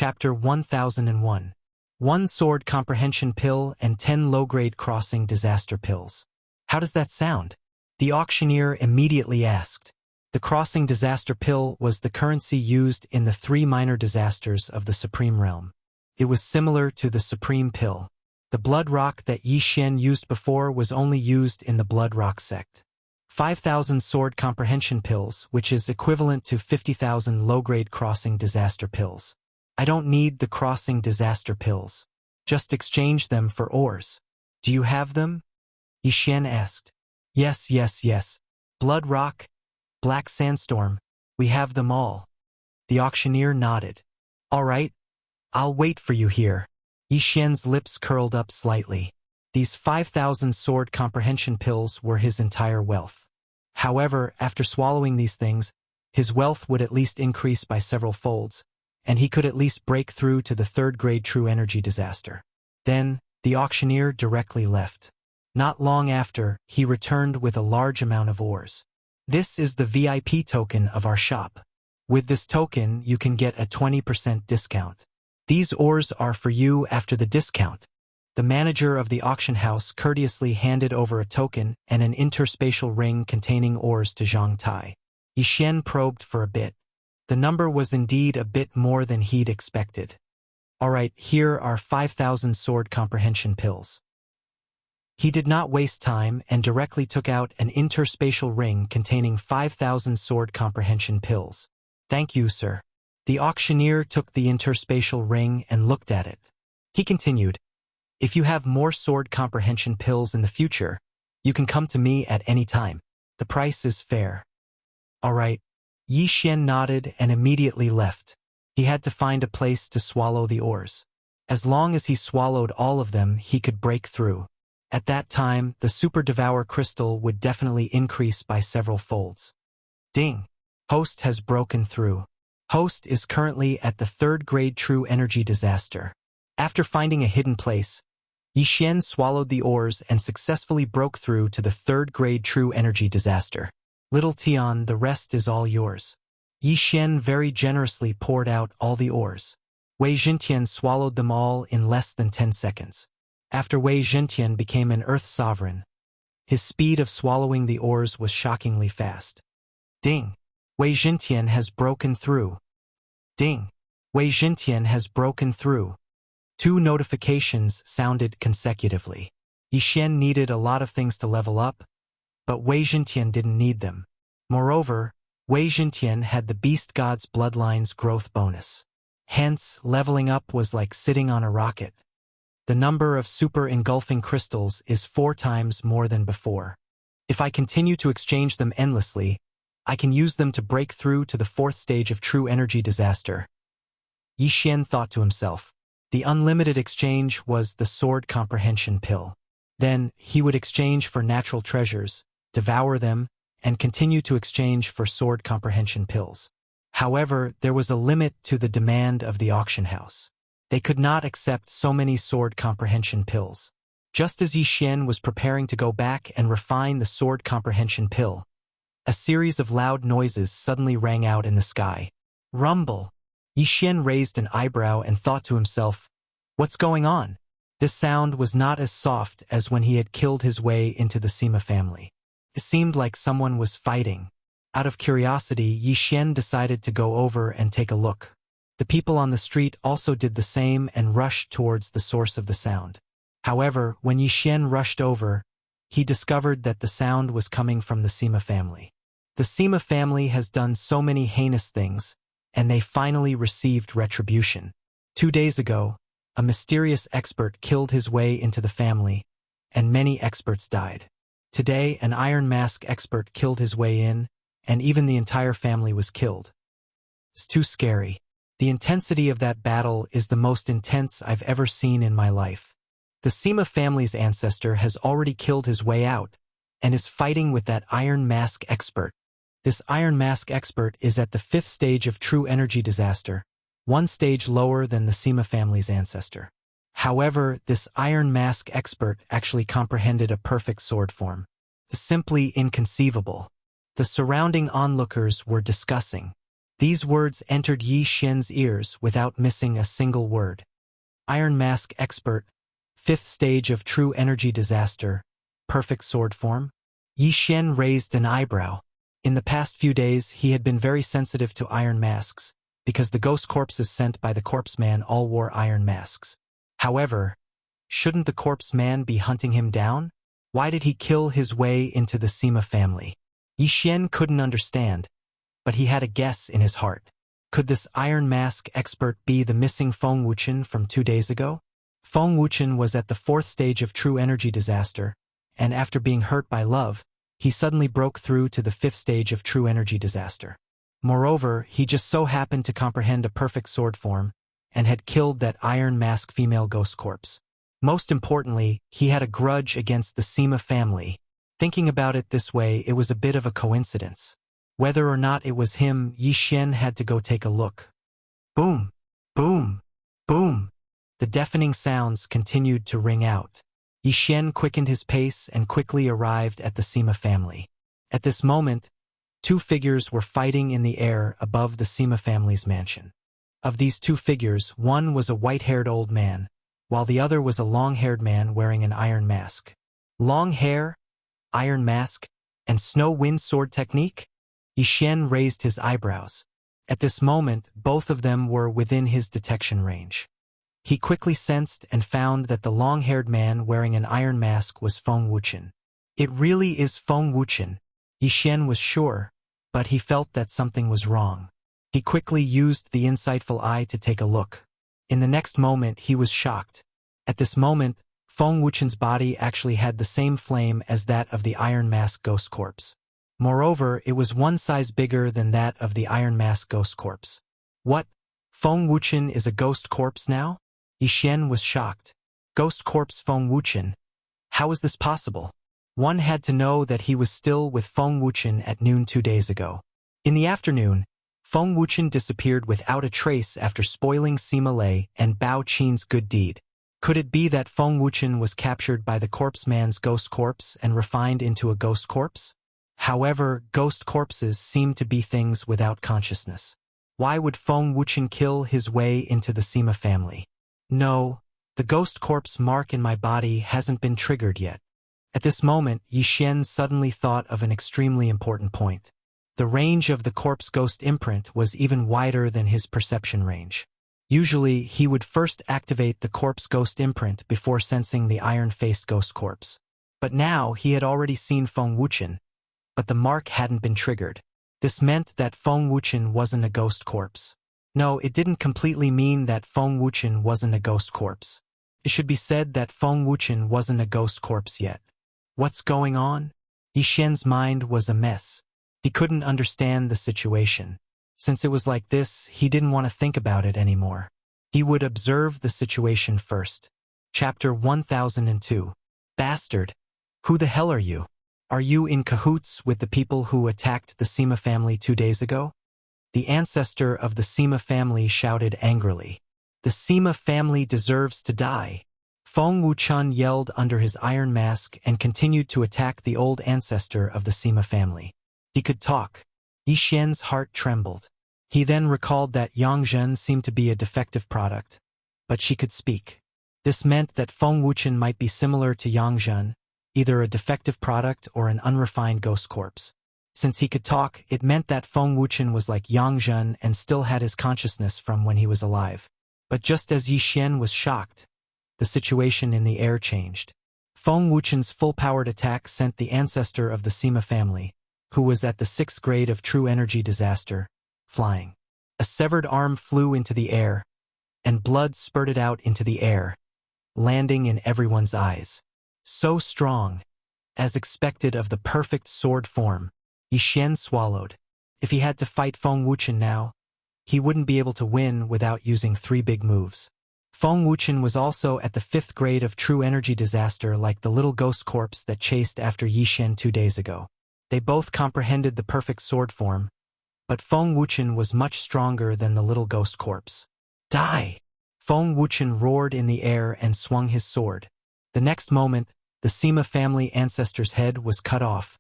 Chapter 1001. 1 Sword Comprehension Pill and 10 Low-Grade Crossing Disaster Pills. How does that sound? The auctioneer immediately asked. The Crossing Disaster Pill was the currency used in the 3 minor disasters of the Supreme Realm. It was similar to the Supreme Pill. The Blood Rock that Yi Xian used before was only used in the Blood Rock sect. 5,000 Sword Comprehension Pills, which is equivalent to 50,000 low-grade Crossing Disaster Pills. I don't need the Crossing Disaster Pills. Just exchange them for ores. Do you have them? Yi Xian asked. Yes. Blood Rock, Black Sandstorm, we have them all. The auctioneer nodded. All right, I'll wait for you here. Yi Xian's lips curled up slightly. These 5,000 Sword Comprehension Pills were his entire wealth. However, after swallowing these things, his wealth would at least increase by several folds, and he could at least break through to the 3rd grade True Energy Disaster. Then, the auctioneer directly left. Not long after, he returned with a large amount of ores. This is the VIP token of our shop. With this token, you can get a 20% discount. These ores are for you after the discount. The manager of the auction house courteously handed over a token and an interspatial ring containing ores to Zhang Tai. Yi Xian probed for a bit. The number was indeed a bit more than he'd expected. All right, here are 5,000 Sword Comprehension Pills. He did not waste time and directly took out an interspatial ring containing 5,000 Sword Comprehension Pills. Thank you, sir. The auctioneer took the interspatial ring and looked at it. He continued, if you have more Sword Comprehension Pills in the future, you can come to me at any time. The price is fair. All right. Yi Xian nodded and immediately left. He had to find a place to swallow the ores. As long as he swallowed all of them, he could break through. At that time, the Super Devour Crystal would definitely increase by several folds. Ding! Host has broken through. Host is currently at the 3rd grade True Energy Disaster. After finding a hidden place, Yi Xian swallowed the ores and successfully broke through to the 3rd grade True Energy Disaster. Little Tian, the rest is all yours. Yi Xian very generously poured out all the ores. Wei Zhentian swallowed them all in less than 10 seconds. After Wei Zhentian became an Earth Sovereign, his speed of swallowing the ores was shockingly fast. Ding! Wei Zhentian has broken through. Ding! Wei Zhentian has broken through. 2 notifications sounded consecutively. Yi Xian needed a lot of things to level up, but Wei Zhentian didn't need them. Moreover, Wei Zhentian had the Beast God's Bloodline's growth bonus. Hence, leveling up was like sitting on a rocket. The number of super engulfing crystals is 4 times more than before. If I continue to exchange them endlessly, I can use them to break through to the 4th stage of True Energy Disaster. Yi Xian thought to himself. The unlimited exchange was the Sword Comprehension Pill. Then, he would exchange for natural treasures, devour them, and continue to exchange for Sword Comprehension Pills. However, there was a limit to the demand of the auction house. They could not accept so many Sword Comprehension Pills. Just as Yi Xian was preparing to go back and refine the Sword Comprehension Pill, a series of loud noises suddenly rang out in the sky. Rumble! Yi Xian raised an eyebrow and thought to himself, what's going on? This sound was not as soft as when he had killed his way into the Sima family. It seemed like someone was fighting. Out of curiosity, Yi Xian decided to go over and take a look. The people on the street also did the same and rushed towards the source of the sound. However, when Yi Xian rushed over, he discovered that the sound was coming from the Sima family. The Sima family has done so many heinous things, and they finally received retribution. 2 days ago, a mysterious expert killed his way into the family, and many experts died. Today, an Iron Mask expert killed his way in, and even the entire family was killed. It's too scary. The intensity of that battle is the most intense I've ever seen in my life. The Sima family's ancestor has already killed his way out, and is fighting with that Iron Mask expert. This Iron Mask expert is at the 5th stage of True Energy Disaster, 1 stage lower than the Sima family's ancestor. However, this Iron Mask expert actually comprehended a perfect sword form. Simply inconceivable. The surrounding onlookers were discussing. These words entered Yi Xian's ears without missing a single word. Iron Mask Expert, 5th stage of true energy disaster, perfect sword form? Yi Xian raised an eyebrow. In the past few days, he had been very sensitive to iron masks, because the ghost corpses sent by the corpse man all wore iron masks. However, shouldn't the corpse man be hunting him down? Why did he kill his way into the Sima family? Yi Xian couldn't understand, but he had a guess in his heart. Could this iron mask expert be the missing Feng Wuchen from 2 days ago? Feng Wuchen was at the 4th stage of true energy disaster, and after being hurt by love, he suddenly broke through to the 5th stage of true energy disaster. Moreover, he just so happened to comprehend a perfect sword form, and had killed that iron mask female ghost corpse. Most importantly, he had a grudge against the Sima family. Thinking about it this way, it was a bit of a coincidence. Whether or not it was him, Yi Xian had to go take a look. Boom! Boom! Boom! The deafening sounds continued to ring out. Yi Xian quickened his pace and quickly arrived at the Sima family. At this moment, 2 figures were fighting in the air above the Sima family's mansion. Of these 2 figures, one was a white-haired old man, while the other was a long-haired man wearing an iron mask. Long hair, iron mask, and snow wind sword technique? Yi Xian raised his eyebrows. At this moment, both of them were within his detection range. He quickly sensed and found that the long-haired man wearing an iron mask was Feng Wuchen. It really is Feng Wuchen. Yi Xian was sure, but he felt that something was wrong. He quickly used the insightful eye to take a look. In the next moment, he was shocked. At this moment, Feng Wuchen's body actually had the same flame as that of the iron mask ghost corpse. Moreover, it was 1 size bigger than that of the iron mask ghost corpse. What? Feng Wuchen is a ghost corpse now? Yi Xian was shocked. Ghost corpse Feng Wuchen? How is this possible? One had to know that he was still with Feng Wuchen at noon 2 days ago. In the afternoon, Feng Wuchen disappeared without a trace after spoiling Sima Lei and Bao Qin's good deed. Could it be that Feng Wuchen was captured by the corpse man's ghost corpse and refined into a ghost corpse? However, ghost corpses seem to be things without consciousness. Why would Feng Wuchen kill his way into the Sima family? No, the ghost corpse mark in my body hasn't been triggered yet. At this moment, Yi Xian suddenly thought of an extremely important point. The range of the corpse ghost imprint was even wider than his perception range. Usually, he would first activate the corpse ghost imprint before sensing the iron-faced ghost corpse. But now, he had already seen Feng Wuchen, but the mark hadn't been triggered. This meant that Feng Wuchen wasn't a ghost corpse. No, it didn't completely mean that Feng Wuchen wasn't a ghost corpse. It should be said that Feng Wuchen wasn't a ghost corpse yet. What's going on? Yi Xian's mind was a mess. He couldn't understand the situation. Since it was like this, he didn't want to think about it anymore. He would observe the situation first. Chapter 1002. Bastard! Who the hell are you? Are you in cahoots with the people who attacked the Sima family 2 days ago? The ancestor of the Sima family shouted angrily. The Sima family deserves to die. Feng Wuchen yelled under his iron mask and continued to attack the old ancestor of the Sima family. He could talk. Yi Xian's heart trembled. He then recalled that Yang Zhen seemed to be a defective product, but she could speak. This meant that Feng Wuchen might be similar to Yang Zhen, either a defective product or an unrefined ghost corpse. Since he could talk, it meant that Feng Wuchen was like Yang Zhen and still had his consciousness from when he was alive. But just as Yi Xian was shocked, the situation in the air changed. Feng Wuchen's full-powered attack sent the ancestor of the Sima family, who was at the 6th grade of true energy disaster, flying. A severed arm flew into the air, and blood spurted out into the air, landing in everyone's eyes. So strong, as expected of the perfect sword form, Yi Xian swallowed. If he had to fight Feng Wuchen now, he wouldn't be able to win without using 3 big moves. Feng Wuchen was also at the 5th grade of true energy disaster like the little ghost corpse that chased after Yi Xian 2 days ago. They both comprehended the perfect sword form, but Feng Wuchen was much stronger than the little ghost corpse. Die! Feng Wuchen roared in the air and swung his sword. The next moment, the Sima family ancestor's head was cut off,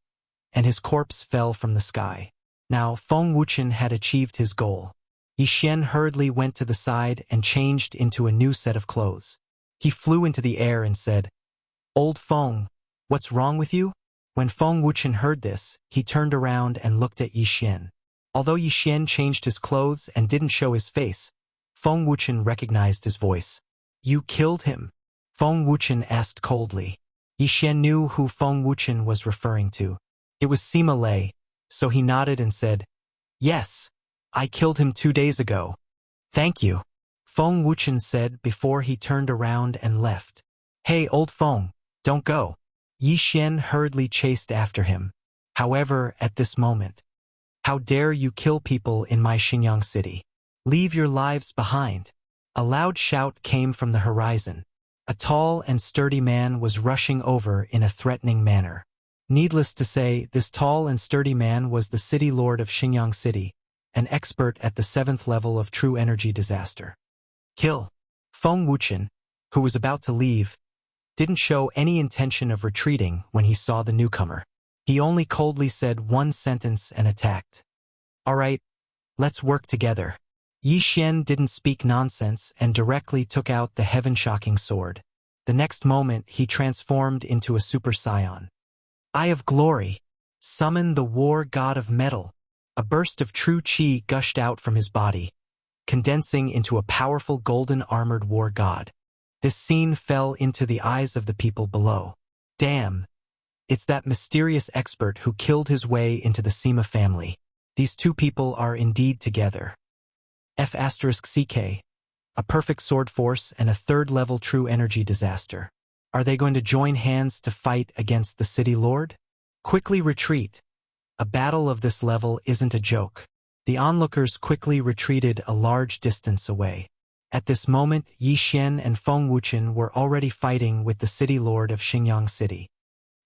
and his corpse fell from the sky. Now, Feng Wuchen had achieved his goal. Yi Xian hurriedly went to the side and changed into a new set of clothes. He flew into the air and said, "Old Feng, what's wrong with you?" When Feng Wuchen heard this, he turned around and looked at Yi Xian. Although Yi Xian changed his clothes and didn't show his face, Feng Wuchen recognized his voice. "You killed him?" Feng Wuchen asked coldly. Yi Xian knew who Feng Wuchen was referring to. It was Sima Lei, so he nodded and said, "Yes, I killed him 2 days ago. Thank you," Feng Wuchen said before he turned around and left. "Hey, old Feng, don't go." Yi Xian hurriedly chased after him. However, at this moment, "How dare you kill people in my Xinjiang city? Leave your lives behind." A loud shout came from the horizon. A tall and sturdy man was rushing over in a threatening manner. Needless to say, this tall and sturdy man was the city lord of Xinjiang City, an expert at the 7th level of true energy disaster. "Kill." Feng Wuchen, who was about to leave, didn't show any intention of retreating when he saw the newcomer. He only coldly said one sentence and attacked. "All right, let's work together." Yi Xian didn't speak nonsense and directly took out the heaven-shocking sword. The next moment, he transformed into a Super Saiyan. "Eye of Glory, summon the war god of metal." A burst of true chi gushed out from his body, condensing into a powerful golden-armored war god. This scene fell into the eyes of the people below. Damn, it's that mysterious expert who killed his way into the Sima family. These two people are indeed together. F*CK, a perfect sword force and a 3rd-level true energy disaster. Are they going to join hands to fight against the city lord? Quickly retreat. A battle of this level isn't a joke. The onlookers quickly retreated a large distance away. At this moment, Yi Xian and Feng Wuchen were already fighting with the city lord of Xinjiang City.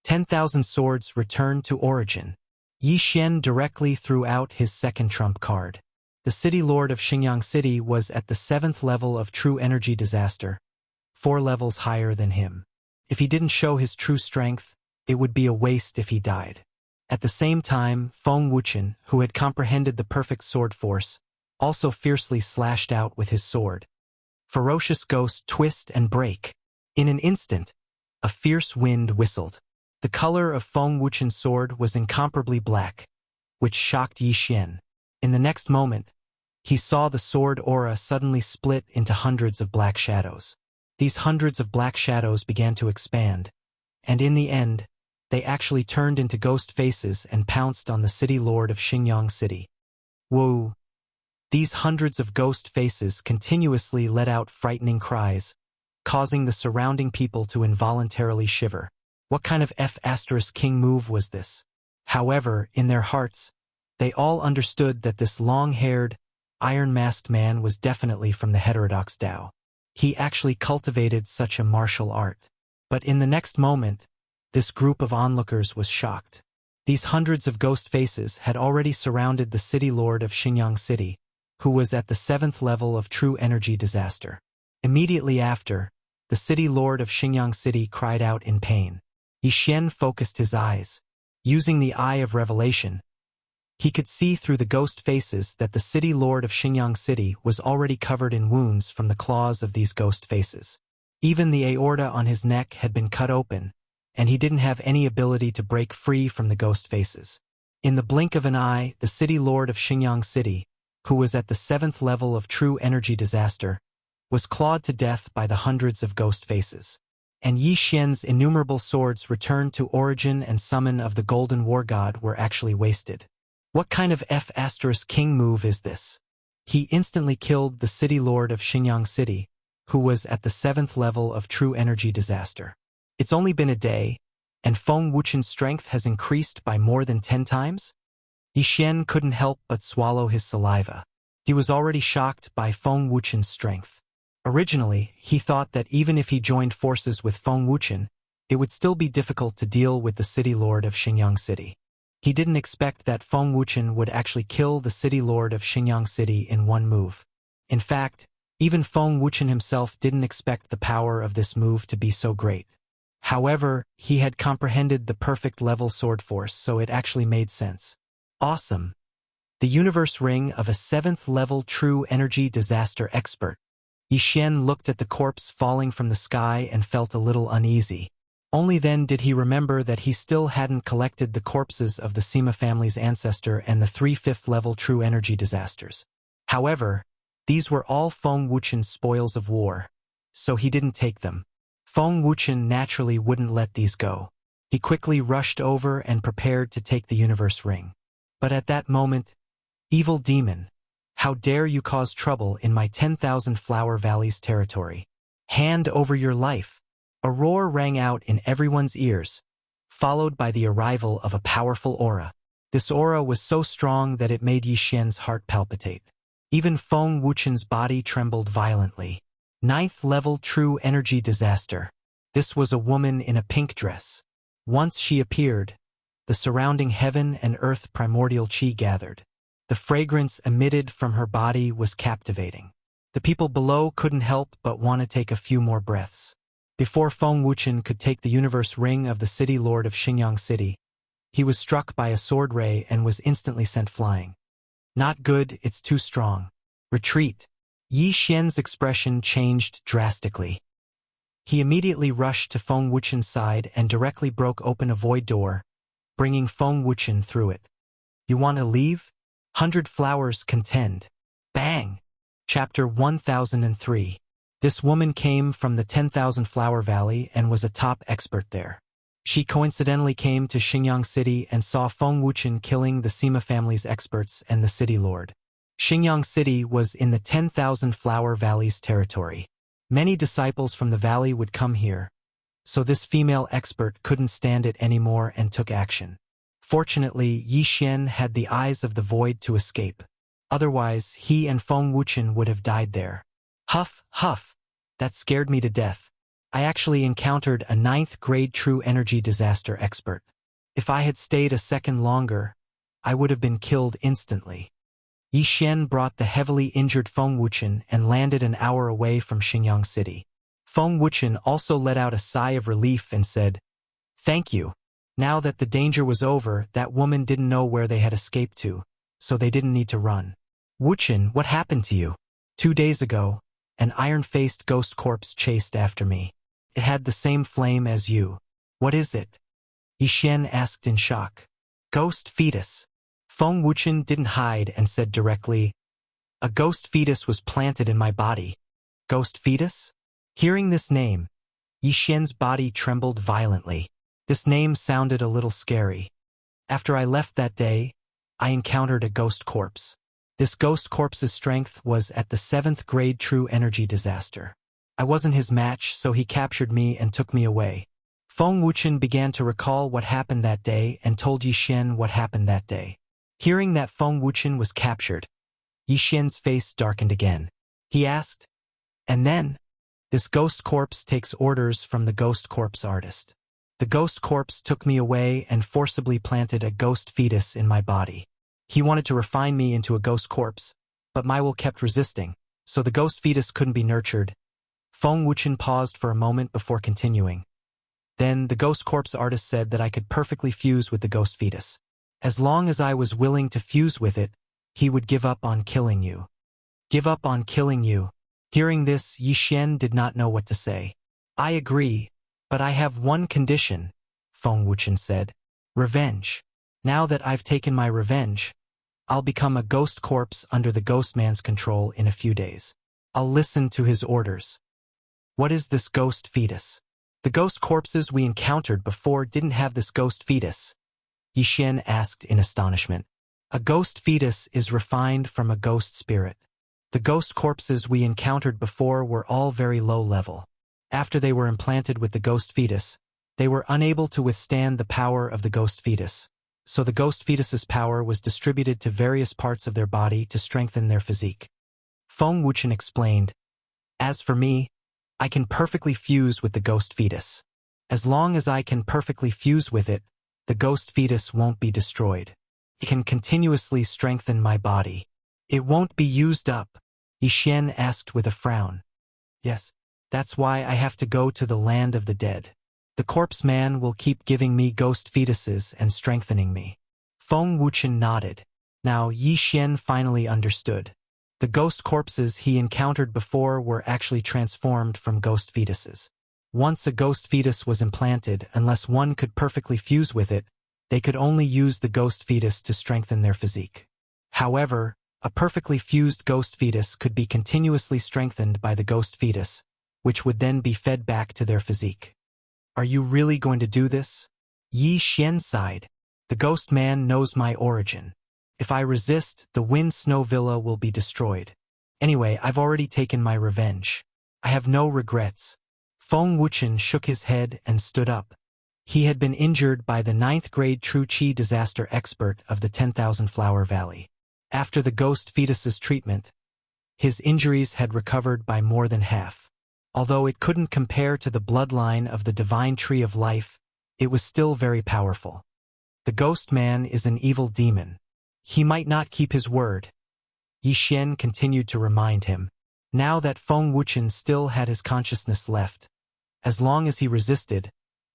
10,000 swords returned to origin. Yi Xian directly threw out his second trump card. The city lord of Xinjiang City was at the 7th level of true energy disaster, 4 levels higher than him. If he didn't show his true strength, it would be a waste if he died. At the same time, Feng Wuchen, who had comprehended the perfect sword force, also fiercely slashed out with his sword. Ferocious ghost twist and break. In an instant, a fierce wind whistled. The color of Feng Wuchen's sword was incomparably black, which shocked Yi Xian. In the next moment, he saw the sword aura suddenly split into hundreds of black shadows. These hundreds of black shadows began to expand, and in the end, they actually turned into ghost faces and pounced on the city lord of Xinjiang City. Whoa! These hundreds of ghost faces continuously let out frightening cries, causing the surrounding people to involuntarily shiver. What kind of F*King move was this? However, in their hearts, they all understood that this long-haired, iron-masked man was definitely from the heterodox Tao. He actually cultivated such a martial art. But in the next moment, this group of onlookers was shocked. These hundreds of ghost faces had already surrounded the city lord of Xinjiang City, who was at the 7th level of true energy disaster. Immediately after, the city lord of Xinjiang City cried out in pain. Yi Xian focused his eyes. Using the Eye of Revelation, he could see through the ghost faces that the city lord of Xinjiang City was already covered in wounds from the claws of these ghost faces. Even the aorta on his neck had been cut open, and he didn't have any ability to break free from the ghost faces. In the blink of an eye, the city lord of Xinjiang City, who was at the 7th level of true energy disaster, was clawed to death by the hundreds of ghost faces. And Yi Xian's innumerable swords returned to origin and summon of the golden war god were actually wasted. What kind of F*King move is this? He instantly killed the city lord of Xinjiang City, who was at the 7th level of true energy disaster. It's only been a day, and Feng Wuchen's strength has increased by more than 10 times? Yi Xian couldn't help but swallow his saliva. He was already shocked by Feng Wuchen's strength. Originally, he thought that even if he joined forces with Feng Wuchen, it would still be difficult to deal with the city lord of Xinjiang City. He didn't expect that Feng Wuchen would actually kill the city lord of Xinjiang City in one move. In fact, even Feng Wuchen himself didn't expect the power of this move to be so great. However, he had comprehended the perfect level sword force, so it actually made sense. Awesome. The universe ring of a 7th-level true energy disaster expert. Yi Xian looked at the corpse falling from the sky and felt a little uneasy. Only then did he remember that he still hadn't collected the corpses of the Sima family's ancestor and the 3 5th-level true energy disasters. However, these were all Feng Wuqian's spoils of war, so he didn't take them. Feng Wuqian naturally wouldn't let these go. He quickly rushed over and prepared to take the universe ring. But at that moment, "Evil demon, how dare you cause trouble in my 10,000 Flower Valleys territory? Hand over your life!" A roar rang out in everyone's ears, followed by the arrival of a powerful aura. This aura was so strong that it made Yi Xian's heart palpitate. Even Feng Wuqian's body trembled violently. 9th-level true energy disaster. This was a woman in a pink dress. Once she appeared, the surrounding heaven and earth primordial qi gathered. The fragrance emitted from her body was captivating. The people below couldn't help but want to take a few more breaths. Before Feng Wuqian could take the universe ring of the city lord of Xingyang City, he was struck by a sword ray and was instantly sent flying. "Not good, it's too strong. Retreat." Yi Xian's expression changed drastically. He immediately rushed to Feng Wuqian's side and directly broke open a void door, bringing Feng Wuqian through it. "You want to leave? 100 flowers contend." Bang! Chapter 1003. This woman came from the 10,000 Flower Valley and was a top expert there. She coincidentally came to Xingyang City and saw Feng Wuqian killing the Sima family's experts and the city lord. Xingyang City was in the 10,000 Flower Valleys territory. Many disciples from the valley would come here, so this female expert couldn't stand it anymore and took action. Fortunately, Yi Xian had the eyes of the void to escape. Otherwise, he and Feng Wuqian would have died there. Huff, huff. That scared me to death. I actually encountered a 9th-grade true energy disaster expert. If I had stayed a second longer, I would have been killed instantly. Yi Xian brought the heavily injured Feng Wuqian and landed an hour away from Xingyang City. Feng Wuqian also let out a sigh of relief and said, "Thank you." Now that the danger was over, that woman didn't know where they had escaped to, so they didn't need to run. "Wuqian, what happened to you?" 2 days ago, an iron-faced ghost corpse chased after me. It had the same flame as you. What is it? Yi Xian asked in shock. Ghost fetus. Feng Wuqian didn't hide and said directly, "A ghost fetus was planted in my body." Ghost fetus? Hearing this name, Yi Xian's body trembled violently. This name sounded a little scary. After I left that day, I encountered a ghost corpse. This ghost corpse's strength was at the 7th grade true energy disaster. I wasn't his match, so he captured me and took me away. Feng Wuqian began to recall what happened that day and told Yi Xian what happened that day. Hearing that Feng Wuqian was captured, Yi Xian's face darkened again. He asked, "And then?" "This ghost corpse takes orders from the ghost corpse artist. The ghost corpse took me away and forcibly planted a ghost fetus in my body. He wanted to refine me into a ghost corpse, but my will kept resisting, so the ghost fetus couldn't be nurtured." Feng Wuqian paused for a moment before continuing. "Then the ghost corpse artist said that I could perfectly fuse with the ghost fetus. As long as I was willing to fuse with it, he would give up on killing you." "Give up on killing you?" Hearing this, Yi Xian did not know what to say. "I agree, but I have one condition," Feng Wuqian said. "Revenge. Now that I've taken my revenge, I'll become a ghost corpse under the ghost man's control in a few days. I'll listen to his orders." "What is this ghost fetus?" "The ghost corpses we encountered before didn't have this ghost fetus," Yi Xian asked in astonishment. "A ghost fetus is refined from a ghost spirit. The ghost corpses we encountered before were all very low level. After they were implanted with the ghost fetus, they were unable to withstand the power of the ghost fetus, so the ghost fetus's power was distributed to various parts of their body to strengthen their physique." Feng Wuqian explained, "As for me, I can perfectly fuse with the ghost fetus. As long as I can perfectly fuse with it, the ghost fetus won't be destroyed. It can continuously strengthen my body." "It won't be used up?" Yi Xian asked with a frown. "Yes, that's why I have to go to the land of the dead. The corpse man will keep giving me ghost fetuses and strengthening me." Feng Wuqian nodded. Now Yi Xian finally understood. The ghost corpses he encountered before were actually transformed from ghost fetuses. Once a ghost fetus was implanted, unless one could perfectly fuse with it, they could only use the ghost fetus to strengthen their physique. However, a perfectly fused ghost fetus could be continuously strengthened by the ghost fetus, which would then be fed back to their physique. Are you really going to do this? Yi Xian sighed. The ghost man knows my origin. If I resist, the Wind Snow Villa will be destroyed. Anyway, I've already taken my revenge. I have no regrets. Feng Wuchen shook his head and stood up. He had been injured by the 9th grade True Qi disaster expert of the 10,000 Flower Valley. After the ghost fetus's treatment, his injuries had recovered by more than half. Although it couldn't compare to the bloodline of the divine tree of life, it was still very powerful. The ghost man is an evil demon. He might not keep his word. Yi Xian continued to remind him. Now that Feng Wuchen still had his consciousness left, as long as he resisted,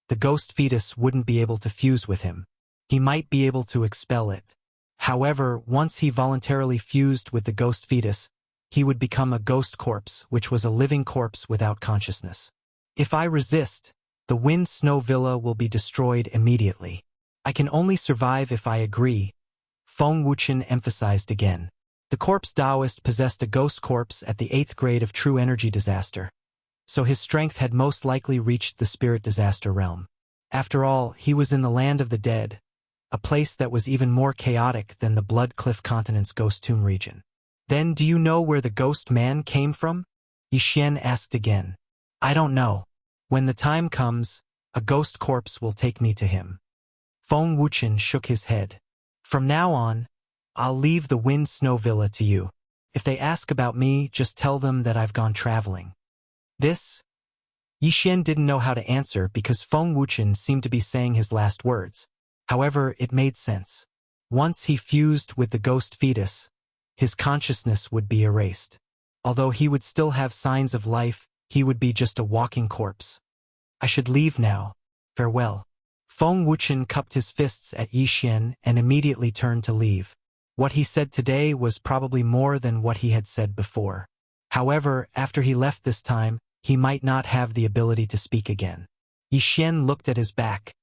the ghost fetus wouldn't be able to fuse with him. He might be able to expel it. However, once he voluntarily fused with the ghost fetus, he would become a ghost corpse, which was a living corpse without consciousness. If I resist, the Wind Snow Villa will be destroyed immediately. I can only survive if I agree, Feng Wuchen emphasized again. The corpse Taoist possessed a ghost corpse at the 8th grade of true energy disaster, so his strength had most likely reached the spirit disaster realm. After all, he was in the land of the dead, a place that was even more chaotic than the Blood Cliff Continent's ghost tomb region. Then do you know where the ghost man came from? Yi Xian asked again. I don't know. When the time comes, a ghost corpse will take me to him. Feng Wuchen shook his head. From now on, I'll leave the Wind Snow Villa to you. If they ask about me, just tell them that I've gone traveling. This? Yi Xian didn't know how to answer because Feng Wuchen seemed to be saying his last words. However, it made sense. Once he fused with the ghost fetus, his consciousness would be erased. Although he would still have signs of life, he would be just a walking corpse. I should leave now. Farewell. Feng Wuchen cupped his fists at Yi Xian and immediately turned to leave. What he said today was probably more than what he had said before. However, after he left this time, he might not have the ability to speak again. Yi Xian looked at his back,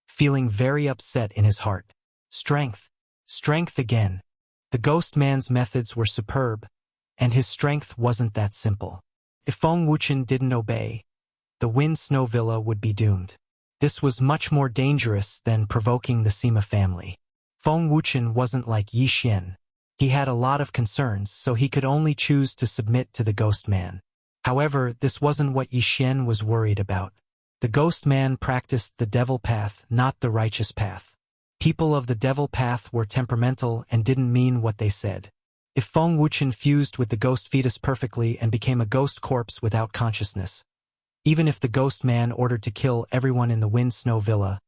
feeling very upset in his heart. Strength. Strength again. The ghost man's methods were superb, and his strength wasn't that simple. If Feng Wuchen didn't obey, the Wind Snow Villa would be doomed. This was much more dangerous than provoking the Sima family. Feng Wuchen wasn't like Yi Xian. He had a lot of concerns, so he could only choose to submit to the ghost man. However, this wasn't what Yi Xian was worried about. The ghost man practiced the devil path, not the righteous path. People of the devil path were temperamental and didn't mean what they said. If Feng Wuchen fused with the ghost fetus perfectly and became a ghost corpse without consciousness, even if the ghost man ordered to kill everyone in the Wind Snow Villa,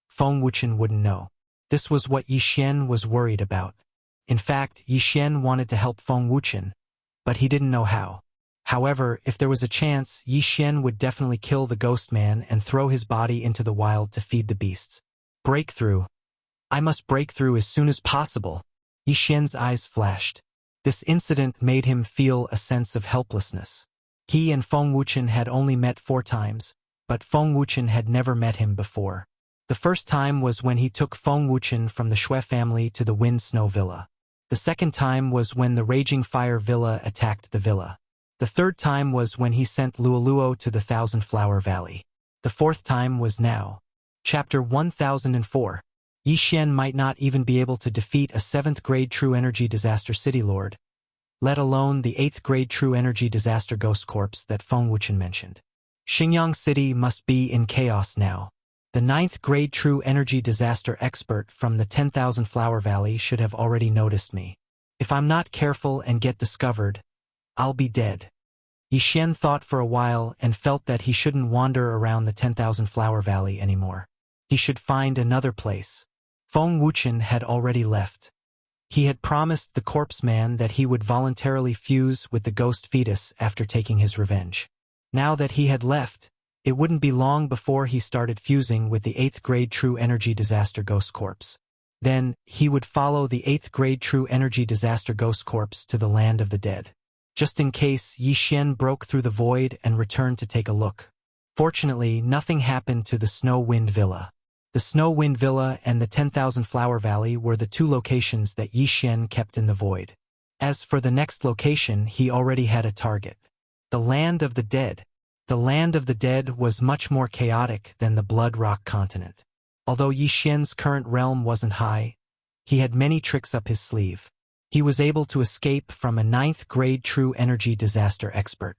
Feng Wuchen wouldn't know. This was what Yi Xian was worried about. In fact, Yi Xian wanted to help Feng Wuchen, but he didn't know how. However, if there was a chance, Yi Xian would definitely kill the ghost man and throw his body into the wild to feed the beasts. Breakthrough. I must break through as soon as possible. Yi Xian's eyes flashed. This incident made him feel a sense of helplessness. He and Feng Wuchen had only met 4 times, but Feng Wuchen had never met him before. The first time was when he took Feng Wuchen from the Shui family to the Wind Snow Villa. The second time was when the Raging Fire Villa attacked the villa. The third time was when he sent Luoluo to the 1,000 Flower Valley. The fourth time was now. Chapter 1004. Yi Xian might not even be able to defeat a 7th grade True Energy Disaster City Lord, let alone the 8th grade True Energy Disaster Ghost Corpse that Feng Wuchen mentioned. Xingyang City must be in chaos now. The 9th grade True Energy Disaster expert from the 10,000 Flower Valley should have already noticed me. If I'm not careful and get discovered, I'll be dead. Yi Xian thought for a while and felt that he shouldn't wander around the 10,000 Flower Valley anymore. He should find another place. Feng Wuchen had already left. He had promised the corpse man that he would voluntarily fuse with the ghost fetus after taking his revenge. Now that he had left, it wouldn't be long before he started fusing with the 8th grade True Energy Disaster Ghost Corpse. Then, he would follow the 8th grade True Energy Disaster Ghost Corpse to the land of the dead. Just in case, Yi Xian broke through the void and returned to take a look. Fortunately, nothing happened to the Snow Wind Villa. The Snow Wind Villa and the 10,000 Flower Valley were the two locations that Yi Xian kept in the void. As for the next location, he already had a target. The Land of the Dead. The Land of the Dead was much more chaotic than the Blood Rock continent. Although Yi Xian's current realm wasn't high, he had many tricks up his sleeve. He was able to escape from a 9th grade True Energy Disaster Expert.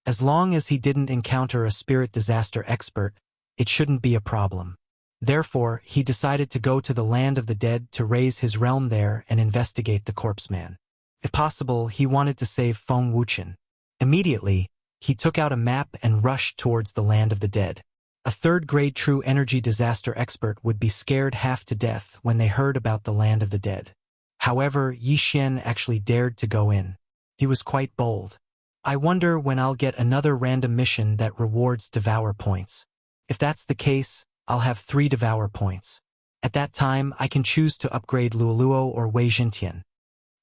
As long as he didn't encounter a Spirit Disaster Expert, it shouldn't be a problem. Therefore, he decided to go to the Land of the Dead to raise his realm there and investigate the Corpse Man. If possible, he wanted to save Feng Wuchen. Immediately, he took out a map and rushed towards the Land of the Dead. A 3rd grade True Energy Disaster Expert would be scared half to death when they heard about the Land of the Dead. However, Yi Xian actually dared to go in. He was quite bold. I wonder when I'll get another random mission that rewards Devour points. If that's the case, I'll have 3 Devour points. At that time, I can choose to upgrade Luoluo or Wei Jintian.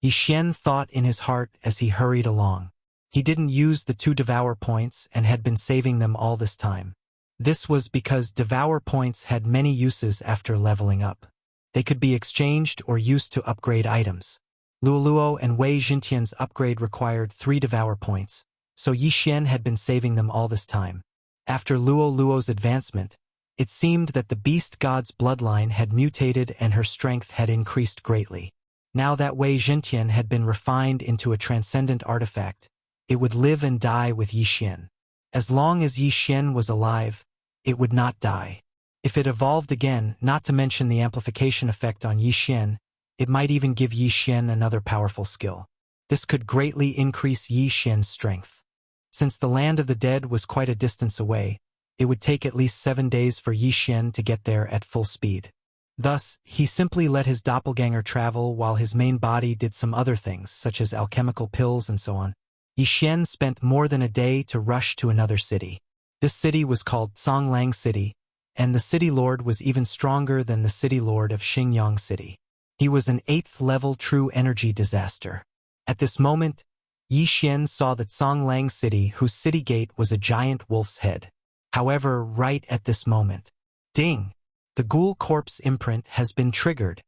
Yi Xian thought in his heart as he hurried along. He didn't use the 2 Devour points and had been saving them all this time. This was because Devour points had many uses after leveling up. They could be exchanged or used to upgrade items. Luoluo and Wei Jintian's upgrade required 3 Devour points, so Yi Xian had been saving them all this time. After Luoluo's advancement, it seemed that the beast god's bloodline had mutated and her strength had increased greatly. Now that Wei Jintian had been refined into a transcendent artifact, it would live and die with Yi Xian. As long as Yi Xian was alive, it would not die. If it evolved again, not to mention the amplification effect on Yi Xian, it might even give Yi Xian another powerful skill. This could greatly increase Yi Xian's strength. Since the Land of the Dead was quite a distance away, it would take at least 7 days for Yi Xian to get there at full speed. Thus, he simply let his doppelganger travel while his main body did some other things, such as alchemical pills and so on. Yi Xian spent more than a day to rush to another city. This city was called Songlang City, and the city lord was even stronger than the city lord of Xingyang City. He was an 8th level True Energy Disaster. At this moment, Yi Xian saw that Songlang City, whose city gate was a giant wolf's head. However, right at this moment, ding! The Ghoul Corpse imprint has been triggered.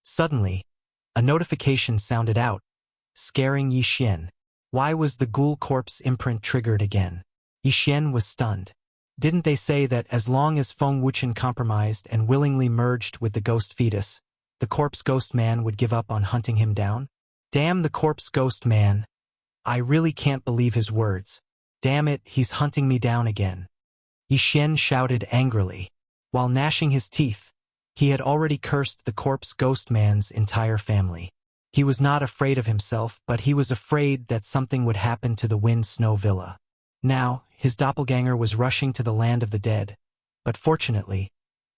Suddenly, a notification sounded out, scaring Yi Xian. Why was the Ghoul Corpse imprint triggered again? Yi Xian was stunned. Didn't they say that as long as Feng Wuchen compromised and willingly merged with the ghost fetus, the corpse ghost man would give up on hunting him down? Damn the corpse ghost man. I really can't believe his words. Damn it, he's hunting me down again. Yi Xian shouted angrily. While gnashing his teeth, he had already cursed the corpse ghost man's entire family. He was not afraid of himself, but he was afraid that something would happen to the Wind Snow Villa. Now, his doppelganger was rushing to the Land of the Dead, but fortunately,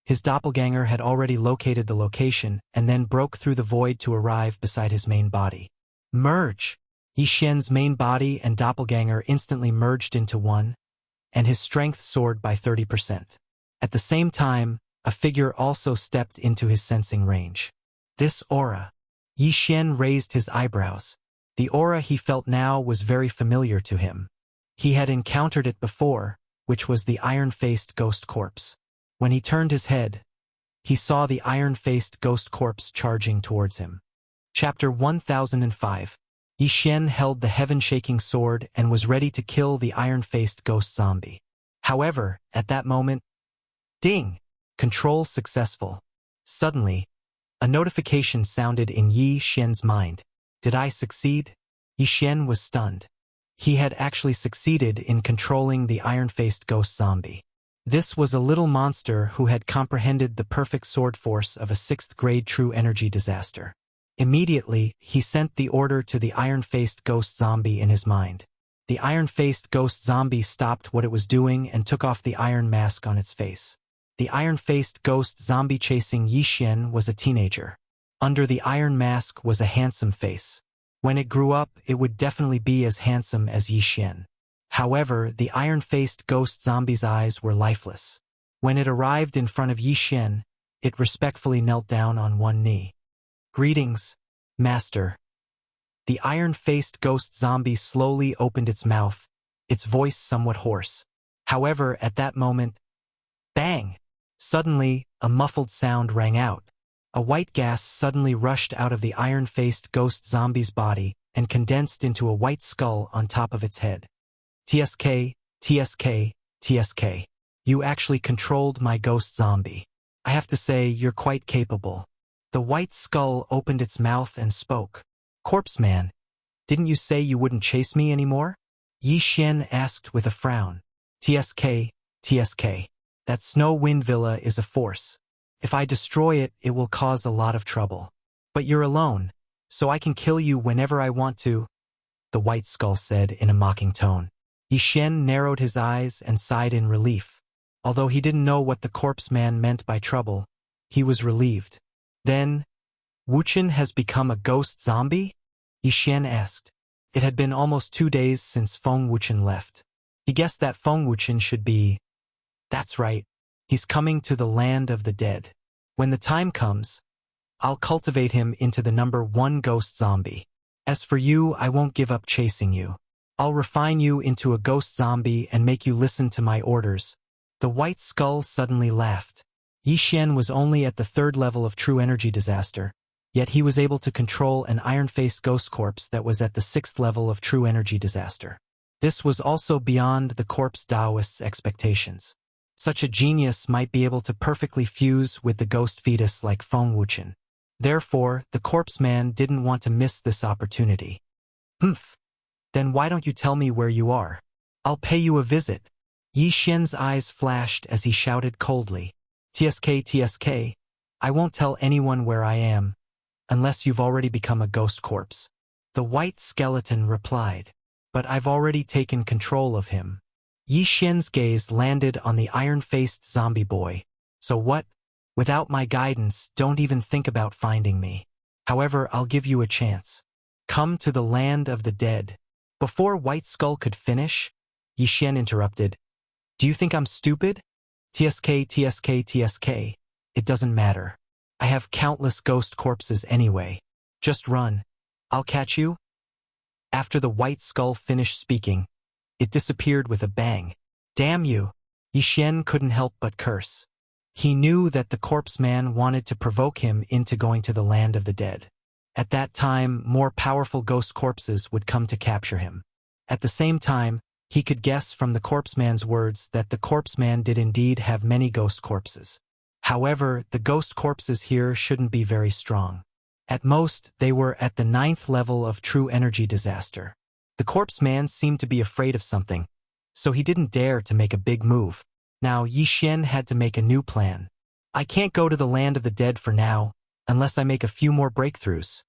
his doppelganger had already located the location and then broke through the void to arrive beside his main body. Merge! Yi Xian's main body and doppelganger instantly merged into one, and his strength soared by 30%. At the same time, a figure also stepped into his sensing range. This aura. Yi Xian raised his eyebrows. The aura he felt now was very familiar to him. He had encountered it before, which was the iron-faced ghost corpse. When he turned his head, he saw the iron-faced ghost corpse charging towards him. Chapter 1005. Yi Xian held the heaven-shaking sword and was ready to kill the iron-faced ghost zombie. However, at that moment, ding! Control successful. Suddenly, a notification sounded in Yi Xian's mind. Did I succeed? Yi Xian was stunned. He had actually succeeded in controlling the iron-faced ghost zombie. This was a little monster who had comprehended the perfect sword force of a 6th grade True Energy Disaster. Immediately, he sent the order to the iron-faced ghost zombie in his mind. The iron-faced ghost zombie stopped what it was doing and took off the iron mask on its face. The iron-faced ghost zombie chasing Yi Xian was a teenager. Under the iron mask was a handsome face. When it grew up, it would definitely be as handsome as Yi Xian. However, the iron-faced ghost zombie's eyes were lifeless. When it arrived in front of Yi Xian, It respectfully knelt down on one knee. "Greetings, Master." The iron-faced ghost zombie slowly opened its mouth, its voice somewhat hoarse. However, at that moment, bang! Suddenly, a muffled sound rang out. A white gas suddenly rushed out of the iron-faced ghost zombie's body and condensed into a white skull on top of its head. "TSK, TSK, TSK. You actually controlled my ghost zombie. I have to say, you're quite capable." The white skull opened its mouth and spoke. "Corpse man, didn't you say you wouldn't chase me anymore?" Yi Xian asked with a frown. "TSK, TSK. That snow wind villa is a force. If I destroy it, it will cause a lot of trouble. But you're alone, so I can kill you whenever I want to," the white skull said in a mocking tone. Yi Xian narrowed his eyes and sighed in relief. Although he didn't know what the corpse man meant by trouble, he was relieved. "Then, Wuchen has become a ghost zombie?" Yi Xian asked. It had been almost 2 days since Feng Wuchen left. He guessed that Feng Wuchen should be... That's right, he's coming to the land of the dead. When the time comes, I'll cultivate him into the number 1 ghost zombie. As for you, I won't give up chasing you. I'll refine you into a ghost zombie and make you listen to my orders." The white skull suddenly laughed. Yi Xian was only at the 3rd level of true energy disaster, yet he was able to control an iron-faced ghost corpse that was at the 6th level of true energy disaster. This was also beyond the corpse Taoist's expectations. Such a genius might be able to perfectly fuse with the ghost fetus like Feng Wuchen. Therefore, the corpse man didn't want to miss this opportunity. "Humph. Then why don't you tell me where you are? I'll pay you a visit." Yi Xian's eyes flashed as he shouted coldly. "TSK, TSK. I won't tell anyone where I am, unless you've already become a ghost corpse." The white skeleton replied. "But I've already taken control of him." Yi Xian's gaze landed on the iron-faced zombie boy. "So what? Without my guidance, don't even think about finding me. However, I'll give you a chance. Come to the land of the dead." Before White Skull could finish, Yi Xian interrupted. "Do you think I'm stupid? TSK, TSK, TSK. It doesn't matter. I have countless ghost corpses anyway. Just run. I'll catch you." After the White Skull finished speaking, it disappeared with a bang. "Damn you!" Yi Xian couldn't help but curse. He knew that the corpse man wanted to provoke him into going to the land of the dead. At that time, more powerful ghost corpses would come to capture him. At the same time, he could guess from the corpse man's words that the corpse man did indeed have many ghost corpses. However, the ghost corpses here shouldn't be very strong. At most, they were at the 9th level of true energy disaster. The corpse man seemed to be afraid of something, so he didn't dare to make a big move. Now Yi Xian had to make a new plan. "I can't go to the land of the dead for now, unless I make a few more breakthroughs,"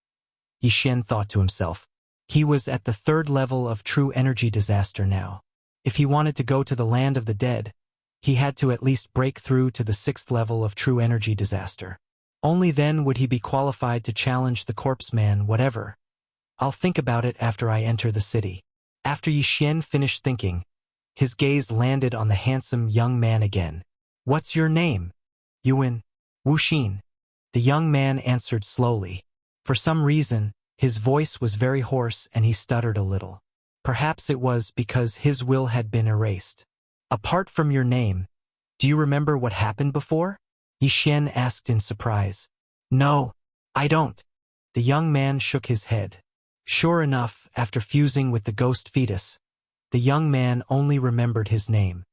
Yi Xian thought to himself. He was at the 3rd level of true energy disaster now. If he wanted to go to the land of the dead, he had to at least break through to the 6th level of true energy disaster. Only then would he be qualified to challenge the corpse man, whatever. "I'll think about it after I enter the city." After Yi Xian finished thinking, his gaze landed on the handsome young man again. "What's your name?" "Yuan Wuxin." The young man answered slowly. For some reason, his voice was very hoarse and he stuttered a little. Perhaps it was because his will had been erased. "Apart from your name, do you remember what happened before?" Yi Xian asked in surprise. "No, I don't." The young man shook his head. Sure enough, after fusing with the ghost fetus, the young man only remembered his name.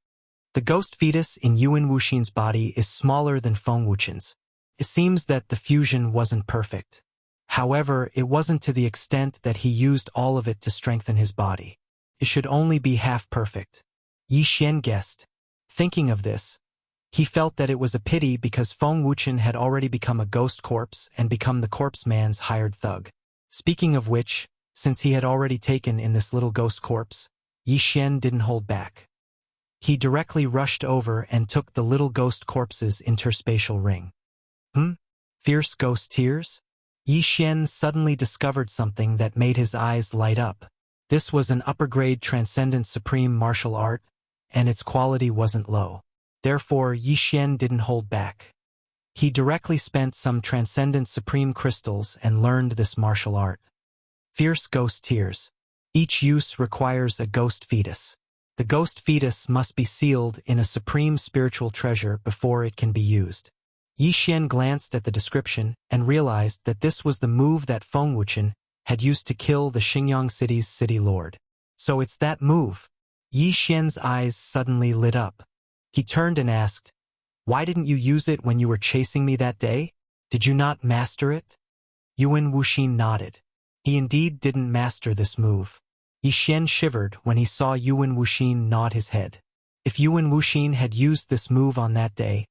The ghost fetus in Yuan Wuxin's body is smaller than Feng Wuchen's. It seems that the fusion wasn't perfect. However, it wasn't to the extent that he used all of it to strengthen his body. It should only be half perfect. Yi Xian guessed. Thinking of this, he felt that it was a pity because Feng Wuchen had already become a ghost corpse and become the corpse man's hired thug. Speaking of which, since he had already taken in this little ghost corpse, Yi Xian didn't hold back. He directly rushed over and took the little ghost corpse's interspatial ring. Fierce ghost tears? Yi Xian suddenly discovered something that made his eyes light up. This was an upper-grade transcendent supreme martial art, and its quality wasn't low. Therefore, Yi Xian didn't hold back. He directly spent some transcendent supreme crystals and learned this martial art. Fierce ghost tears. Each use requires a ghost fetus. The ghost fetus must be sealed in a supreme spiritual treasure before it can be used. Yi Xian glanced at the description and realized that this was the move that Feng Wuchen had used to kill the Xingyang city's city lord. So it's that move. Yi Xian's eyes suddenly lit up. He turned and asked, "Why didn't you use it when you were chasing me that day? Did you not master it?" Yuan Wuxin nodded. He indeed didn't master this move. Yi Xian shivered when he saw Yuan Wuxin nod his head. If Yuan Wuxin had used this move on that day,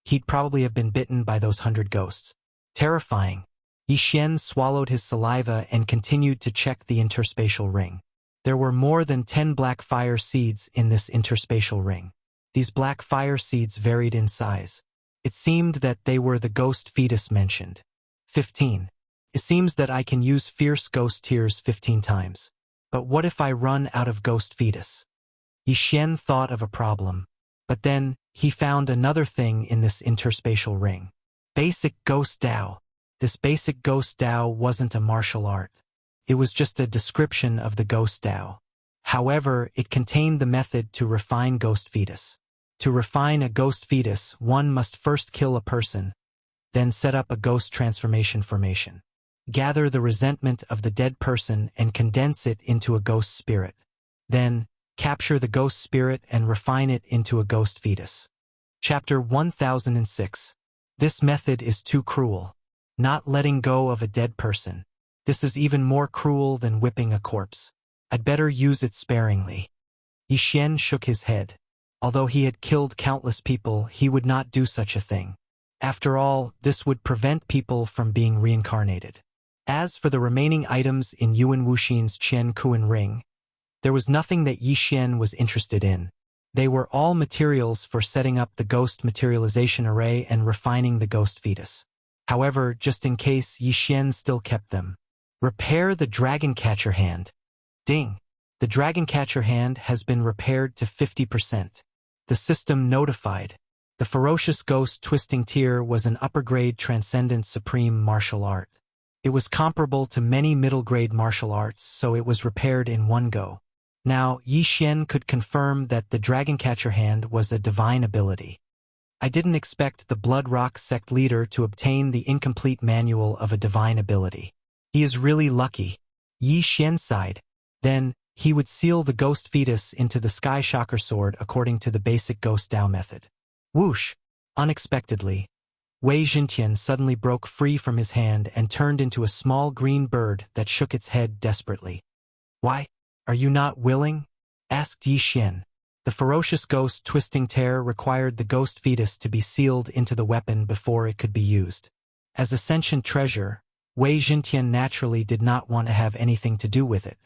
he'd probably have been bitten by those 100 ghosts. Terrifying. Yi Xian swallowed his saliva and continued to check the interspatial ring. There were more than 10 black fire seeds in this interspatial ring. These black fire seeds varied in size. It seemed that they were the ghost fetus mentioned. 15. It seems that I can use fierce ghost tears 15 times. But what if I run out of ghost fetus? Yi Xian thought of a problem. But then, he found another thing in this interspatial ring. Basic Ghost Dao. This basic Ghost Dao wasn't a martial art. It was just a description of the Ghost Dao. However, it contained the method to refine ghost fetus. To refine a ghost fetus, one must first kill a person, then set up a ghost transformation formation. Gather the resentment of the dead person and condense it into a ghost spirit. Then, capture the ghost spirit and refine it into a ghost fetus. Chapter 1006. This method is too cruel. Not letting go of a dead person. This is even more cruel than whipping a corpse. I'd better use it sparingly. Yi Xian shook his head. Although he had killed countless people, he would not do such a thing. After all, this would prevent people from being reincarnated. As for the remaining items in Yuan Wuxin's Qian Kuan ring, there was nothing that Yi Xian was interested in. They were all materials for setting up the ghost materialization array and refining the ghost fetus. However, just in case, Yi Xian still kept them. Repair the dragon catcher hand. Ding! The dragon catcher hand has been repaired to 50%. The system notified. The ferocious ghost twisting tear was an upper-grade transcendent supreme martial art. It was comparable to many middle-grade martial arts, so it was repaired in one go. Now, Yi Xian could confirm that the dragon catcher hand was a divine ability. I didn't expect the Blood Rock sect leader to obtain the incomplete manual of a divine ability. He is really lucky. Yi Xian sighed. Then, he would seal the ghost fetus into the Sky Shocker sword according to the basic Ghost Dao method. Whoosh! Unexpectedly, Wei Jintian suddenly broke free from his hand and turned into a small green bird that shook its head desperately. "Why, are you not willing?" asked Yi Xian. The ferocious ghost twisting tear required the ghost fetus to be sealed into the weapon before it could be used. As a sentient treasure, Wei Jintian naturally did not want to have anything to do with it.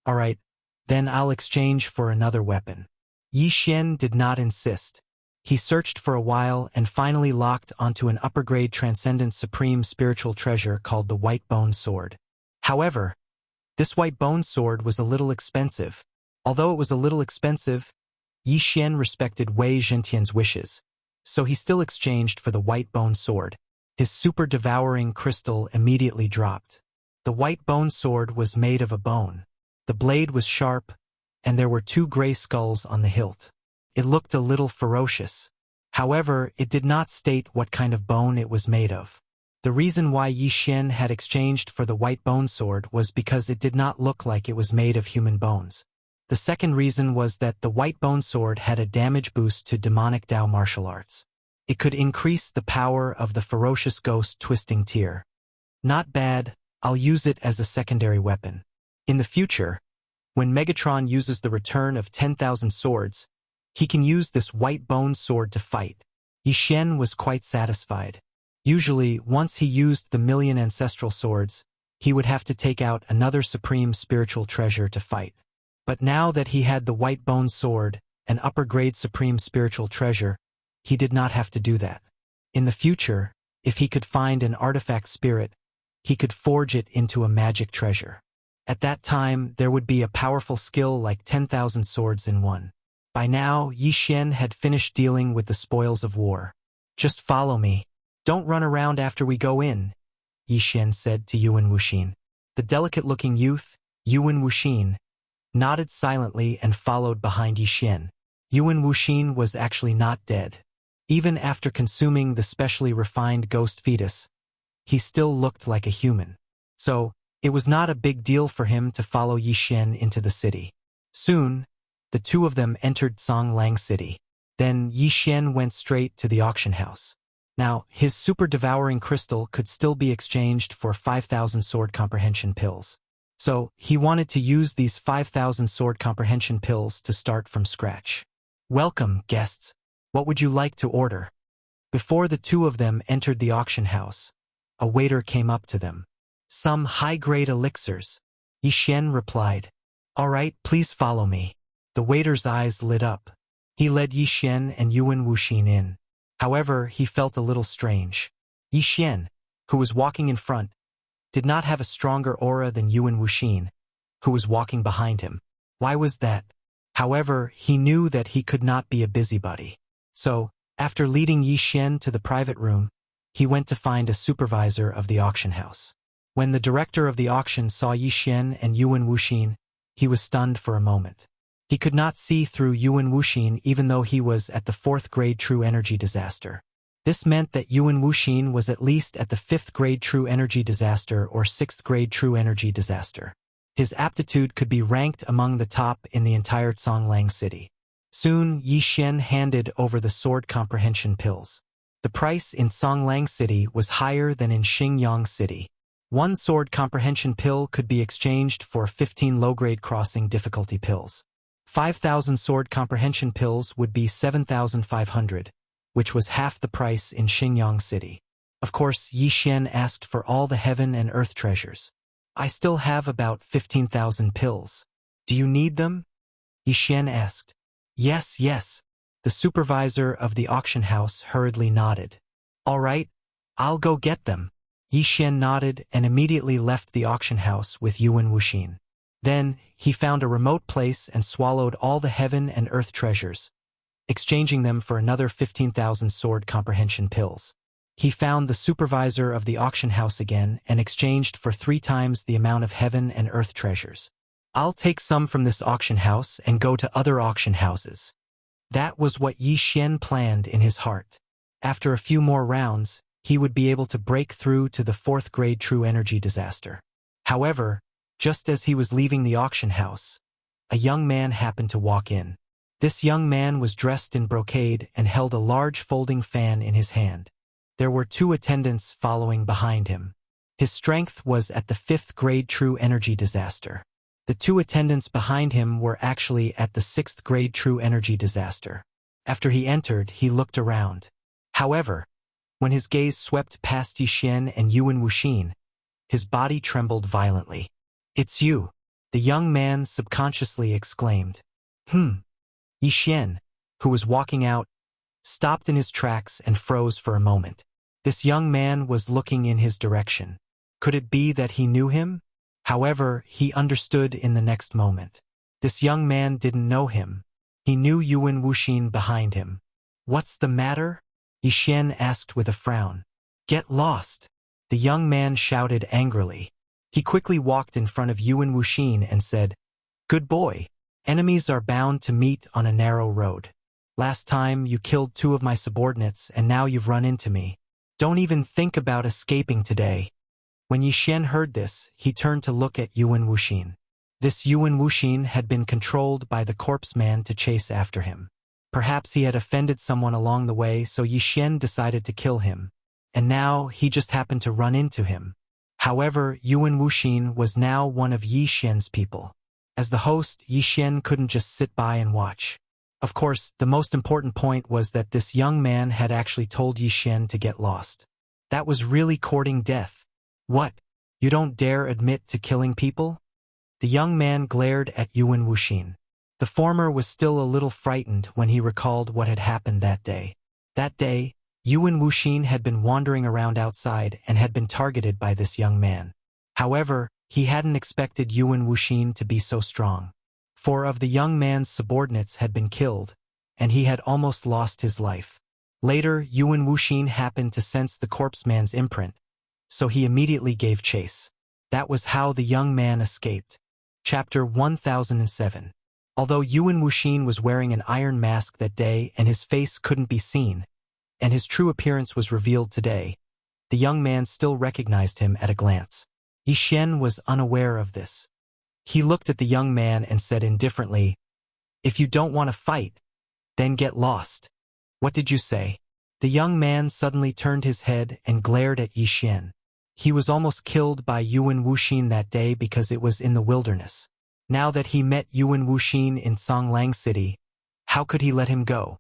"All right, then I'll exchange for another weapon." Yi Xian did not insist. He searched for a while and finally locked onto an upper-grade transcendent supreme spiritual treasure called the White Bone Sword. However, this White Bone Sword was a little expensive. Although it was a little expensive, Yi Xian respected Wei Jintian's wishes, so he still exchanged for the White Bone Sword. His super-devouring crystal immediately dropped. The White Bone Sword was made of a bone. The blade was sharp, and there were 2 gray skulls on the hilt. It looked a little ferocious. However, it did not state what kind of bone it was made of. The reason why Yi Xian had exchanged for the White Bone Sword was because it did not look like it was made of human bones. The second reason was that the White Bone Sword had a damage boost to demonic Dao martial arts. It could increase the power of the ferocious ghost twisting tear. Not bad, I'll use it as a secondary weapon. In the future, when Megatron uses the return of 10,000 swords, he can use this White Bone Sword to fight. Yi Xian was quite satisfied. Usually, once he used the million ancestral swords, he would have to take out another supreme spiritual treasure to fight. But now that he had the White Bone Sword, an upper-grade supreme spiritual treasure, he did not have to do that. In the future, if he could find an artifact spirit, he could forge it into a magic treasure. At that time, there would be a powerful skill like 10,000 swords in one. By now, Yi Xian had finished dealing with the spoils of war. "Just follow me. Don't run around after we go in, Yixin said to Yuan Wuxin. The delicate-looking youth, Yuan Wuxin, nodded silently and followed behind Yixin. Yuan Wuxin was actually not dead. Even after consuming the specially refined ghost fetus, he still looked like a human. So, it was not a big deal for him to follow Yixin into the city. Soon, the two of them entered Songlang City. Then Yixin went straight to the auction house. Now, his super-devouring crystal could still be exchanged for 5,000 sword comprehension pills. So, he wanted to use these 5,000 sword comprehension pills to start from scratch. Welcome, guests. What would you like to order? Before the two of them entered the auction house, a waiter came up to them. Some high-grade elixirs. Yixin replied. All right, please follow me. The waiter's eyes lit up. He led Yixin and Yuan Wuxin in. However, he felt a little strange. Yixin, who was walking in front, did not have a stronger aura than Yuan Wuxin, who was walking behind him. Why was that? However, he knew that he could not be a busybody. So, after leading Yixin to the private room, he went to find a supervisor of the auction house. When the director of the auction saw Yixin and Yuan Wuxin, he was stunned for a moment. He could not see through Yuan Wuxin even though he was at the 4th grade true energy disaster. This meant that Yuan Wuxin was at least at the 5th grade true energy disaster or 6th grade true energy disaster. His aptitude could be ranked among the top in the entire Songlang city. Soon, Yixin handed over the sword comprehension pills. The price in Songlang city was higher than in Xingyang city. One sword comprehension pill could be exchanged for 15 low-grade crossing difficulty pills. 5,000 sword comprehension pills would be 7,500, which was half the price in Xingyang city. Of course, Yixin asked for all the heaven and earth treasures. I still have about 15,000 pills. Do you need them? Yixin asked. Yes, yes. The supervisor of the auction house hurriedly nodded. All right, I'll go get them. Yixin nodded and immediately left the auction house with Yuan Wuxin. Then, he found a remote place and swallowed all the heaven and earth treasures, exchanging them for another 15,000 sword comprehension pills. He found the supervisor of the auction house again and exchanged for 3 times the amount of heaven and earth treasures. I'll take some from this auction house and go to other auction houses. That was what Yixin planned in his heart. After a few more rounds, he would be able to break through to the 4th grade true energy disaster. However, just as he was leaving the auction house, a young man happened to walk in. This young man was dressed in brocade and held a large folding fan in his hand. There were 2 attendants following behind him. His strength was at the 5th grade true energy disaster. The 2 attendants behind him were actually at the 6th grade true energy disaster. After he entered, he looked around. However, when his gaze swept past Yixin and Yuan Wuxin, his body trembled violently. It's you, the young man subconsciously exclaimed. Yixin, who was walking out, stopped in his tracks and froze for a moment. This young man was looking in his direction. Could it be that he knew him? However, he understood in the next moment. This young man didn't know him. He knew Yuan Wuxin behind him. What's the matter? Yixin asked with a frown. Get lost, the young man shouted angrily. He quickly walked in front of Yuan Wuxin and said, Good boy. Enemies are bound to meet on a narrow road. Last time you killed 2 of my subordinates and now you've run into me. Don't even think about escaping today. When Yixin heard this, he turned to look at Yuan Wuxin. This Yuan Wuxin had been controlled by the corpse man to chase after him. Perhaps he had offended someone along the way, so Yixin decided to kill him. And now he just happened to run into him. However, Yuan Wuxin was now one of Yixin's people. As the host, Yixin couldn't just sit by and watch. Of course, the most important point was that this young man had actually told Yixin to get lost. That was really courting death. What? You don't dare admit to killing people? The young man glared at Yuan Wuxin. The former was still a little frightened when he recalled what had happened that day. That day, Yuan Wuxin had been wandering around outside and had been targeted by this young man. However, he hadn't expected Yuan Wuxin to be so strong. 4 of the young man's subordinates had been killed, and he had almost lost his life. Later, Yuan Wuxin happened to sense the corpseman's imprint, so he immediately gave chase. That was how the young man escaped. Chapter 1007. Although Yuan Wuxin was wearing an iron mask that day and his face couldn't be seen, and his true appearance was revealed today, the young man still recognized him at a glance. Yi Xian was unaware of this. He looked at the young man and said indifferently, "If you don't want to fight, then get lost." "What did you say?" The young man suddenly turned his head and glared at Yi Xian. He was almost killed by Yuan Wuxin that day because it was in the wilderness. Now that he met Yuan Wuxin in Songlang City, how could he let him go?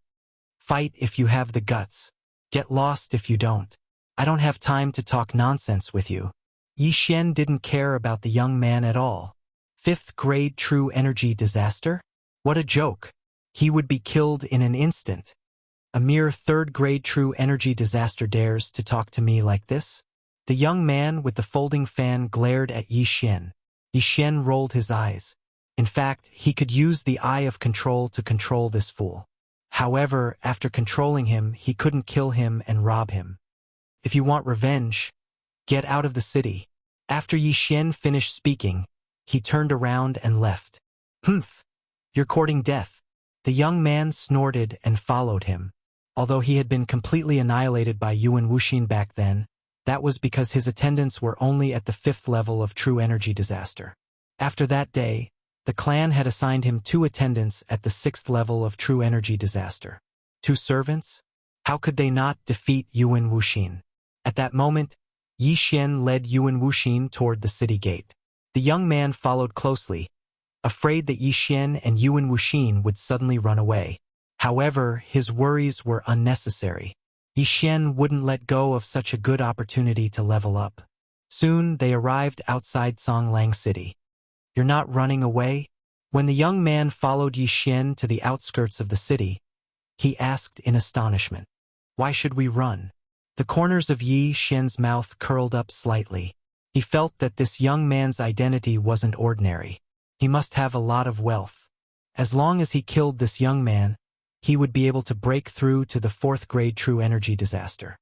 "Fight if you have the guts. Get lost if you don't. I don't have time to talk nonsense with you." Yi Xian didn't care about the young man at all. 5th grade true energy disaster? What a joke. He would be killed in an instant. A mere 3rd grade true energy disaster dares to talk to me like this? The young man with the folding fan glared at Yi Xian. Yi Xian rolled his eyes. In fact, he could use the eye of control to control this fool. However, after controlling him, he couldn't kill him and rob him. "If you want revenge, get out of the city." After Yi Xian finished speaking, he turned around and left. "Humph! You're courting death." The young man snorted and followed him. Although he had been completely annihilated by Yuan Wuxin back then, that was because his attendants were only at the 5th level of true energy disaster. After that day, the clan had assigned him 2 attendants at the 6th level of true energy disaster. 2 servants? How could they not defeat Yuan Wuxin? At that moment, Yi Xian led Yuan Wuxin toward the city gate. The young man followed closely, afraid that Yi Xian and Yuan Wuxin would suddenly run away. However, his worries were unnecessary. Yi Xian wouldn't let go of such a good opportunity to level up. Soon, they arrived outside Songlang City. "You're not running away?" When the young man followed Yi Xian to the outskirts of the city, he asked in astonishment, "Why should we run?" The corners of Yi Xian's mouth curled up slightly. He felt that this young man's identity wasn't ordinary. He must have a lot of wealth. As long as he killed this young man, he would be able to break through to the 4th grade true energy disaster.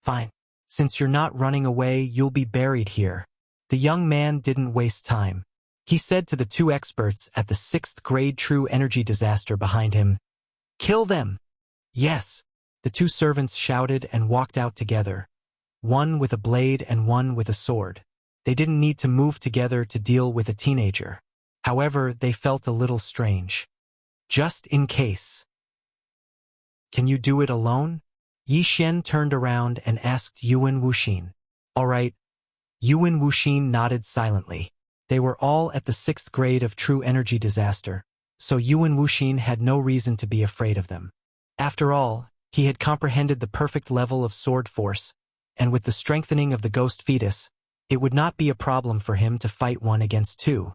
"Fine. Since you're not running away, you'll be buried here." The young man didn't waste time. He said to the 2 experts at the 6th grade true energy disaster behind him, "Kill them!" "Yes." The 2 servants shouted and walked out together, one with a blade and one with a sword. They didn't need to move together to deal with a teenager. However, they felt a little strange. "Just in case. Can you do it alone?" Yi Xian turned around and asked Yuan Wuxin. "All right." Yuan Wuxin nodded silently. They were all at the 6th grade of true energy disaster, so Yuan Wuxin had no reason to be afraid of them. After all, he had comprehended the perfect level of sword force, and with the strengthening of the ghost fetus, it would not be a problem for him to fight 1 against 2.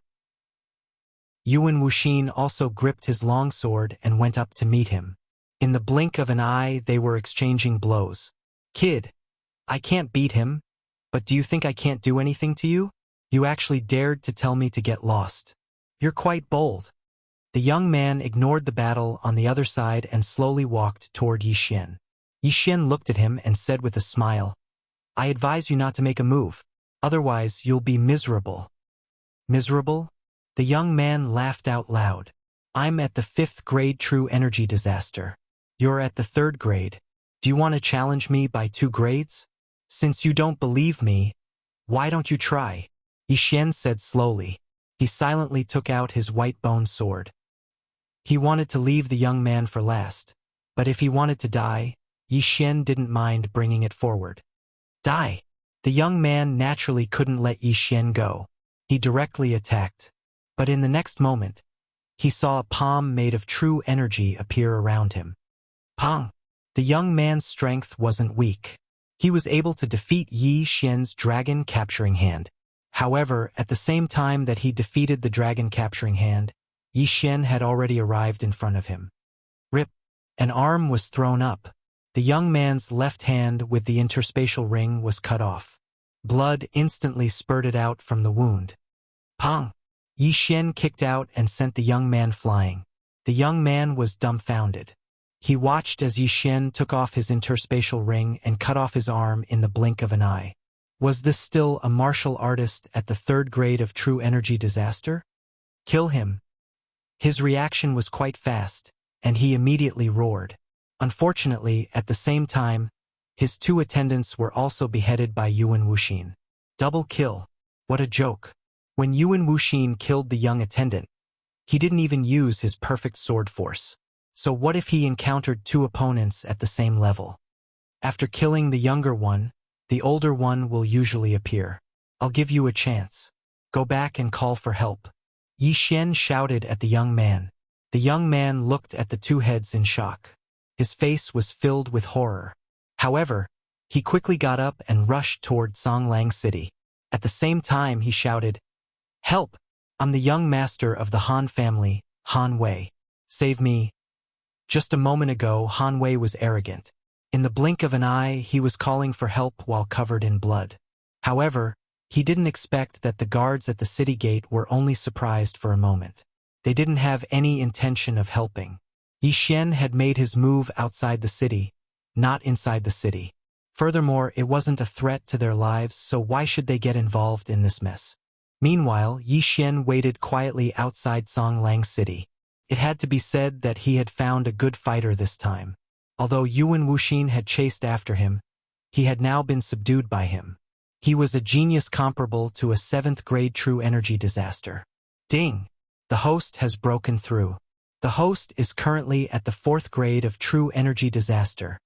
Yuan Wuxin also gripped his long sword and went up to meet him. In the blink of an eye, they were exchanging blows. "Kid, I can't beat him, but do you think I can't do anything to you? You actually dared to tell me to get lost. You're quite bold." The young man ignored the battle on the other side and slowly walked toward Yi Xian. Yi Xian looked at him and said with a smile, "I advise you not to make a move, otherwise you'll be miserable." "Miserable?" The young man laughed out loud. "I'm at the 5th grade true energy disaster. You're at the 3rd grade. Do you want to challenge me by 2 grades? Since you don't believe me, why don't you try?" Yi Xian said slowly. He silently took out his white-bone sword. He wanted to leave the young man for last, but if he wanted to die, Yi Xian didn't mind bringing it forward. "Die!" The young man naturally couldn't let Yi Xian go. He directly attacked, but in the next moment, he saw a palm made of true energy appear around him. Pong! The young man's strength wasn't weak. He was able to defeat Yi Xian's dragon capturing hand. However, at the same time that he defeated the dragon capturing hand, Yi Xian had already arrived in front of him. Rip! An arm was thrown up. The young man's left hand with the interspatial ring was cut off. Blood instantly spurted out from the wound. Pong! Yi Xian kicked out and sent the young man flying. The young man was dumbfounded. He watched as Yi Xian took off his interspatial ring and cut off his arm in the blink of an eye. Was this still a martial artist at the 3rd grade of true energy disaster? Kill him. His reaction was quite fast, and he immediately roared. Unfortunately, at the same time, his 2 attendants were also beheaded by Yuan Wuxin. Double kill. What a joke. When Yuan Wuxin killed the young attendant, he didn't even use his perfect sword force. So what if he encountered 2 opponents at the same level? After killing the younger one, the older one will usually appear. I'll give you a chance. Go back and call for help. Yi Xian shouted at the young man. The young man looked at the 2 heads in shock. His face was filled with horror. However, he quickly got up and rushed toward Songlang City. At the same time he shouted, "Help! I'm the young master of the Han family, Han Wei. Save me." Just a moment ago, Han Wei was arrogant. In the blink of an eye, he was calling for help while covered in blood. However, he didn't expect that the guards at the city gate were only surprised for a moment. They didn't have any intention of helping. Yi Xian had made his move outside the city, not inside the city. Furthermore, it wasn't a threat to their lives, so why should they get involved in this mess? Meanwhile, Yi Xian waited quietly outside Songlang City. It had to be said that he had found a good fighter this time. Although Yuan Wuxin had chased after him, he had now been subdued by him. He was a genius comparable to a 7th grade true energy disaster. Ding! The host has broken through. The host is currently at the 4th grade of true energy disaster.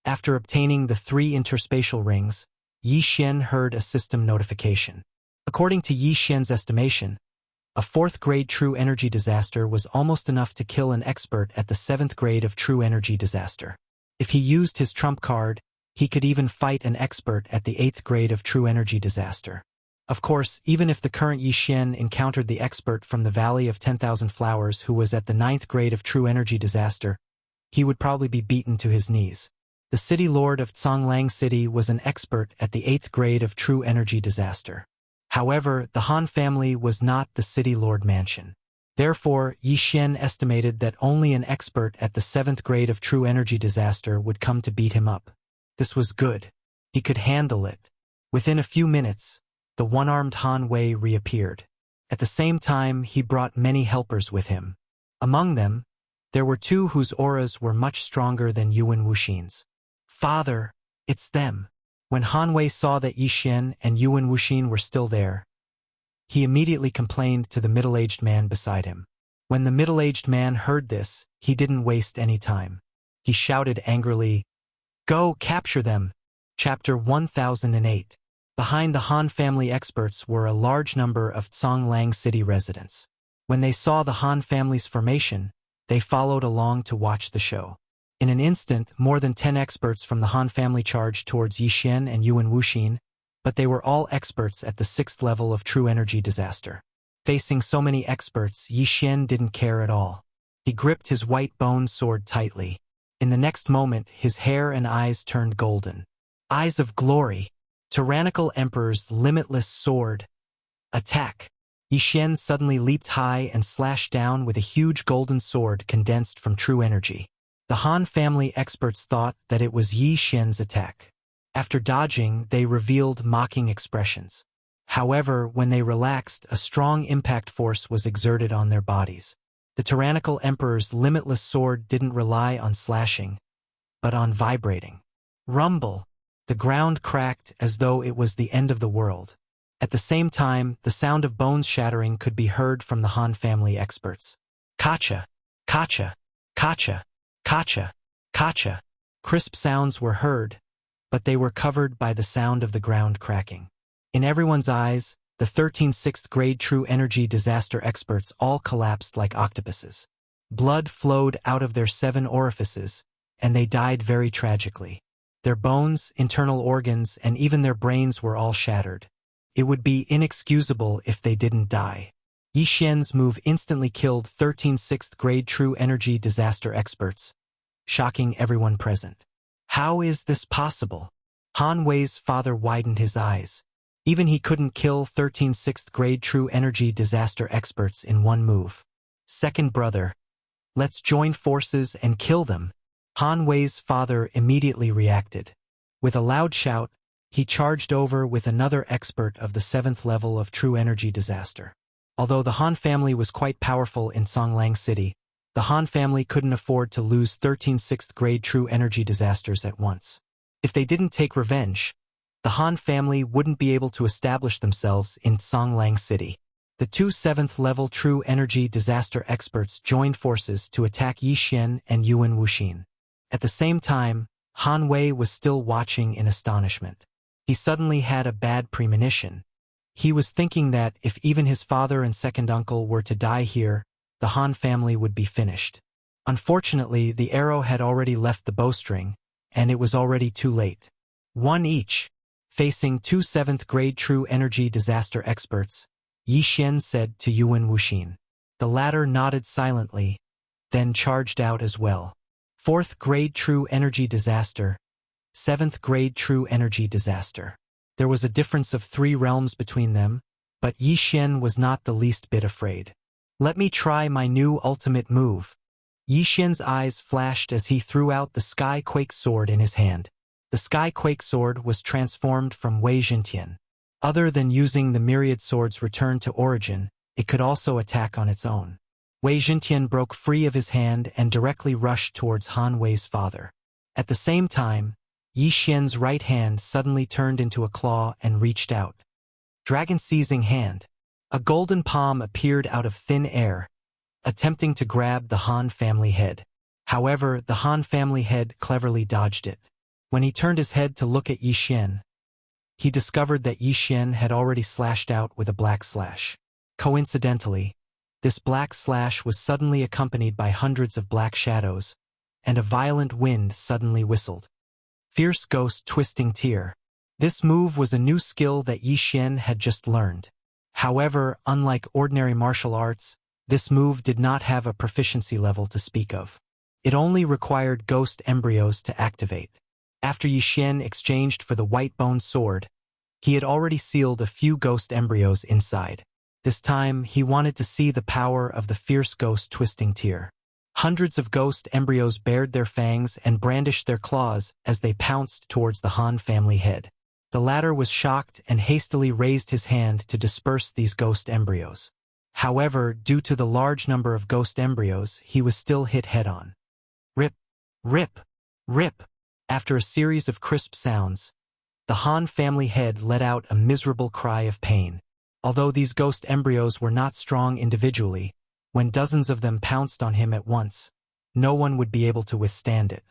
After obtaining the 3 interspatial rings, Yi Xian heard a system notification. According to Yi Xian's estimation, a 4th grade true energy disaster was almost enough to kill an expert at the 7th grade of true energy disaster. If he used his trump card, he could even fight an expert at the 8th grade of true energy disaster. Of course, even if the current Yi Xian encountered the expert from the Valley of 10,000 Flowers who was at the 9th grade of true energy disaster, he would probably be beaten to his knees. The city lord of Songlang City was an expert at the 8th grade of true energy disaster. However, the Han family was not the city lord mansion. Therefore, Yi Xian estimated that only an expert at the 7th grade of true energy disaster would come to beat him up. This was good. He could handle it. Within a few minutes, the one-armed Han Wei reappeared. At the same time, he brought many helpers with him. Among them, there were 2 whose auras were much stronger than Yuan Wuxin's. "Father, it's them." When Han Wei saw that Yi Xian and Yuan Wuxin were still there, he immediately complained to the middle-aged man beside him. When the middle-aged man heard this, he didn't waste any time. He shouted angrily, "Go, capture them!" Chapter 1008. Behind the Han family experts were a large number of Songlang City residents. When they saw the Han family's formation, they followed along to watch the show. In an instant, more than 10 experts from the Han family charged towards Yi Xian and Yuan Wuxin, but they were all experts at the 6th level of true energy disaster. Facing so many experts, Yi Xian didn't care at all. He gripped his white bone sword tightly. In the next moment, his hair and eyes turned golden. Eyes of glory. Tyrannical Emperor's limitless sword. Attack! Yi Xian suddenly leaped high and slashed down with a huge golden sword condensed from true energy. The Han family experts thought that it was Yi Xian's attack. After dodging, they revealed mocking expressions. However, when they relaxed, a strong impact force was exerted on their bodies. The tyrannical emperor's limitless sword didn't rely on slashing, but on vibrating. Rumble! The ground cracked as though it was the end of the world. At the same time, the sound of bones shattering could be heard from the Han family experts. Kacha! Kacha! Kacha! Kacha! Kacha! Crisp sounds were heard, but they were covered by the sound of the ground cracking. In everyone's eyes, the 13 6th grade true energy disaster experts all collapsed like octopuses. Blood flowed out of their 7 orifices, and they died very tragically. Their bones, internal organs, and even their brains were all shattered. It would be inexcusable if they didn't die. Yi Xian's move instantly killed 13 6th grade true energy disaster experts, shocking everyone present. How is this possible? Han Wei's father widened his eyes. Even he couldn't kill 13 6th grade true energy disaster experts in one move. Second brother, let's join forces and kill them. Han Wei's father immediately reacted. With a loud shout, he charged over with another expert of the 7th level of true energy disaster. Although the Han family was quite powerful in Songlang City, the Han family couldn't afford to lose 13 6th grade true energy disasters at once. If they didn't take revenge, the Han family wouldn't be able to establish themselves in Songlang City. The two 7th level true energy disaster experts joined forces to attack Yi Xian and Yuan Wuxin. At the same time, Han Wei was still watching in astonishment. He suddenly had a bad premonition. He was thinking that if even his father and second uncle were to die here, the Han family would be finished. Unfortunately, the arrow had already left the bowstring, and it was already too late. One each. Facing two 7th grade true energy disaster experts, Yi Xian said to Yuan Wuxin. The latter nodded silently, then charged out as well. 4th grade true energy disaster, 7th grade true energy disaster. There was a difference of 3 realms between them, but Yi Xian was not the least bit afraid. Let me try my new ultimate move. Yi Xian's eyes flashed as he threw out the Skyquake sword in his hand. The Skyquake sword was transformed from Wei Zhentian. Other than using the myriad sword's return to origin, it could also attack on its own. Wei Zhentian broke free of his hand and directly rushed towards Han Wei's father. At the same time, Yi Xian's right hand suddenly turned into a claw and reached out. Dragon-seizing hand. A golden palm appeared out of thin air, attempting to grab the Han family head. However, the Han family head cleverly dodged it. When he turned his head to look at Yi Xian, he discovered that Yi Xian had already slashed out with a black slash. Coincidentally, this black slash was suddenly accompanied by hundreds of black shadows, and a violent wind suddenly whistled. Fierce Ghost Twisting Tear. This move was a new skill that Yi Xian had just learned. However, unlike ordinary martial arts, this move did not have a proficiency level to speak of. It only required ghost embryos to activate. After Yi Xian exchanged for the white bone sword, he had already sealed a few ghost embryos inside. This time, he wanted to see the power of the Fierce Ghost Twisting Tear. Hundreds of ghost embryos bared their fangs and brandished their claws as they pounced towards the Han family head. The latter was shocked and hastily raised his hand to disperse these ghost embryos. However, due to the large number of ghost embryos, he was still hit head-on. Rip, rip, rip. After a series of crisp sounds, the Han family head let out a miserable cry of pain. Although these ghost embryos were not strong individually, when dozens of them pounced on him at once, no one would be able to withstand it.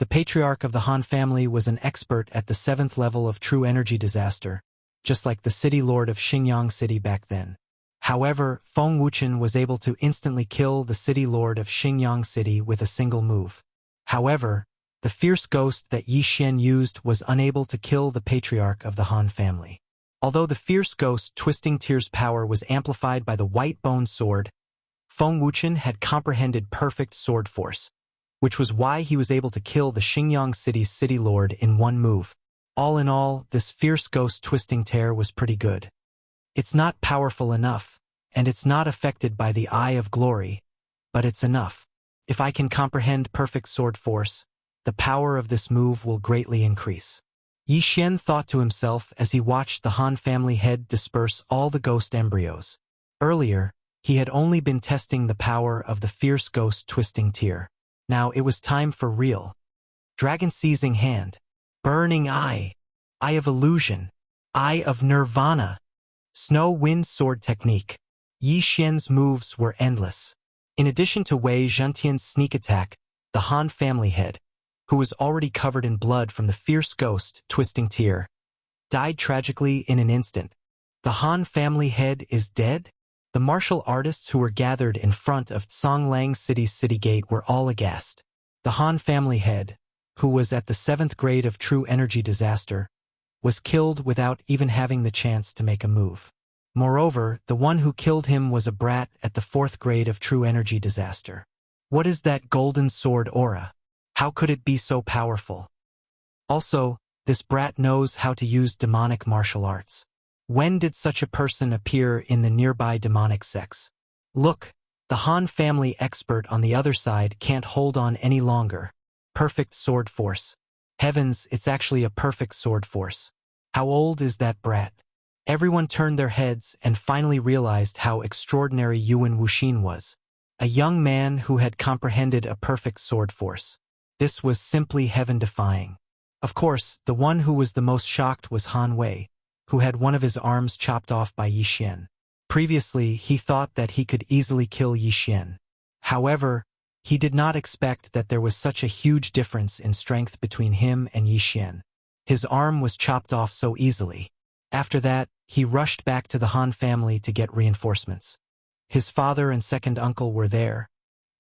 The patriarch of the Han family was an expert at the 7th level of true energy disaster, just like the city lord of Xinjiang City back then. However, Feng Wuchen was able to instantly kill the city lord of Xinjiang City with a single move. However, the fierce ghost that Yi Xian used was unable to kill the patriarch of the Han family. Although the fierce ghost Twisting Tear's power was amplified by the white bone sword, Feng Wuchen had comprehended perfect sword force, which was why he was able to kill the Xinjiang City's city lord in one move. All in all, this fierce ghost Twisting Tear was pretty good. It's not powerful enough, and it's not affected by the Eye of Glory, but it's enough. If I can comprehend perfect sword force, the power of this move will greatly increase. Yi Xian thought to himself as he watched the Han family head disperse all the ghost embryos. Earlier, he had only been testing the power of the fierce ghost Twisting Tear. Now it was time for real. Dragon-seizing hand. Burning eye. Eye of illusion. Eye of nirvana. Snow wind sword technique. Yi Xian's moves were endless. In addition to Wei Zhentian's sneak attack, the Han family head, who was already covered in blood from the fierce ghost Twisting Tear, died tragically in an instant. The Han family head is dead? The martial artists who were gathered in front of Songlang City's city gate were all aghast. The Han family head, who was at the 7th grade of true energy disaster, was killed without even having the chance to make a move. Moreover, the one who killed him was a brat at the 4th grade of true energy disaster. What is that golden sword aura? How could it be so powerful? Also, this brat knows how to use demonic martial arts. When did such a person appear in the nearby demonic sects? Look, the Han family expert on the other side can't hold on any longer. Perfect sword force. Heavens, it's actually a perfect sword force. How old is that brat? Everyone turned their heads and finally realized how extraordinary Yuan Wuxin was. A young man who had comprehended a perfect sword force. This was simply heaven-defying. Of course, the one who was the most shocked was Han Wei, who had one of his arms chopped off by Yi Xian. Previously, he thought that he could easily kill Yi Xian. However, he did not expect that there was such a huge difference in strength between him and Yi Xian. His arm was chopped off so easily. After that, he rushed back to the Han family to get reinforcements. His father and second uncle were there,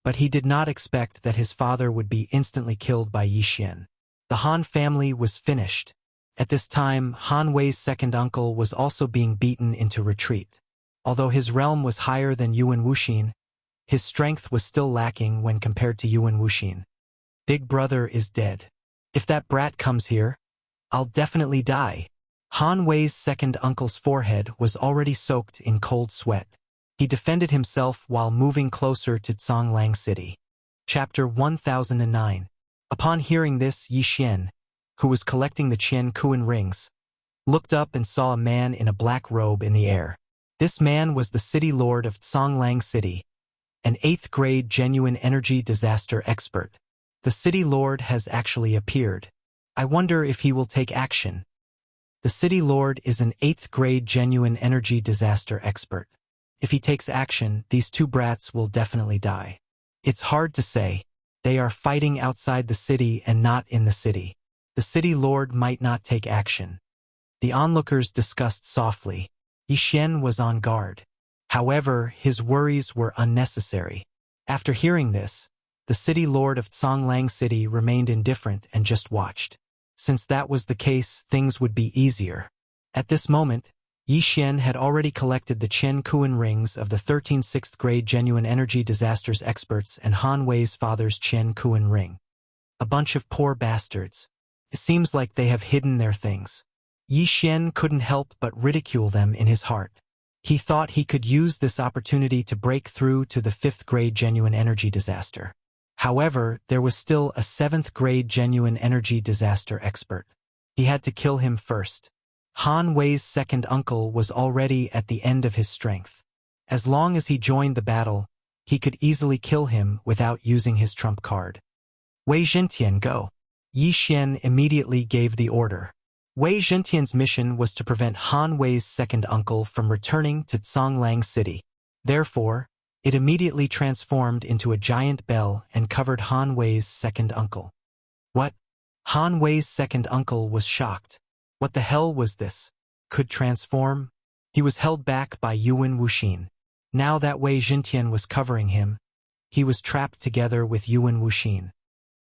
but he did not expect that his father would be instantly killed by Yi Xian. The Han family was finished. At this time, Han Wei's second uncle was also being beaten into retreat. Although his realm was higher than Yuan Wuxin, his strength was still lacking when compared to Yuan Wuxin. Big brother is dead. If that brat comes here, I'll definitely die. Han Wei's second uncle's forehead was already soaked in cold sweat. He defended himself while moving closer to Zhonglang City. Chapter 1009. Upon hearing this, Yi Xian, who was collecting the Qian Kuan rings, looked up and saw a man in a black robe in the air. This man was the city lord of Zhonglang City, an 8th grade genuine energy disaster expert. The city lord has actually appeared. I wonder if he will take action. The city lord is an 8th grade genuine energy disaster expert. If he takes action, these two brats will definitely die. It's hard to say. They are fighting outside the city and not in the city. The city lord might not take action. The onlookers discussed softly. Yi Xian was on guard. However, his worries were unnecessary. After hearing this, the city lord of Zhonglang City remained indifferent and just watched. Since that was the case, things would be easier. At this moment, Yi Xian had already collected the Qian Kuan rings of the 13 6th grade genuine energy disasters experts and Han Wei's father's Qian Kuan ring. A bunch of poor bastards. It seems like they have hidden their things. Yi Xian couldn't help but ridicule them in his heart. He thought he could use this opportunity to break through to the 5th grade genuine energy disaster. However, there was still a 7th grade genuine energy disaster expert. He had to kill him first. Han Wei's second uncle was already at the end of his strength. As long as he joined the battle, he could easily kill him without using his trump card. Wei Zhentian, go. Yi Xian immediately gave the order. Wei Zhentian's mission was to prevent Han Wei's second uncle from returning to Zhonglang City. Therefore, it immediately transformed into a giant bell and covered Han Wei's second uncle. What? Han Wei's second uncle was shocked. What the hell was this? Could transform? He was held back by Yuan Wuxin. Now that Wei Zhentian was covering him, he was trapped together with Yuan Wuxin.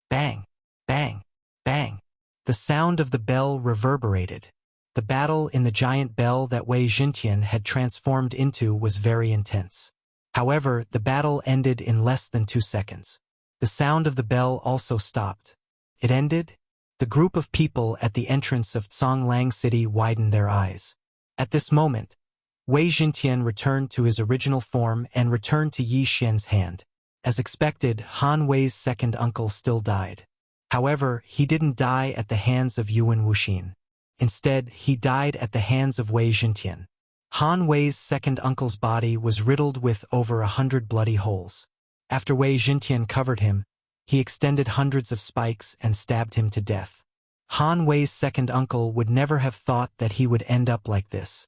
Bang! Bang! Bang! The sound of the bell reverberated. The battle in the giant bell that Wei Zhentian had transformed into was very intense. However, the battle ended in less than 2 seconds. The sound of the bell also stopped. It ended? The group of people at the entrance of Zhonglang City widened their eyes. At this moment, Wei Zhentian returned to his original form and returned to Yi Xian's hand. As expected, Han Wei's second uncle still died. However, he didn't die at the hands of Yuan Wuxin. Instead, he died at the hands of Wei Zhentian. Han Wei's second uncle's body was riddled with over 100 bloody holes. After Wei Zhentian covered him, he extended hundreds of spikes and stabbed him to death. Han Wei's second uncle would never have thought that he would end up like this.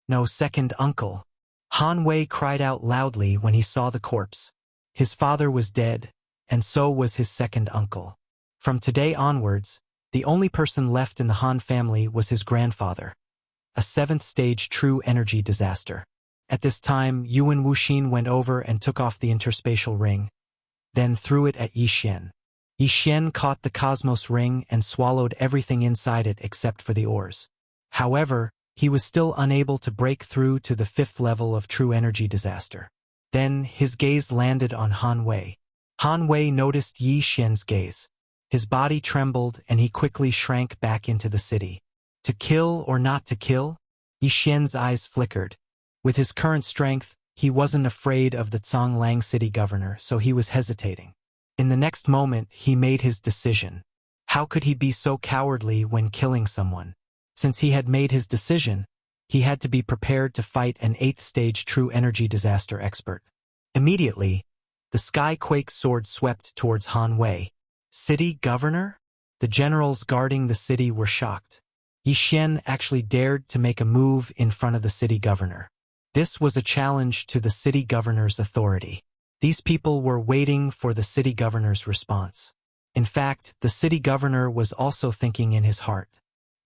No second uncle. Han Wei cried out loudly when he saw the corpse. His father was dead, and so was his second uncle. From today onwards, the only person left in the Han family was his grandfather, a 7th stage true energy disaster. At this time, Yuan Wuxin went over and took off the interspatial ring, then threw it at Yi Xian. Yi Xian caught the cosmos ring and swallowed everything inside it except for the ores. However, he was still unable to break through to the 5th level of true energy disaster. Then, his gaze landed on Han Wei. Han Wei noticed Yi Xian's gaze. His body trembled and he quickly shrank back into the city. To kill or not to kill? Yi Xian's eyes flickered. With his current strength, he wasn't afraid of the Zhonglang City governor, so he was hesitating. In the next moment, he made his decision. How could he be so cowardly when killing someone? Since he had made his decision, he had to be prepared to fight an 8th-stage true energy disaster expert. Immediately, the Skyquake sword swept towards Han Wei. City governor? The generals guarding the city were shocked. Yi Xian actually dared to make a move in front of the city governor. This was a challenge to the city governor's authority. These people were waiting for the city governor's response. In fact, the city governor was also thinking in his heart.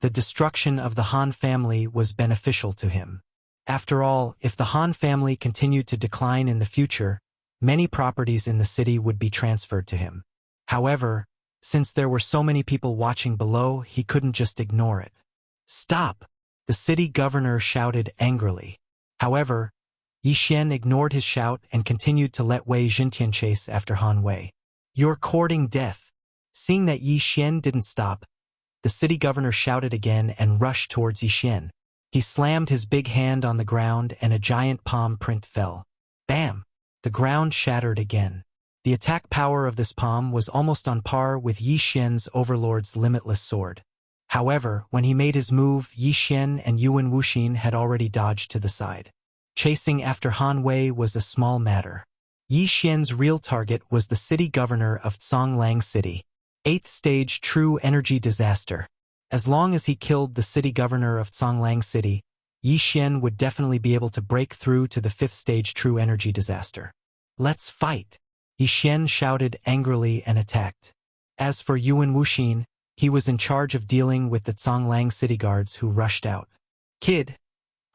The destruction of the Han family was beneficial to him. After all, if the Han family continued to decline in the future, many properties in the city would be transferred to him. However, since there were so many people watching below, he couldn't just ignore it. "Stop!" the city governor shouted angrily. However, Yi Xian ignored his shout and continued to let Wei Jintian chase after Han Wei. "You're courting death." Seeing that Yi Xian didn't stop, the city governor shouted again and rushed towards Yi Xian. He slammed his big hand on the ground and a giant palm print fell. Bam! The ground shattered again. The attack power of this palm was almost on par with Yi Xian's overlord's limitless sword. However, when he made his move, Yi Xian and Yuan Wuxin had already dodged to the side. Chasing after Han Wei was a small matter. Yi Xian's real target was the city governor of Zhonglang City. 8th stage true energy disaster. As long as he killed the city governor of Zhonglang City, Yi Xian would definitely be able to break through to the 5th stage true energy disaster. "Let's fight!" Yi Xian shouted angrily and attacked. As for Yuan Wuxin, he was in charge of dealing with the Zhonglang city guards who rushed out. "Kid,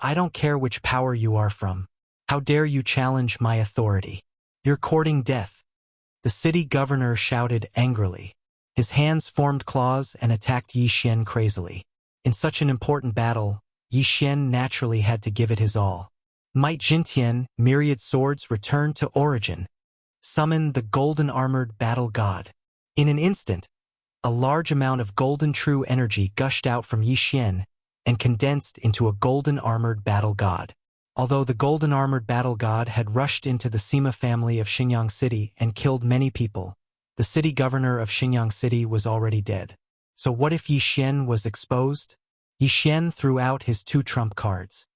I don't care which power you are from. How dare you challenge my authority? You're courting death!" The city governor shouted angrily. His hands formed claws and attacked Yi Xian crazily. In such an important battle, Yi Xian naturally had to give it his all. Might Jintian, myriad swords, returned to origin. Summon the golden armored battle god. In an instant, a large amount of golden true energy gushed out from Yi Xian and condensed into a golden armored battle god. Although the golden armored battle god had rushed into the Sima family of Xinjiang City and killed many people, the city governor of Xinjiang City was already dead. So what if Yi Xian was exposed? Yi Xian threw out his 2 trump cards.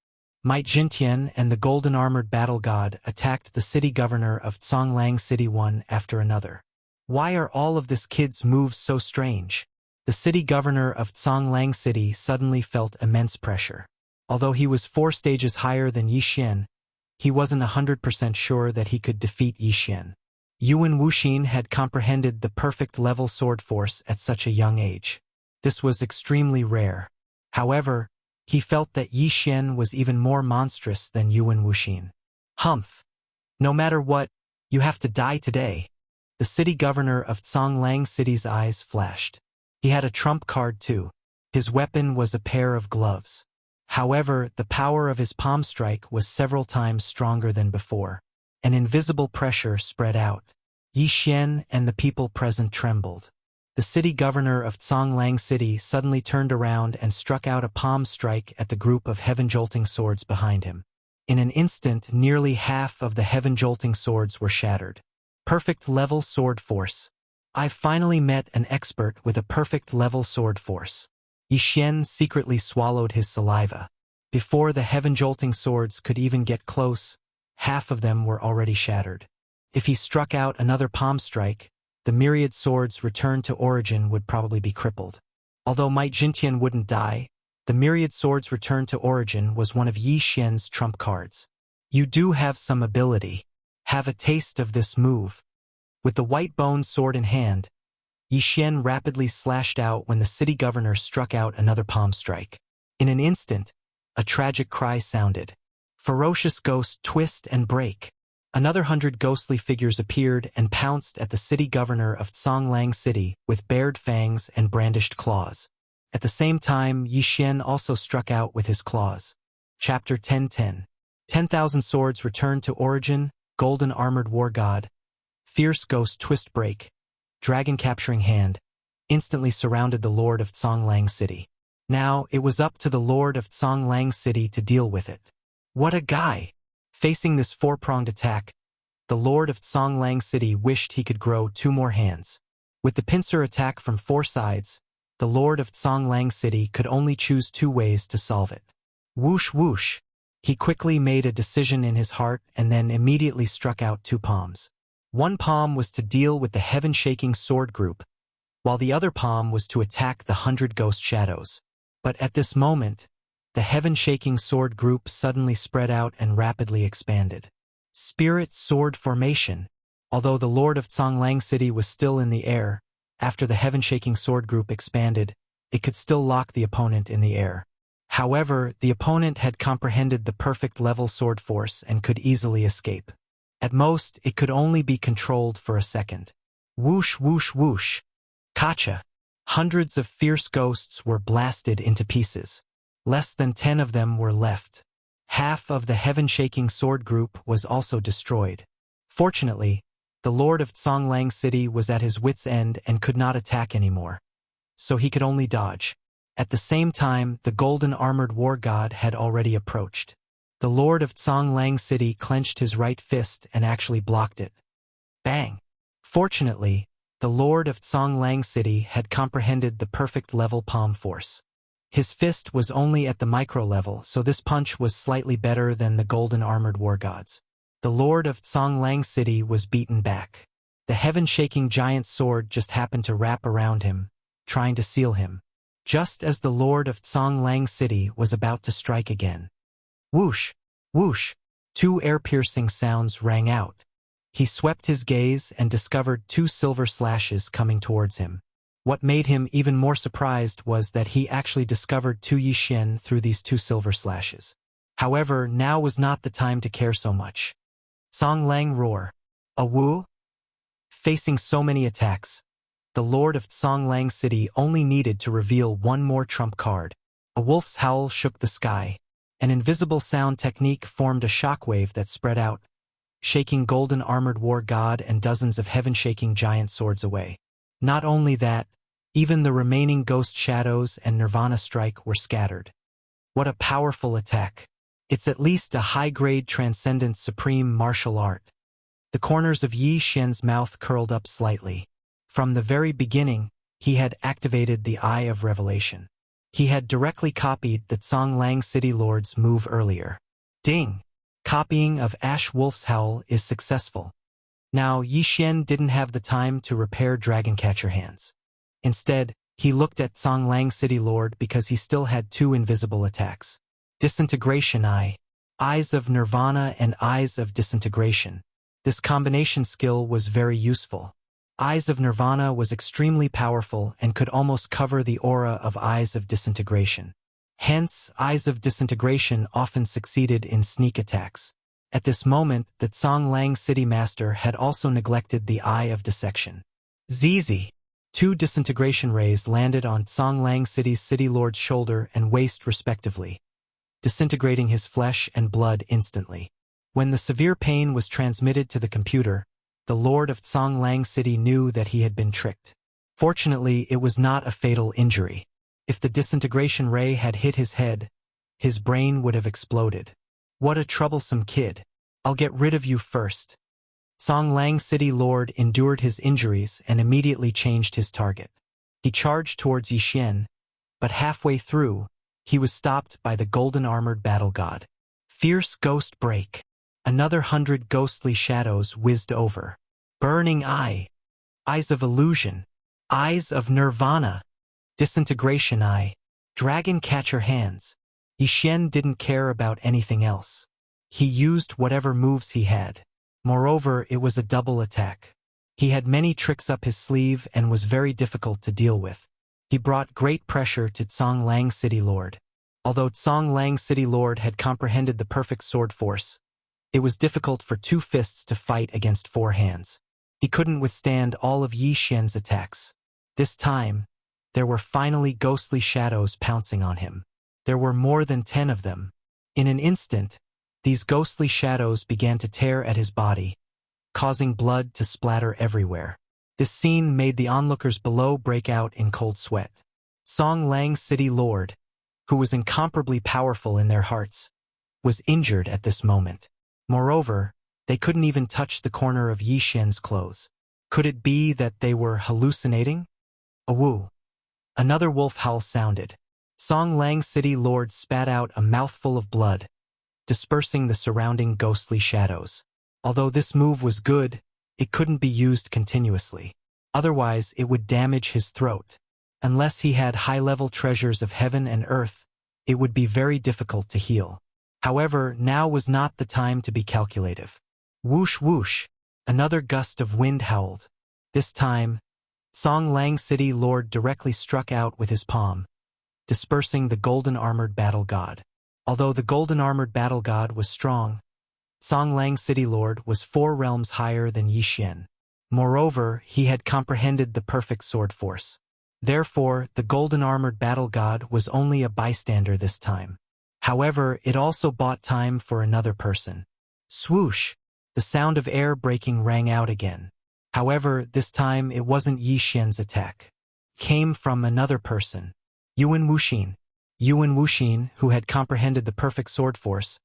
Might Jintian and the golden armored battle god attacked the city governor of Zhonglang City one after another. Why are all of this kid's moves so strange? The city governor of Zhonglang City suddenly felt immense pressure. Although he was 4 stages higher than Yi Xian, he wasn't 100% sure that he could defeat Yi Xian. Yuan Wuxin had comprehended the perfect level sword force at such a young age. This was extremely rare. However, he felt that Yi Xian was even more monstrous than Yuan Wuxin. "Humph! No matter what, you have to die today." The city governor of Zhonglang City's eyes flashed. He had a trump card too. His weapon was a pair of gloves. However, the power of his palm strike was several times stronger than before. An invisible pressure spread out. Yi Xian and the people present trembled. The city governor of Zhonglang City suddenly turned around and struck out a palm strike at the group of heaven-jolting swords behind him. In an instant, nearly half of the heaven-jolting swords were shattered. Perfect level sword force. I've finally met an expert with a perfect level sword force. Yi Xian secretly swallowed his saliva. Before the heaven-jolting swords could even get close, half of them were already shattered. If he struck out another palm strike, the myriad swords returned to origin would probably be crippled. Although Might Jintian wouldn't die, the myriad swords returned to origin was one of Yi Xian's trump cards. "You do have some ability. Have a taste of this move." With the white-boned sword in hand, Yi Xian rapidly slashed out when the city governor struck out another palm strike. In an instant, a tragic cry sounded. Ferocious ghost twist and break. Another 100 ghostly figures appeared and pounced at the city governor of Zhonglang City with bared fangs and brandished claws. At the same time, Yi Xian also struck out with his claws. Chapter 10:10. 10,000 swords returned to origin, golden armored war god, fierce ghost twist break, dragon capturing hand, instantly surrounded the lord of Zhonglang City. Now, it was up to the lord of Zhonglang City to deal with it. What a guy! Facing this 4-pronged attack, the lord of Songlang City wished he could grow 2 more hands. With the pincer attack from 4 sides, the lord of Songlang City could only choose 2 ways to solve it. Whoosh whoosh. He quickly made a decision in his heart and then immediately struck out 2 palms. One palm was to deal with the heaven-shaking sword group, while the other palm was to attack the 100 ghost shadows. But at this moment, the heaven-shaking sword group suddenly spread out and rapidly expanded. Spirit Sword Formation. Although the lord of Songlang City was still in the air, after the heaven-shaking sword group expanded, it could still lock the opponent in the air. However, the opponent had comprehended the perfect level sword force and could easily escape. At most, it could only be controlled for a second. Whoosh whoosh whoosh. Kacha. Hundreds of fierce ghosts were blasted into pieces. Less than 10 of them were left. Half of the heaven-shaking sword group was also destroyed. Fortunately, the lord of Songlang City was at his wit's end and could not attack anymore, so he could only dodge. At the same time, the golden armored war god had already approached. The lord of Songlang City clenched his right fist and actually blocked it. Bang! Fortunately, the lord of Songlang City had comprehended the perfect level palm force. His fist was only at the micro level, so this punch was slightly better than the golden armored war gods. The lord of Songlang City was beaten back. The heaven-shaking giant sword just happened to wrap around him, trying to seal him. Just as the lord of Songlang City was about to strike again. Whoosh! Whoosh! 2 air-piercing sounds rang out. He swept his gaze and discovered 2 silver slashes coming towards him. What made him even more surprised was that he actually discovered 2 Yixuan through these 2 silver slashes. However, now was not the time to care so much. Songlang roar. A woo? Facing so many attacks, the lord of Songlang City only needed to reveal 1 more trump card. A wolf's howl shook the sky. An invisible sound technique formed a shockwave that spread out, shaking golden armored war god and dozens of heaven-shaking giant swords away. Not only that, even the remaining ghost shadows and Nirvana strike were scattered. What a powerful attack. It's at least a high-grade transcendent supreme martial art. The corners of Yi Xian's mouth curled up slightly. From the very beginning, he had activated the Eye of Revelation. He had directly copied the Songlang City Lord's move earlier. Ding! Copying of Ash Wolf's howl is successful. Now, Yi Xian didn't have the time to repair Dragoncatcher hands. Instead, he looked at Songlang City Lord because he still had 2 invisible attacks. Disintegration Eye. Eyes of Nirvana and Eyes of Disintegration. This combination skill was very useful. Eyes of Nirvana was extremely powerful and could almost cover the aura of Eyes of Disintegration. Hence, Eyes of Disintegration often succeeded in sneak attacks. At this moment, the Songlang City Master had also neglected the Eye of Dissection. ZZ. 2 disintegration rays landed on Songlang City's City Lord's shoulder and waist respectively, disintegrating his flesh and blood instantly. When the severe pain was transmitted to the computer, the Lord of Songlang City knew that he had been tricked. Fortunately, it was not a fatal injury. If the disintegration ray had hit his head, his brain would have exploded. What a troublesome kid. I'll get rid of you first. Songlang City Lord endured his injuries and immediately changed his target. He charged towards Yixuan, but halfway through, he was stopped by the golden-armored battle god. Fierce Ghost Break. Another 100 ghostly shadows whizzed over. Burning Eye. Eyes of Illusion. Eyes of Nirvana. Disintegration Eye. Dragoncatcher hands. Yixuan didn't care about anything else. He used whatever moves he had. Moreover, it was a double attack. He had many tricks up his sleeve and was very difficult to deal with. He brought great pressure to Songlang City Lord. Although Songlang City Lord had comprehended the perfect sword force, it was difficult for 2 fists to fight against 4 hands. He couldn't withstand all of Yi Xian's attacks. This time, there were finally ghostly shadows pouncing on him. There were more than 10 of them. In an instant, these ghostly shadows began to tear at his body, causing blood to splatter everywhere. This scene made the onlookers below break out in cold sweat. Songlang City Lord, who was incomparably powerful in their hearts, was injured at this moment. Moreover, They couldn't even touch the corner of Yi Xian's clothes. Could it be that they were hallucinating? Awoo! Another wolf howl sounded. Song Lang City Lord spat out a mouthful of blood, dispersing the surrounding ghostly shadows. Although this move was good, it couldn't be used continuously. Otherwise, it would damage his throat. Unless he had high-level treasures of heaven and earth, it would be very difficult to heal. However, now was not the time to be calculative. Whoosh whoosh! Another gust of wind howled. This time, Song Lang City Lord directly struck out with his palm, dispersing the golden-armored battle god. Although the golden-armored battle god was strong, Song Lang City Lord was 4 realms higher than Yi Xian. Moreover, he had comprehended the perfect sword force. Therefore, the golden-armored battle god was only a bystander this time. However, it also bought time for another person. Swoosh! The sound of air breaking rang out again. However, this time it wasn't Yi Xian's attack. It came from another person. Yuan Wuxin. Yuan Wuxin, who had comprehended the perfect sword force,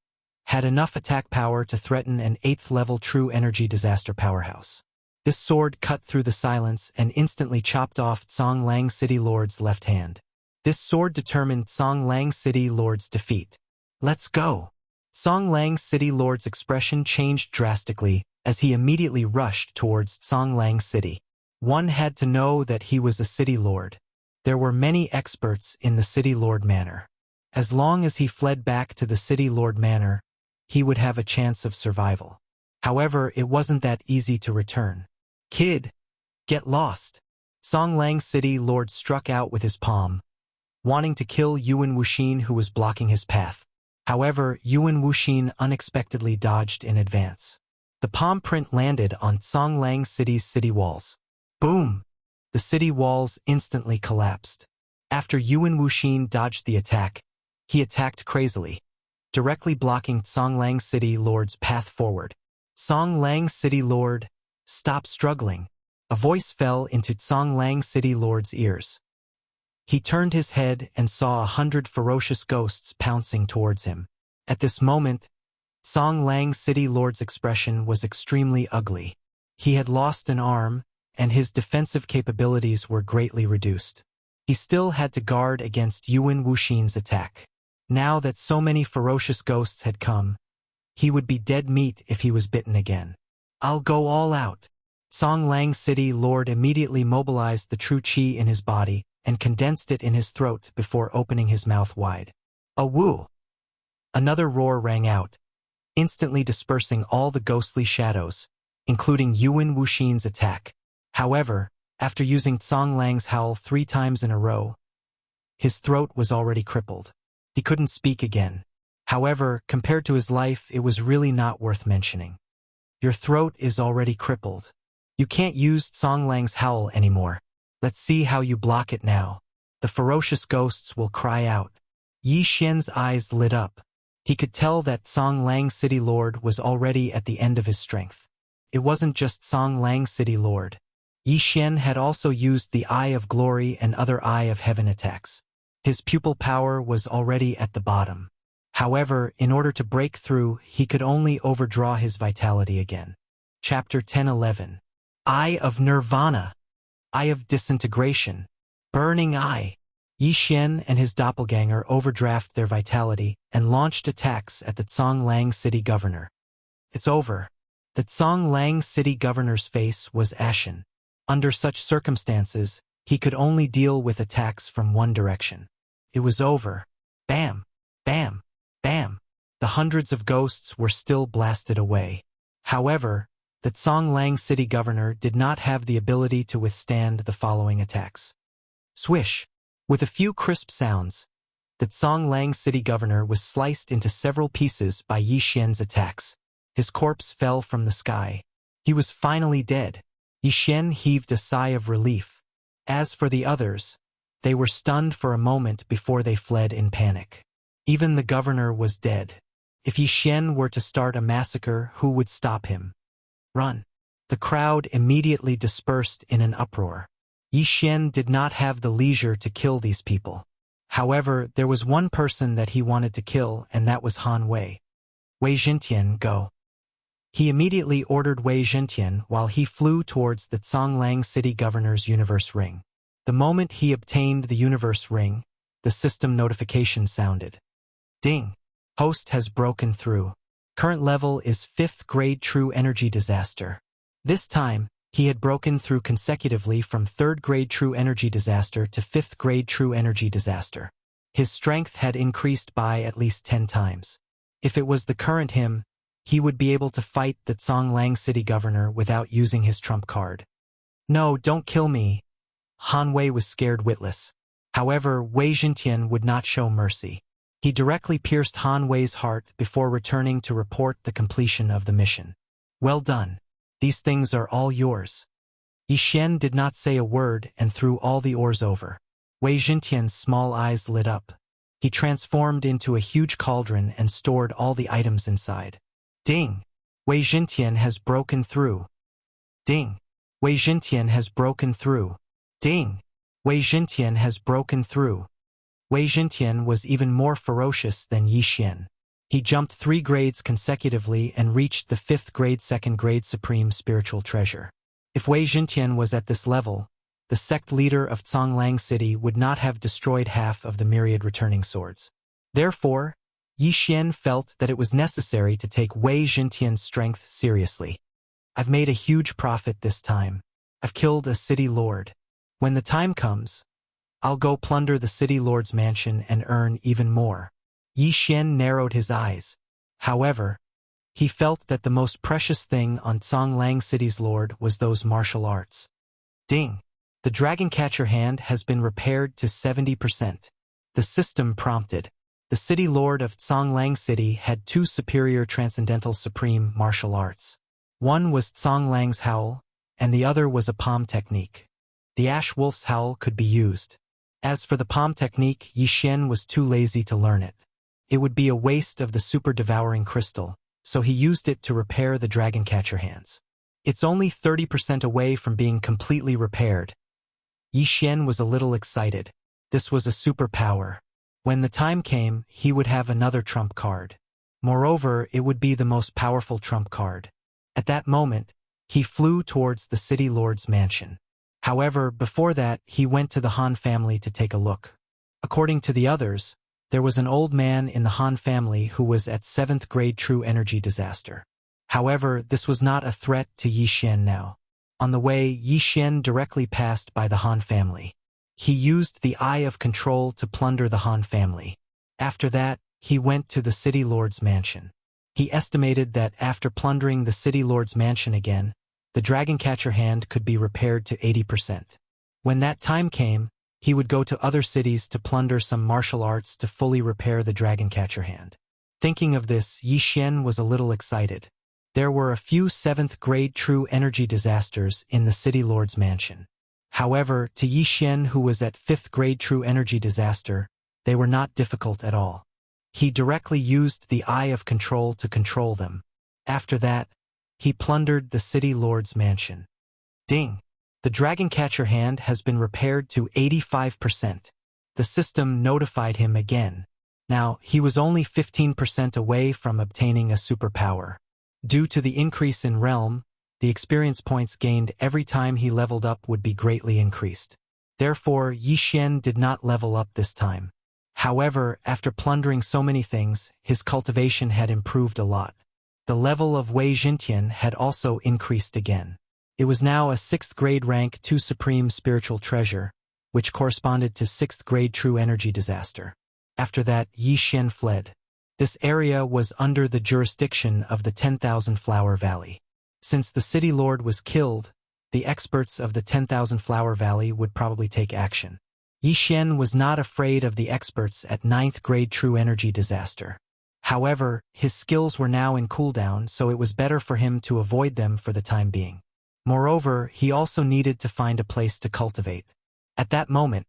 had enough attack power to threaten an 8th-level true energy disaster powerhouse. This sword cut through the silence and instantly chopped off Song Lang City Lord's left hand. This sword determined Song Lang City Lord's defeat. Let's go! Song Lang City Lord's expression changed drastically as he immediately rushed towards Song Lang City. One had to know that he was a city lord. There were many experts in the City Lord Manor. As long as he fled back to the City Lord Manor, he would have a chance of survival. However, it wasn't that easy to return. Kid, get lost! Song Lang City Lord struck out with his palm, wanting to kill Yuan Wuxin, who was blocking his path. However, Yuan Wuxin unexpectedly dodged in advance. The palm print landed on Song Lang City's city walls. Boom! The city walls instantly collapsed. After Yuan Wuxin dodged the attack, he attacked crazily, directly blocking Song Lang City Lord's path forward. Song Lang City Lord, stop struggling. A voice fell into Song Lang City Lord's ears. He turned his head and saw 100 ferocious ghosts pouncing towards him. At this moment, Song Lang City Lord's expression was extremely ugly. He had lost an arm, and his defensive capabilities were greatly reduced. He still had to guard against Yuan Wuxin's attack. Now that so many ferocious ghosts had come, he would be dead meat if he was bitten again. I'll go all out. Song Lang City Lord immediately mobilized the true qi in his body and condensed it in his throat before opening his mouth wide. A woo! Another roar rang out, instantly dispersing all the ghostly shadows, including Yuan Wuxin's attack. However, after using Song Lang's howl 3 times in a row, his throat was already crippled. He couldn't speak again. However, compared to his life, it was really not worth mentioning. Your throat is already crippled. You can't use Song Lang's howl anymore. Let's see how you block it now. The ferocious ghosts will cry out. Yi Xian's eyes lit up. He could tell that Song Lang City Lord was already at the end of his strength. It wasn't just Song Lang City Lord. Yi Xian had also used the Eye of Glory and other Eye of Heaven attacks. His pupil power was already at the bottom. However, in order to break through, he could only overdraw his vitality again. Chapter 10:11. Eye of Nirvana. Eye of Disintegration. Burning Eye. Yi Xian and his doppelganger overdraft their vitality and launched attacks at the Song Lang City Governor. It's over. The Song Lang City Governor's face was ashen. Under such circumstances, he could only deal with attacks from one direction. It was over. Bam! Bam! Bam! The hundreds of ghosts were still blasted away. However, the Song Lang City Governor did not have the ability to withstand the following attacks. Swish! With a few crisp sounds, the Song Lang City Governor was sliced into several pieces by Yi Xian's attacks. His corpse fell from the sky. He was finally dead. Yi Xian heaved a sigh of relief. As for the others, they were stunned for a moment before they fled in panic. Even the governor was dead. If Yi Xian were to start a massacre, who would stop him? Run! The crowd immediately dispersed in an uproar. Yi Xian did not have the leisure to kill these people. However, there was one person that he wanted to kill, and that was Han Wei. Wei Jintian, go. He immediately ordered Wei Zhentian while he flew towards the Zhonglang City Governor's Universe Ring. The moment he obtained the Universe Ring, the system notification sounded. Ding! Host has broken through. Current level is 5th grade True Energy Disaster. This time, he had broken through consecutively from 3rd grade True Energy Disaster to 5th grade True Energy Disaster. His strength had increased by at least 10 times. If it was the current him, he would be able to fight the Zhonglang City Governor without using his trump card. No, don't kill me. Han Wei was scared witless. However, Wei Zhentian would not show mercy. He directly pierced Han Wei's heart before returning to report the completion of the mission. Well done. These things are all yours. Yi Xian did not say a word and threw all the ores over. Wei Zhentian's small eyes lit up. He transformed into a huge cauldron and stored all the items inside. Ding! Wei Zhentian has broken through. Ding! Wei Zhentian has broken through. Ding! Wei Zhentian has broken through. Wei Zhentian was even more ferocious than Yi Xian. He jumped 3 grades consecutively and reached the 5th grade 2nd grade Supreme Spiritual Treasure. If Wei Zhentian was at this level, the sect leader of Zhonglang City would not have destroyed half of the myriad returning swords. Therefore, Yi Xian felt that it was necessary to take Wei Zhentian's strength seriously. I've made a huge profit this time. I've killed a city lord. When the time comes, I'll go plunder the city lord's mansion and earn even more. Yi Xian narrowed his eyes. However, he felt that the most precious thing on Zhonglang City's lord was those martial arts. Ding! The dragon catcher hand has been repaired to 70%. The system prompted. The city lord of Zhonglang City had 2 superior transcendental supreme martial arts. One was Zhonglang's Howl, and the other was a palm technique. The Ash Wolf's Howl could be used. As for the palm technique, Yi Xian was too lazy to learn it. It would be a waste of the super-devouring crystal, so he used it to repair the dragon catcher hands. It's only 30% away from being completely repaired. Yi Xian was a little excited. This was a superpower. When the time came, he would have another trump card. Moreover, it would be the most powerful trump card. At that moment, he flew towards the city lord's mansion. However, before that, he went to the Han family to take a look. According to the others, there was an old man in the Han family who was at 7th grade True Energy Disaster. However, this was not a threat to Yi Xian now. On the way, Yi Xian directly passed by the Han family. He used the Eye of Control to plunder the Han family. After that, he went to the city lord's mansion. He estimated that after plundering the city lord's mansion again, the dragon catcher hand could be repaired to 80%. When that time came, he would go to other cities to plunder some martial arts to fully repair the dragon catcher hand. Thinking of this, Yi Xian was a little excited. There were a few 7th grade True Energy Disasters in the city lord's mansion. However, to Yi Xian, who was at 5th grade True Energy Disaster, they were not difficult at all. He directly used the Eye of Control to control them. After that, he plundered the city lord's mansion. Ding! The dragon catcher hand has been repaired to 85%. The system notified him again. Now, he was only 15% away from obtaining a superpower. Due to the increase in realm, the experience points gained every time he leveled up would be greatly increased. Therefore, Yi Xian did not level up this time. However, after plundering so many things, his cultivation had improved a lot. The level of Wei Zhentian had also increased again. It was now a 6th grade rank 2 Supreme Spiritual Treasure, which corresponded to 6th grade True Energy Disaster. After that, Yi Xian fled. This area was under the jurisdiction of the 10,000 Flower Valley. Since the city lord was killed, the experts of the 10,000 Flower Valley would probably take action. Yi Xian was not afraid of the experts at 9th grade True Energy Disaster. However, his skills were now in cooldown, so it was better for him to avoid them for the time being. Moreover, he also needed to find a place to cultivate. At that moment,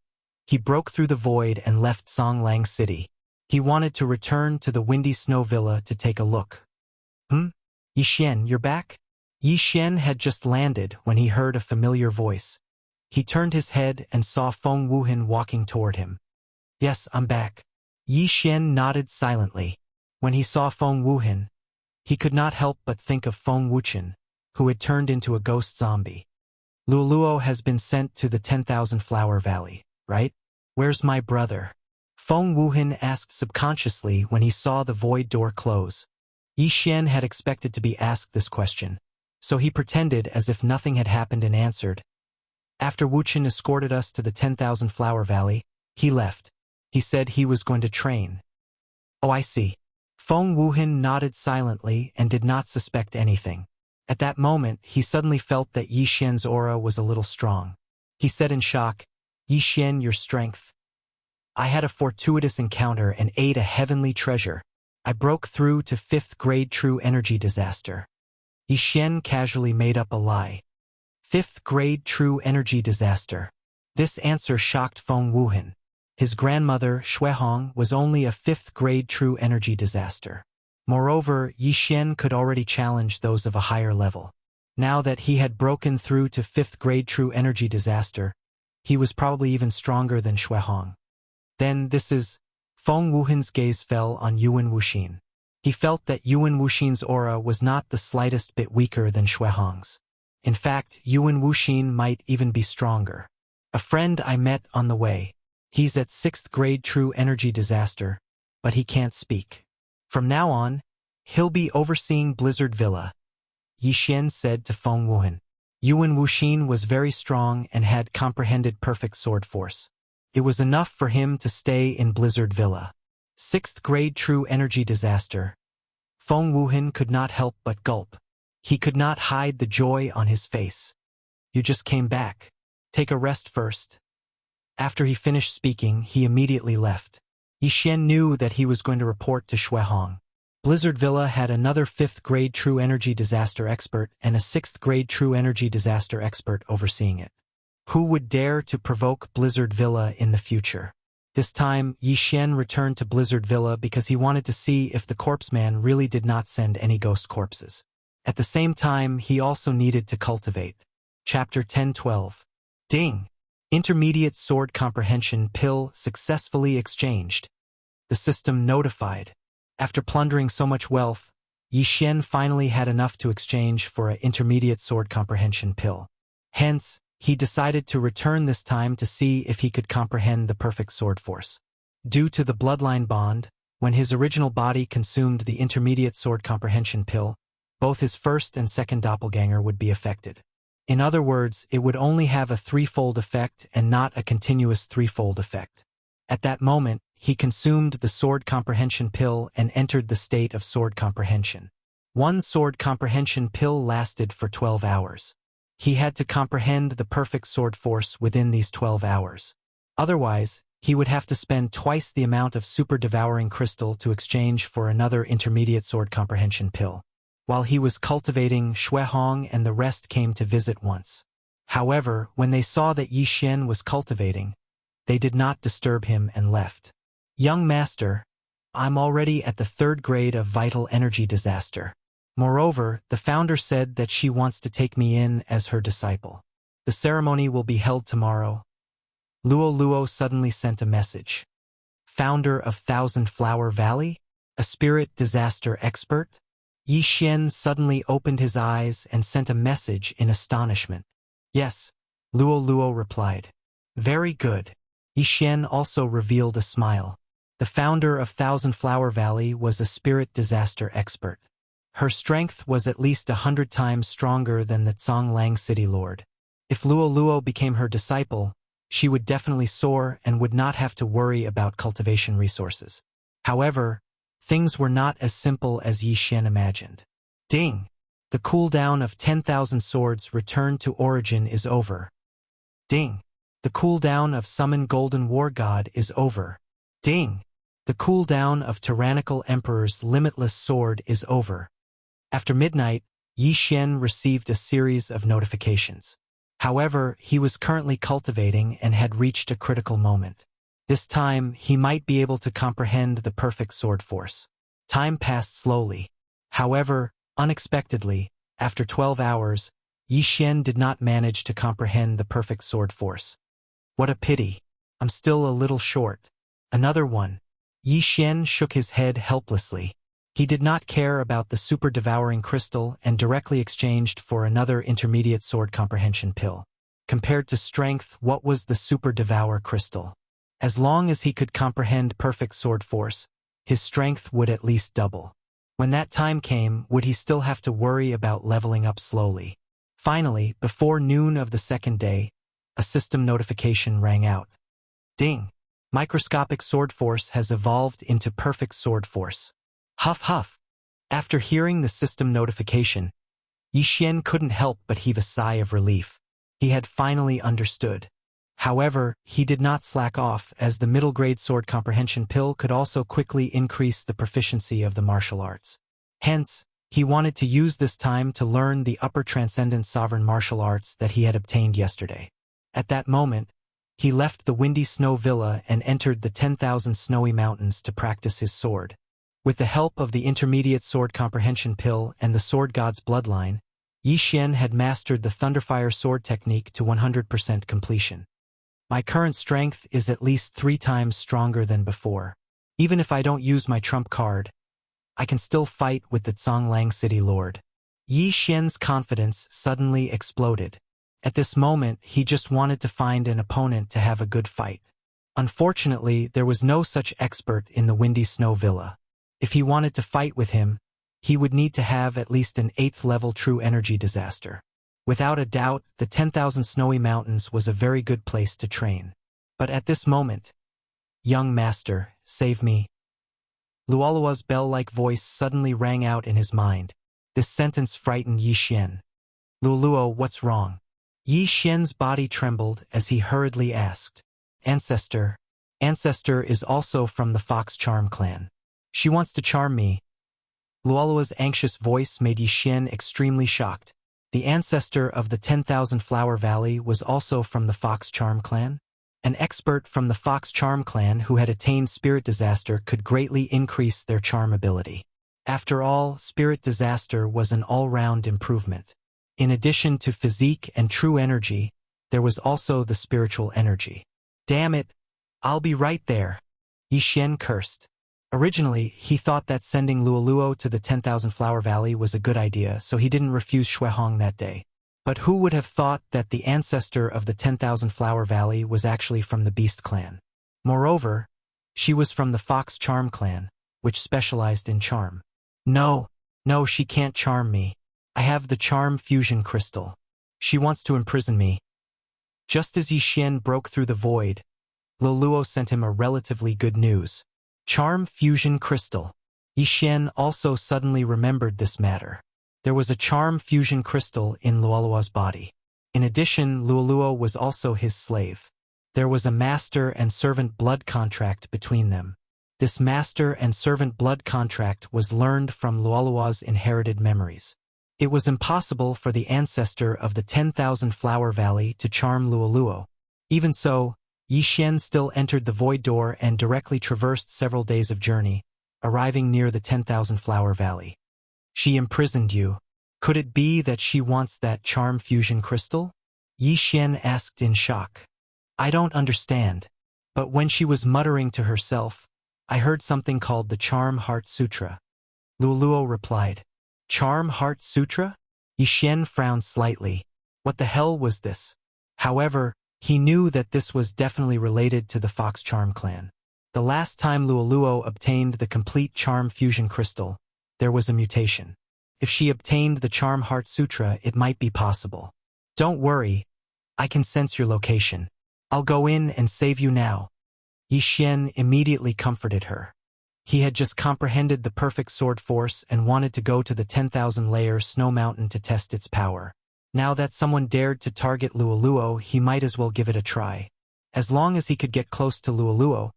he broke through the void and left Zhonglang City. He wanted to return to the Windy Snow Villa to take a look. Yi Xian, you're back? Yi Xian had just landed when he heard a familiar voice. He turned his head and saw Feng Wuhan walking toward him. Yes, I'm back. Yi Xian nodded silently. When he saw Feng Wuhan, He could not help but think of Feng Wuchen, who had turned into a ghost zombie. Luoluo has been sent to the 10,000 Flower Valley, right? Where's my brother? Feng Wuhan asked subconsciously when he saw the void door close. Yi Xian had expected to be asked this question, so he pretended as if nothing had happened and answered. After Wuchen escorted us to the 10,000 Flower Valley, he left. He said he was going to train. Oh, I see. Feng Wuhan nodded silently and did not suspect anything. At that moment, he suddenly felt that Yi Xian's aura was a little strong. He said in shock, Yi Xian, your strength. I had a fortuitous encounter and ate a heavenly treasure. I broke through to 5th grade true energy disaster. Yi Xian casually made up a lie. 5th grade true energy disaster. This answer shocked Feng Wuhan. His grandmother, Shuehong, was only a 5th grade true energy disaster. Moreover, Yi Xian could already challenge those of a higher level. Now that he had broken through to 5th grade true energy disaster, he was probably even stronger than Shuehong. Then this is... Feng Wuhan's gaze fell on Yuan Wuxin. He felt that Yuan Wuxin's aura was not the slightest bit weaker than Shuehong's. In fact, Yuan Wuxin might even be stronger. A friend I met on the way. He's at 6th grade true energy disaster, but he can't speak. From now on, he'll be overseeing Blizzard Villa, Yi Xian said to Feng Wuhan. Yuan Wuxin was very strong and had comprehended perfect sword force. It was enough for him to stay in Blizzard Villa. 6th grade true energy disaster. Feng Wuhan could not help but gulp. He could not hide the joy on his face. You just came back. Take a rest first. After he finished speaking, he immediately left. Yi Xian knew that he was going to report to Shuehong. Blizzard Villa had another 5th grade true energy disaster expert and a 6th grade true energy disaster expert overseeing it. Who would dare to provoke Blizzard Villa in the future? This time, Yi Xian returned to Blizzard Villa because he wanted to see if the corpseman really did not send any ghost corpses. At the same time, he also needed to cultivate. Chapter 1012. Ding! Intermediate sword comprehension pill successfully exchanged. The system notified. After plundering so much wealth, Yi Xian finally had enough to exchange for an intermediate sword comprehension pill. Hence, he decided to return this time to see if he could comprehend the perfect sword force. Due to the bloodline bond, when his original body consumed the intermediate sword comprehension pill, both his first and second doppelganger would be affected. In other words, it would only have a threefold effect and not a continuous threefold effect. At that moment, he consumed the sword comprehension pill and entered the state of sword comprehension. One sword comprehension pill lasted for 12 hours. He had to comprehend the perfect sword force within these 12 hours. Otherwise, he would have to spend twice the amount of super-devouring crystal to exchange for another intermediate sword comprehension pill. While he was cultivating, Shuehong and the rest came to visit once. However, when they saw that Yi Xian was cultivating, they did not disturb him and left. Young master, I'm already at the 3rd grade of vital energy disaster. Moreover, the founder said that she wants to take me in as her disciple. The ceremony will be held tomorrow. Luoluo suddenly sent a message. Founder of 1000 Flower Valley? A spirit disaster expert? Yi Xian suddenly opened his eyes and sent a message in astonishment. Yes, Luoluo replied. Very good. Yi Xian also revealed a smile. The founder of 1000 Flower Valley was a spirit disaster expert. Her strength was at least 100 times stronger than the Zhonglang City Lord. If Luoluo became her disciple, she would definitely soar and would not have to worry about cultivation resources. However, things were not as simple as Yi Xian imagined. Ding! The cooldown of 10,000 swords returned to origin is over. Ding! The cooldown of Summon Golden War God is over. Ding! The cooldown of Tyrannical Emperor's Limitless Sword is over. After midnight, Yi Xian received a series of notifications. However, he was currently cultivating and had reached a critical moment. This time, he might be able to comprehend the perfect sword force. Time passed slowly. However, unexpectedly, after 12 hours, Yi Xian did not manage to comprehend the perfect sword force. What a pity. I'm still a little short. Another one. Yi Xian shook his head helplessly. He did not care about the super-devouring crystal and directly exchanged for another intermediate sword comprehension pill. Compared to strength, what was the super-devour crystal? As long as he could comprehend perfect sword force, his strength would at least double. When that time came, would he still have to worry about leveling up slowly? Finally, before noon of the second day, a system notification rang out. Ding! Microscopic sword force has evolved into perfect sword force. Huff huff! After hearing the system notification, Yi Xian couldn't help but heave a sigh of relief. He had finally understood. However, he did not slack off, as the middle-grade sword comprehension pill could also quickly increase the proficiency of the martial arts. Hence, he wanted to use this time to learn the upper transcendent sovereign martial arts that he had obtained yesterday. At that moment, he left the windy snow villa and entered the 10,000 snowy mountains to practice his sword. With the help of the intermediate sword comprehension pill and the sword god's bloodline, Yi Xian had mastered the Thunderfire sword technique to 100% completion. My current strength is at least 3 times stronger than before. Even if I don't use my trump card, I can still fight with the Zhonglang City Lord. Yi Xian's confidence suddenly exploded. At this moment, he just wanted to find an opponent to have a good fight. Unfortunately, there was no such expert in the windy snow villa. If he wanted to fight with him, he would need to have at least an 8th level true energy disaster. Without a doubt, the 10,000 snowy mountains was a very good place to train. But at this moment, "Young master, save me." Luolua's bell-like voice suddenly rang out in his mind. This sentence frightened Yi Xian. "Luoluo, what's wrong?" Yi Xian's body trembled as he hurriedly asked. Ancestor. Ancestor is also from the Fox Charm clan. She wants to charm me." Luolua's anxious voice made Yi Xian extremely shocked. The ancestor of the 10,000 Flower Valley was also from the Fox Charm clan? An expert from the Fox Charm clan who had attained Spirit Disaster could greatly increase their charm ability. After all, Spirit Disaster was an all-round improvement. In addition to physique and true energy, there was also the spiritual energy. "Damn it! I'll be right there," Yi Xian cursed. Originally, he thought that sending Luoluo to the 10,000 Flower Valley was a good idea, so he didn't refuse Shuehong that day. But who would have thought that the ancestor of the 10,000 Flower Valley was actually from the Beast clan? Moreover, she was from the Fox Charm clan, which specialized in charm. No, she can't charm me. I have the charm fusion crystal. She wants to imprison me." Just as Yi Xian broke through the void, Luoluo sent him a relatively good news. Charm fusion crystal. Yi Xian also suddenly remembered this matter. There was a charm fusion crystal in Luoluo's body. In addition, Luoluo was also his slave. There was a master and servant blood contract between them. This master and servant blood contract was learned from Luoluo's inherited memories. It was impossible for the ancestor of the 10,000 Flower Valley to charm Luoluo. Even so, Yi Xian still entered the void door and directly traversed several days of journey, arriving near the 10,000 Flower Valley. "She imprisoned you. Could it be that she wants that charm fusion crystal?" Yi Xian asked in shock. "I don't understand." But when she was muttering to herself, I heard something called the Charm Heart Sutra. Luoluo replied. "Charm Heart Sutra?" Yi Xian frowned slightly. What the hell was this? However, he knew that this was definitely related to the Fox Charm clan. The last time Luoluo obtained the complete Charm Fusion Crystal, there was a mutation. If she obtained the Charm Heart Sutra, it might be possible. "Don't worry, I can sense your location. I'll go in and save you now." Yi Xian immediately comforted her. He had just comprehended the perfect sword force and wanted to go to the 10,000-layer snow mountain to test its power. Now that someone dared to target Luoluo, he might as well give it a try. As long as he could get close to Luoluo,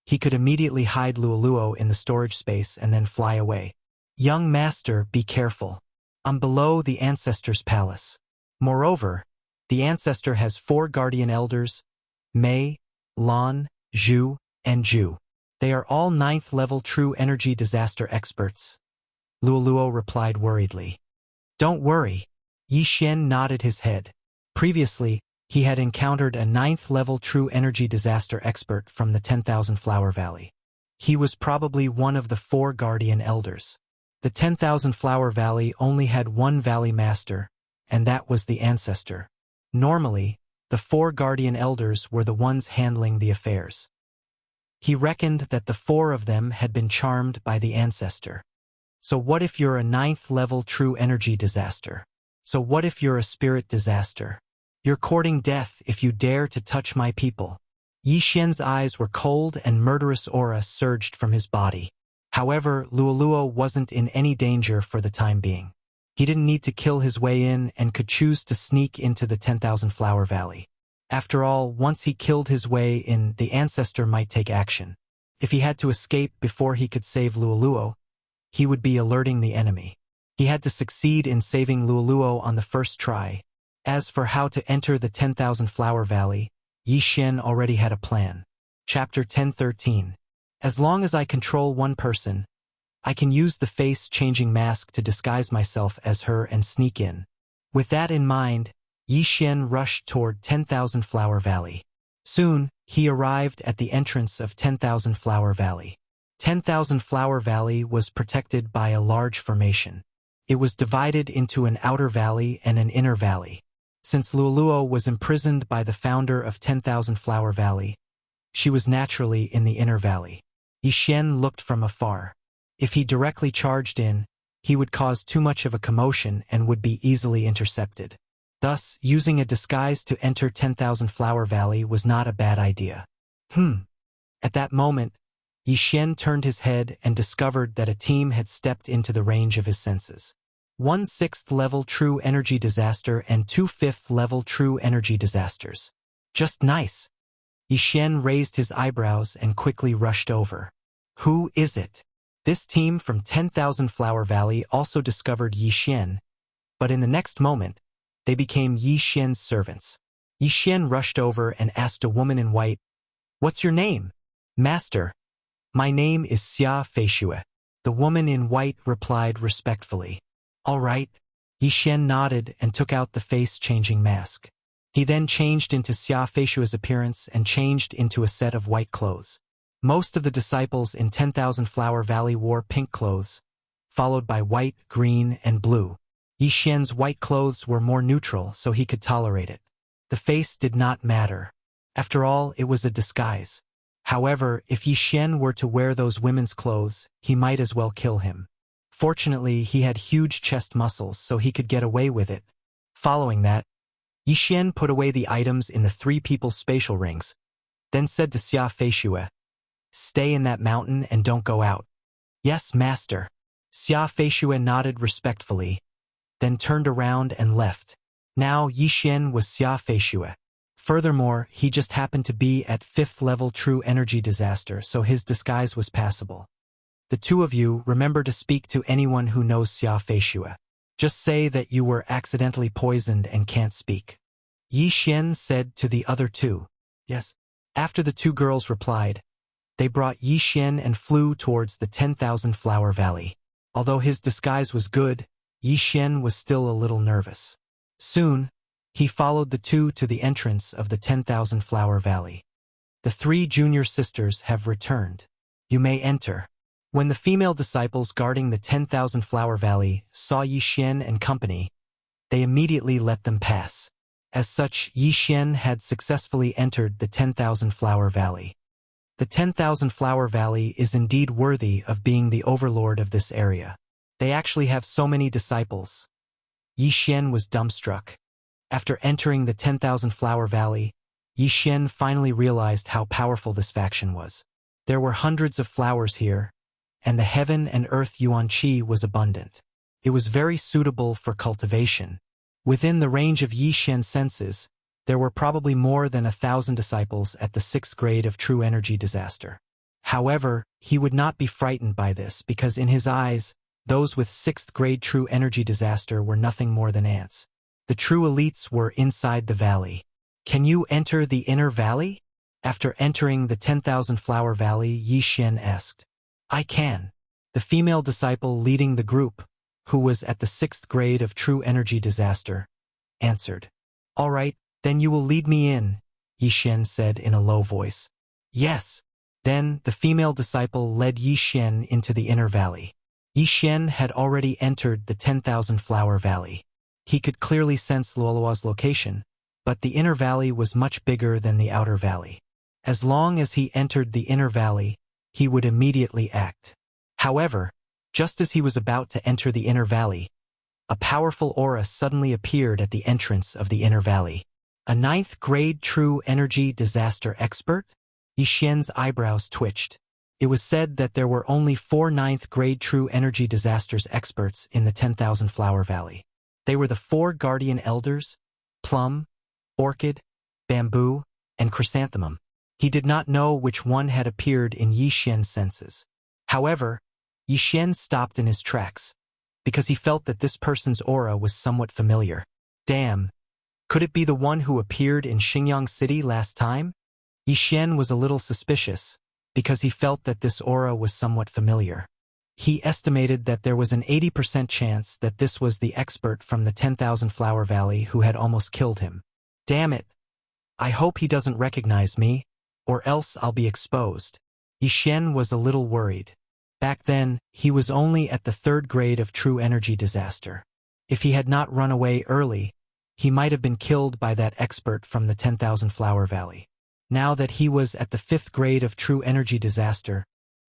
he could immediately hide Luoluo in the storage space and then fly away. "Young master, be careful. I'm below the ancestor's palace." Moreover, the ancestor has 4 guardian elders, Mei, Lan, Zhu, and Ju. They are all 9th level true energy disaster experts. Luoluo replied worriedly. "Don't worry." Yi Xian nodded his head. Previously, he had encountered a 9th level true energy disaster expert from the 10,000 Flower Valley. He was probably one of the 4 guardian elders. The 10,000 Flower Valley only had one valley master, and that was the ancestor. Normally, the 4 guardian elders were the ones handling the affairs. He reckoned that the 4 of them had been charmed by the ancestor. So what if you're a 9th level true energy disaster? So what if you're a spirit disaster? You're courting death if you dare to touch my people. Yi Xian's eyes were cold and murderous aura surged from his body. However, Luoluo wasn't in any danger for the time being. He didn't need to kill his way in and could choose to sneak into the 10,000 Flower Valley. After all, once he killed his way in, the ancestor might take action. If he had to escape before he could save Luoluo, he would be alerting the enemy. He had to succeed in saving Luoluo on the first try. As for how to enter the 10,000 Flower Valley, Yi Xian already had a plan. Chapter 1013. As long as I control one person, I can use the face-changing mask to disguise myself as her and sneak in. With that in mind, Yi Xian rushed toward 10,000 Flower Valley. Soon, he arrived at the entrance of 10,000 Flower Valley. 10,000 Flower Valley was protected by a large formation. It was divided into an outer valley and an inner valley. Since Luoluo was imprisoned by the founder of 10,000 Flower Valley, she was naturally in the inner valley. Yi Xian looked from afar. If he directly charged in, he would cause too much of a commotion and would be easily intercepted. Thus, using a disguise to enter 10,000 Flower Valley was not a bad idea. At that moment, Yi Xian turned his head and discovered that a team had stepped into the range of his senses. 1 6th level true energy disaster and 2 5th level true energy disasters. Just nice. Yi Xian raised his eyebrows and quickly rushed over. Who is it? This team from 10,000 Flower Valley also discovered Yi Xian, but in the next moment, they became Yi Xian's servants. Yi Xian rushed over and asked a woman in white, "What's your name?" "Master, my name is Xia Feishue." The woman in white replied respectfully. "All right." Yi Xian nodded and took out the face-changing mask. He then changed into Xia Feishue's appearance and changed into a set of white clothes. Most of the disciples in 10,000 Flower Valley wore pink clothes, followed by white, green, and blue. Yi Xian's white clothes were more neutral, so he could tolerate it. The face did not matter. After all, it was a disguise. However, if Yi Xian were to wear those women's clothes, he might as well kill him. Fortunately, he had huge chest muscles, so he could get away with it. Following that, Yi Xian put away the items in the 3 people's spatial rings, then said to Xia Feishue, "Stay in that mountain and don't go out." "Yes, master." Xia Feishue nodded respectfully, then turned around and left. Now Yi Xian was Xia Feishue. Furthermore, he just happened to be at 5th level true energy disaster, so his disguise was passable. "The 2 of you, remember to speak to anyone who knows Xia Feishue. Just say that you were accidentally poisoned and can't speak." Yi Xian said to the other 2. "Yes." After the 2 girls replied, they brought Yi Xian and flew towards the 10,000 Flower Valley. Although his disguise was good, Yi Xian was still a little nervous. Soon, he followed the 2 to the entrance of the 10,000 Flower Valley. "The 3 junior sisters have returned. You may enter." When the female disciples guarding the 10,000 Flower Valley saw Yi Xian and company, they immediately let them pass. As such, Yi Xian had successfully entered the 10,000 Flower Valley. The 10,000 Flower Valley is indeed worthy of being the overlord of this area. They actually have so many disciples. Yi Xian was dumbstruck. After entering the 10,000 Flower Valley, Yi Xian finally realized how powerful this faction was. There were hundreds of flowers here, and the heaven and earth yuan qi was abundant. It was very suitable for cultivation. Within the range of Yi Xian's senses, there were probably more than 1,000 disciples at the 6th grade of true energy disaster. However, he would not be frightened by this because in his eyes, those with 6th grade true energy disaster were nothing more than ants. The true elites were inside the valley. "Can you enter the inner valley?" After entering the 10,000 Flower Valley, Yi Xian asked. "I can." The female disciple leading the group, who was at the 6th grade of true energy disaster, answered. "All right, then you will lead me in," Yi Xian said in a low voice. "Yes." Then the female disciple led Yi Xian into the inner valley. Yi Xian had already entered the 10,000 Flower Valley. He could clearly sense Luoluo's location, but the inner valley was much bigger than the outer valley. As long as he entered the inner valley, he would immediately act. However, just as he was about to enter the inner valley, a powerful aura suddenly appeared at the entrance of the inner valley. A 9th grade true energy disaster expert? Yi Xian's eyebrows twitched. It was said that there were only 4 9th grade true energy disasters experts in the 10,000 Flower Valley. They were the 4 guardian elders, Plum, Orchid, Bamboo, and Chrysanthemum. He did not know which one had appeared in Yi Xian's senses. However, Yi Xian stopped in his tracks, because he felt that this person's aura was somewhat familiar. Damn, could it be the one who appeared in Xingyang City last time? Yi Xian was a little suspicious, because he felt that this aura was somewhat familiar. He estimated that there was an 80% chance that this was the expert from the 10,000 Flower Valley who had almost killed him. Damn it! I hope he doesn't recognize me, or else I'll be exposed. Yi Xian was a little worried. Back then, he was only at the 3rd grade of true energy disaster. If he had not run away early, he might have been killed by that expert from the 10,000 Flower Valley. Now that he was at the 5th grade of true energy disaster,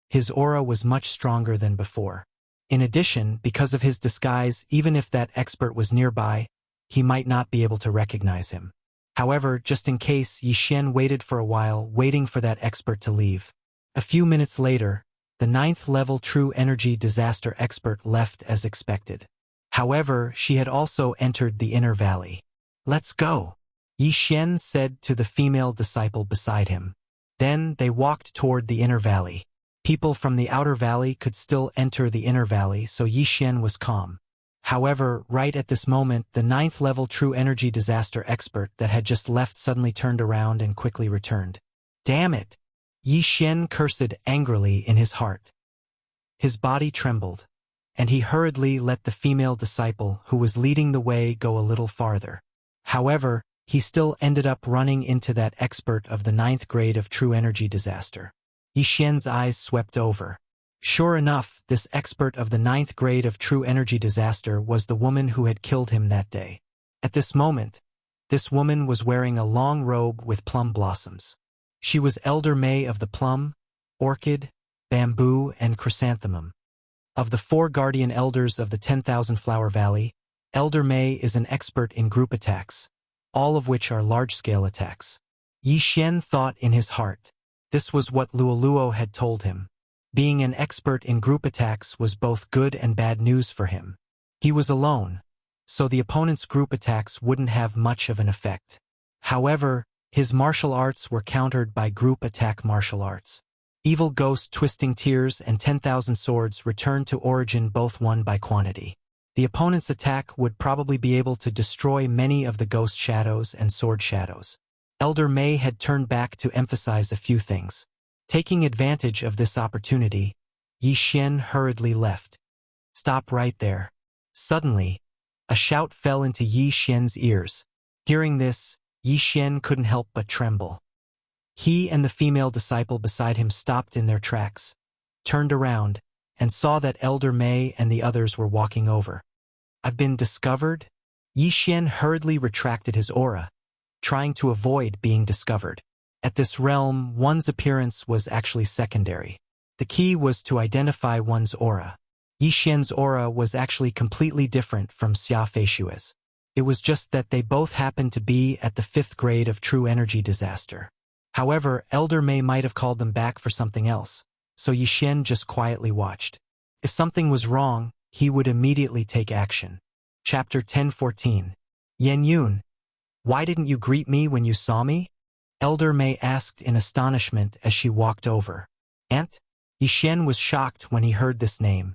his aura was much stronger than before. In addition, because of his disguise, even if that expert was nearby, he might not be able to recognize him. However, just in case, Yi Xian waited for a while, waiting for that expert to leave. A few minutes later, the 9th level true energy disaster expert left as expected. However, she had also entered the inner valley. Let's go, Yi Xian said to the female disciple beside him. Then they walked toward the inner valley. People from the outer valley could still enter the inner valley, so Yi Xian was calm. However, right at this moment, the 9th level true energy disaster expert that had just left suddenly turned around and quickly returned. Damn it! Yi Xian cursed angrily in his heart. His body trembled, and he hurriedly let the female disciple who was leading the way go a little farther. However, he still ended up running into that expert of the 9th grade of true energy disaster. Yi Xian's eyes swept over. Sure enough, this expert of the 9th grade of true energy disaster was the woman who had killed him that day. At this moment, this woman was wearing a long robe with plum blossoms. She was Elder May of the Plum, Orchid, Bamboo, and Chrysanthemum. Of the 4 guardian elders of the 10,000 Flower Valley, Elder May is an expert in group attacks, all of which are large-scale attacks. Yi Xian thought in his heart. This was what Luoluo had told him. Being an expert in group attacks was both good and bad news for him. He was alone, so the opponent's group attacks wouldn't have much of an effect. However, his martial arts were countered by group attack martial arts. Evil Ghost Twisting Tears and 10,000 Swords returned to origin, both won by quantity. The opponent's attack would probably be able to destroy many of the ghost shadows and sword shadows. Elder May had turned back to emphasize a few things. Taking advantage of this opportunity, Yi Xian hurriedly left. Stop right there. Suddenly, a shout fell into Yi Xian's ears. Hearing this, Yi Xian couldn't help but tremble. He and the female disciple beside him stopped in their tracks, turned around, and saw that Elder May and the others were walking over. I've been discovered? Yi Xian hurriedly retracted his aura, trying to avoid being discovered. At this realm, one's appearance was actually secondary. The key was to identify one's aura. Yi Xian's aura was actually completely different from Xia Feishue's. It was just that they both happened to be at the 5th grade of true energy disaster. However, Elder May might have called them back for something else, so Yi Xian just quietly watched. If something was wrong, he would immediately take action. Chapter 10:14. Yan Yun, why didn't you greet me when you saw me? Elder May asked in astonishment as she walked over. Aunt? Yi Xian was shocked when he heard this name.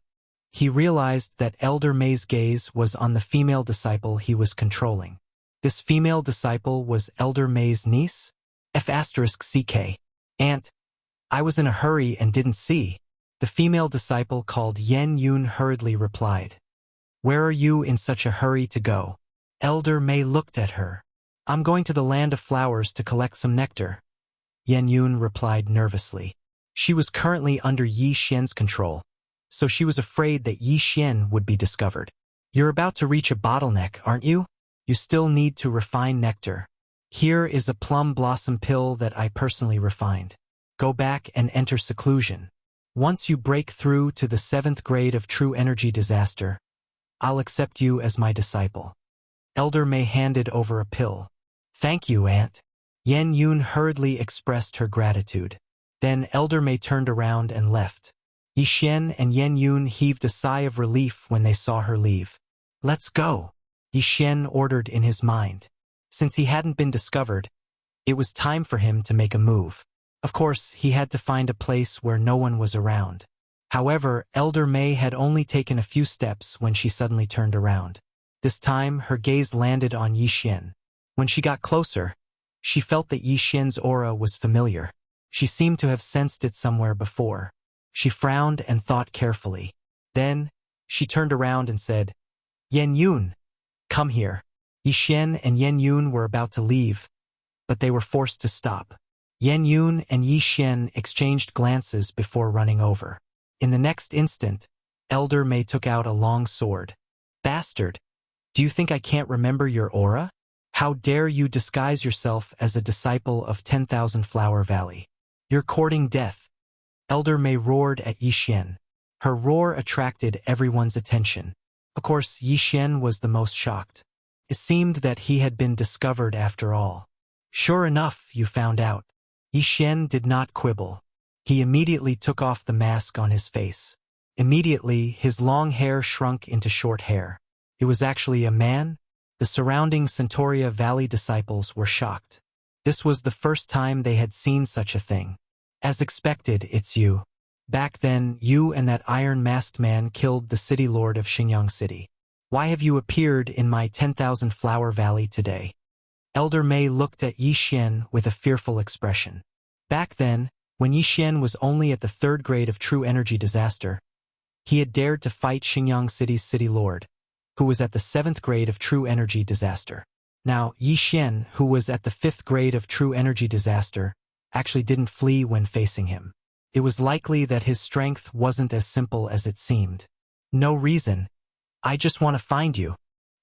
He realized that Elder May's gaze was on the female disciple he was controlling. This female disciple was Elder May's niece? F***CK. Aunt, I was in a hurry and didn't see. The female disciple called Yan Yun hurriedly replied. Where are you in such a hurry to go? Elder May looked at her. I'm going to the land of flowers to collect some nectar. Yan Yun replied nervously. She was currently under Yi Xian's control. so she was afraid that Yi Xian would be discovered. You're about to reach a bottleneck, aren't you? You still need to refine nectar. Here is a plum blossom pill that I personally refined. Go back and enter seclusion. Once you break through to the 7th grade of true energy disaster, I'll accept you as my disciple. Elder Mei handed over a pill. Thank you, Aunt. Yan Yun hurriedly expressed her gratitude. Then Elder Mei turned around and left. Yi Xian and Yan Yun heaved a sigh of relief when they saw her leave. Let's go, Yi Xian ordered in his mind. Since he hadn't been discovered, it was time for him to make a move. Of course, he had to find a place where no one was around. However, Elder Mei had only taken a few steps when she suddenly turned around. This time, her gaze landed on Yi Xian. When she got closer, she felt that Yi Xian's aura was familiar. She seemed to have sensed it somewhere before. She frowned and thought carefully. Then, she turned around and said, Yan Yun, come here. Yi Xian and Yan Yun were about to leave, but they were forced to stop. Yan Yun and Yi Xian exchanged glances before running over. In the next instant, Elder Mei took out a long sword. Bastard, do you think I can't remember your aura? How dare you disguise yourself as a disciple of 10,000 Flower Valley? You're courting death. Elder Mei roared at Yi Xian. Her roar attracted everyone's attention. Of course, Yi Xian was the most shocked. It seemed that he had been discovered after all. Sure enough, you found out. Yi Xian did not quibble. He immediately took off the mask on his face. Immediately, his long hair shrunk into short hair. It was actually a man. The surrounding Centauria Valley disciples were shocked. This was the first time they had seen such a thing. As expected, it's you. Back then, you and that iron-masked man killed the city lord of Xinjiang City. Why have you appeared in my 10,000 Flower Valley today? Elder Mei looked at Yi Xian with a fearful expression. Back then, when Yi Xian was only at the 3rd grade of true energy disaster, he had dared to fight Xinjiang City's city lord, who was at the 7th grade of true energy disaster. Now, Yi Xian, who was at the 5th grade of true energy disaster, actually didn't flee when facing him. It was likely that his strength wasn't as simple as it seemed. No reason. I just want to find you.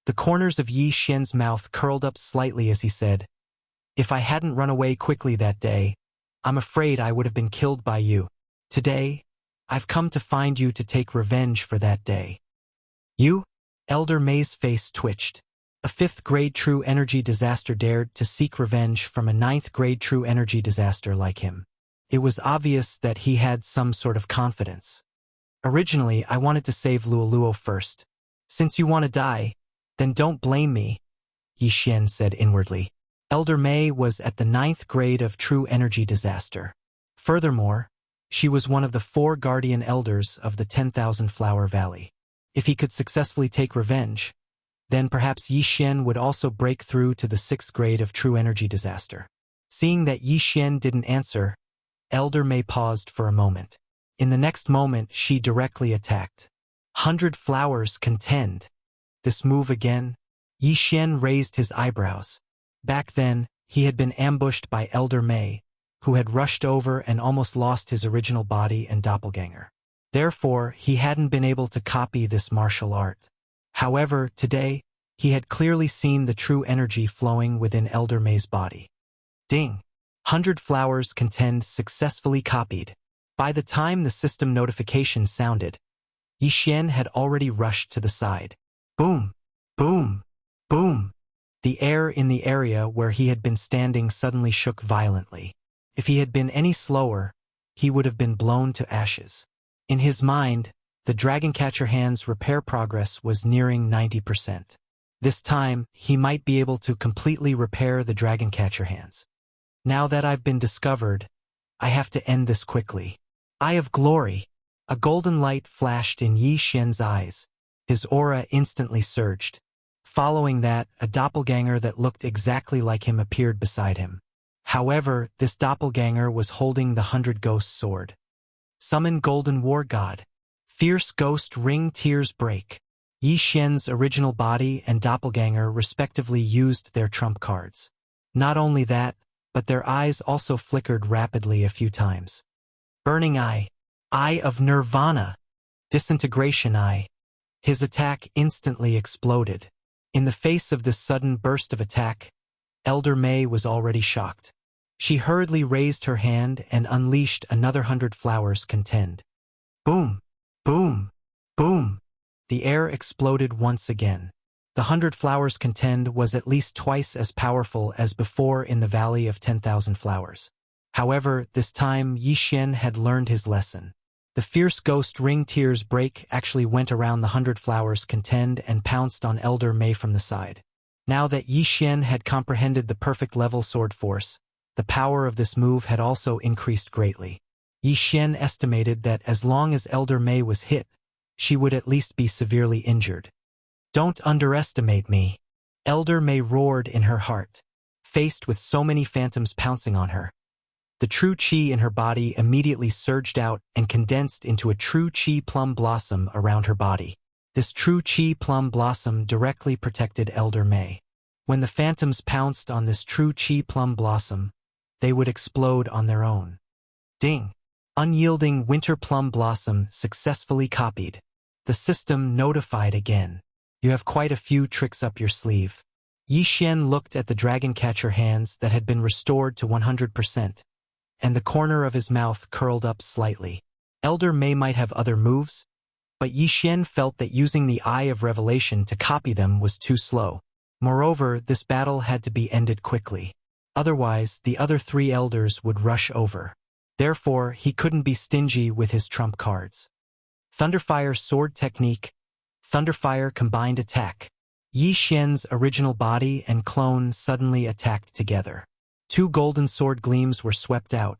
The corners of Yi Xian's mouth curled up slightly as he said, If I hadn't run away quickly that day, I'm afraid I would have been killed by you. Today, I've come to find you to take revenge for that day. You? Elder Mei's face twitched. A 5th grade true energy disaster dared to seek revenge from a 9th grade true energy disaster like him. It was obvious that he had some sort of confidence. Originally, I wanted to save Luoluo first. Since you want to die, then don't blame me, Yi Xian said inwardly. Elder Mei was at the 9th grade of true energy disaster. Furthermore, she was one of the 4 guardian elders of the 10,000 Flower Valley. If he could successfully take revenge, then perhaps Yi Xian would also break through to the 6th grade of true energy disaster. Seeing that Yi Xian didn't answer, Elder Mei paused for a moment. In the next moment, she directly attacked. 100 flowers contend. This move again? Yi Xian raised his eyebrows. Back then, he had been ambushed by Elder Mei, who had rushed over and almost lost his original body and doppelganger. Therefore, he hadn't been able to copy this martial art. However, today, he had clearly seen the true energy flowing within Elder Mei's body. Ding! 100 flowers contend successfully copied. By the time the system notification sounded, Yi Xian had already rushed to the side. Boom! Boom! Boom! The air in the area where he had been standing suddenly shook violently. If he had been any slower, he would have been blown to ashes. In his mind, the Dragon Catcher Hand's repair progress was nearing 90%. This time, he might be able to completely repair the Dragon Catcher Hands. Now that I've been discovered, I have to end this quickly. Eye of Glory! A golden light flashed in Yi Xian's eyes. His aura instantly surged. Following that, a doppelganger that looked exactly like him appeared beside him. However, this doppelganger was holding the 100 Ghost Sword. Summon Golden War God. Fierce Ghost Ring Tears Break. Yi Xian's original body and doppelganger respectively used their trump cards. Not only that, but their eyes also flickered rapidly a few times. Burning Eye. Eye of Nirvana. Disintegration Eye. His attack instantly exploded. In the face of this sudden burst of attack, Elder May was already shocked. She hurriedly raised her hand and unleashed another 100 flowers contend. Boom! Boom! Boom! The air exploded once again. The 100 flowers contend was at least twice as powerful as before in the Valley of 10,000 Flowers. However, this time Yi Xian had learned his lesson. The fierce ghost ring tears break actually went around the 100 flowers contend and pounced on Elder May from the side. Now that Yi Xian had comprehended the perfect level sword force, the power of this move had also increased greatly. Yi Xian estimated that as long as Elder May was hit, she would at least be severely injured. Don't underestimate me. Elder May roared in her heart, faced with so many phantoms pouncing on her. The true qi in her body immediately surged out and condensed into a true qi plum blossom around her body. This true qi plum blossom directly protected Elder May. When the phantoms pounced on this true qi plum blossom, they would explode on their own. Ding! Unyielding winter plum blossom successfully copied. The system notified again. You have quite a few tricks up your sleeve. Yi Xian looked at the dragon catcher hands that had been restored to 100%. And the corner of his mouth curled up slightly. Elder May might have other moves, but Yi Xian felt that using the Eye of Revelation to copy them was too slow. Moreover, this battle had to be ended quickly. Otherwise, the other 3 elders would rush over. Therefore, he couldn't be stingy with his trump cards. Thunderfire Sword Technique. Thunderfire Combined Attack. Yi Xian's original body and clone suddenly attacked together. 2 golden sword gleams were swept out,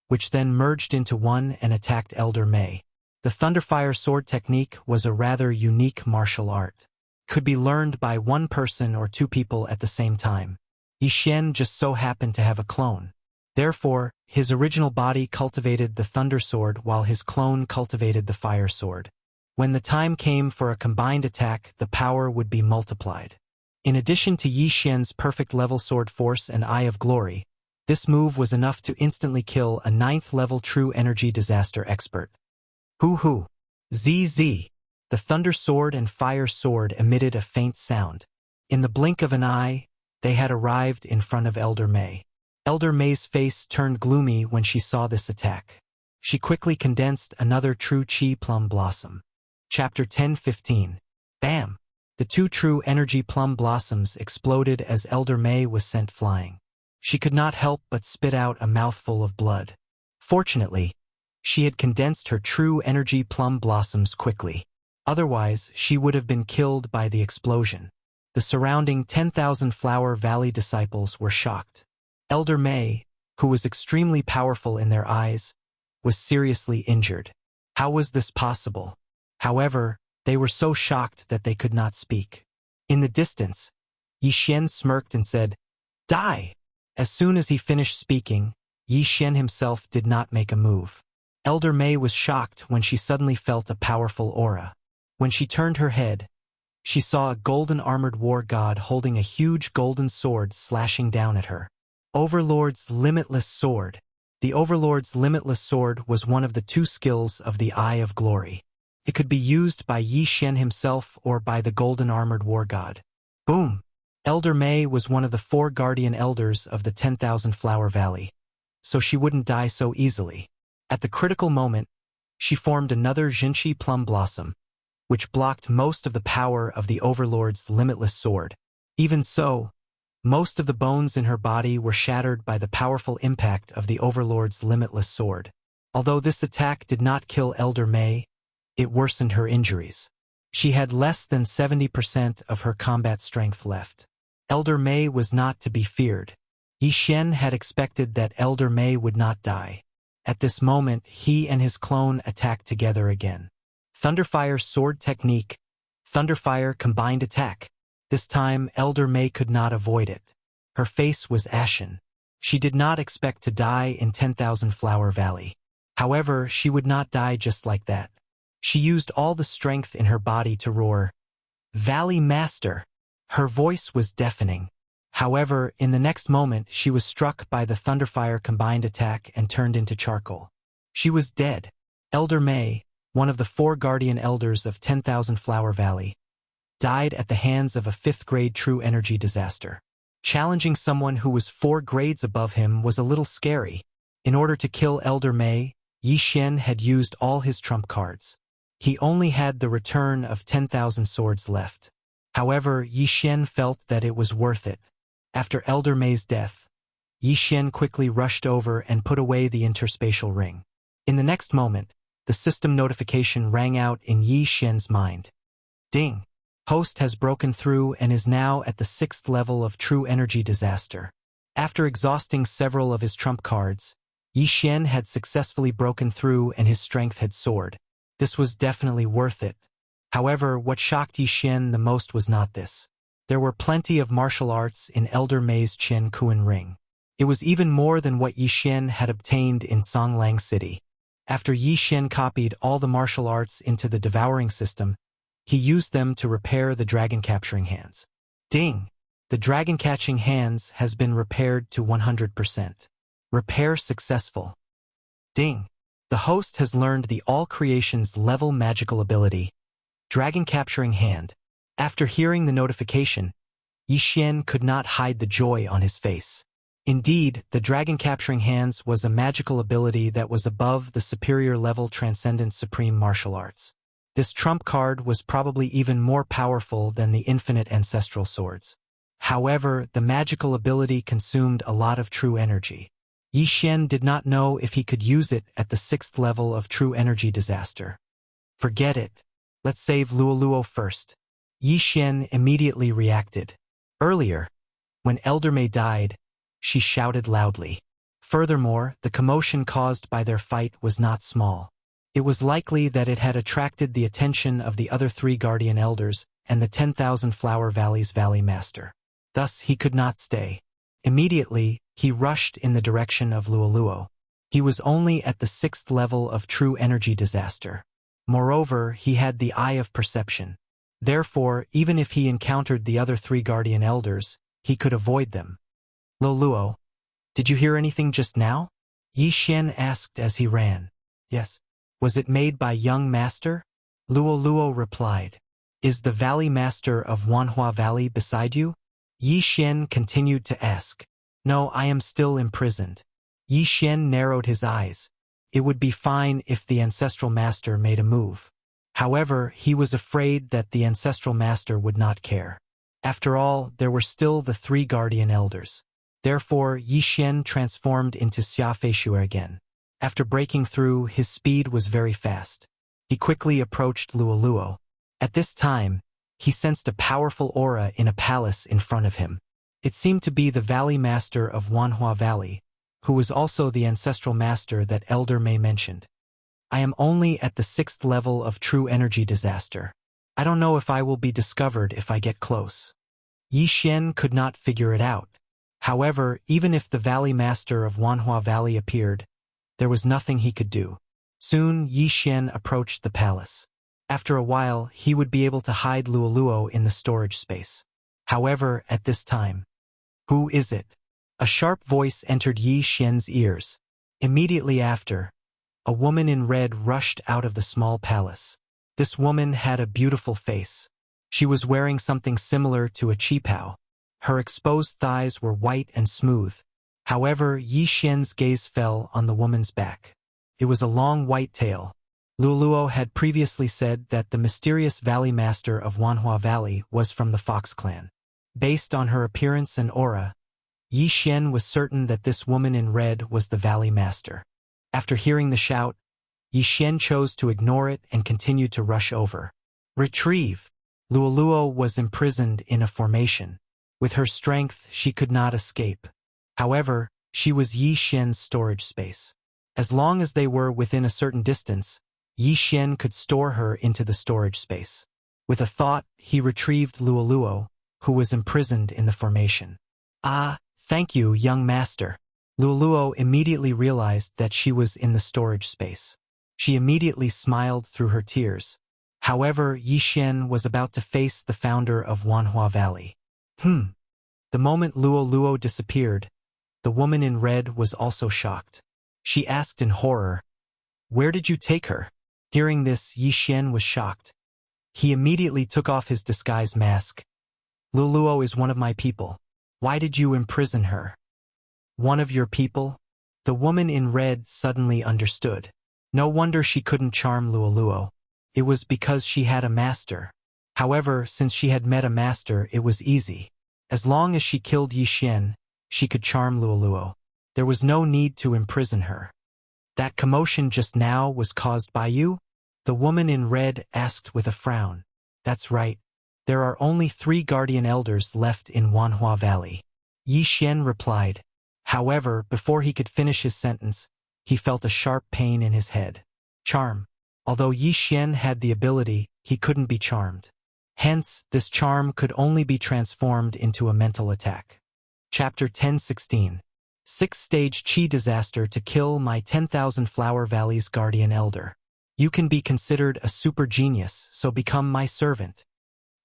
which then merged into one and attacked Elder May. The Thunderfire Sword Technique was a rather unique martial art. Could be learned by one person or 2 people at the same time. Yi Xian just so happened to have a clone. Therefore, his original body cultivated the Thunder Sword while his clone cultivated the Fire Sword. When the time came for a combined attack, the power would be multiplied. In addition to Yi Xian's perfect level sword force and Eye of Glory, this move was enough to instantly kill a 9th level true energy disaster expert. Hoo-hoo! ZZ! The Thunder Sword and Fire Sword emitted a faint sound. In the blink of an eye, they had arrived in front of Elder May. Elder May's face turned gloomy when she saw this attack. She quickly condensed another true Qi Plum Blossom. Chapter 10:15. Bam! The 2 true energy plum blossoms exploded as Elder May was sent flying. She could not help but spit out a mouthful of blood. Fortunately, she had condensed her true energy plum blossoms quickly. Otherwise, she would have been killed by the explosion. The surrounding 10,000 Flower Valley disciples were shocked. Elder May, who was extremely powerful in their eyes, was seriously injured. How was this possible? However, they were so shocked that they could not speak. In the distance, Yi Xian smirked and said, "Die!" As soon as he finished speaking, Yi Xian himself did not make a move. Elder May was shocked when she suddenly felt a powerful aura. When she turned her head, she saw a golden armored war god holding a huge golden sword slashing down at her. Overlord's Limitless Sword. The Overlord's Limitless Sword was one of the 2 skills of the Eye of Glory. It could be used by Yi Xian himself or by the golden armored war god. Boom! Elder May was one of the 4 guardian elders of the 10,000 Flower Valley, so she wouldn't die so easily. At the critical moment, she formed another Jinshi Plum Blossom, which blocked most of the power of the Overlord's Limitless Sword. Even so, most of the bones in her body were shattered by the powerful impact of the Overlord's Limitless Sword. Although this attack did not kill Elder May, it worsened her injuries. She had less than 70% of her combat strength left. Elder May was not to be feared. Yi Xian had expected that Elder May would not die. At this moment, he and his clone attacked together again. Thunderfire Sword Technique. Thunderfire Combined Attack. This time, Elder May could not avoid it. Her face was ashen. She did not expect to die in 10,000 Flower Valley. However, she would not die just like that. She used all the strength in her body to roar, "Valley Master!" Her voice was deafening. However, in the next moment, she was struck by the Thunderfire combined attack and turned into charcoal. She was dead. Elder May, one of the 4 guardian elders of 10,000 Flower Valley, died at the hands of a 5th-grade true energy disaster. Challenging someone who was 4 grades above him was a little scary. In order to kill Elder Mei, Yi Xian had used all his trump cards. He only had the return of 10,000 swords left. However, Yi Xian felt that it was worth it. After Elder Mei's death, Yi Xian quickly rushed over and put away the interspatial ring. In the next moment, the system notification rang out in Yi Xian's mind. Ding! Host has broken through and is now at the 6th level of true energy disaster. After exhausting several of his trump cards, Yi Xian had successfully broken through and his strength had soared. This was definitely worth it. However, what shocked Yi Xian the most was not this. There were plenty of martial arts in Elder Mei's Qian Kuan ring. It was even more than what Yi Xian had obtained in Songlang City. After Yi Xian copied all the martial arts into the devouring system, he used them to repair the dragon-capturing hands. Ding! The dragon-catching hands has been repaired to 100%. Repair successful. Ding! The host has learned the All Creations level magical ability, Dragon-Capturing Hand. After hearing the notification, Yi Xian could not hide the joy on his face. Indeed, the Dragon-Capturing Hands was a magical ability that was above the superior level Transcendent Supreme Martial Arts. This trump card was probably even more powerful than the infinite ancestral swords. However, the magical ability consumed a lot of true energy. Yi Xian did not know if he could use it at the 6th level of true energy disaster. Forget it. Let's save Luoluo first. Yi Xian immediately reacted. Earlier, when Elder Mei died, she shouted loudly. Furthermore, the commotion caused by their fight was not small. It was likely that it had attracted the attention of the other 3 guardian elders and the 10,000 Flower Valley's Valley Master. Thus, he could not stay. Immediately, he rushed in the direction of Luoluo. He was only at the 6th level of true energy disaster. Moreover, he had the eye of perception. Therefore, even if he encountered the other 3 guardian elders, he could avoid them. Luoluo, did you hear anything just now? Yi Xian asked as he ran. Yes. Was it made by young master? Luoluo replied. Is the Valley Master of Wanhua Valley beside you? Yi Xian continued to ask. No, I am still imprisoned. Yi Xian narrowed his eyes. It would be fine if the Ancestral Master made a move. However, he was afraid that the Ancestral Master would not care. After all, there were still the 3 guardian elders. Therefore, Yi Xian transformed into Xia Feishuer again. After breaking through, his speed was very fast. He quickly approached Luoluo. At this time, he sensed a powerful aura in a palace in front of him. It seemed to be the Valley Master of Wanhua Valley, who was also the Ancestral Master that Elder Mei mentioned. I am only at the 6th level of true energy disaster. I don't know if I will be discovered if I get close. Yi Xian could not figure it out. However, even if the Valley Master of Wanhua Valley appeared, there was nothing he could do. Soon, Yi Xian approached the palace. After a while, he would be able to hide Luoluo in the storage space. However, at this time, who is it? A sharp voice entered Yi Xian's ears. Immediately after, a woman in red rushed out of the small palace. This woman had a beautiful face. She was wearing something similar to a qipao. Her exposed thighs were white and smooth. However, Yi Xian's gaze fell on the woman's back. It was a long white tail. Luoluo had previously said that the mysterious Valley Master of Wanhua Valley was from the Fox clan. Based on her appearance and aura, Yi Xian was certain that this woman in red was the Valley Master. After hearing the shout, Yi Xian chose to ignore it and continued to rush over. Retrieve! Luoluo was imprisoned in a formation. With her strength, she could not escape. However, she was Yi Xian's storage space. As long as they were within a certain distance, Yi Xian could store her into the storage space. With a thought, he retrieved Luoluo, who was imprisoned in the formation. Ah, thank you, young master. Luoluo immediately realized that she was in the storage space. She immediately smiled through her tears. However, Yi Xian was about to face the founder of Wanhua Valley. The moment Luoluo disappeared, the woman in red was also shocked. She asked in horror, "Where did you take her? Hearing this, Yi Xian was shocked. He immediately took off his disguise mask. Luluo is one of my people. Why did you imprison her? One of your people? The woman in red suddenly understood. No wonder she couldn't charm Luluo. It was because she had a master. However, since she had met a master, it was easy. As long as she killed Yi Xian, she could charm Luluo. There was no need to imprison her. That commotion just now was caused by you? The woman in red asked with a frown. That's right. There are only 3 guardian elders left in Wanhua Valley. Yi Xian replied. However, before he could finish his sentence, he felt a sharp pain in his head. Charm. Although Yi Xian had the ability, he couldn't be charmed. Hence, this charm could only be transformed into a mental attack. Chapter 10:16. 6-stage Qi disaster to kill my 10,000 Flower Valley's guardian elder. You can be considered a super genius, so become my servant.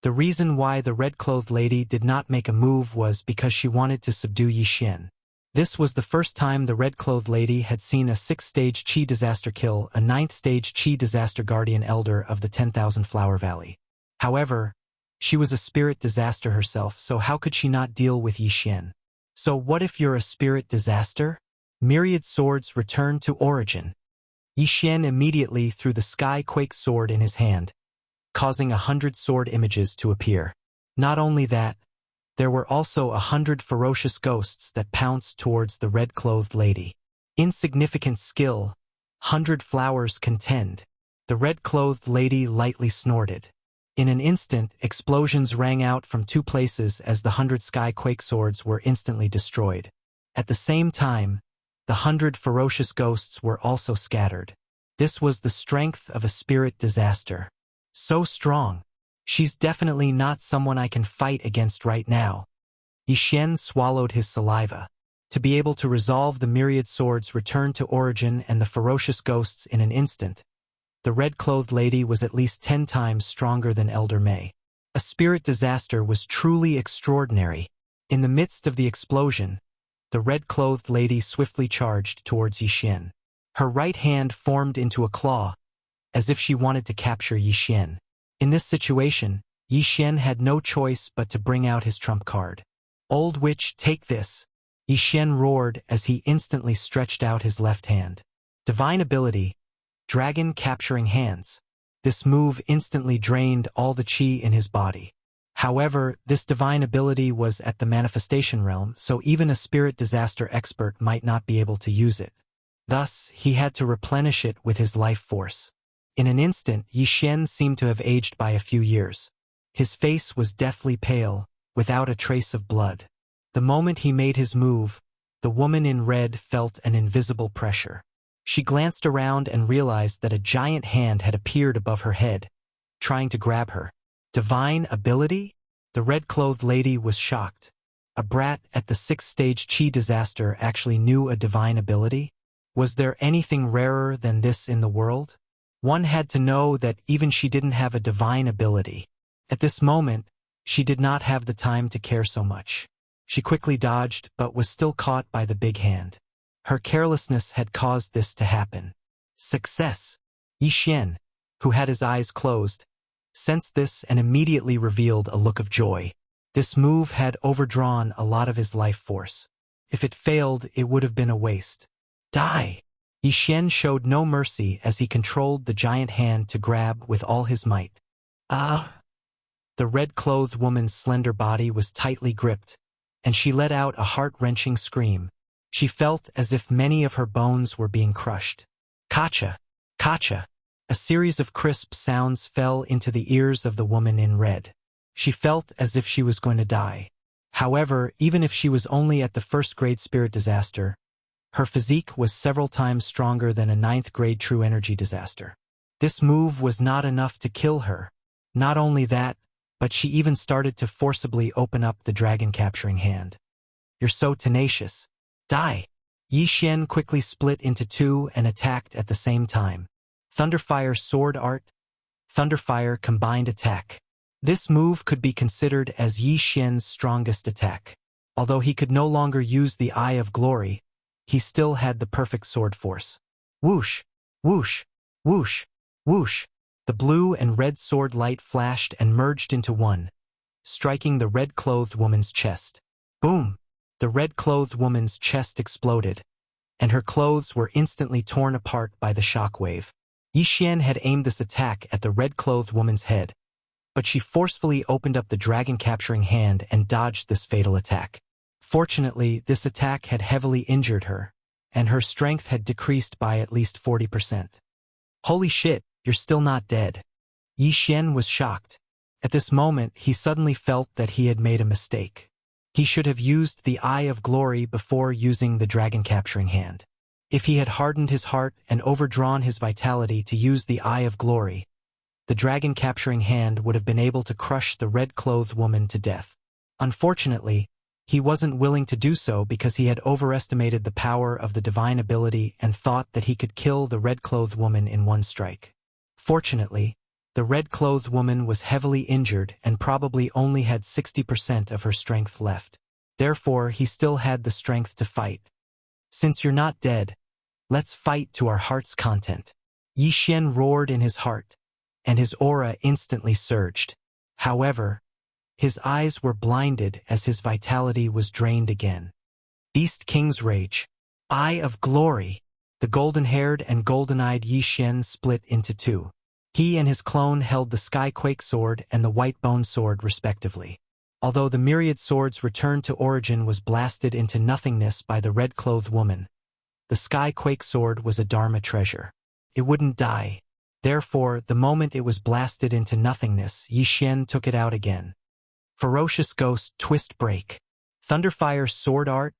The reason why the red-clothed lady did not make a move was because she wanted to subdue Yi Xian. This was the first time the red-clothed lady had seen a 6-stage Qi disaster kill a 9th-stage Qi disaster guardian elder of the 10,000 Flower Valley. However, she was a spirit disaster herself, so how could she not deal with Yi Xian? So what if you're a spirit disaster? Myriad swords return to origin. Yi Xian immediately threw the Sky Quake sword in his hand, causing 100 sword images to appear. Not only that, there were also 100 ferocious ghosts that pounced towards the red-clothed lady. Insignificant skill, 100 flowers contend. The red-clothed lady lightly snorted. In an instant, explosions rang out from 2 places as the 100 Sky Quake swords were instantly destroyed. At the same time, the 100 ferocious ghosts were also scattered. This was the strength of a spirit disaster. So strong. She's definitely not someone I can fight against right now. Yi Xian swallowed his saliva. To be able to resolve the myriad swords returned to origin and the ferocious ghosts in an instant, the red-clothed lady was at least 10 times stronger than Elder Mei. A spirit disaster was truly extraordinary. In the midst of the explosion, the red-clothed lady swiftly charged towards Yi Xian. Her right hand formed into a claw, as if she wanted to capture Yi Xian. In this situation, Yi Xian had no choice but to bring out his trump card. Old witch, take this! Yi Xian roared as he instantly stretched out his left hand. Divine ability, Dragon Capturing Hands. This move instantly drained all the qi in his body. However, this divine ability was at the manifestation realm, so even a spirit disaster expert might not be able to use it. Thus, he had to replenish it with his life force. In an instant, Yi Xian seemed to have aged by a few years. His face was deathly pale, without a trace of blood. The moment he made his move, the woman in red felt an invisible pressure. She glanced around and realized that a giant hand had appeared above her head, trying to grab her. Divine ability? The red-clothed lady was shocked. A brat at the 6th-stage Qi disaster actually knew a divine ability? Was there anything rarer than this in the world? One had to know that even she didn't have a divine ability. At this moment, she did not have the time to care so much. She quickly dodged but was still caught by the big hand. Her carelessness had caused this to happen. Success! Yi Xian, who had his eyes closed, sensed this and immediately revealed a look of joy. This move had overdrawn a lot of his life force. If it failed, it would have been a waste. Die! Yi Xian showed no mercy as he controlled the giant hand to grab with all his might. Ah! The red-clothed woman's slender body was tightly gripped, and she let out a heart-wrenching scream. She felt as if many of her bones were being crushed. Kacha! Kacha! A series of crisp sounds fell into the ears of the woman in red. She felt as if she was going to die. However, even if she was only at the 1st-grade spirit disaster, her physique was several times stronger than a 9th-grade true energy disaster. This move was not enough to kill her. Not only that, but she even started to forcibly open up the dragon capturing hand. You're so tenacious. Die! Yi Xian quickly split into 2 and attacked at the same time. Thunderfire Sword Art, Thunderfire Combined Attack. This move could be considered as Yi Xian's strongest attack. Although he could no longer use the Eye of Glory, he still had the perfect sword force. Whoosh! Whoosh! Whoosh! Whoosh! The blue and red sword light flashed and merged into one, striking the red-clothed woman's chest. Boom! The red-clothed woman's chest exploded, and her clothes were instantly torn apart by the shockwave. Yi Xian had aimed this attack at the red-clothed woman's head, but she forcefully opened up the dragon-capturing hand and dodged this fatal attack. Fortunately, this attack had heavily injured her, and her strength had decreased by at least 40%. Holy shit, you're still not dead. Yi Xian was shocked. At this moment, he suddenly felt that he had made a mistake. He should have used the Eye of Glory before using the dragon-capturing hand. If he had hardened his heart and overdrawn his vitality to use the Eye of Glory, the dragon-capturing hand would have been able to crush the red-clothed woman to death. Unfortunately, he wasn't willing to do so because he had overestimated the power of the divine ability and thought that he could kill the red-clothed woman in one strike. Fortunately, the red-clothed woman was heavily injured and probably only had 60% of her strength left. Therefore, he still had the strength to fight. Since you're not dead, let's fight to our heart's content. Yi Xian roared in his heart, and his aura instantly surged. However, his eyes were blinded as his vitality was drained again. Beast King's Rage. Eye of Glory. The golden-haired and golden-eyed Yi Xian split into two. He and his clone held the Skyquake Sword and the White Bone Sword respectively. Although the myriad swords' return to origin was blasted into nothingness by the red-clothed woman, the Skyquake Sword was a Dharma treasure. It wouldn't die. Therefore, the moment it was blasted into nothingness, Yi Xian took it out again. Ferocious Ghost Twist Break. Thunderfire Sword Art.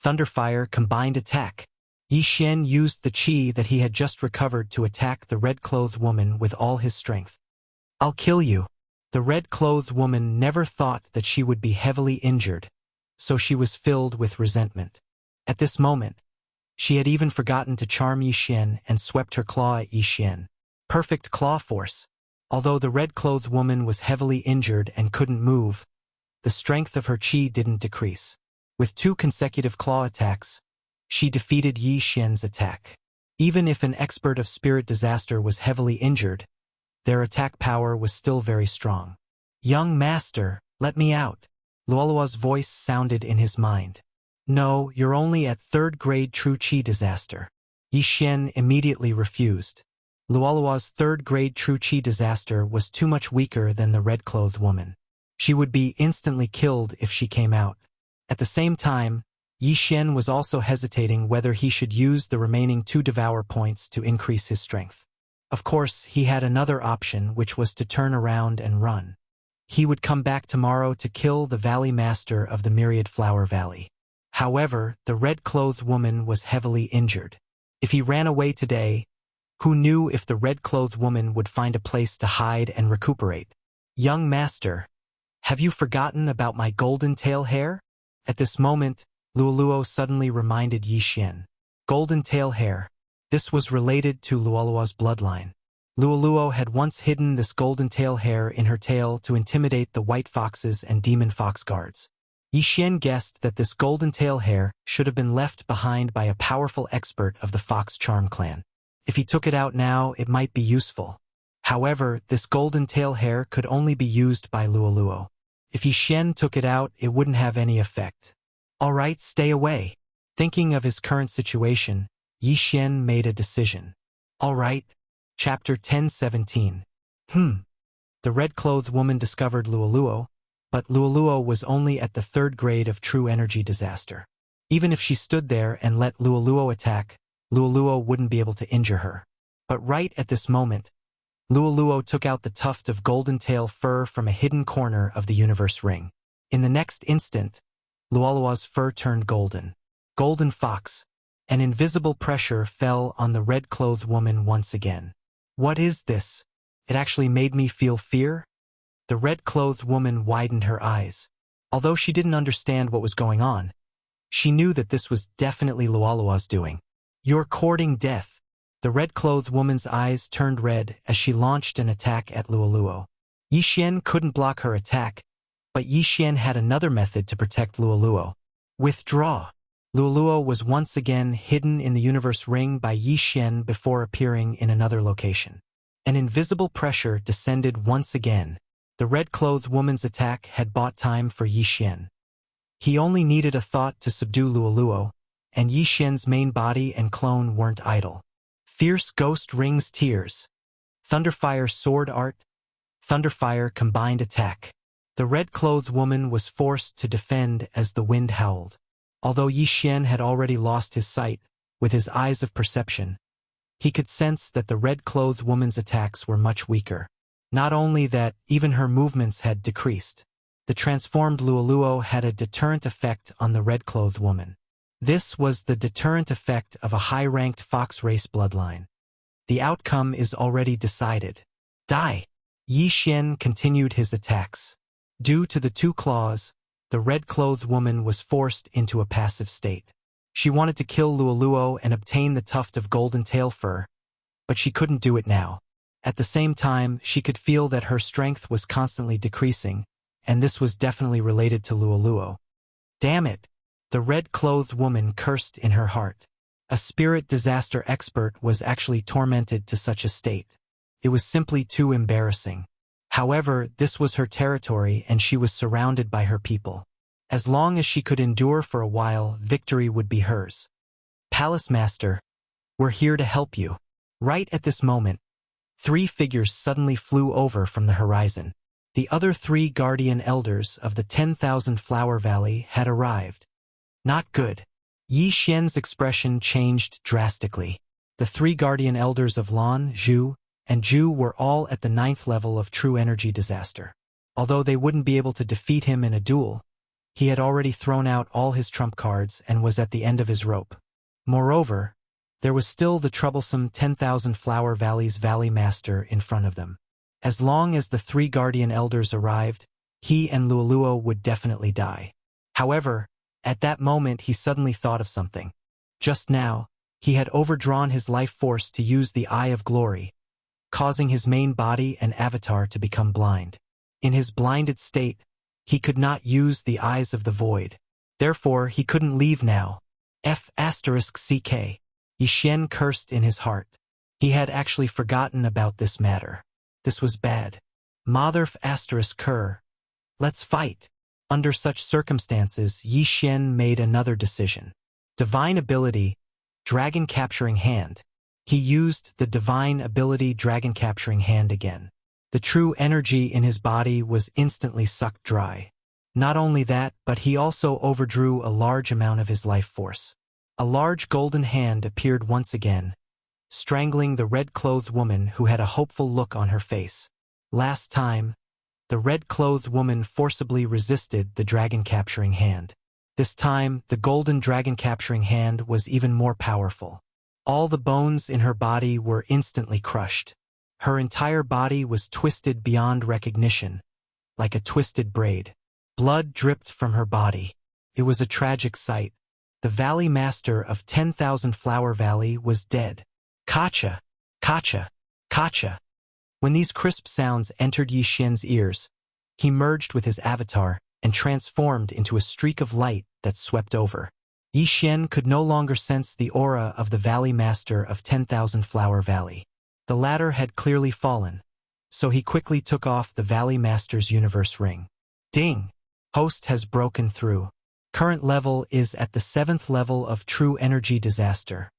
Thunderfire Combined Attack. Yi Xian used the qi that he had just recovered to attack the red-clothed woman with all his strength. I'll kill you. The red-clothed woman never thought that she would be heavily injured, so she was filled with resentment. At this moment, she had even forgotten to charm Yi Xian and swept her claw at Yi Xian. Perfect claw force. Although the red-clothed woman was heavily injured and couldn't move, the strength of her qi didn't decrease. With 2 consecutive claw attacks, she defeated Yi Xian's attack. Even if an expert of spirit disaster was heavily injured, their attack power was still very strong. Young master, let me out. Luoluo's voice sounded in his mind. No, you're only at 3rd grade true qi disaster. Yi Xian immediately refused. Luoluo's 3rd grade true qi disaster was too much weaker than the red-clothed woman. She would be instantly killed if she came out. At the same time, Yi Xian was also hesitating whether he should use the remaining 2 devour points to increase his strength. Of course, he had another option, which was to turn around and run. He would come back tomorrow to kill the Valley Master of the Myriad Flower Valley. However, the red-clothed woman was heavily injured. If he ran away today, who knew if the red-clothed woman would find a place to hide and recuperate? Young master, have you forgotten about my golden tail hair? At this moment, Luoluo suddenly reminded Yi Xian. Golden tail hair. This was related to Luoluo's bloodline. Luoluo had once hidden this golden tail hair in her tail to intimidate the white foxes and demon fox guards. Yi Xian guessed that this golden tail hair should have been left behind by a powerful expert of the Fox Charm clan. If he took it out now, it might be useful. However, this golden tail hair could only be used by Luoluo. If Yi Xian took it out, it wouldn't have any effect. Alright, stay away. Thinking of his current situation, Yi Xian made a decision. Alright. Chapter 10:17. The red-clothed woman discovered Luoluo, but Luoluo was only at the 3rd grade of true energy disaster. Even if she stood there and let Luoluo attack, Luoluo wouldn't be able to injure her. But right at this moment, Luoluo took out the tuft of golden tail fur from a hidden corner of the universe ring. In the next instant, Luoluo's fur turned golden. Golden fox. An invisible pressure fell on the red-clothed woman once again. What is this? It actually made me feel fear? The red-clothed woman widened her eyes. Although she didn't understand what was going on, she knew that this was definitely Luoluo's doing. You're courting death. The red-clothed woman's eyes turned red as she launched an attack at Luoluo. Yi Xian couldn't block her attack, but Yi Xian had another method to protect Luoluo. Withdraw. Luoluo was once again hidden in the universe ring by Yi Xian before appearing in another location. An invisible pressure descended once again. The red-clothed woman's attack had bought time for Yi Xian. He only needed a thought to subdue Luoluo, and Yi Xian's main body and clone weren't idle. Fierce Ghost Rings Tears. Thunderfire Sword Art. Thunderfire Combined Attack. The red-clothed woman was forced to defend as the wind howled. Although Yi Xian had already lost his sight, with his eyes of perception, he could sense that the red-clothed woman's attacks were much weaker. Not only that, even her movements had decreased. The transformed Luoluo had a deterrent effect on the red-clothed woman. This was the deterrent effect of a high-ranked fox race bloodline. The outcome is already decided. Die! Yi Xian continued his attacks. Due to the two claws, the red-clothed woman was forced into a passive state. She wanted to kill Luoluo and obtain the tuft of golden tail fur, but she couldn't do it now. At the same time, she could feel that her strength was constantly decreasing, and this was definitely related to Luoluo. Damn it! The red-clothed woman cursed in her heart. A spirit disaster expert was actually tormented to such a state. It was simply too embarrassing. However, this was her territory and she was surrounded by her people. As long as she could endure for a while, victory would be hers. Palace Master, we're here to help you. Right at this moment, 3 figures suddenly flew over from the horizon. The other 3 guardian elders of the 10,000 Flower Valley had arrived. Not good. Yi Xian's expression changed drastically. The 3 guardian elders of Lan, Zhu, and Zhu were all at the 9th level of true energy disaster. Although they wouldn't be able to defeat him in a duel, he had already thrown out all his trump cards and was at the end of his rope. Moreover, there was still the troublesome 10,000 Flower Valley's Valley Master in front of them. As long as the 3 guardian elders arrived, he and Luoluo would definitely die. However, at that moment he suddenly thought of something. Just now, he had overdrawn his life force to use the Eye of Glory, causing his main body and avatar to become blind. In his blinded state, he could not use the Eyes of the Void. Therefore, he couldn't leave now. F***ck. Yi Xian cursed in his heart. He had actually forgotten about this matter. This was bad. Mother ***cur. Let's fight. Under such circumstances, Yi Xian made another decision. Divine ability, Dragon Capturing Hand. He used the divine ability Dragon Capturing Hand again. The true energy in his body was instantly sucked dry. Not only that, but he also overdrew a large amount of his life force. A large golden hand appeared once again, strangling the red-clothed woman who had a hopeful look on her face. Last time, the red-clothed woman forcibly resisted the Dragon Capturing Hand. This time, the golden Dragon Capturing Hand was even more powerful. All the bones in her body were instantly crushed. Her entire body was twisted beyond recognition, like a twisted braid. Blood dripped from her body. It was a tragic sight. The Valley Master of 10,000 Flower Valley was dead. Kacha! Kacha! Kacha! When these crisp sounds entered Yi Xian's ears, he merged with his avatar and transformed into a streak of light that swept over. Yi Xian could no longer sense the aura of the Valley Master of 10,000 Flower Valley. The latter had clearly fallen, so he quickly took off the Valley Master's universe ring. Ding! Host has broken through. Current level is at the 7th level of true energy disaster.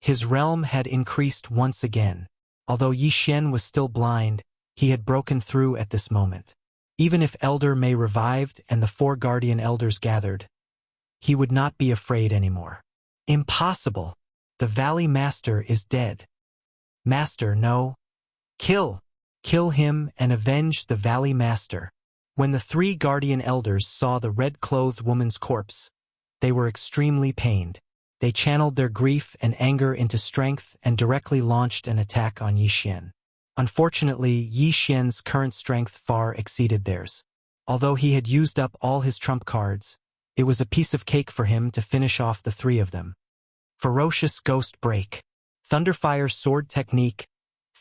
His realm had increased once again. Although Yi Xian was still blind, he had broken through at this moment. Even if Elder May revived and the 4 guardian elders gathered, he would not be afraid anymore. Impossible! The Valley Master is dead. Master, no. Kill! Kill him and avenge the Valley Master. When the 3 guardian elders saw the red-clothed woman's corpse, they were extremely pained. They channeled their grief and anger into strength and directly launched an attack on Yi Xian. Unfortunately, Yi Xian's current strength far exceeded theirs. Although he had used up all his trump cards, it was a piece of cake for him to finish off the 3 of them. Ferocious Ghost Break. Thunderfire Sword Technique.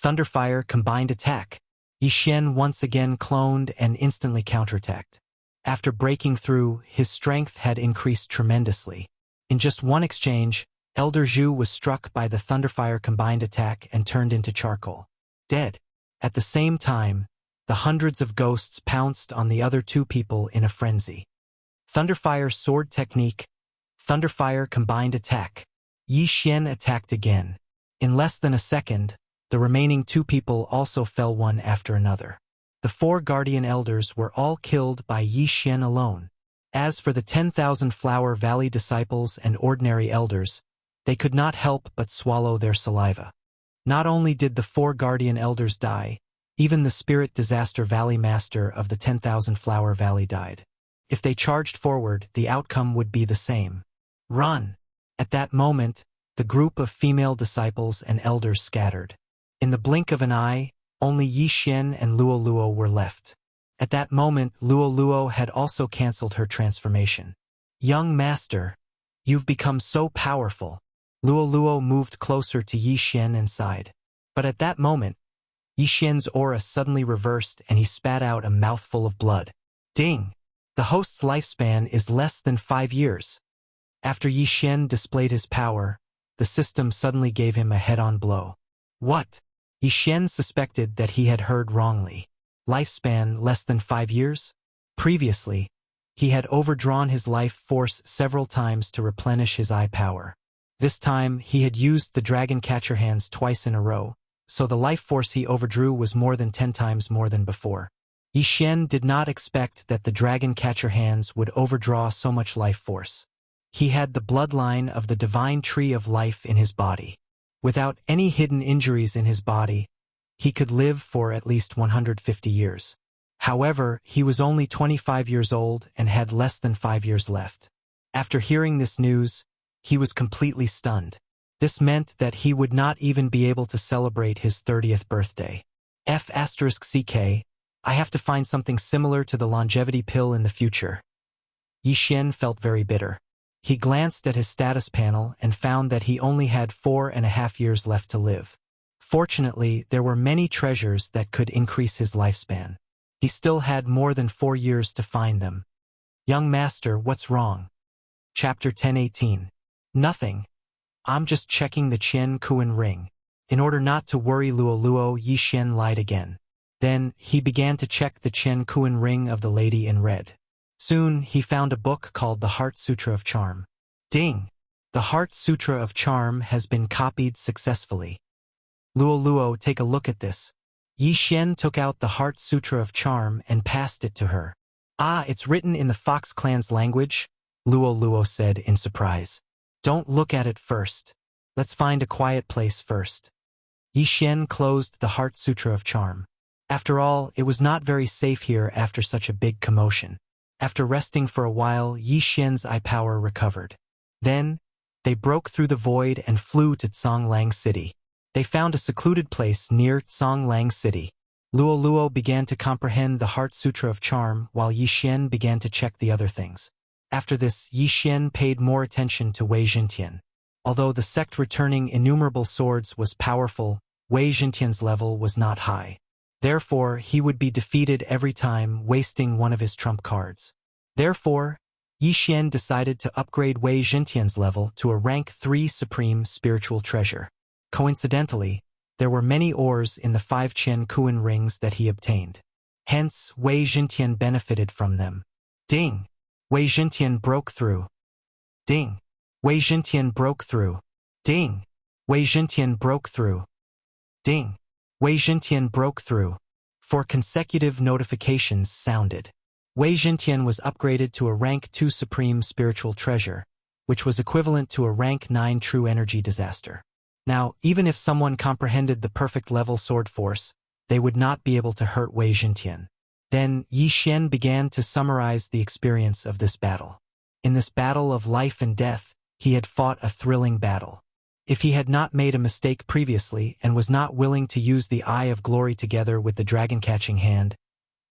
Thunderfire Combined Attack. Yi Xian once again cloned and instantly counterattacked. After breaking through, his strength had increased tremendously. In just one exchange, Elder Zhu was struck by the Thunderfire Combined Attack and turned into charcoal. dead. At the same time, the hundreds of ghosts pounced on the other two people in a frenzy. Thunderfire sword technique. Thunderfire combined attack. Yi Xian attacked again. In less than a second, the remaining two people also fell one after another. The 4 guardian elders were all killed by Yi Xian alone. As for the 10,000 Flower Valley disciples and ordinary elders, they could not help but swallow their saliva. Not only did the 4 guardian elders die, even the spirit Disaster Valley master of the 10,000 Flower Valley died. If they charged forward, the outcome would be the same. Run! At that moment, the group of female disciples and elders scattered. In the blink of an eye, only Yi Xian and Luo Luo were left. At that moment, Luo Luo had also cancelled her transformation. Young master, you've become so powerful. Luo Luo moved closer to Yi Xian and sighed. But at that moment, Yi Xian's aura suddenly reversed and he spat out a mouthful of blood. Ding! The host's lifespan is less than 5 years. After Yi Xian displayed his power, the system suddenly gave him a head-on blow. What? Yi Xian suspected that he had heard wrongly. Lifespan less than 5 years? Previously, he had overdrawn his life force several times to replenish his eye power. This time, he had used the dragon catcher hands twice in a row, so the life force he overdrew was more than 10 times more than before. Yi Xian did not expect that the dragon catcher hands would overdraw so much life force. He had the bloodline of the divine tree of life in his body. Without any hidden injuries in his body, he could live for at least 150 years. However, he was only 25 years old and had less than 5 years left. After hearing this news, he was completely stunned. This meant that he would not even be able to celebrate his 30th birthday. *CK, I have to find something similar to the longevity pill in the future. Yi Xian felt very bitter. He glanced at his status panel and found that he only had 4.5 years left to live. Fortunately, there were many treasures that could increase his lifespan. He still had more than 4 years to find them. Young master, what's wrong? Chapter 1018. Nothing. I'm just checking the Qian Kuan ring. In order not to worry Luo Luo, Yi Xian lied again. Then, he began to check the Qian Kuan ring of the lady in red. Soon, he found a book called the Heart Sutra of Charm. Ding! The Heart Sutra of Charm has been copied successfully. Luo Luo, take a look at this. Yi Xian took out the Heart Sutra of Charm and passed it to her. Ah, it's written in the Fox Clan's language, Luo Luo said in surprise. Don't look at it first. Let's find a quiet place first. Yi Xian closed the Heart Sutra of Charm. After all, it was not very safe here after such a big commotion. After resting for a while, Yi Xian's eye power recovered. Then, they broke through the void and flew to Tsonglang City. They found a secluded place near Tsonglang City. Luo Luo began to comprehend the Heart Sutra of Charm while Yi Xian began to check the other things. After this, Yi Xian paid more attention to Wei Jintian. Although the sect returning innumerable swords was powerful, Wei Jintian's level was not high. Therefore, he would be defeated every time, wasting one of his trump cards. Therefore, Yi Xian decided to upgrade Wei Jintian's level to a rank 3 supreme spiritual treasure. Coincidentally, there were many ores in the 5 Qian Kuan rings that he obtained. Hence, Wei Jintian benefited from them. Ding! Wei Jintian broke through. Ding! Wei Jintian broke through. Ding! Wei Jintian broke through. Ding! Wei Jintian broke through. 4 consecutive notifications sounded. Wei Jintian was upgraded to a rank 2 supreme spiritual treasure, which was equivalent to a rank 9 true energy disaster. Now, even if someone comprehended the perfect level sword force, they would not be able to hurt Wei Jintian. Then, Yi Xian began to summarize the experience of this battle. In this battle of life and death, he had fought a thrilling battle. If he had not made a mistake previously and was not willing to use the Eye of Glory together with the dragon-catching hand,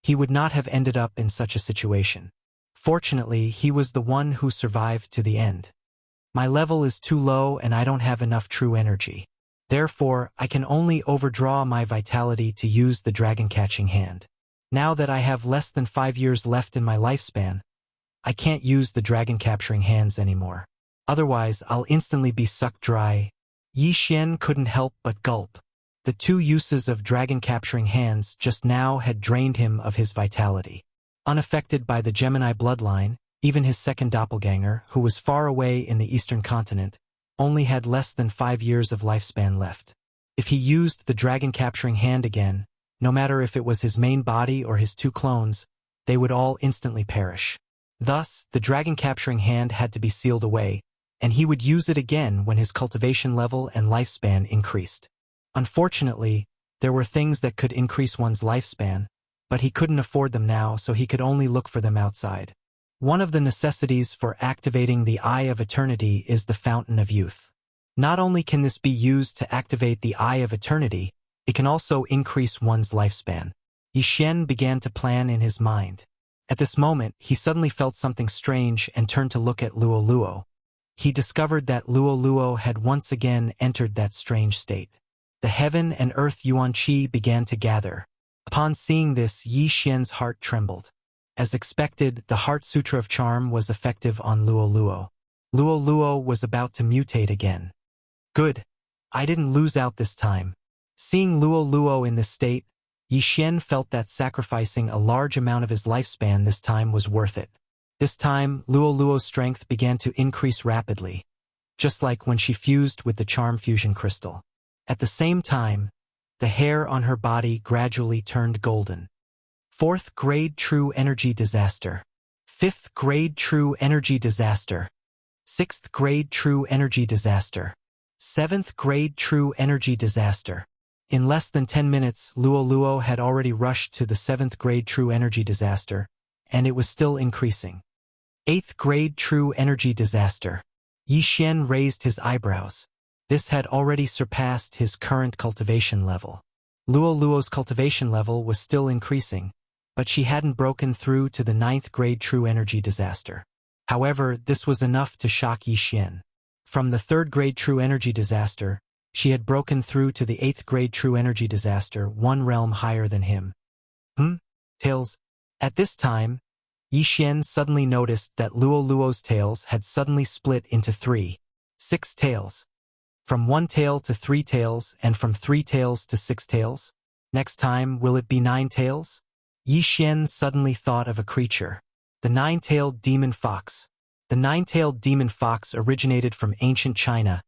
he would not have ended up in such a situation. Fortunately, he was the one who survived to the end. My level is too low and I don't have enough true energy. Therefore, I can only overdraw my vitality to use the dragon-catching hand. Now that I have less than 5 years left in my lifespan, I can't use the dragon-capturing hands anymore. Otherwise, I'll instantly be sucked dry. Yi Xian couldn't help but gulp. The 2 uses of dragon-capturing hands just now had drained him of his vitality. Unaffected by the Gemini bloodline, even his second doppelganger, who was far away in the eastern continent, only had less than 5 years of lifespan left. If he used the dragon-capturing hand again, no matter if it was his main body or his 2 clones, they would all instantly perish. Thus, the dragon-capturing hand had to be sealed away, and he would use it again when his cultivation level and lifespan increased. Unfortunately, there were things that could increase one's lifespan, but he couldn't afford them now, so he could only look for them outside. One of the necessities for activating the Eye of Eternity is the Fountain of Youth. Not only can this be used to activate the Eye of Eternity, it can also increase one's lifespan. Yi Xian began to plan in his mind. At this moment, he suddenly felt something strange and turned to look at Luo Luo. He discovered that Luo Luo had once again entered that strange state. The heaven and earth Yuan Qi began to gather. Upon seeing this, Yi Xian's heart trembled. As expected, the Heart Sutra of Charm was effective on Luo Luo. Luo Luo was about to mutate again. Good. I didn't lose out this time. Seeing Luo Luo in this state, Yi Xian felt that sacrificing a large amount of his lifespan this time was worth it. This time, Luo Luo's strength began to increase rapidly, just like when she fused with the Charm Fusion Crystal. At the same time, the hair on her body gradually turned golden. 4th grade True Energy Disaster. 5th grade True Energy Disaster. 6th grade True Energy Disaster. 7th grade True Energy Disaster. In less than 10 minutes, Luo Luo had already rushed to the 7th grade True Energy Disaster, and it was still increasing. 8th grade True Energy Disaster. Yi Xian raised his eyebrows. This had already surpassed his current cultivation level. Luo Luo's cultivation level was still increasing, but she hadn't broken through to the 9th grade True Energy Disaster. However, this was enough to shock Yi Xian. From the 3rd grade True Energy Disaster, she had broken through to the 8th grade True Energy Disaster, 1 realm higher than him. Tails. At this time, Yi Xian suddenly noticed that Luo Luo's tails had suddenly split into 6 tails. From 1 tail to 3 tails, and from 3 tails to 6 tails? Next time, will it be 9 tails? Yi Xian suddenly thought of a creature. The 9-tailed demon fox. The 9-tailed demon fox originated from ancient China,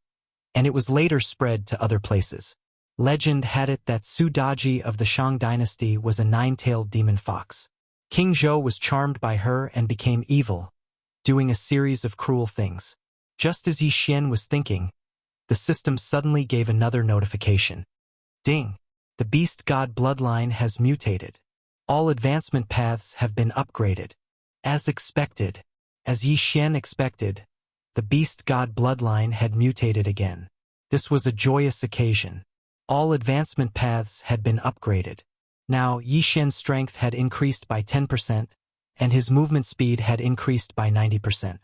and it was later spread to other places. Legend had it that Su Daji of the Shang dynasty was a 9-tailed demon fox. King Zhou was charmed by her and became evil, doing a series of cruel things. Just as Yi Xian was thinking, the system suddenly gave another notification. Ding! The beast god bloodline has mutated. All advancement paths have been upgraded. As expected. As Yi Xian expected, the beast god bloodline had mutated again. This was a joyous occasion. All advancement paths had been upgraded. Now, Yi Xian's strength had increased by 10%, and his movement speed had increased by 90%.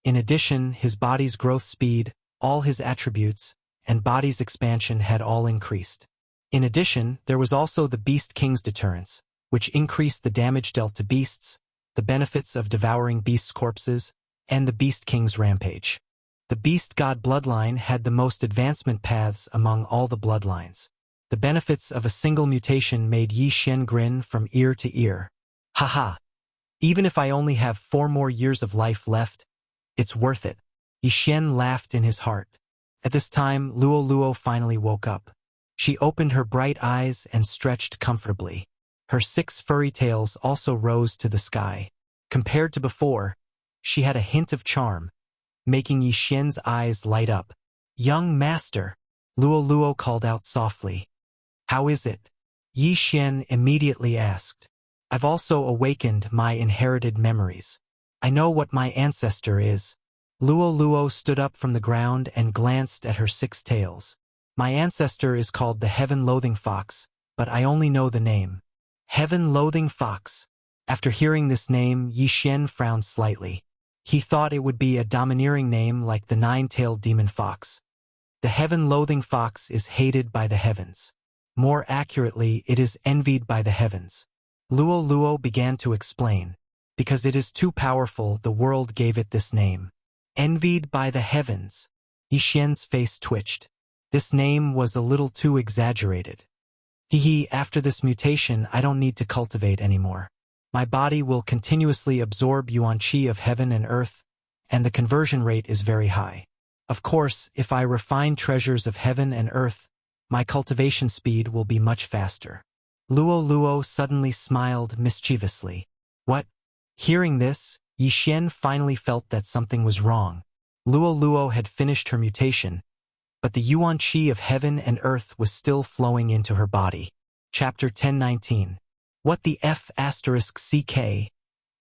In addition, his body's growth speed, all his attributes, and body's expansion had all increased. In addition, there was also the Beast King's Deterrence, which increased the damage dealt to beasts, the benefits of devouring beasts' corpses, and the Beast King's Rampage. The Beast God bloodline had the most advancement paths among all the bloodlines. The benefits of a single mutation made Yi Xian grin from ear to ear. Haha! Even if I only have 4 more years of life left, it's worth it. Yi Xian laughed in his heart. At this time, Luo Luo finally woke up. She opened her bright eyes and stretched comfortably. Her 6 furry tails also rose to the sky. Compared to before, she had a hint of charm, making Yi Xian's eyes light up. "Young master," Luo Luo called out softly. "How is it?" Yi Xian immediately asked. "I've also awakened my inherited memories. I know what my ancestor is." Luo Luo stood up from the ground and glanced at her 6 tails. "My ancestor is called the Heaven-Loathing Fox, but I only know the name." Heaven-Loathing Fox. After hearing this name, Yi Xian frowned slightly. He thought it would be a domineering name like the 9-tailed demon fox. The Heaven-Loathing Fox is hated by the heavens. More accurately, it is envied by the heavens. Luo Luo began to explain. Because it is too powerful, the world gave it this name. Envied by the heavens. Yi Xian's face twitched. This name was a little too exaggerated. Hee, after this mutation, I don't need to cultivate anymore. My body will continuously absorb yuan qi of heaven and earth, and the conversion rate is very high. Of course, if I refine treasures of heaven and earth, my cultivation speed will be much faster. Luo suddenly smiled mischievously. What? Hearing this, Yixin finally felt that something was wrong. Luo had finished her mutation, but the yuan qi of heaven and earth was still flowing into her body. Chapter 1019. What the F***CK?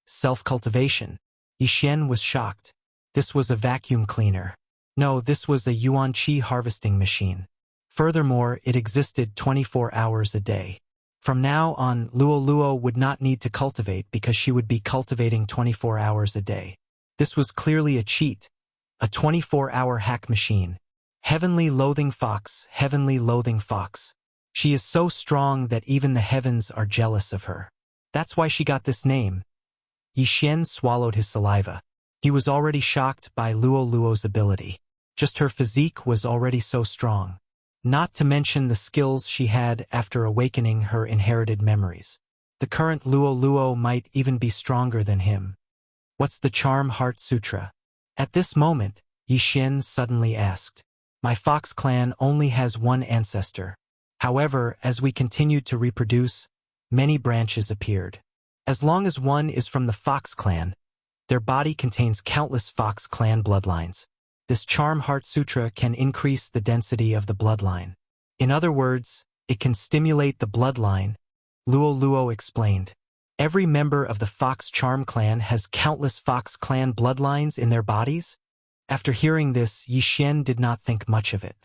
Self-cultivation. Yixin was shocked. This was a vacuum cleaner. No, this was a yuan qi harvesting machine. Furthermore, it existed 24 hours a day. From now on, Luo would not need to cultivate because she would be cultivating 24 hours a day. This was clearly a cheat, a 24-hour hack machine. Heavenly loathing fox, heavenly loathing fox. She is so strong that even the heavens are jealous of her. That's why she got this name. Yixin swallowed his saliva. He was already shocked by Luo's ability. Just her physique was already so strong. Not to mention the skills she had after awakening her inherited memories. The current Luo might even be stronger than him. What's the Charm Heart Sutra? At this moment, Yixin suddenly asked. My fox clan only has one ancestor. However, as we continued to reproduce, many branches appeared. As long as one is from the fox clan, their body contains countless fox clan bloodlines. This Charm Heart Sutra can increase the density of the bloodline. In other words, it can stimulate the bloodline, Luo explained. Every member of the Fox Charm clan has countless Fox clan bloodlines in their bodies. After hearing this, Yixin did not think much of it.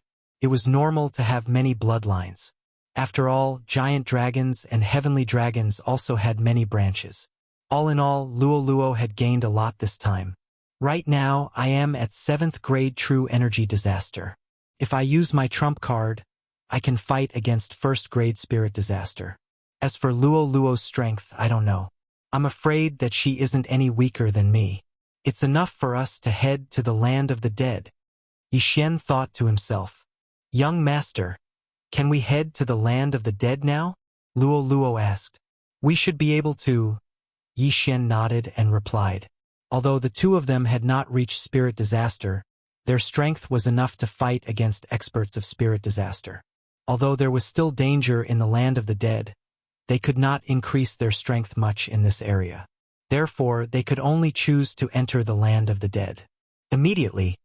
It was normal to have many bloodlines. After all, giant dragons and heavenly dragons also had many branches. All in all, Luo had gained a lot this time. Right now, I am at 7th grade True Energy Disaster. If I use my trump card, I can fight against 1st grade Spirit Disaster. As for Luo's strength, I don't know. I'm afraid that she isn't any weaker than me. It's enough for us to head to the land of the dead. Yixin thought to himself. Young master, can we head to the land of the dead now? Luo asked. We should be able to. Yixin nodded and replied. Although the two of them had not reached Spirit Disaster, their strength was enough to fight against experts of Spirit Disaster. Although there was still danger in the land of the dead, they could not increase their strength much in this area. Therefore, they could only choose to enter the land of the dead. Immediately,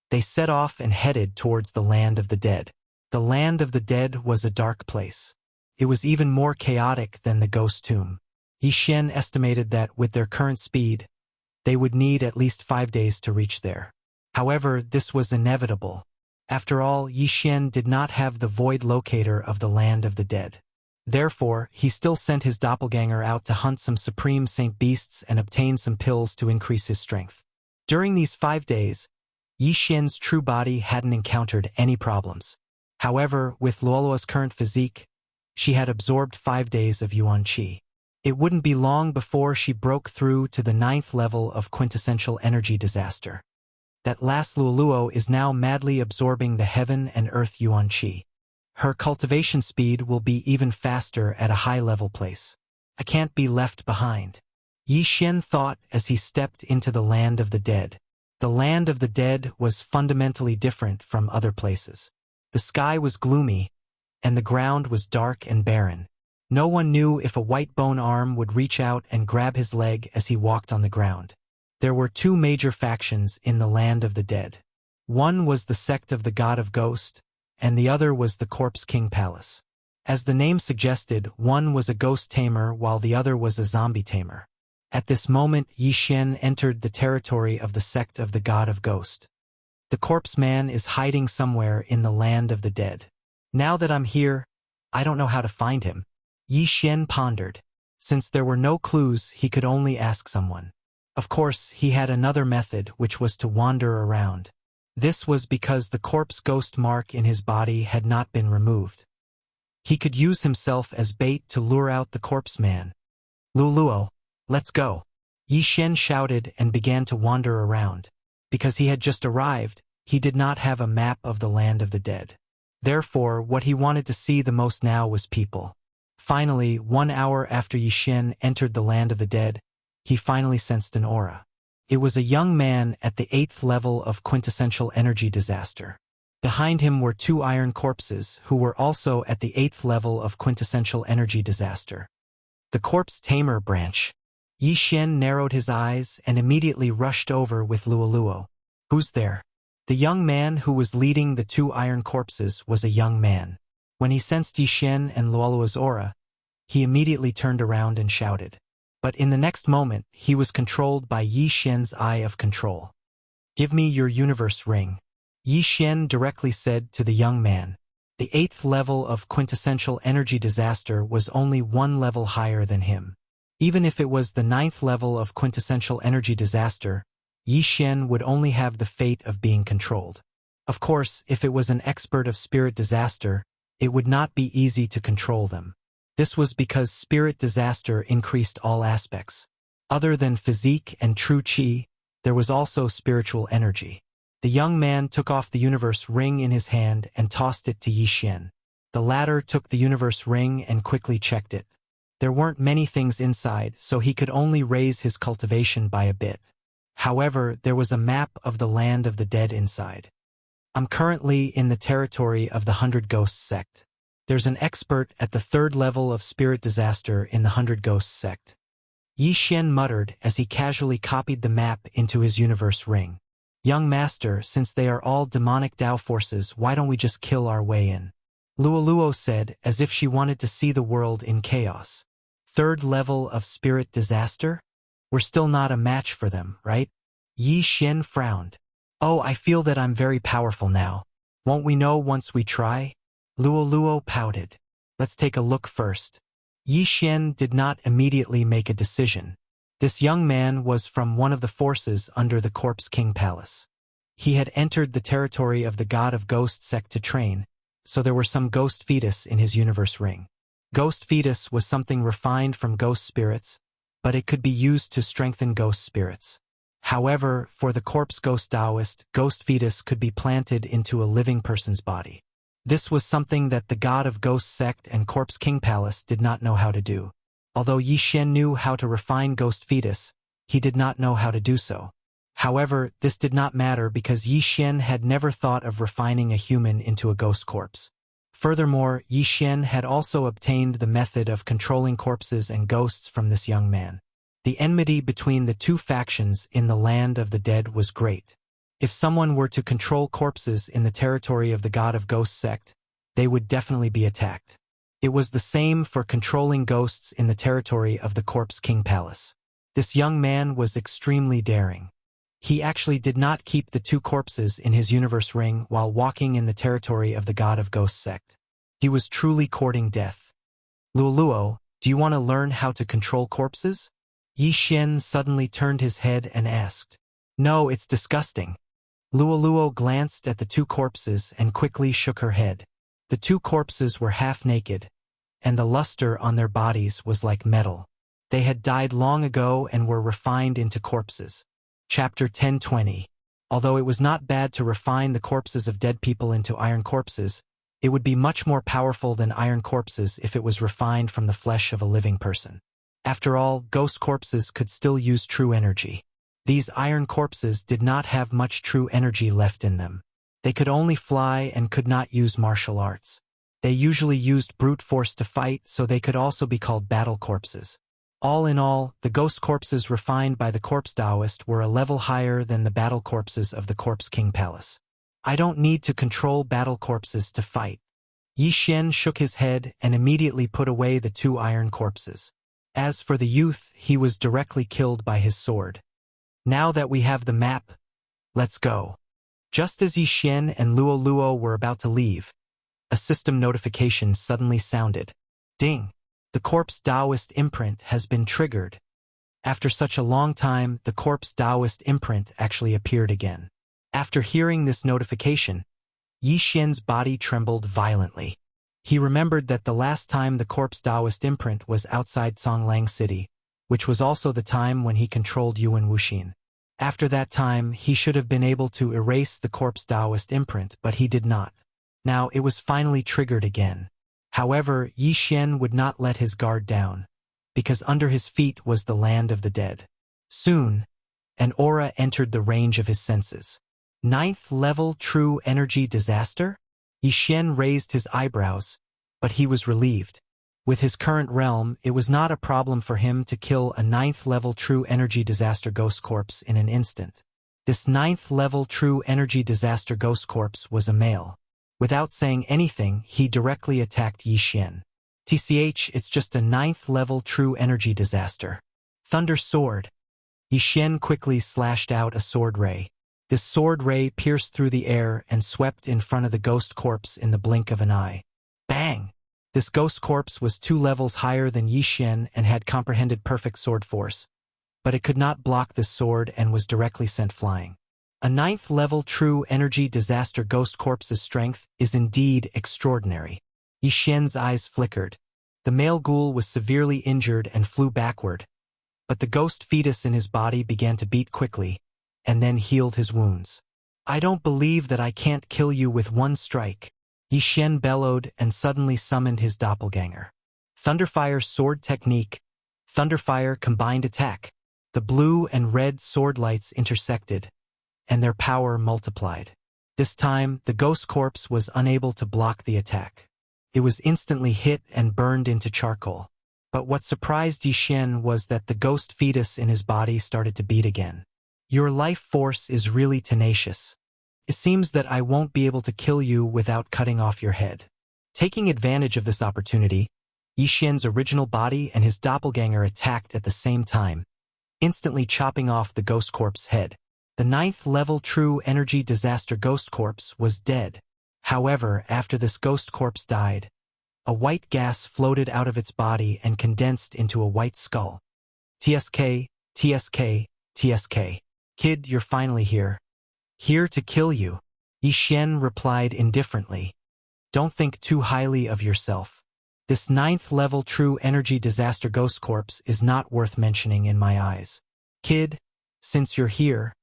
they set off and headed towards the land of the dead. The land of the dead was a dark place. It was even more chaotic than the ghost tomb. Yixin estimated that with their current speed, they would need at least 5 days to reach there. However, this was inevitable. After all, Yixin did not have the void locator of the land of the dead. Therefore, he still sent his doppelganger out to hunt some supreme saint beasts and obtain some pills to increase his strength. During these 5 days, Yixin's true body hadn't encountered any problems. However, with Luo's current physique, she had absorbed 5 days of yuan qi. It wouldn't be long before she broke through to the 9th level of quintessential energy disaster. That last Luo is now madly absorbing the heaven and earth yuan qi. Her cultivation speed will be even faster at a high-level place. I can't be left behind. Yixin thought as he stepped into the land of the dead. The land of the dead was fundamentally different from other places. The sky was gloomy, and the ground was dark and barren. No one knew if a white bone arm would reach out and grab his leg as he walked on the ground. There were 2 major factions in the land of the dead. One was the sect of the God of Ghost, and the other was the Corpse King Palace. As the name suggested, one was a ghost tamer while the other was a zombie tamer. At this moment, Yixin entered the territory of the sect of the God of Ghost. The corpse man is hiding somewhere in the land of the dead. Now that I'm here, I don't know how to find him. Yixin pondered. Since there were no clues, he could only ask someone. Of course, he had another method, which was to wander around. This was because the corpse ghost mark in his body had not been removed. He could use himself as bait to lure out the corpse man. Luo, let's go. Yixin shouted and began to wander around. Because he had just arrived, he did not have a map of the land of the dead. Therefore, what he wanted to see the most now was people. Finally, 1 hour after Yi Xian entered the land of the dead, he finally sensed an aura. It was a young man at the 8th level of quintessential energy disaster. Behind him were 2 iron corpses who were also at the 8th level of quintessential energy disaster. The corpse tamer branch. Yi Xian narrowed his eyes and immediately rushed over with Luoluo. Who's there? The young man who was leading the 2 iron corpses was a young man. When he sensed Yi Xian and Luoluo's aura, he immediately turned around and shouted. But in the next moment, he was controlled by Yi Xian's eye of control. Give me your universe ring. Yi Xian directly said to the young man. The 8th level of quintessential energy disaster was only 1 level higher than him. Even if it was the 9th level of quintessential energy disaster, Yi Xian would only have the fate of being controlled. Of course, if it was an expert of spirit disaster, it would not be easy to control them. This was because spirit disaster increased all aspects. Other than physique and true qi, there was also spiritual energy. The young man took off the universe ring in his hand and tossed it to Yi Xian. The latter took the universe ring and quickly checked it. There weren't many things inside, so he could only raise his cultivation by a bit. However, there was a map of the land of the dead inside. I'm currently in the territory of the 100 Ghosts sect. There's an expert at the 3rd level of spirit disaster in the 100 Ghosts sect. Yi Xian muttered as he casually copied the map into his universe ring. Young master, since they are all demonic Tao forces, why don't we just kill our way in? Luoluo said, as if she wanted to see the world in chaos. 3rd level of spirit disaster? We're still not a match for them, right? Yi Xian frowned. Oh, I feel that I'm very powerful now. Won't we know once we try? Luoluo pouted. Let's take a look first. Yi Xian did not immediately make a decision. This young man was from one of the forces under the Corpse King Palace. He had entered the territory of the God of Ghost sect to train, so there were some ghost fetus in his universe ring. Ghost fetus was something refined from ghost spirits, but it could be used to strengthen ghost spirits. However, for the corpse ghost Taoist, ghost fetus could be planted into a living person's body. This was something that the God of Ghost sect and Corpse King Palace did not know how to do. Although Yi Xian knew how to refine ghost fetus, he did not know how to do so. However, this did not matter because Yi Xian had never thought of refining a human into a ghost corpse. Furthermore, Yi Xian had also obtained the method of controlling corpses and ghosts from this young man. The enmity between the 2 factions in the land of the dead was great. If someone were to control corpses in the territory of the God of Ghost sect, they would definitely be attacked. It was the same for controlling ghosts in the territory of the Corpse King Palace. This young man was extremely daring. He actually did not keep the 2 corpses in his universe ring while walking in the territory of the God of Ghost sect. He was truly courting death. Luoluo, do you want to learn how to control corpses? Yi Xian suddenly turned his head and asked. No, it's disgusting. Luoluo glanced at the 2 corpses and quickly shook her head. The 2 corpses were half naked, and the luster on their bodies was like metal. They had died long ago and were refined into corpses. Chapter 10:20. Although it was not bad to refine the corpses of dead people into iron corpses, it would be much more powerful than iron corpses if it was refined from the flesh of a living person. After all, ghost corpses could still use true energy. These iron corpses did not have much true energy left in them. They could only fly and could not use martial arts. They usually used brute force to fight, so they could also be called battle corpses. All in all, the ghost corpses refined by the Corpse Taoist were a level higher than the battle corpses of the Corpse King Palace. I don't need to control battle corpses to fight. Yi Xian shook his head and immediately put away the 2 iron corpses. As for the youth, he was directly killed by his sword. Now that we have the map, let's go. Just as Yi Xian and Luoluo were about to leave, a system notification suddenly sounded. Ding! The Corpse Taoist imprint has been triggered. After such a long time, the Corpse Taoist imprint actually appeared again. After hearing this notification, Yi Xian's body trembled violently. He remembered that the last time the Corpse Taoist imprint was outside Songlang City, which was also the time when he controlled Yuan Wuxin. After that time, he should have been able to erase the Corpse Taoist imprint, but he did not. Now it was finally triggered again. However, Yi Xian would not let his guard down, because under his feet was the land of the dead. Soon, an aura entered the range of his senses. 9th level true energy disaster? Yi Xian raised his eyebrows, but he was relieved. With his current realm, it was not a problem for him to kill a 9th level true energy disaster ghost corpse in an instant. This 9th level true energy disaster ghost corpse was a male. Without saying anything, he directly attacked Yi Xian. TCH, it's just a 9th level true energy disaster. Thunder Sword. Yi Xian quickly slashed out a sword ray. This sword ray pierced through the air and swept in front of the ghost corpse in the blink of an eye. Bang! This ghost corpse was 2 levels higher than Yi Xian and had comprehended perfect sword force, but it could not block this sword and was directly sent flying. A 9th level true energy disaster ghost corpse's strength is indeed extraordinary. Yi Xian's eyes flickered. The male ghoul was severely injured and flew backward, but the ghost fetus in his body began to beat quickly, and then healed his wounds. I don't believe that I can't kill you with one strike. Yi Xian bellowed and suddenly summoned his doppelganger. Thunderfire sword technique. Thunderfire combined attack. The blue and red sword lights intersected, and their power multiplied. This time, the ghost corpse was unable to block the attack. It was instantly hit and burned into charcoal. But what surprised Yi Xian was that the ghost fetus in his body started to beat again. Your life force is really tenacious. It seems that I won't be able to kill you without cutting off your head. Taking advantage of this opportunity, Yi Xian's original body and his doppelganger attacked at the same time, instantly chopping off the ghost corpse's head. The 9th level true energy disaster ghost corpse was dead. However, after this ghost corpse died, a white gas floated out of its body and condensed into a white skull. TSK, TSK, TSK. Kid, you're finally here. Here to kill you. Yi Xian replied indifferently. Don't think too highly of yourself. This 9th level true energy disaster ghost corpse is not worth mentioning in my eyes. Kid, since you're here,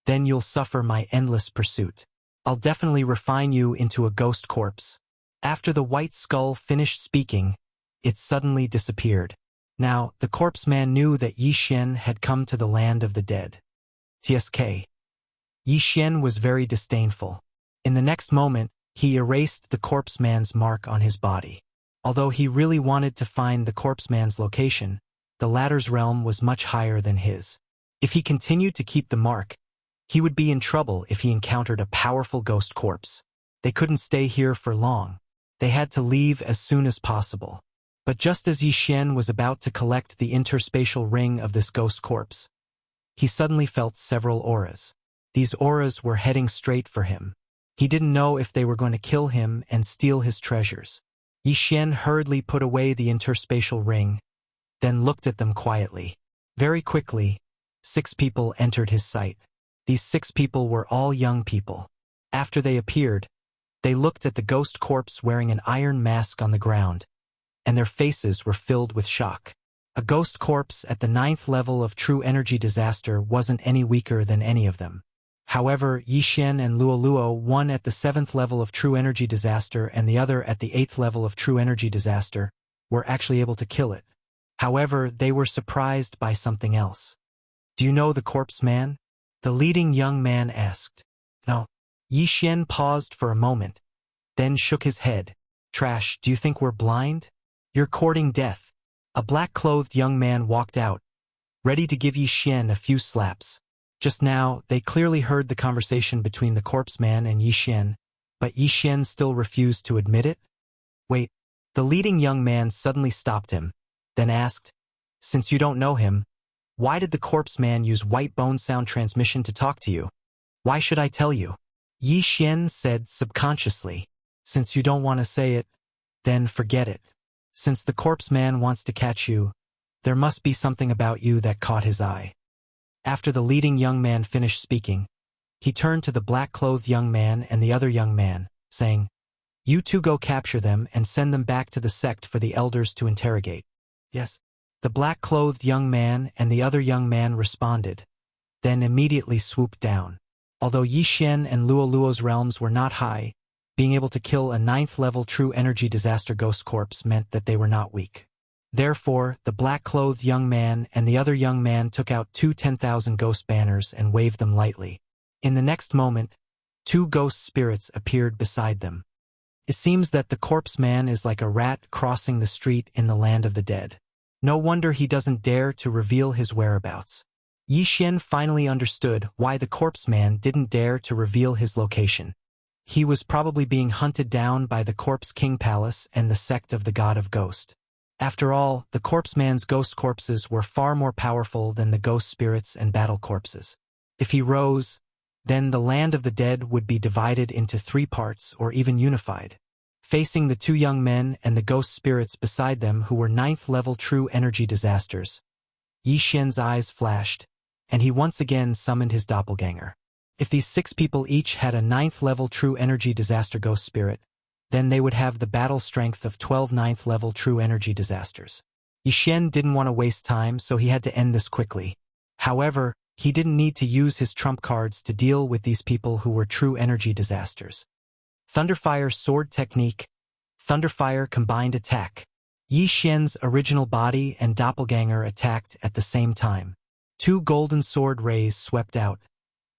then you'll suffer my endless pursuit. I'll definitely refine you into a ghost corpse. After the white skull finished speaking, it suddenly disappeared. Now, the corpse man knew that Yi Xian had come to the land of the dead. TSK. Yi Xian was very disdainful. In the next moment, he erased the corpse man's mark on his body. Although he really wanted to find the corpse man's location, the latter's realm was much higher than his. If he continued to keep the mark, he would be in trouble if he encountered a powerful ghost corpse. They couldn't stay here for long. They had to leave as soon as possible. But just as Yi Xian was about to collect the interspatial ring of this ghost corpse, he suddenly felt several auras. These auras were heading straight for him. He didn't know if they were going to kill him and steal his treasures. Yi Xian hurriedly put away the interspatial ring, then looked at them quietly. Very quickly, 6 people entered his sight. These 6 people were all young people. After they appeared, they looked at the ghost corpse wearing an iron mask on the ground, and their faces were filled with shock. A ghost corpse at the 9th level of true energy disaster wasn't any weaker than any of them. However, Yi Xian and Luo, one at the 7th level of true energy disaster and the other at the 8th level of true energy disaster, were actually able to kill it. However, they were surprised by something else. Do you know the corpse man? The leading young man asked. No. Yi Xian paused for a moment, then shook his head. Trash, do you think we're blind? You're courting death. A black-clothed young man walked out, ready to give Yi Xian a few slaps. Just now, they clearly heard the conversation between the corpse man and Yi Xian, but Yi Xian still refused to admit it. Wait, the leading young man suddenly stopped him, then asked, since you don't know him, why did the corpse man use white bone sound transmission to talk to you? Why should I tell you? Yi Xian said subconsciously, since you don't want to say it, then forget it. Since the corpse man wants to catch you, there must be something about you that caught his eye. After the leading young man finished speaking, he turned to the black-clothed young man and the other young man, saying, you two go capture them and send them back to the sect for the elders to interrogate. Yes. The black-clothed young man and the other young man responded, then immediately swooped down. Although Yi Xian and Luo's realms were not high, being able to kill a 9th-level true energy disaster ghost corpse meant that they were not weak. Therefore, the black-clothed young man and the other young man took out 2 10,000 ghost banners and waved them lightly. In the next moment, 2 ghost spirits appeared beside them. It seems that the corpse man is like a rat crossing the street in the land of the dead. No wonder he doesn't dare to reveal his whereabouts. Yi Xian finally understood why the corpse man didn't dare to reveal his location. He was probably being hunted down by the Corpse King Palace and the sect of the God of Ghost. After all, the corpse man's ghost corpses were far more powerful than the ghost spirits and battle corpses. If he rose, then the land of the dead would be divided into 3 parts or even unified. Facing the 2 young men and the ghost spirits beside them who were 9th-level true energy disasters, Yi Xian's eyes flashed, and he once again summoned his doppelganger. If these 6 people each had a 9th-level true energy disaster ghost spirit, then they would have the battle strength of 12 9th-level true energy disasters. Yi Xian didn't want to waste time, so he had to end this quickly. However, he didn't need to use his trump cards to deal with these people who were true energy disasters. Thunderfire Sword Technique, Thunderfire Combined Attack. Yi Xian's original body and doppelganger attacked at the same time. 2 golden sword rays swept out,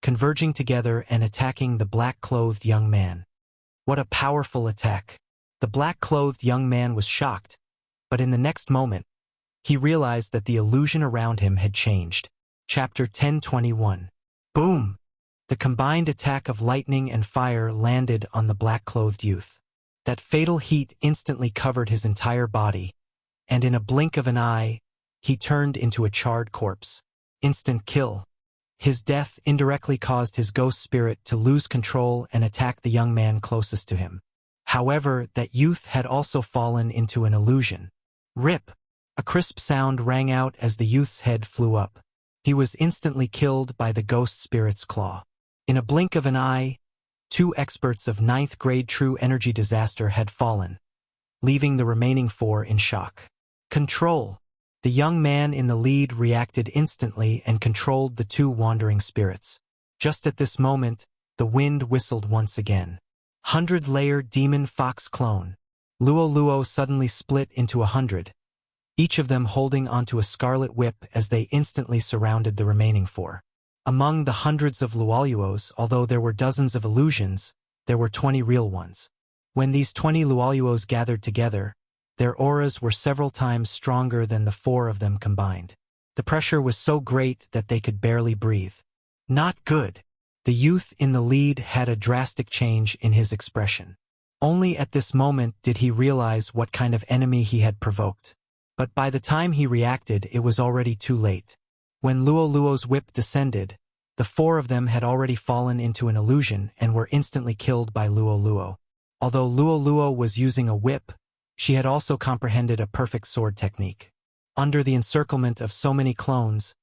converging together and attacking the black-clothed young man. What a powerful attack! The black-clothed young man was shocked, but in the next moment, he realized that the illusion around him had changed. Chapter 10:21. Boom! The combined attack of lightning and fire landed on the black-clothed youth. That fatal heat instantly covered his entire body, and in a blink of an eye, he turned into a charred corpse. Instant kill. His death indirectly caused his ghost spirit to lose control and attack the young man closest to him. However, that youth had also fallen into an illusion. Rip! A crisp sound rang out as the youth's head flew up. He was instantly killed by the ghost spirit's claw. In a blink of an eye, 2 experts of 9th-grade true energy disaster had fallen, leaving the remaining 4 in shock. Control! The young man in the lead reacted instantly and controlled the 2 wandering spirits. Just at this moment, the wind whistled once again. 100-layer demon fox clone. Luo Luo suddenly split into 100, each of them holding onto a scarlet whip as they instantly surrounded the remaining 4. Among the hundreds of Luoluos, although there were dozens of illusions, there were 20 real ones. When these 20 Luoluos gathered together, their auras were several times stronger than the 4 of them combined. The pressure was so great that they could barely breathe. Not good. The youth in the lead had a drastic change in his expression. Only at this moment did he realize what kind of enemy he had provoked. But by the time he reacted, it was already too late. When Luo Luo's whip descended, the 4 of them had already fallen into an illusion and were instantly killed by Luo Luo. Although Luo Luo was using a whip, she had also comprehended a perfect sword technique. Under the encirclement of so many clones,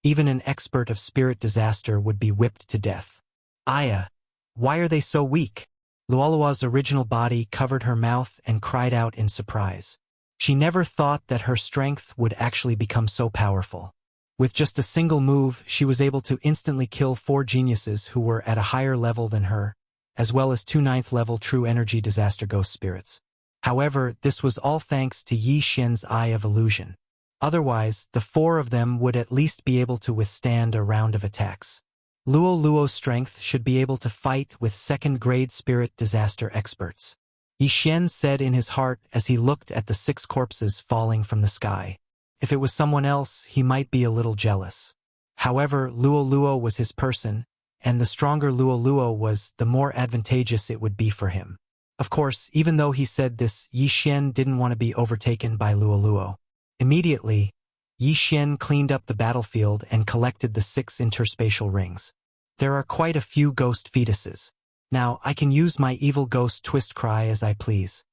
even an expert of spirit disaster would be whipped to death. Aya, why are they so weak? Luolua's original body covered her mouth and cried out in surprise. She never thought that her strength would actually become so powerful. With just a single move, she was able to instantly kill 4 geniuses who were at a higher level than her, as well as 2 9th-level true energy disaster ghost spirits. However, this was all thanks to Yi Xian's Eye of Illusion. Otherwise, the 4 of them would at least be able to withstand a round of attacks. Luo Luo's strength should be able to fight with 2nd-grade spirit disaster experts. Yi Xian said in his heart as he looked at the 6 corpses falling from the sky. If it was someone else, he might be a little jealous. However, Luo Luo was his person, and the stronger Luo Luo was, the more advantageous it would be for him. Of course, even though he said this, Yi Xian didn't want to be overtaken by Luo Luo. Immediately, Yi Xian cleaned up the battlefield and collected the 6 interspatial rings. There are quite a few ghost fetuses. Now, I can use my evil ghost twist cry as I please.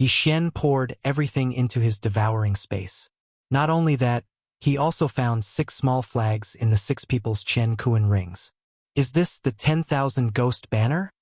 Yi Xian poured everything into his devouring space. Not only that, he also found 6 small flags in the 6 people's Chen Kuan rings. Is this the 10,000 ghost banner?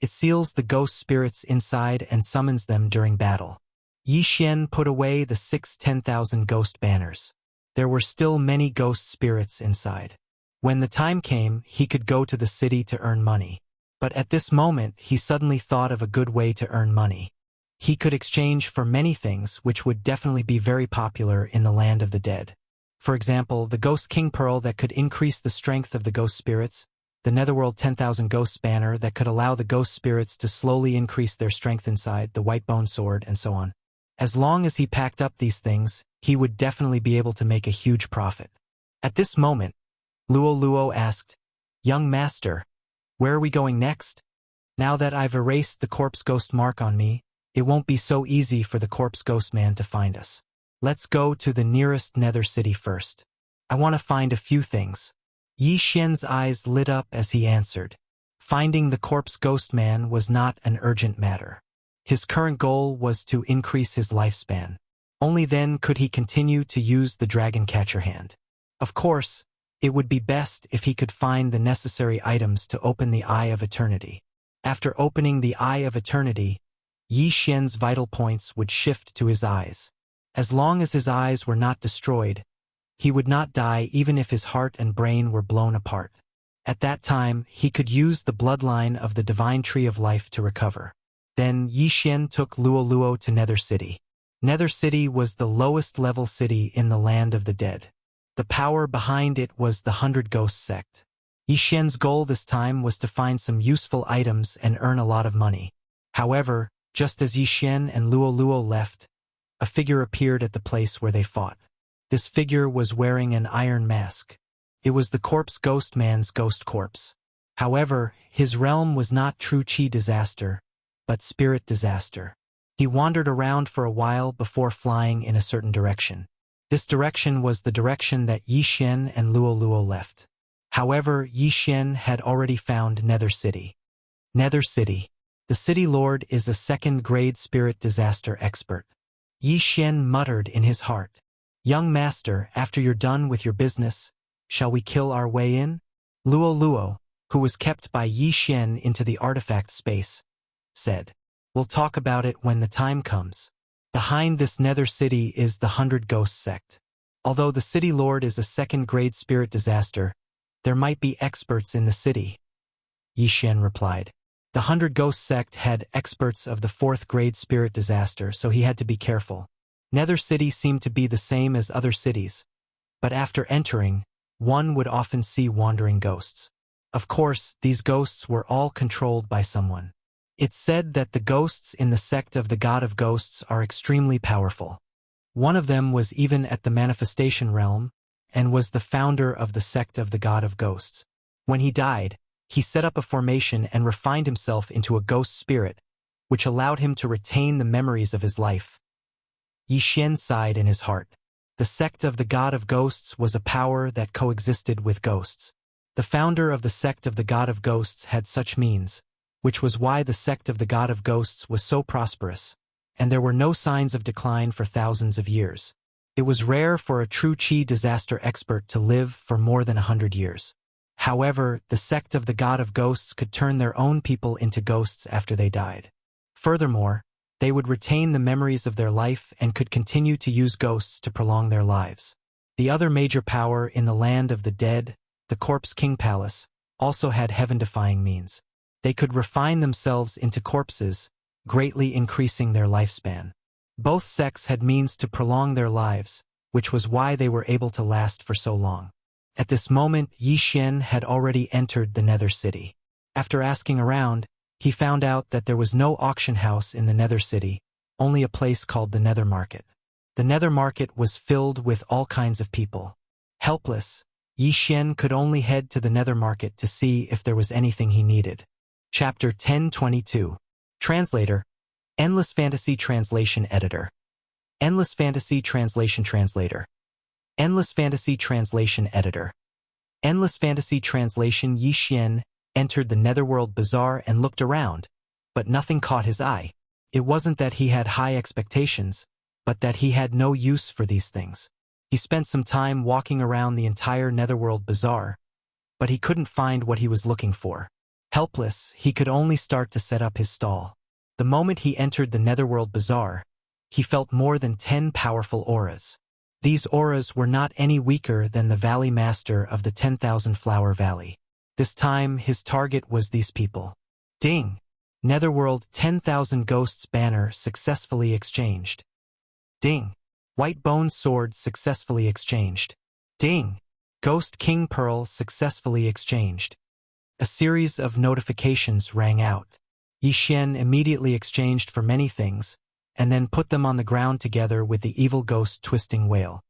It seals the ghost spirits inside and summons them during battle. Yi Xian put away the 6 10,000 ghost banners. There were still many ghost spirits inside. When the time came, he could go to the city to earn money. But at this moment, he suddenly thought of a good way to earn money. He could exchange for many things which would definitely be very popular in the land of the dead. For example, the Ghost King Pearl that could increase the strength of the ghost spirits, the Netherworld 10,000 Ghosts Banner that could allow the ghost spirits to slowly increase their strength inside, the White Bone Sword, and so on. As long as he packed up these things, he would definitely be able to make a huge profit. At this moment, Luo asked, "Young master, where are we going next? Now that I've erased the corpse ghost mark on me, it won't be so easy for the corpse ghost man to find us. Let's go to the nearest nether city first. I want to find a few things." Yi Xian's eyes lit up as he answered. Finding the corpse ghost man was not an urgent matter. His current goal was to increase his lifespan. Only then could he continue to use the dragon catcher hand. Of course, it would be best if he could find the necessary items to open the Eye of Eternity. After opening the Eye of Eternity, Yi Xian's vital points would shift to his eyes. As long as his eyes were not destroyed, he would not die even if his heart and brain were blown apart. At that time, he could use the bloodline of the Divine Tree of Life to recover. Then Yi Xian took Luo to Nether City. Nether City was the lowest level city in the land of the dead. The power behind it was the 100 Ghost sect. Yi Xian's goal this time was to find some useful items and earn a lot of money. However, just as Yi Xian and Luo left, a figure appeared at the place where they fought. This figure was wearing an iron mask. It was the corpse ghost man's ghost corpse. However, his realm was not true chi disaster, but spirit disaster. He wandered around for a while before flying in a certain direction. This direction was the direction that Yi Xian and Luo left. However, Yi Xian had already found Nether City. Nether City. The city lord is a second-grade spirit disaster expert. Yi Xian muttered in his heart, "Young master, after you're done with your business, shall we kill our way in?" Luo, who was kept by Yi Xian into the artifact space, said, "We'll talk about it when the time comes." Behind this nether city is the 100 Ghost sect. Although the city lord is a second-grade spirit disaster, there might be experts in the city. Yi Xian replied. The 100 Ghost sect had experts of the 4th-grade spirit disaster, so he had to be careful. Nether City seemed to be the same as other cities, but after entering, one would often see wandering ghosts. Of course, these ghosts were all controlled by someone. It's said that the ghosts in the sect of the God of Ghosts are extremely powerful. One of them was even at the manifestation realm, and was the founder of the sect of the God of Ghosts. When he died, he set up a formation and refined himself into a ghost spirit, which allowed him to retain the memories of his life. Yi Xian sighed in his heart. The sect of the God of Ghosts was a power that coexisted with ghosts. The founder of the sect of the God of Ghosts had such means, which was why the sect of the God of Ghosts was so prosperous, and there were no signs of decline for thousands of years. It was rare for a true chi disaster expert to live for more than 100 years. However, the sect of the God of Ghosts could turn their own people into ghosts after they died. Furthermore, they would retain the memories of their life and could continue to use ghosts to prolong their lives. The other major power in the land of the dead, the Corpse King Palace, also had heaven-defying means. They could refine themselves into corpses, greatly increasing their lifespan. Both sects had means to prolong their lives, which was why they were able to last for so long. At this moment, Yi Xian had already entered the Nether City. After asking around, he found out that there was no auction house in the Nether City, only a place called the Nether Market. The Nether Market was filled with all kinds of people. Helpless, Yi Xian could only head to the Nether Market to see if there was anything he needed. Chapter 1022. Translator. Endless Fantasy Translation Editor. Endless Fantasy Translation Translator. Endless Fantasy Translation Editor. Endless Fantasy Translation. Yi Xian entered the Netherworld Bazaar and looked around, but nothing caught his eye. It wasn't that he had high expectations, but that he had no use for these things. He spent some time walking around the entire Netherworld Bazaar, but he couldn't find what he was looking for. Helpless, he could only start to set up his stall. The moment he entered the Netherworld Bazaar, he felt more than 10 powerful auras. These auras were not any weaker than the Valley Master of the 10,000 Flower Valley. This time, his target was these people. Ding! Netherworld 10,000 Ghosts banner successfully exchanged. Ding! White Bone Sword successfully exchanged. Ding! Ghost King Pearl successfully exchanged. A series of notifications rang out. Yi Xian immediately exchanged for many things, and then put them on the ground together with the evil ghost twisting whale.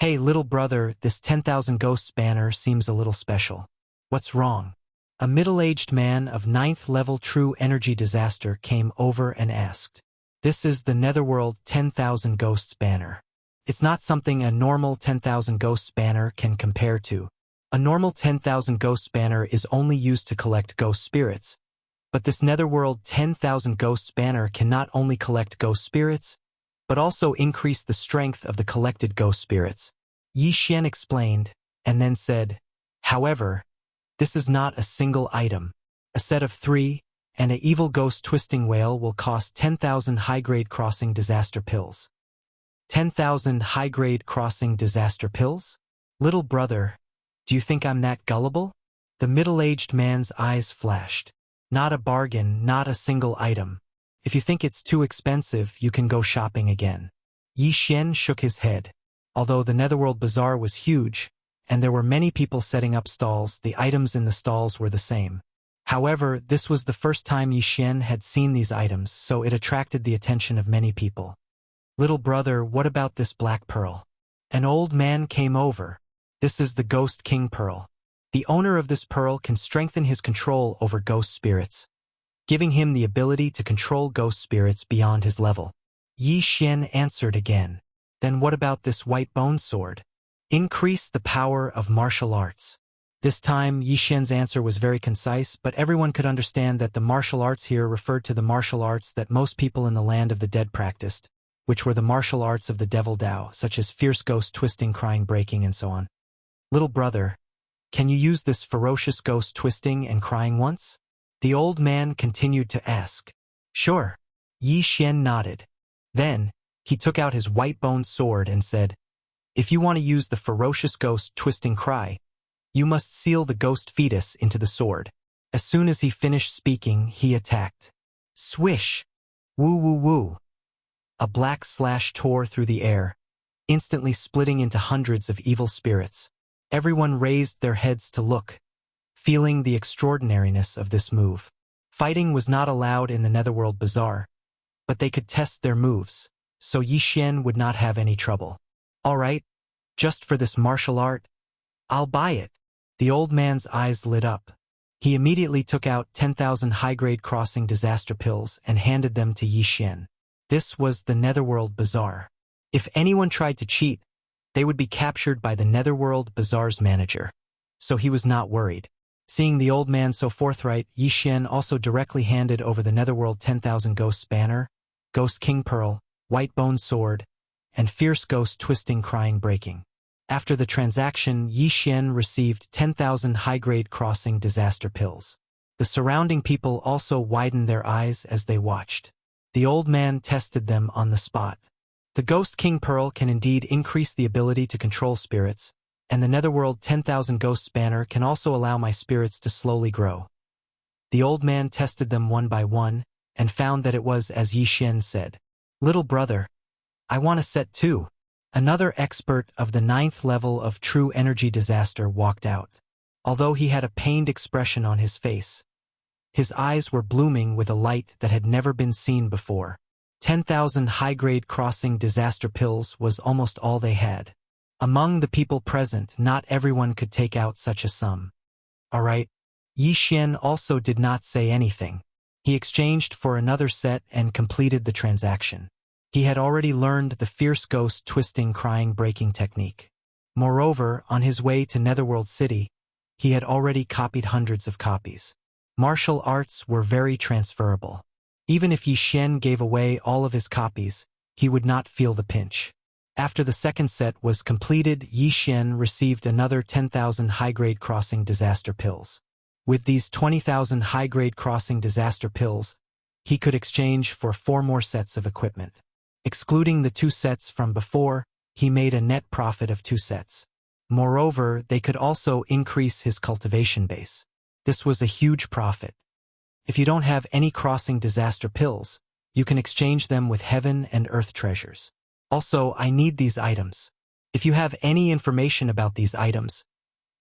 Hey little brother, this 10,000 Ghosts banner seems a little special. What's wrong? A middle-aged man of 9th level true energy disaster came over and asked. This is the Netherworld 10,000 Ghosts banner. It's not something a normal 10,000 Ghosts banner can compare to. A normal 10,000 Ghosts banner is only used to collect ghost spirits. But this Netherworld 10,000 Ghosts banner can not only collect ghost spirits, but also increase the strength of the collected ghost spirits. Yi Xian explained, and then said, however, this is not a single item. A set of 3, and an evil ghost twisting whale will cost 10,000 high-grade crossing disaster pills. 10,000 high-grade crossing disaster pills? Little brother, do you think I'm that gullible? The middle-aged man's eyes flashed. Not a bargain, not a single item. If you think it's too expensive, you can go shopping again. Yi Xian shook his head. Although the Netherworld Bazaar was huge, and there were many people setting up stalls, the items in the stalls were the same. However, this was the first time Yi Xian had seen these items, so it attracted the attention of many people. Little brother, what about this black pearl? An old man came over. This is the Ghost King Pearl. The owner of this pearl can strengthen his control over ghost spirits, giving him the ability to control ghost spirits beyond his level. Yi Xian answered again. Then what about this white bone sword? Increase the power of martial arts. This time, Yi Xian's answer was very concise, but everyone could understand that the martial arts here referred to the martial arts that most people in the land of the dead practiced, which were the martial arts of the devil Dao, such as fierce ghost twisting, crying, breaking, and so on. Little brother, can you use this ferocious ghost twisting and crying once? The old man continued to ask. Sure. Yi Xian nodded. Then, he took out his white bone sword and said, if you want to use the ferocious ghost twisting cry, you must seal the ghost fetus into the sword. As soon as he finished speaking, he attacked. Swish! Woo woo woo! A black slash tore through the air, instantly splitting into hundreds of evil spirits. Everyone raised their heads to look, feeling the extraordinariness of this move. Fighting was not allowed in the Netherworld Bazaar, but they could test their moves, so Yi Xian would not have any trouble. All right, just for this martial art, I'll buy it. The old man's eyes lit up. He immediately took out 10,000 high-grade crossing disaster pills and handed them to Yi Xian. This was the Netherworld Bazaar. If anyone tried to cheat, they would be captured by the Netherworld Bazaar's manager. So he was not worried. Seeing the old man so forthright, Yi Xian also directly handed over the Netherworld 10,000 Ghosts banner, Ghost King Pearl, White Bone Sword, and Fierce Ghost Twisting, Crying, Breaking. After the transaction, Yi Xian received 10,000 high-grade crossing disaster pills. The surrounding people also widened their eyes as they watched. The old man tested them on the spot. The Ghost King Pearl can indeed increase the ability to control spirits, and the Netherworld 10,000 Ghosts banner can also allow my spirits to slowly grow. The old man tested them one by one, and found that it was as Yi Xian said. Little brother, I want a set too. Another expert of the 9th level of true energy disaster walked out. Although he had a pained expression on his face, his eyes were blooming with a light that had never been seen before. 10,000 high-grade crossing disaster pills was almost all they had. Among the people present, not everyone could take out such a sum. All right. Yi Xian also did not say anything. He exchanged for another set and completed the transaction. He had already learned the fierce ghost twisting, crying, breaking technique. Moreover, on his way to Netherworld City, he had already copied hundreds of copies. Martial arts were very transferable. Even if Yi Xian gave away all of his copies, he would not feel the pinch. After the second set was completed, Yi Xian received another 10,000 high-grade crossing disaster pills. With these 20,000 high-grade crossing disaster pills, he could exchange for 4 more sets of equipment. Excluding the 2 sets from before, he made a net profit of 2 sets. Moreover, they could also increase his cultivation base. This was a huge profit. If you don't have any crossing disaster pills, you can exchange them with heaven and earth treasures. Also, I need these items. If you have any information about these items,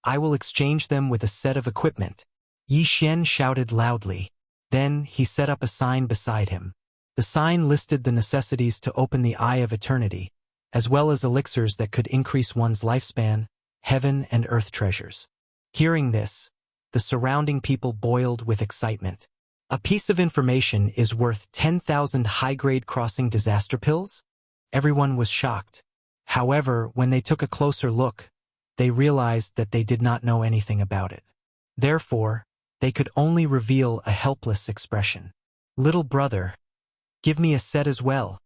I will exchange them with a set of equipment. Yi Xian shouted loudly. Then he set up a sign beside him. The sign listed the necessities to open the Eye of Eternity, as well as elixirs that could increase one's lifespan, heaven and earth treasures. Hearing this, the surrounding people boiled with excitement. A piece of information is worth 10,000 high-grade crossing disaster pills? Everyone was shocked. However, when they took a closer look, they realized that they did not know anything about it. Therefore, they could only reveal a helpless expression. Little brother, give me a set as well.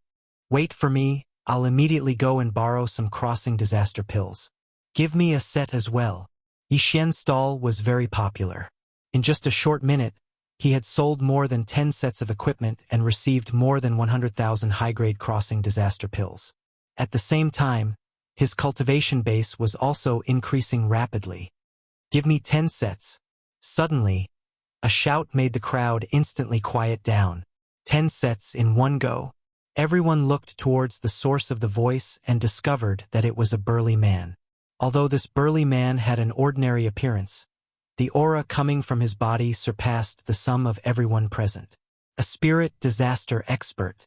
Wait for me, I'll immediately go and borrow some crossing disaster pills. Give me a set as well. Yi Xian's stall was very popular. In just a short minute, he had sold more than 10 sets of equipment and received more than 100,000 high-grade crossing disaster pills. At the same time, his cultivation base was also increasing rapidly. Give me 10 sets. Suddenly, a shout made the crowd instantly quiet down. 10 sets in one go. Everyone looked towards the source of the voice and discovered that it was a burly man. Although this burly man had an ordinary appearance, the aura coming from his body surpassed the sum of everyone present. A spirit disaster expert.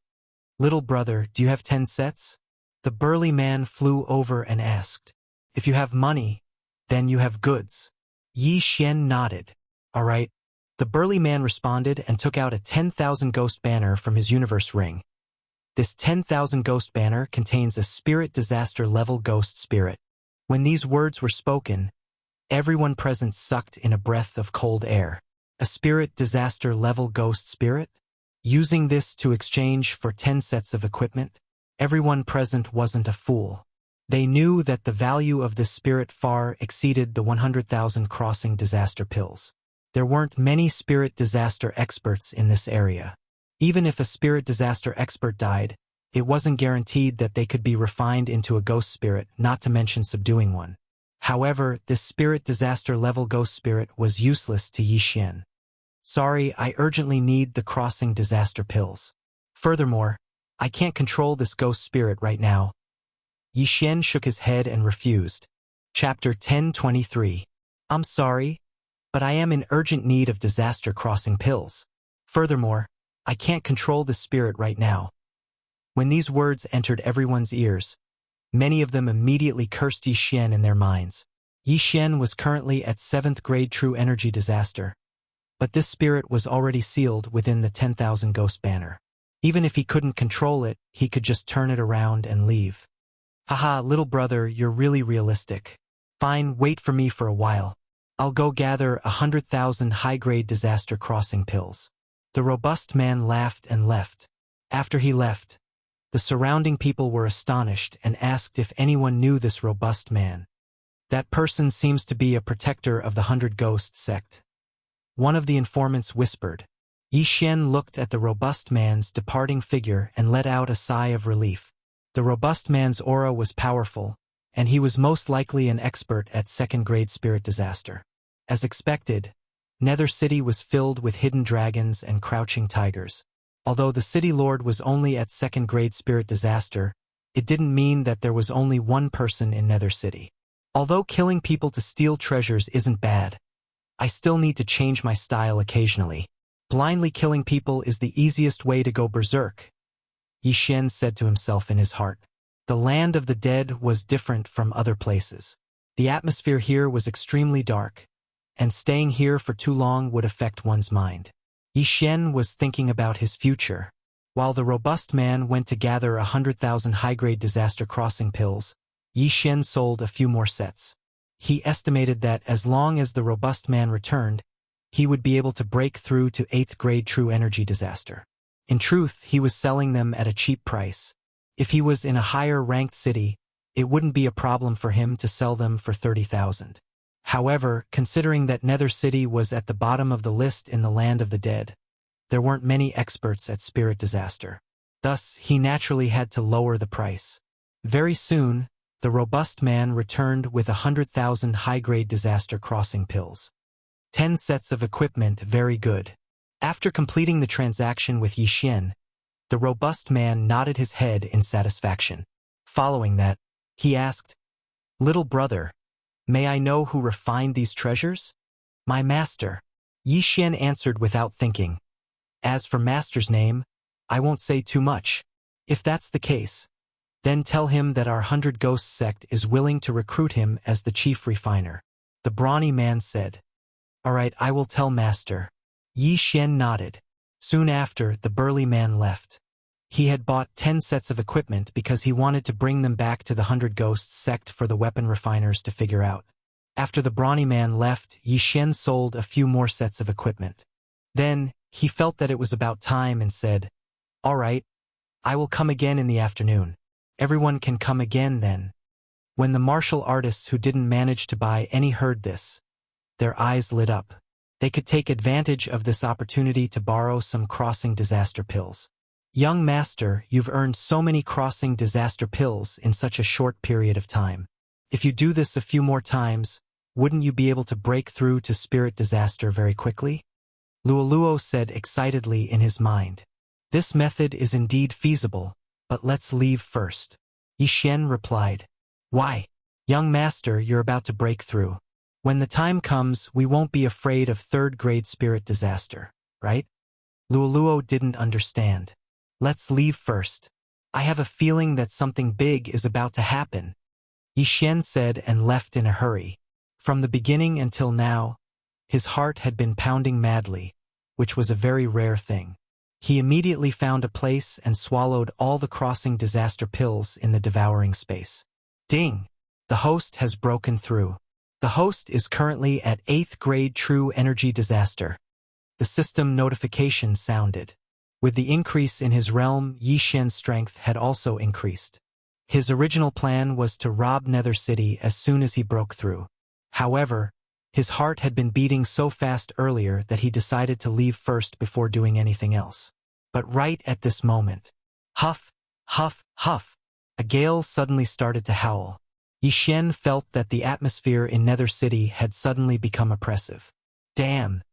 Little brother, do you have 10 sets? The burly man flew over and asked. If you have money, then you have goods. Yi Xian nodded. All right. The burly man responded and took out a 10,000 ghost banner from his universe ring. This 10,000 ghost banner contains a spirit disaster level ghost spirit. When these words were spoken, everyone present sucked in a breath of cold air. A spirit disaster level ghost spirit? Using this to exchange for 10 sets of equipment? Everyone present wasn't a fool. They knew that the value of this spirit far exceeded the 100,000 crossing disaster pills. There weren't many spirit disaster experts in this area. Even if a spirit disaster expert died, it wasn't guaranteed that they could be refined into a ghost spirit, not to mention subduing one. However, this spirit disaster level ghost spirit was useless to Yi Xian. Sorry, I urgently need the crossing disaster pills. Furthermore, I can't control this ghost spirit right now. Yi Xian shook his head and refused. Chapter 1023. I'm sorry, but I am in urgent need of disaster crossing pills. Furthermore, I can't control the spirit right now. When these words entered everyone's ears, many of them immediately cursed Yi Xian in their minds. Yi Xian was currently at 7th grade true energy disaster, but this spirit was already sealed within the 10,000 ghost banner. Even if he couldn't control it, he could just turn it around and leave. Haha, little brother, you're really realistic. Fine, wait for me for a while. I'll go gather 100,000 high-grade disaster crossing pills. The robust man laughed and left. After he left, the surrounding people were astonished and asked if anyone knew this robust man. That person seems to be a protector of the 100 Ghost sect. One of the informants whispered. Yi Xian looked at the robust man's departing figure and let out a sigh of relief. The robust man's aura was powerful, and he was most likely an expert at 2nd grade spirit disaster. As expected, Nether City was filled with hidden dragons and crouching tigers. Although the city lord was only at 2nd grade spirit disaster, it didn't mean that there was only one person in Nether City. Although killing people to steal treasures isn't bad, I still need to change my style occasionally. Blindly killing people is the easiest way to go berserk, Yi Xian said to himself in his heart. The land of the dead was different from other places. The atmosphere here was extremely dark, and staying here for too long would affect one's mind. Yi Xian was thinking about his future. While the robust man went to gather 100,000 high-grade disaster crossing pills, Yi Xian sold a few more sets. He estimated that as long as the robust man returned, he would be able to break through to 8th grade true energy disaster. In truth, he was selling them at a cheap price. If he was in a higher-ranked city, it wouldn't be a problem for him to sell them for 30,000. However, considering that Nether City was at the bottom of the list in the land of the dead, there weren't many experts at spirit disaster. Thus, he naturally had to lower the price. Very soon, the robust man returned with 100,000 high-grade disaster crossing pills. 10 sets of equipment, very good. After completing the transaction with Yi Xian, the robust man nodded his head in satisfaction. Following that, he asked, "Little brother, may I know who refined these treasures?" "My master," Yi Xian answered without thinking. "As for master's name, I won't say too much. If that's the case, then tell him that our 100 Ghosts sect is willing to recruit him as the chief refiner." The brawny man said, "All right, I will tell master." Yi Xian nodded. Soon after, the burly man left. He had bought 10 sets of equipment because he wanted to bring them back to the 100 Ghosts sect for the weapon refiners to figure out. After the brawny man left, Yi Xian sold a few more sets of equipment. Then, he felt that it was about time and said, "All right, I will come again in the afternoon. Everyone can come again then." When the martial artists who didn't manage to buy any heard this, their eyes lit up. They could take advantage of this opportunity to borrow some crossing disaster pills. "Young master, you've earned so many crossing disaster pills in such a short period of time. If you do this a few more times, wouldn't you be able to break through to spirit disaster very quickly?" Luoluo said excitedly in his mind. "This method is indeed feasible, but let's leave first." Yi Xian replied, "Why? Young master, you're about to break through. When the time comes, we won't be afraid of third-grade spirit disaster, right?" Luoluo didn't understand. "Let's leave first. I have a feeling that something big is about to happen," Yi Xian said and left in a hurry. From the beginning until now, his heart had been pounding madly, which was a very rare thing. He immediately found a place and swallowed all the crossing disaster pills in the devouring space. Ding! The host has broken through. The host is currently at 8th grade true energy disaster. The system notification sounded. With the increase in his realm, Yi Xian's strength had also increased. His original plan was to rob Nether City as soon as he broke through. However, his heart had been beating so fast earlier that he decided to leave first before doing anything else. But right at this moment, huff, huff, huff, a gale suddenly started to howl. Yi Xian felt that the atmosphere in Nether City had suddenly become oppressive. Damn!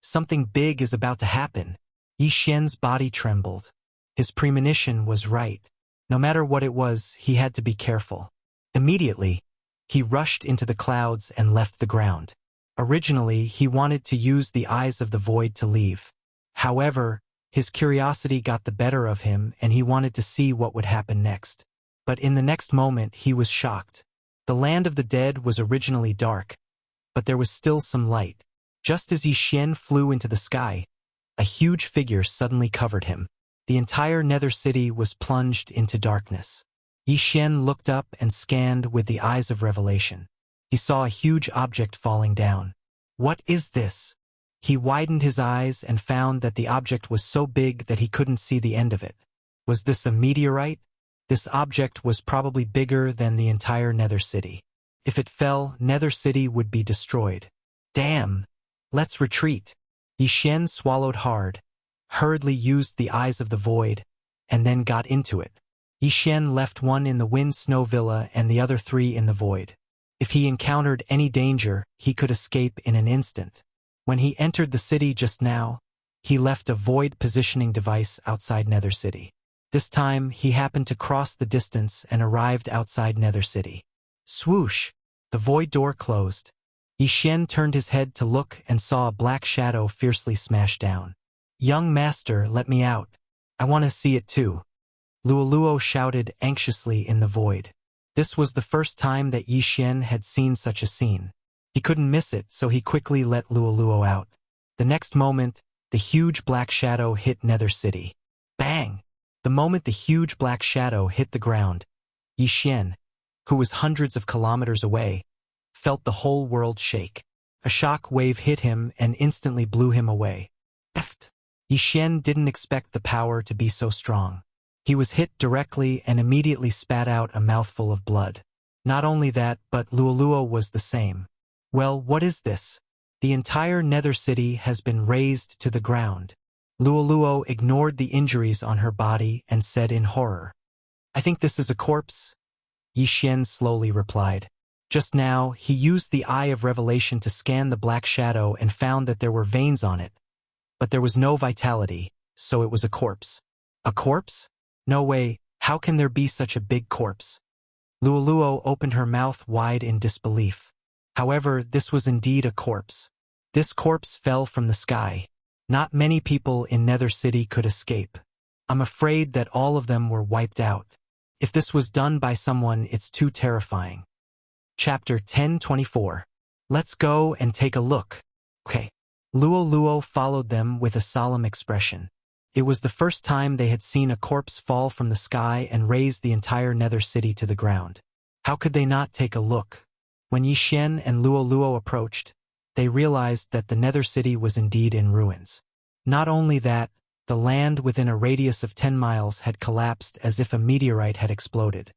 Something big is about to happen. Yi Xian's body trembled. His premonition was right. No matter what it was, he had to be careful. Immediately, he rushed into the clouds and left the ground. Originally, he wanted to use the eyes of the void to leave. However, his curiosity got the better of him and he wanted to see what would happen next. But in the next moment, he was shocked. The land of the dead was originally dark, but there was still some light. Just as Yi Xian flew into the sky, a huge figure suddenly covered him. The entire Nether City was plunged into darkness. Yi Xian looked up and scanned with the eyes of revelation. He saw a huge object falling down. What is this? He widened his eyes and found that the object was so big that he couldn't see the end of it. Was this a meteorite? This object was probably bigger than the entire Nether City. If it fell, Nether City would be destroyed. Damn! Let's retreat. Yi Xian swallowed hard, hurriedly used the eyes of the void, and then got into it. Yi Xian left one in the Wind Snow Villa and the other 3 in the void. If he encountered any danger, he could escape in an instant. When he entered the city just now, he left a void positioning device outside Nether City. This time, he happened to cross the distance and arrived outside Nether City. Swoosh! The void door closed. Yi Xian turned his head to look and saw a black shadow fiercely smash down. "Young master, let me out. I want to see it too," Luoluo shouted anxiously in the void. This was the first time that Yi Xian had seen such a scene. He couldn't miss it, so he quickly let Luoluo out. The next moment, the huge black shadow hit Nether City. Bang! The moment the huge black shadow hit the ground, Yi Xian, who was hundreds of kilometers away, felt the whole world shake. A shock wave hit him and instantly blew him away. Eft! Yi Xian didn't expect the power to be so strong. He was hit directly and immediately spat out a mouthful of blood. Not only that, but Luoluo was the same. Well, what is this? The entire Nether City has been razed to the ground. Luoluo ignored the injuries on her body and said in horror, "I think this is a corpse?" Yi Xian slowly replied. Just now, he used the Eye of Revelation to scan the black shadow and found that there were veins on it. but there was no vitality, so it was a corpse. A corpse? No way, how can there be such a big corpse? Luoluo opened her mouth wide in disbelief. However, this was indeed a corpse. This corpse fell from the sky. Not many people in Nether City could escape. I'm afraid that all of them were wiped out. If this was done by someone, it's too terrifying. Chapter 10:24. Let's go and take a look. Okay. Luoluo followed them with a solemn expression. It was the first time they had seen a corpse fall from the sky and raise the entire Nether City to the ground. How could they not take a look? When Yixin and Luoluo approached, they realized that the Nether City was indeed in ruins. Not only that, the land within a radius of 10 miles had collapsed as if a meteorite had exploded.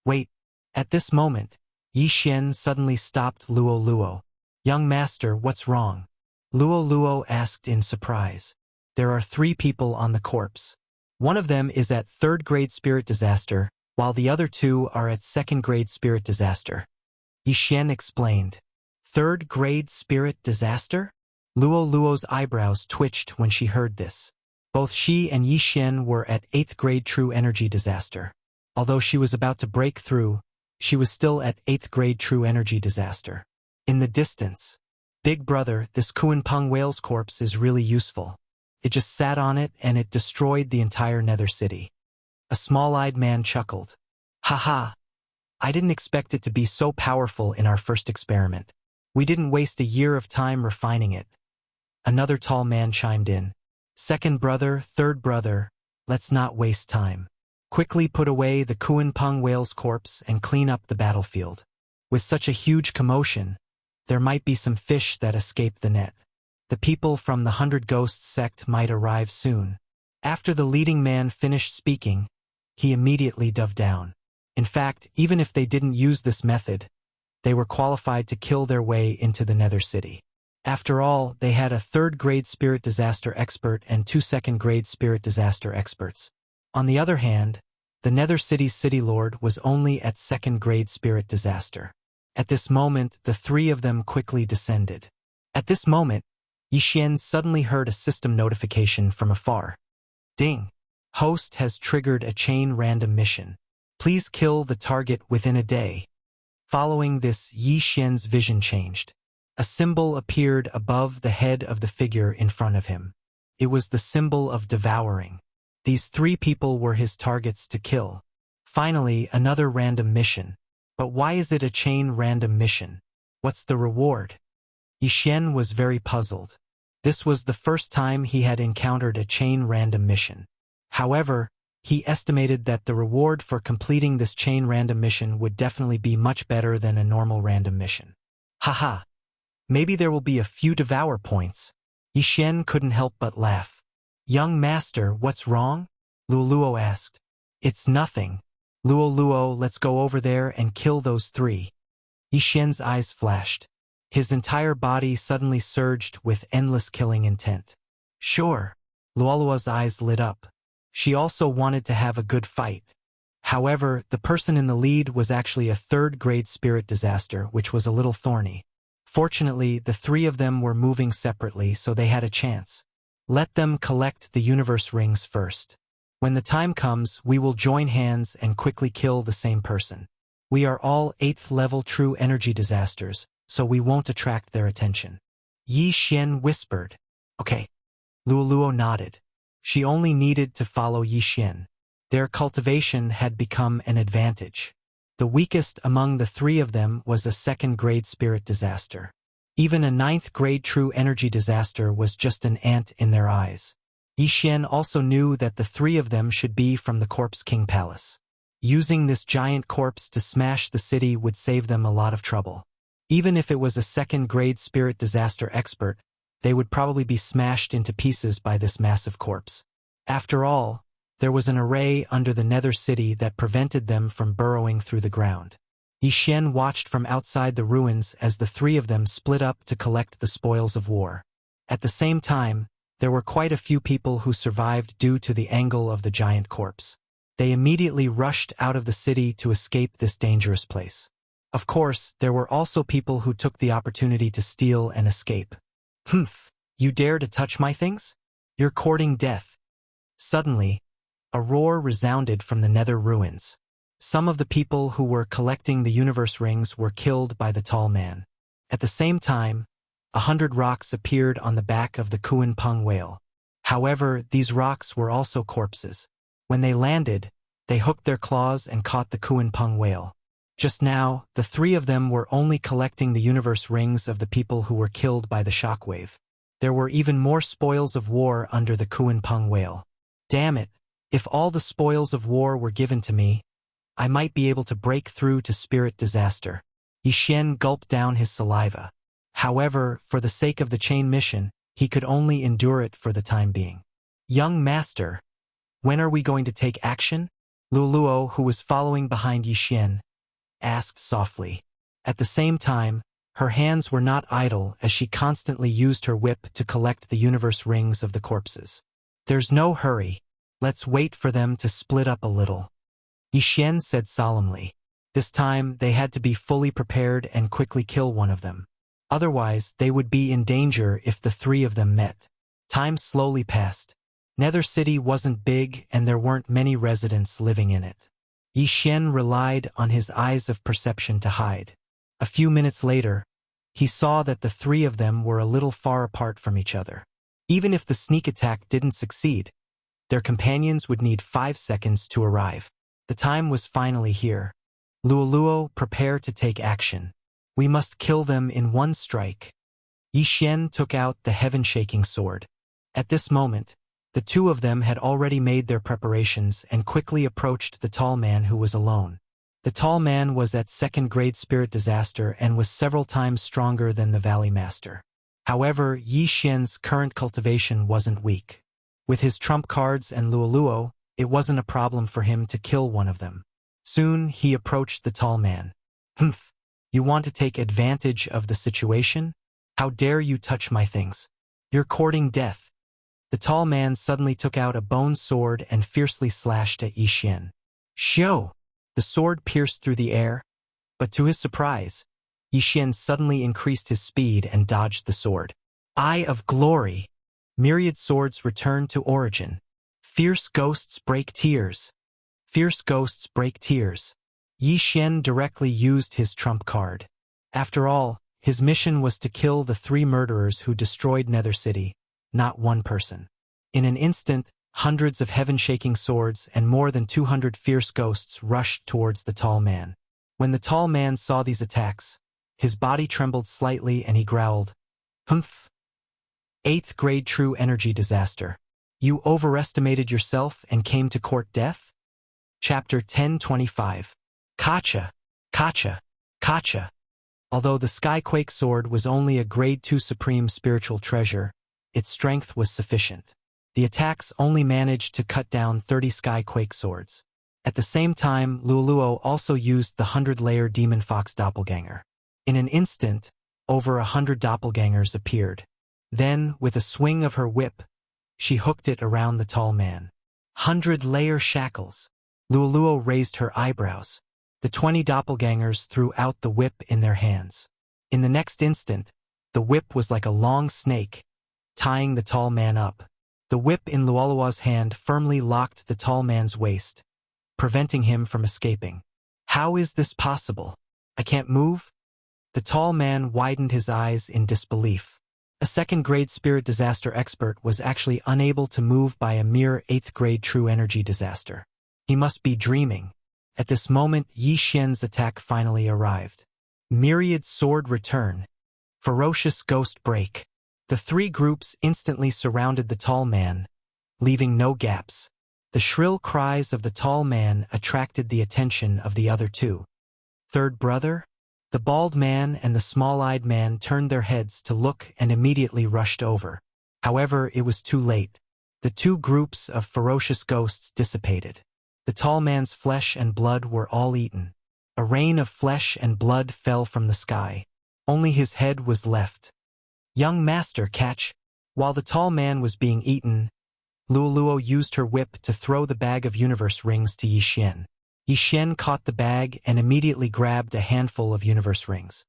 Wait, at this moment, Yixin suddenly stopped Luoluo. Young master, what's wrong? Luoluo asked in surprise. There are 3 people on the corpse. One of them is at 3rd grade spirit disaster, while the other 2 are at 2nd grade spirit disaster. Yixin explained. 3rd grade spirit disaster? Luoluo's eyebrows twitched when she heard this. Both she and Yixin were at 8th grade true energy disaster. Although she was about to break through, she was still at 8th grade true energy disaster. In the distance, Big Brother, this Kuanpeng whale's corpse is really useful. It just sat on it and it destroyed the entire Nether City. A small-eyed man chuckled. Haha, I didn't expect it to be so powerful in our first experiment. We didn't waste a year of time refining it. Another tall man chimed in. 2nd brother, 3rd brother, let's not waste time. Quickly put away the Kuanpeng whale's corpse and clean up the battlefield. With such a huge commotion, there might be some fish that escape the net. The people from the 100 Ghosts sect might arrive soon. After the leading man finished speaking, he immediately dove down. In fact, even if they didn't use this method, they were qualified to kill their way into the Nether City. After all, they had a 3rd grade spirit disaster expert and 2 2nd grade spirit disaster experts. On the other hand, the Nether City's city lord was only at 2nd grade spirit disaster. At this moment, the 3 of them quickly descended. At this moment, Yixin suddenly heard a system notification from afar. Ding! Host has triggered a chain random mission. Please kill the target within a day. Following this, Yixin's vision changed. A symbol appeared above the head of the figure in front of him. It was the symbol of devouring. These 3 people were his targets to kill. Finally, another random mission. But why is it a chain random mission? What's the reward? Yixin was very puzzled. This was the first time he had encountered a chain random mission. However, he estimated that the reward for completing this chain random mission would definitely be much better than a normal random mission. Haha. Maybe there will be a few devour points. Yixin couldn't help but laugh. Young master, what's wrong? Luoluo asked. It's nothing. Luoluo, let's go over there and kill those 3. Yixin's eyes flashed. His entire body suddenly surged with endless killing intent. Sure. Luoluo's eyes lit up. She also wanted to have a good fight. However, the person in the lead was actually a 3rd grade spirit disaster, which was a little thorny. Fortunately, the 3 of them were moving separately, so they had a chance. Let them collect the universe rings first. When the time comes, we will join hands and quickly kill the same person. We are all 8th level true energy disasters, so we won't attract their attention. Yixin whispered. Okay. Luoluo nodded. She only needed to follow Yixin. Their cultivation had become an advantage. The weakest among the 3 of them was a 2nd grade spirit disaster. Even a 9th grade true energy disaster was just an ant in their eyes. Yixin also knew that the 3 of them should be from the Corpse King Palace. Using this giant corpse to smash the city would save them a lot of trouble. Even if it was a 2nd grade spirit disaster expert, they would probably be smashed into pieces by this massive corpse. After all, there was an array under the Nether City that prevented them from burrowing through the ground. Yixin watched from outside the ruins as the 3 of them split up to collect the spoils of war. At the same time, there were quite a few people who survived due to the angle of the giant corpse. They immediately rushed out of the city to escape this dangerous place. Of course, there were also people who took the opportunity to steal and escape. Humph, you dare to touch my things? You're courting death. Suddenly, a roar resounded from the nether ruins. Some of the people who were collecting the universe rings were killed by the tall man. At the same time, 100 rocks appeared on the back of the Kuan Peng whale. However, these rocks were also corpses. When they landed, they hooked their claws and caught the Kuan Peng whale. Just now, the three of them were only collecting the universe rings of the people who were killed by the shockwave. There were even more spoils of war under the Kuan Peng whale. Damn it, if all the spoils of war were given to me, I might be able to break through to spirit disaster. Yi Xian gulped down his saliva. However, for the sake of the chain mission, he could only endure it for the time being. Young master, when are we going to take action? Luoluo, who was following behind Yi Xian, asked softly. At the same time, her hands were not idle as she constantly used her whip to collect the universe rings of the corpses. There's no hurry. Let's wait for them to split up a little. Yi Xian said solemnly. This time, they had to be fully prepared and quickly kill one of them. Otherwise, they would be in danger if the three of them met. Time slowly passed. Nether City wasn't big and there weren't many residents living in it. Yi Xian relied on his eyes of perception to hide. A few minutes later, he saw that the three of them were a little far apart from each other. Even if the sneak attack didn't succeed, their companions would need 5 seconds to arrive. The time was finally here. Luoluo, prepare to take action. We must kill them in one strike. Yi Xian took out the heaven-shaking sword. At this moment, the two of them had already made their preparations and quickly approached the tall man who was alone. The tall man was at 2nd grade spirit disaster and was several times stronger than the Valley Master. However, Yi Xian's current cultivation wasn't weak. With his trump cards and Luoluo, it wasn't a problem for him to kill one of them. Soon, he approached the tall man. Humph, you want to take advantage of the situation? How dare you touch my things? You're courting death. The tall man suddenly took out a bone sword and fiercely slashed at Yi Xian. Shoo! The sword pierced through the air, but to his surprise, Yi Xian suddenly increased his speed and dodged the sword. Eye of Glory! Myriad swords returned to origin. Fierce ghosts break tears. Fierce ghosts break tears. Yi Xian directly used his trump card. After all, his mission was to kill the 3 murderers who destroyed Nether City, not one person. In an instant, hundreds of heaven-shaking swords and more than 200 fierce ghosts rushed towards the tall man. When the tall man saw these attacks, his body trembled slightly and he growled, Humph! 8th grade true energy disaster. You overestimated yourself and came to court death? Chapter 1025. Kacha! Kacha! Kacha! Although the Skyquake sword was only a grade 2 supreme spiritual treasure, its strength was sufficient. The attacks only managed to cut down 30 Skyquake swords. At the same time, Luoluo also used the 100-layer Demon Fox doppelganger. In an instant, over 100 doppelgangers appeared. Then, with a swing of her whip, she hooked it around the tall man. 100-layer shackles. Luoluo raised her eyebrows. The 20 doppelgangers threw out the whip in their hands. In the next instant, the whip was like a long snake, tying the tall man up. The whip in Luoluo's hand firmly locked the tall man's waist, preventing him from escaping. How is this possible? I can't move? The tall man widened his eyes in disbelief. A 2nd grade spirit disaster expert was actually unable to move by a mere 8th grade true energy disaster. He must be dreaming. At this moment, Yi Xian's attack finally arrived. Myriad sword return. Ferocious ghost break. The 3 groups instantly surrounded the tall man, leaving no gaps. The shrill cries of the tall man attracted the attention of the other 2. Third brother? The bald man and the small-eyed man turned their heads to look and immediately rushed over. However, it was too late. The 2 groups of ferocious ghosts dissipated. The tall man's flesh and blood were all eaten. A rain of flesh and blood fell from the sky. Only his head was left. Young master, catch! While the tall man was being eaten, Luoluo used her whip to throw the bag of universe rings to Yi Xian. Yi Xian caught the bag and immediately grabbed a handful of universe rings.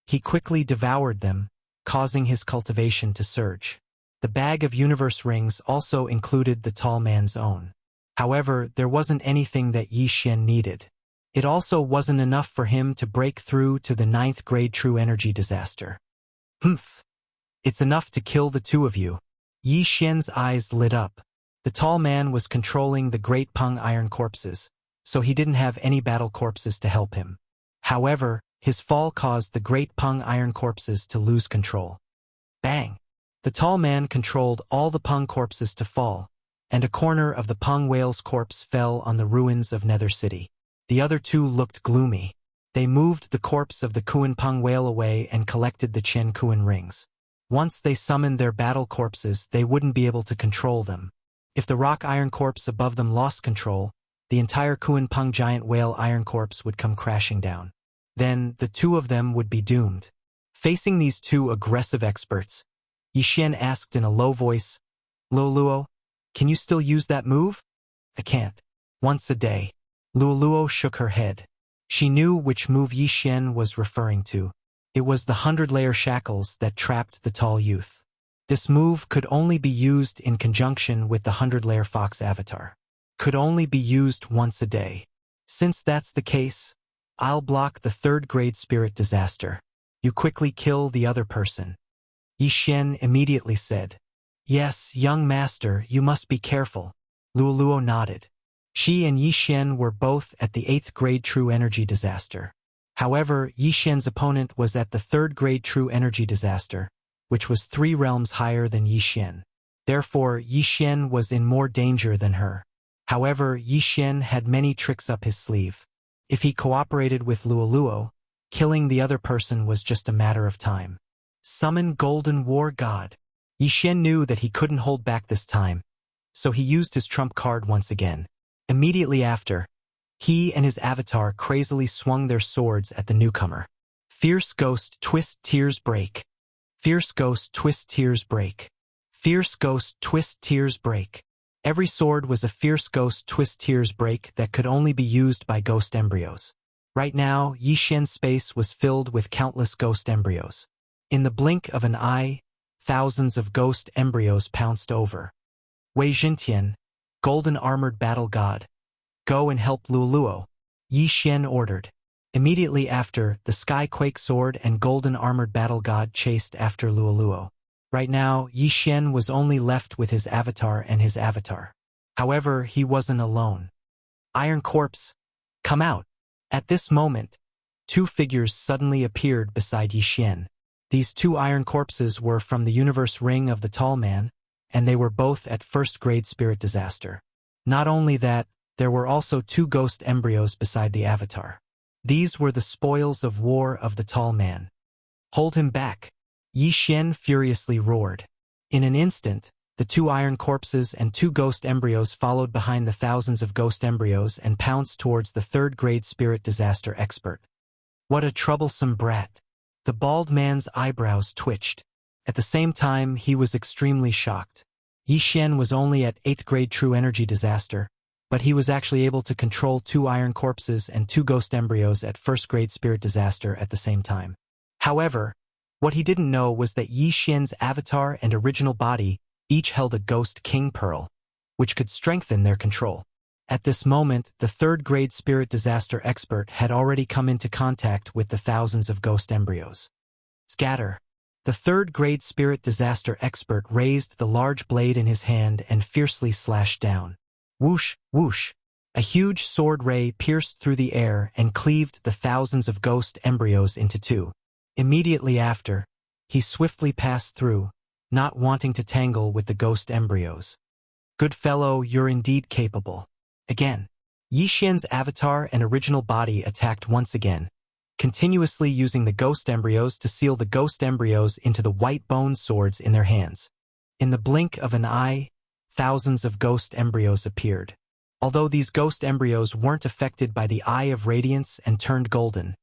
He quickly devoured them, causing his cultivation to surge. The bag of universe rings also included the tall man's own. However, there wasn't anything that Yi Xian needed. It also wasn't enough for him to break through to the 9th grade true energy disaster. Humph. It's enough to kill the two of you. Yi Xian's eyes lit up. The tall man was controlling the great Peng iron corpses, so he didn't have any battle corpses to help him. However, his fall caused the great Peng iron corpses to lose control. Bang! The tall man controlled all the Peng corpses to fall, and a corner of the Peng whale's corpse fell on the ruins of Nether City. The other two looked gloomy. They moved the corpse of the Kuan Peng whale away and collected the Chen Kuan rings. Once they summoned their battle corpses, they wouldn't be able to control them. If the rock iron corpse above them lost control, the entire Kuan Peng giant whale iron corpse would come crashing down. Then, the two of them would be doomed. Facing these two aggressive experts, Yi Xian asked in a low voice, "Luoluo, can you still use that move?" "I can't. Once a day." Luoluo shook her head. She knew which move Yi Xian was referring to. It was the 100-layer shackles that trapped the tall youth. This move could only be used in conjunction with the 100-layer fox avatar. Could only be used once a day. Since that's the case, I'll block the 3rd grade spirit disaster. You quickly kill the other person. Yi Xian immediately said. "Yes, young master, you must be careful." Luoluo nodded. She and Yi Xian were both at the 8th grade true energy disaster. However, Yi Xian's opponent was at the 3rd grade true energy disaster, which was 3 realms higher than Yi Xian. Therefore, Yi Xian was in more danger than her. However, Yi Xian had many tricks up his sleeve. If he cooperated with Luoluo, killing the other person was just a matter of time. Summon Golden War God. Yi Xian knew that he couldn't hold back this time, so he used his trump card once again. Immediately after, he and his avatar crazily swung their swords at the newcomer. Fierce Ghost Twist Tears Break. Fierce Ghost Twist Tears Break. Fierce Ghost Twist Tears Break. Every sword was a Fierce Ghost Twist Tears Break that could only be used by ghost embryos. Right now, Yi Xian's space was filled with countless ghost embryos. In the blink of an eye, thousands of ghost embryos pounced over. Wei Jintian, Golden Armored Battle God, go and help Luoluo, Yi Xian ordered. Immediately after, the Skyquake Sword and Golden Armored Battle God chased after Luoluo. Right now, Yi Xian was only left with his avatar and his avatar. However, he wasn't alone. Iron Corpse, come out. At this moment, 2 figures suddenly appeared beside Yi Xian. These 2 iron corpses were from the universe ring of the tall man, and they were both at 1st grade spirit disaster. Not only that, there were also 2 ghost embryos beside the avatar. These were the spoils of war of the tall man. Hold him back, Yi Xian furiously roared. In an instant, the 2 iron corpses and 2 ghost embryos followed behind the thousands of ghost embryos and pounced towards the 3rd grade spirit disaster expert. What a troublesome brat. The bald man's eyebrows twitched. At the same time, he was extremely shocked. Yi Xian was only at 8th grade true energy disaster, but he was actually able to control 2 iron corpses and 2 ghost embryos at 1st grade spirit disaster at the same time. However, what he didn't know was that Yi Xian's avatar and original body each held a ghost king pearl, which could strengthen their control. At this moment, the 3rd grade spirit disaster expert had already come into contact with the thousands of ghost embryos. Scatter. The 3rd grade spirit disaster expert raised the large blade in his hand and fiercely slashed down. Whoosh, whoosh. A huge sword ray pierced through the air and cleaved the thousands of ghost embryos into 2. Immediately after, he swiftly passed through, not wanting to tangle with the ghost embryos. Good fellow, you're indeed capable. Again, Yi Xian's avatar and original body attacked once again, continuously using the ghost embryos to seal the ghost embryos into the white bone swords in their hands. In the blink of an eye, thousands of ghost embryos appeared. Although these ghost embryos weren't affected by the Eye of Radiance and turned golden,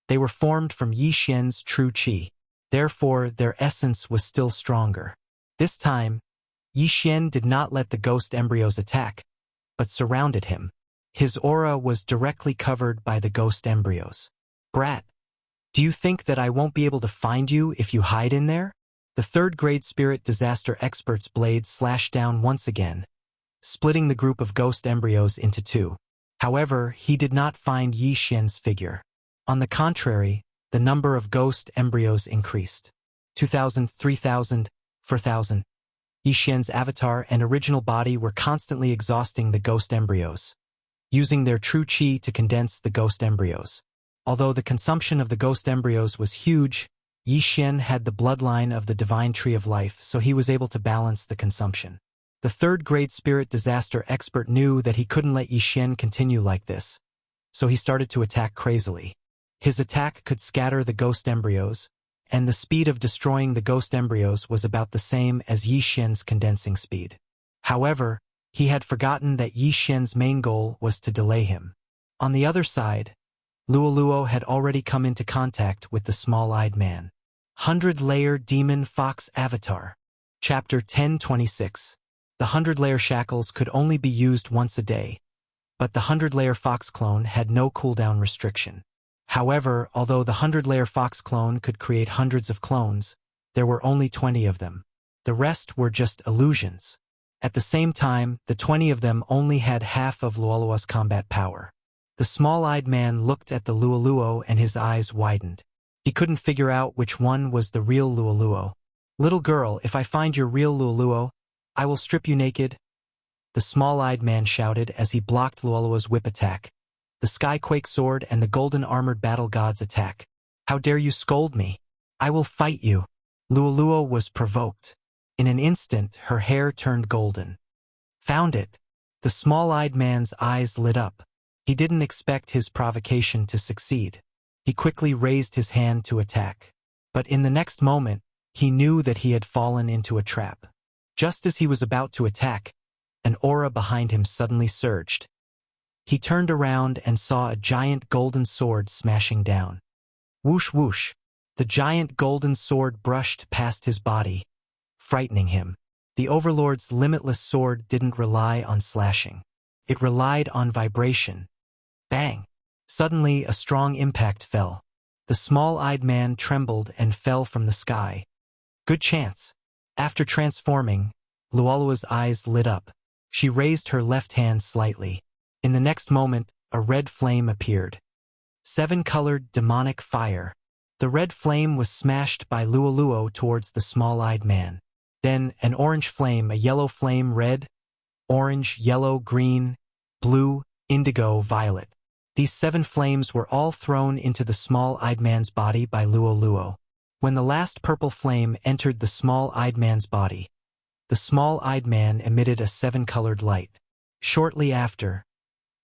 they were formed from Yi Xian's true qi. Therefore, their essence was still stronger. This time, Yi Xian did not let the ghost embryos attack, but surrounded him. His aura was directly covered by the ghost embryos. Brat, do you think that I won't be able to find you if you hide in there? The third-grade spirit disaster expert's blade slashed down once again, splitting the group of ghost embryos into two. However, he did not find Yi Xian's figure. On the contrary, the number of ghost embryos increased. 2,000, 3,000, 4,000. Yi Xian's avatar and original body were constantly exhausting the ghost embryos, using their true qi to condense the ghost embryos. Although the consumption of the ghost embryos was huge, Yi Xian had the bloodline of the divine tree of life, so he was able to balance the consumption. The third-grade spirit disaster expert knew that he couldn't let Yi Xian continue like this, so he started to attack crazily. His attack could scatter the ghost embryos, and the speed of destroying the ghost embryos was about the same as Yi Xian's condensing speed. However, he had forgotten that Yi Xian's main goal was to delay him. On the other side, Luoluo had already come into contact with the small-eyed man. 100-layer demon fox avatar. Chapter 1026. The 100-layer shackles could only be used once a day, but the 100-layer fox clone had no cooldown restriction. However, although the 100-layer fox clone could create hundreds of clones, there were only 20 of them. The rest were just illusions. At the same time, the 20 of them only had half of Luoluo's combat power. The small-eyed man looked at the Luoluo and his eyes widened. He couldn't figure out which one was the real Luoluo. "Little girl, if I find your real Luoluo, I will strip you naked," the small-eyed man shouted as he blocked Luoluo's whip attack, the Skyquake sword and the golden armored battle god's attack. "How dare you scold me? I will fight you." Luoluo was provoked. In an instant, her hair turned golden. "Found it." The small-eyed man's eyes lit up. He didn't expect his provocation to succeed. He quickly raised his hand to attack. But in the next moment, he knew that he had fallen into a trap. Just as he was about to attack, an aura behind him suddenly surged. He turned around and saw a giant golden sword smashing down. Whoosh whoosh. The giant golden sword brushed past his body, frightening him. The Overlord's limitless sword didn't rely on slashing. It relied on vibration. Bang! Suddenly, a strong impact fell. The small-eyed man trembled and fell from the sky. Good chance. After transforming, Luoluo's eyes lit up. She raised her left hand slightly. In the next moment, a red flame appeared. 7-colored demonic fire. The red flame was smashed by Luoluo towards the small-eyed man. Then, an orange flame, a yellow flame, red, orange, yellow, green, blue, indigo, violet. These 7 flames were all thrown into the small-eyed man's body by Luoluo. When the last purple flame entered the small-eyed man's body, the small-eyed man emitted a 7-colored light. Shortly after,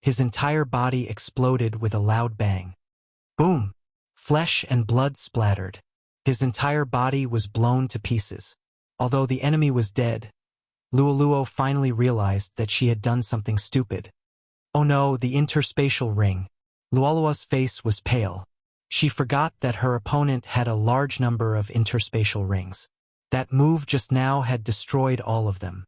his entire body exploded with a loud bang. Boom! Flesh and blood splattered. His entire body was blown to pieces. Although the enemy was dead, Luoluo finally realized that she had done something stupid. Oh no, the interspatial ring. Luoluo's face was pale. She forgot that her opponent had a large number of interspatial rings. That move just now had destroyed all of them.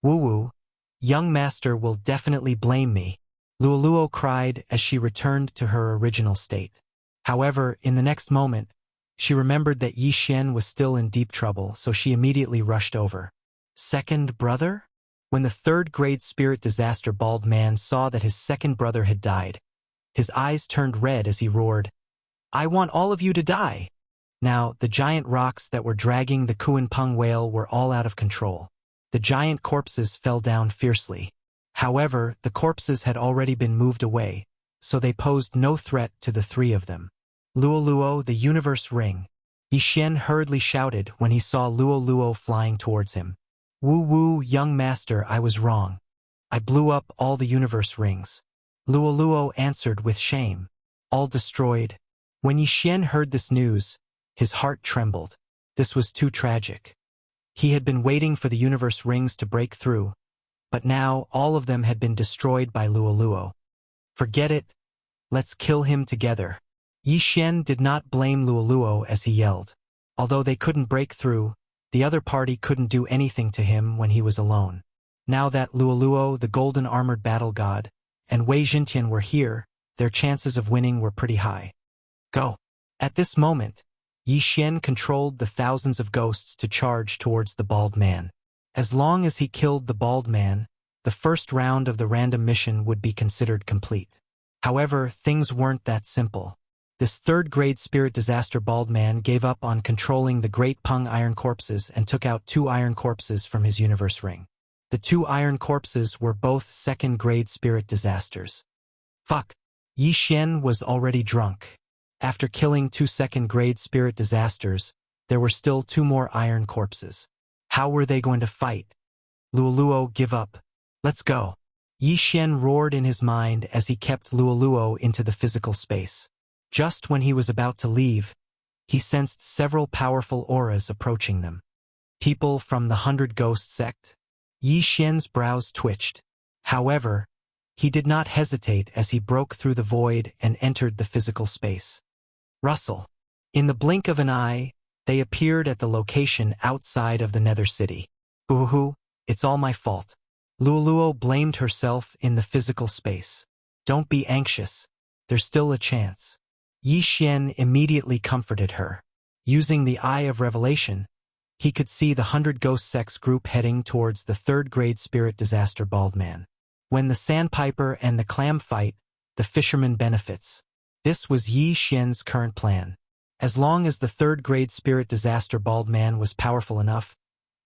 Woo-woo, young master will definitely blame me, Luoluo cried as she returned to her original state. However, in the next moment, she remembered that Yi Xian was still in deep trouble, so she immediately rushed over. Second brother? When the third-grade spirit disaster bald man saw that his second brother had died, his eyes turned red as he roared, "I want all of you to die!" Now, the giant rocks that were dragging the Kuan-Peng whale were all out of control. The giant corpses fell down fiercely. However, the corpses had already been moved away, so they posed no threat to the 3 of them. Luoluo, the universe ring. Yi Xian hurriedly shouted when he saw Luoluo flying towards him. Woo-woo, young master, I was wrong. I blew up all the universe rings. Luoluo answered with shame. All destroyed. When Yi Xian heard this news, his heart trembled. This was too tragic. He had been waiting for the universe rings to break through, but now all of them had been destroyed by Luoluo. Forget it. Let's kill him together. Yi Xian did not blame Luoluo as he yelled. Although they couldn't break through, the other party couldn't do anything to him when he was alone. Now that Luoluo, the golden armored battle god, and Wei Jintian were here, their chances of winning were pretty high. Go. At this moment, Yi Xian controlled the thousands of ghosts to charge towards the bald man. As long as he killed the bald man, the first round of the random mission would be considered complete. However, things weren't that simple. This third-grade spirit disaster bald man gave up on controlling the Great Peng iron corpses and took out 2 iron corpses from his universe ring. The 2 iron corpses were both second-grade spirit disasters. Fuck. Yi Xian was already drunk. After killing 2 second-grade spirit disasters, there were still 2 more iron corpses. How were they going to fight? Luoluo, give up. Let's go. Yi Xian roared in his mind as he kept Luoluo into the physical space. Just when he was about to leave, he sensed several powerful auras approaching them. People from the 100 Ghost sect? Yi Xian's brows twitched. However, he did not hesitate as he broke through the void and entered the physical space. Rustle. In the blink of an eye, they appeared at the location outside of the Nether City. Hoo-hoo, it's all my fault. Luoluo blamed herself in the physical space. Don't be anxious. There's still a chance. Yi Xian immediately comforted her. Using the Eye of Revelation, he could see the 100 Ghost Sects group heading towards the third-grade spirit disaster bald man. When the Sandpiper and the Clam fight, the fisherman benefits. This was Yi Xian's current plan. As long as the third-grade spirit disaster bald man was powerful enough,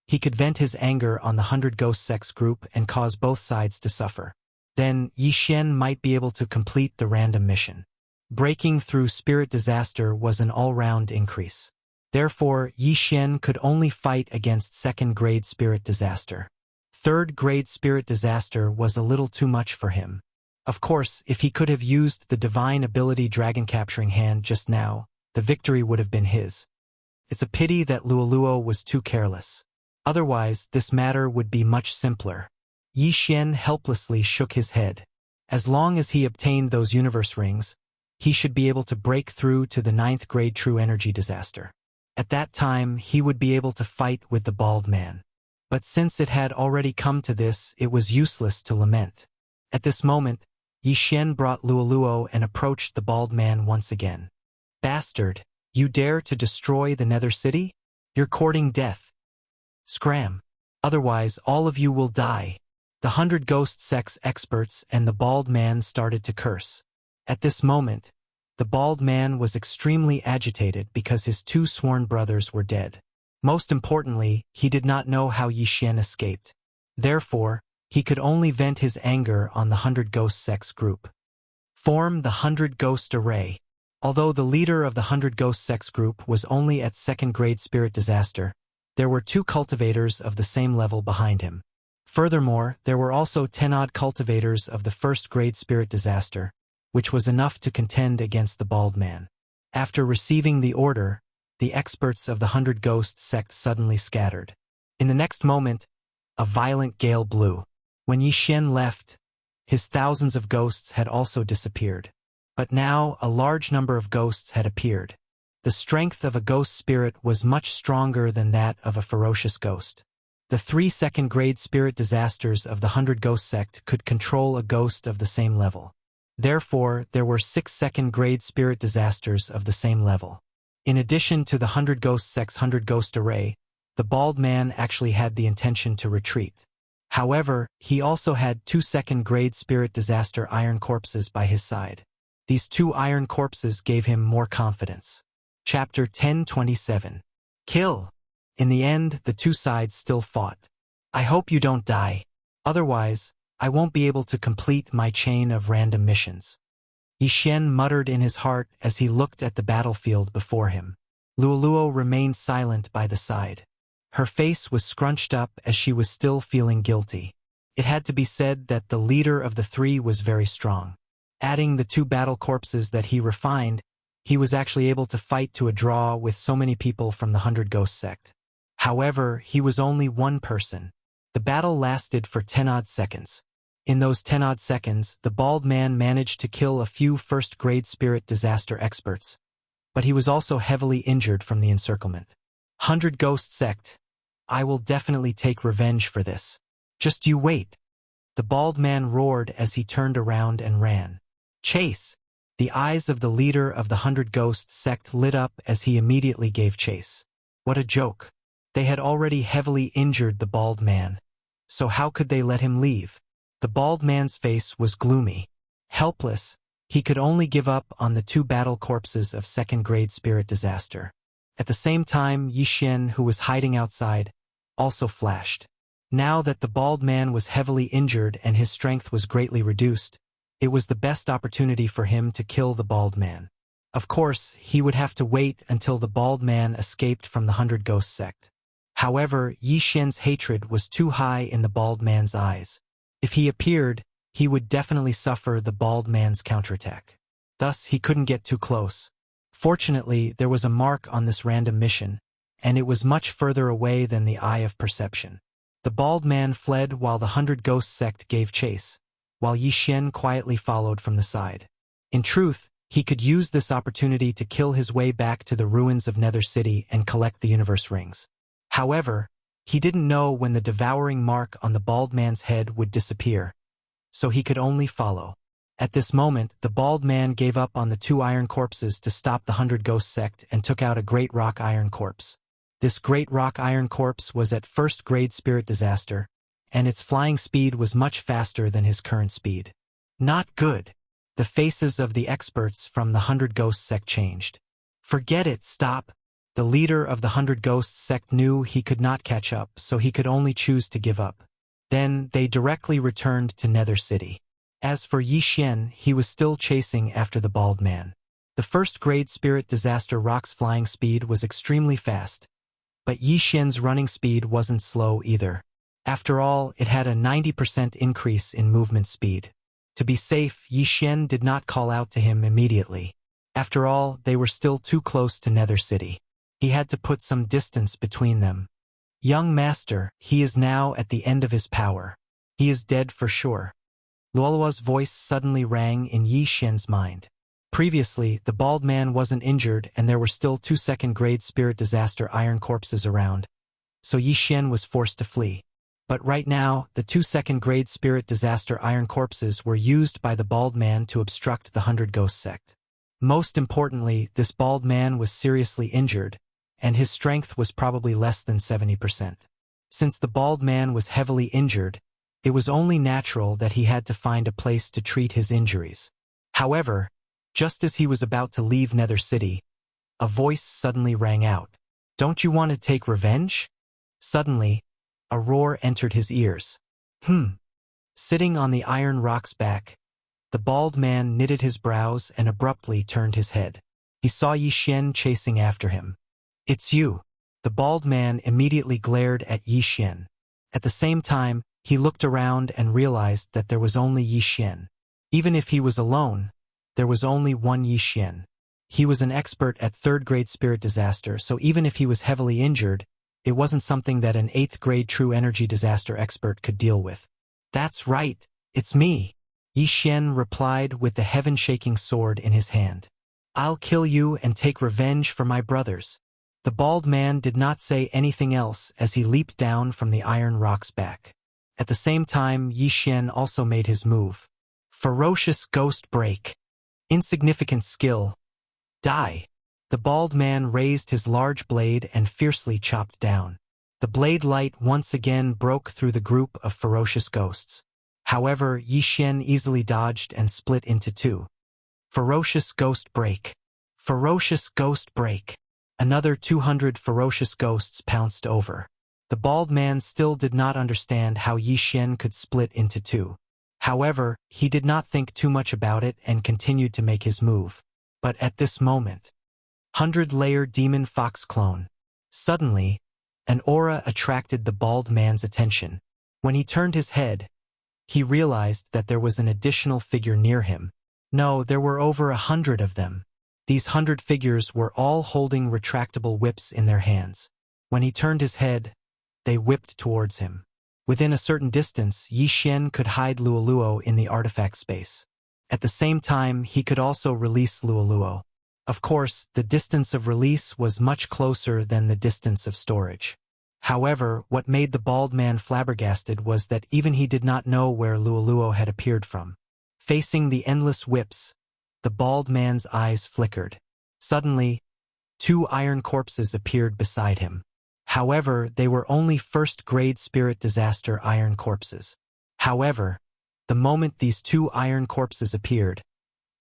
he could vent his anger on the 100 Ghost Sects group and cause both sides to suffer. Then Yi Xian might be able to complete the random mission. Breaking through spirit disaster was an all-round increase. Therefore, Yi Xian could only fight against second-grade spirit disaster. Third-grade spirit disaster was a little too much for him. Of course, if he could have used the divine ability Dragon Capturing Hand just now, the victory would have been his. It's a pity that Luoluo was too careless. Otherwise, this matter would be much simpler. Yi Xian helplessly shook his head. As long as he obtained those universe rings, he should be able to break through to the 9th grade true energy disaster. At that time, he would be able to fight with the bald man. But since it had already come to this, it was useless to lament. At this moment, Yi Xian brought Luoluo and approached the bald man once again. Bastard, you dare to destroy the Nether City? You're courting death. Scram. Otherwise, all of you will die. The 100 Ghost Sects experts and the bald man started to curse. At this moment, the bald man was extremely agitated because his 2 sworn brothers were dead. Most importantly, he did not know how Yi Xian escaped. Therefore, he could only vent his anger on the 100 Ghost Sects group. Form the 100 Ghost Array. Although the leader of the 100 Ghost Sects group was only at second-grade spirit disaster, there were 2 cultivators of the same level behind him. Furthermore, there were also 10-odd cultivators of the first-grade spirit disaster, which was enough to contend against the bald man. After receiving the order, the experts of the 100 Ghost sect suddenly scattered. In the next moment, a violent gale blew. When Yi Xian left, his thousands of ghosts had also disappeared. But now a large number of ghosts had appeared. The strength of a ghost spirit was much stronger than that of a ferocious ghost. The 3 second-grade spirit disasters of the 100 Ghost sect could control a ghost of the same level. Therefore, there were 6 second-grade spirit disasters of the same level. In addition to the 100 Ghost sect's 100 Ghost Array, the bald man actually had the intention to retreat. However, he also had 2 second-grade spirit disaster iron corpses by his side. These 2 iron corpses gave him more confidence. Chapter 1027. Kill. In the end, the 2 sides still fought. I hope you don't die. Otherwise, I won't be able to complete my chain of random missions. Yi Xian muttered in his heart as he looked at the battlefield before him. Luoluo remained silent by the side. Her face was scrunched up as she was still feeling guilty. It had to be said that the leader of the 3 was very strong. Adding the 2 battle corpses that he refined, he was actually able to fight to a draw with so many people from the 100 Ghost sect. However, he was only one person. The battle lasted for 10-odd seconds. In those 10-odd seconds, the bald man managed to kill a few first-grade spirit disaster experts, but he was also heavily injured from the encirclement. 100 Ghost sect, I will definitely take revenge for this. Just you wait. The bald man roared as he turned around and ran. Chase! The eyes of the leader of the 100 Ghosts sect lit up as he immediately gave chase. What a joke. They had already heavily injured the bald man. So how could they let him leave? The bald man's face was gloomy. Helpless, he could only give up on the 2 battle corpses of second-grade spirit disaster. At the same time, Yi Xian, who was hiding outside, also flashed. Now that the bald man was heavily injured and his strength was greatly reduced, it was the best opportunity for him to kill the bald man. Of course, he would have to wait until the bald man escaped from the 100 Ghost sect. However, Yi Xian's hatred was too high in the bald man's eyes. If he appeared, he would definitely suffer the bald man's counterattack. Thus, he couldn't get too close. Fortunately, there was a mark on this random mission, and it was much further away than the eye of perception. The bald man fled while the 100 Ghost sect gave chase, while Yi Xian quietly followed from the side. In truth, he could use this opportunity to kill his way back to the ruins of Nether City and collect the universe rings. However, he didn't know when the devouring mark on the bald man's head would disappear, so he could only follow. At this moment, the bald man gave up on the 2 iron corpses to stop the 100 Ghost sect and took out a great rock iron corpse. This great rock iron corpse was at first-grade spirit disaster, and its flying speed was much faster than his current speed. Not good. The faces of the experts from the 100 Ghost sect changed. Forget it, stop. The leader of the 100 Ghost sect knew he could not catch up, so he could only choose to give up. Then they directly returned to Nether City. As for Yi Xian, he was still chasing after the bald man. The first-grade spirit disaster rock's flying speed was extremely fast, but Yi Xian's running speed wasn't slow either. After all, it had a 90% increase in movement speed. To be safe, Yi Xian did not call out to him immediately. After all, they were still too close to Nether City. He had to put some distance between them. Young master, he is now at the end of his power. He is dead for sure. Luoluo's voice suddenly rang in Yi Xian's mind. Previously, the bald man wasn't injured and there were still 2 second-grade spirit disaster iron corpses around, so Yi Xian was forced to flee. But right now, the 2 second-grade spirit disaster iron corpses were used by the bald man to obstruct the 100 Ghost sect. Most importantly, this bald man was seriously injured, and his strength was probably less than 70%. Since the bald man was heavily injured, it was only natural that he had to find a place to treat his injuries. However, just as he was about to leave Nether City, a voice suddenly rang out. "Don't you want to take revenge?" Suddenly, a roar entered his ears. Sitting on the iron rock's back, the bald man knitted his brows and abruptly turned his head. He saw Yi Xian chasing after him. "It's you." The bald man immediately glared at Yi Xian. At the same time, he looked around and realized that there was only Yi Xian. Even if he was alone, there was only one Yi Xian. He was an expert at third-grade spirit disaster, so even if he was heavily injured, it wasn't something that an 8th-grade true energy disaster expert could deal with. "That's right, it's me," Yi Xian replied with the heaven-shaking sword in his hand. "I'll kill you and take revenge for my brothers." The bald man did not say anything else as he leaped down from the iron rock's back. At the same time, Yi Xian also made his move. Ferocious Ghost Break. Insignificant skill. Die. The bald man raised his large blade and fiercely chopped down. The blade light once again broke through the group of ferocious ghosts. However, Yi Xian easily dodged and split into 2. Ferocious Ghost Break. Ferocious Ghost Break. Another 200 ferocious ghosts pounced over. The bald man still did not understand how Yi Xian could split into 2. However, he did not think too much about it and continued to make his move. But at this moment, 100-layer demon fox clone. Suddenly, an aura attracted the bald man's attention. When he turned his head, he realized that there was an additional figure near him. No, there were over 100 of them. These 100 figures were all holding retractable whips in their hands. When he turned his head, they whipped towards him. Within a certain distance, Yi Xian could hide Luoluo in the artifact space. At the same time, he could also release Luoluo. Of course, the distance of release was much closer than the distance of storage. However, what made the bald man flabbergasted was that even he did not know where Luoluo had appeared from. Facing the endless whips, The bald man's eyes flickered. Suddenly, two iron corpses appeared beside him. However, they were only first-grade spirit disaster iron corpses. However, the moment these two iron corpses appeared,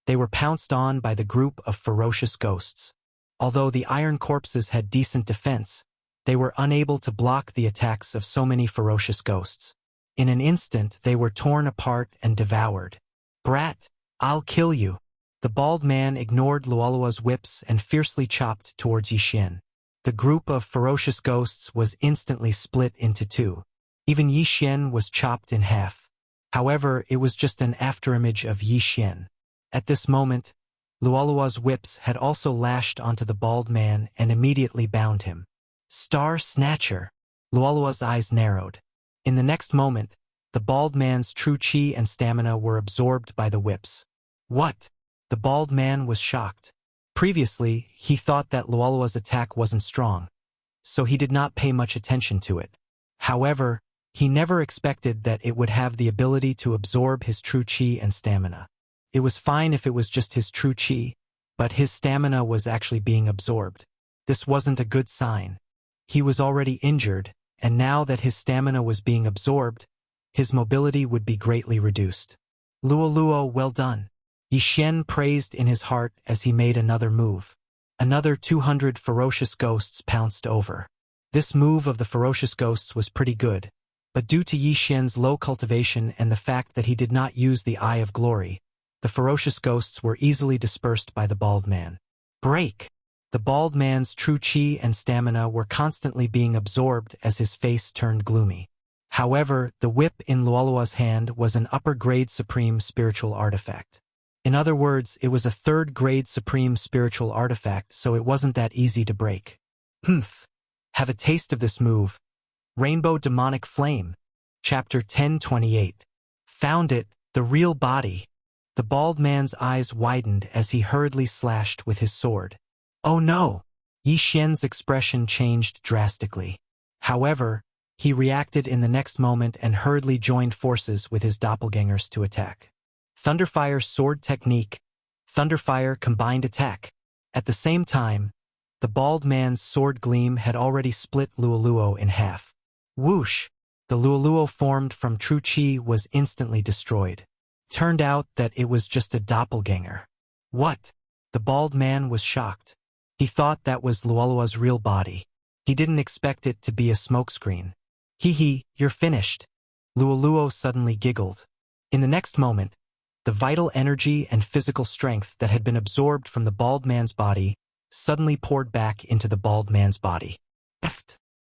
they were pounced on by the group of ferocious ghosts. Although the iron corpses had decent defense, they were unable to block the attacks of so many ferocious ghosts. In an instant, they were torn apart and devoured. "Brat, I'll kill you." The bald man ignored Luolua's whips and fiercely chopped towards Yixin. The group of ferocious ghosts was instantly split into two. Even Yixin was chopped in half. However, it was just an afterimage of Yixin. At this moment, Luolua's whips had also lashed onto the bald man and immediately bound him. Star Snatcher! Luolua's eyes narrowed. In the next moment, the bald man's true chi and stamina were absorbed by the whips. What? The bald man was shocked. Previously, he thought that Luolua's attack wasn't strong, so he did not pay much attention to it. However, he never expected that it would have the ability to absorb his true chi and stamina. It was fine if it was just his true chi, but his stamina was actually being absorbed. This wasn't a good sign. He was already injured, and now that his stamina was being absorbed, his mobility would be greatly reduced. "Luoluo, well done." Yixin praised in his heart as he made another move. Another 200 ferocious ghosts pounced over. This move of the ferocious ghosts was pretty good, but due to Yixin's low cultivation and the fact that he did not use the Eye of Glory, the ferocious ghosts were easily dispersed by the bald man. Break! The bald man's true chi and stamina were constantly being absorbed as his face turned gloomy. However, the whip in Luolua's hand was an upper-grade supreme spiritual artifact. In other words, it was a third-grade supreme spiritual artifact, so it wasn't that easy to break. Have a taste of this move. Rainbow Demonic Flame. Chapter 1028. Found it, the real body. The bald man's eyes widened as he hurriedly slashed with his sword. Oh no! Yixin's expression changed drastically. However, he reacted in the next moment and hurriedly joined forces with his doppelgangers to attack. Thunderfire Sword Technique. Thunderfire Combined Attack. At the same time, the bald man's sword gleam had already split Luoluo in half. Whoosh! The Luoluo formed from true chi was instantly destroyed. Turned out that it was just a doppelganger. What? The bald man was shocked. He thought that was Luolua's real body. He didn't expect it to be a smokescreen. Hee, you're finished. Luoluo suddenly giggled. In the next moment, the vital energy and physical strength that had been absorbed from the bald man's body suddenly poured back into the bald man's body.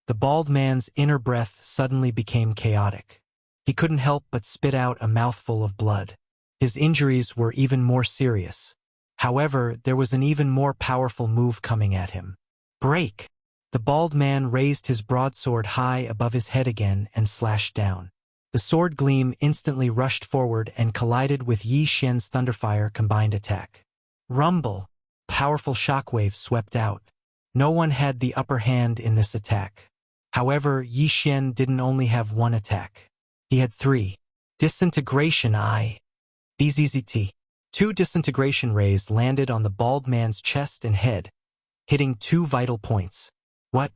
The bald man's inner breath suddenly became chaotic. He couldn't help but spit out a mouthful of blood. His injuries were even more serious. However, there was an even more powerful move coming at him. Break! The bald man raised his broadsword high above his head again and slashed down. The sword gleam instantly rushed forward and collided with Yixin's Thunderfire combined attack. Rumble! Powerful shockwave swept out. No one had the upper hand in this attack. However, Yixin didn't only have one attack. He had three. Disintegration Eye. BZZT. Two disintegration rays landed on the bald man's chest and head, hitting two vital points. What?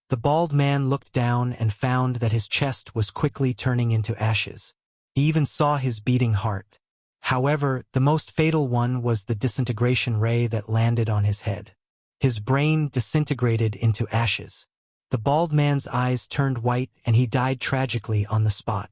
The bald man looked down and found that his chest was quickly turning into ashes. He even saw his beating heart. However, the most fatal one was the disintegration ray that landed on his head. His brain disintegrated into ashes. The bald man's eyes turned white and he died tragically on the spot.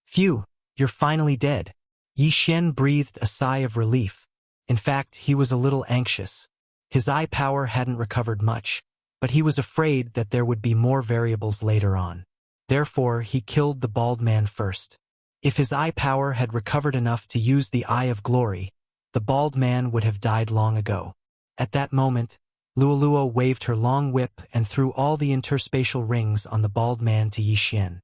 Phew, you're finally dead. Yixin breathed a sigh of relief. In fact, he was a little anxious. His eye power hadn't recovered much, but he was afraid that there would be more variables later on. Therefore, he killed the bald man first. If his eye power had recovered enough to use the Eye of Glory, the bald man would have died long ago. At that moment, Luoluo waved her long whip and threw all the interspatial rings on the bald man to Yixin.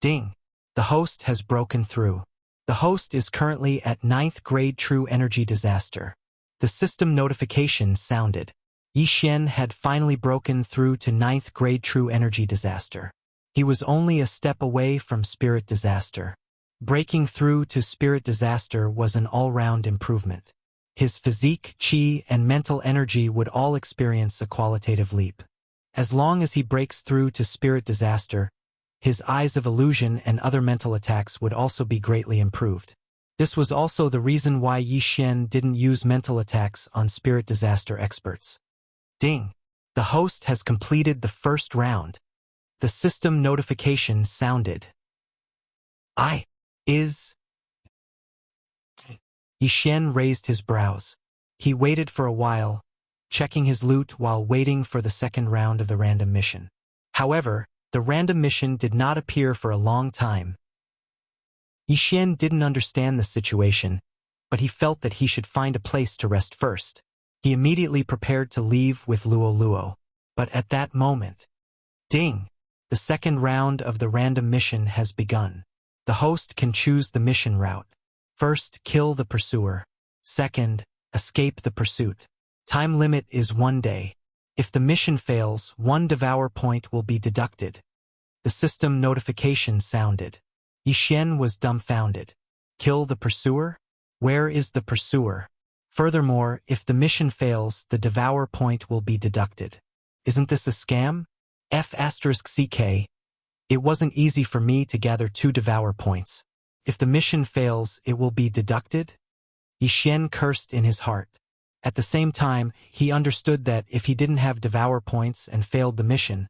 Ding! The host has broken through. The host is currently at 9th grade True Energy Disaster. The system notification sounded. Yixin had finally broken through to 9th grade True Energy Disaster. He was only a step away from Spirit Disaster. Breaking through to Spirit Disaster was an all-round improvement. His physique, chi, and mental energy would all experience a qualitative leap. As long as he breaks through to spirit disaster, his eyes of illusion and other mental attacks would also be greatly improved. This was also the reason why Yi Xian didn't use mental attacks on spirit disaster experts. Ding! The host has completed the first round. The system notification sounded. Yi Xian raised his brows. He waited for a while, checking his loot while waiting for the second round of the random mission. However, the random mission did not appear for a long time. Yi Xian didn't understand the situation, but he felt that he should find a place to rest first. He immediately prepared to leave with Luo Luo. But at that moment, ding! The second round of the random mission has begun. The host can choose the mission route. First, kill the pursuer. Second, escape the pursuit. Time limit is 1 day. If the mission fails, 1 devour point will be deducted. The system notification sounded. Yi Xian was dumbfounded. Kill the pursuer? Where is the pursuer? Furthermore, if the mission fails, the devour point will be deducted. Isn't this a scam? F***CK. It wasn't easy for me to gather 2 devour points. If the mission fails, it will be deducted? Yi Xian cursed in his heart. At the same time, he understood that if he didn't have devour points and failed the mission,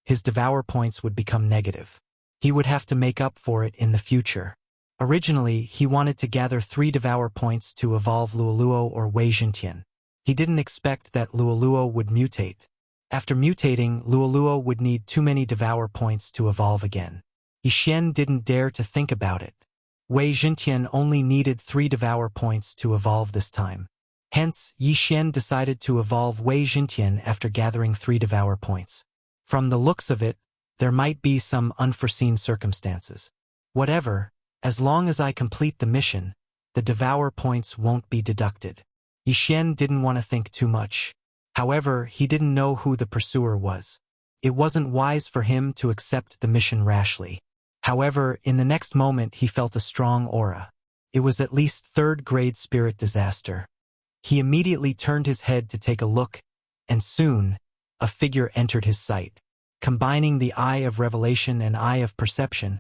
his devour points would become negative. He would have to make up for it in the future. Originally, he wanted to gather 3 devour points to evolve Luoluo or Wei Jintian. He didn't expect that Luoluo would mutate. After mutating, Luoluo would need too many devour points to evolve again. Yi Xian didn't dare to think about it. Wei Jintian only needed 3 devour points to evolve this time. Hence, Yi Xian decided to evolve Wei Jintian after gathering 3 devour points. From the looks of it, there might be some unforeseen circumstances. Whatever, as long as I complete the mission, the devour points won't be deducted. Yi Xian didn't want to think too much. However, he didn't know who the pursuer was. It wasn't wise for him to accept the mission rashly. However, in the next moment he felt a strong aura. It was at least 3rd grade spirit disaster. He immediately turned his head to take a look, and soon, a figure entered his sight. Combining the eye of revelation and eye of perception,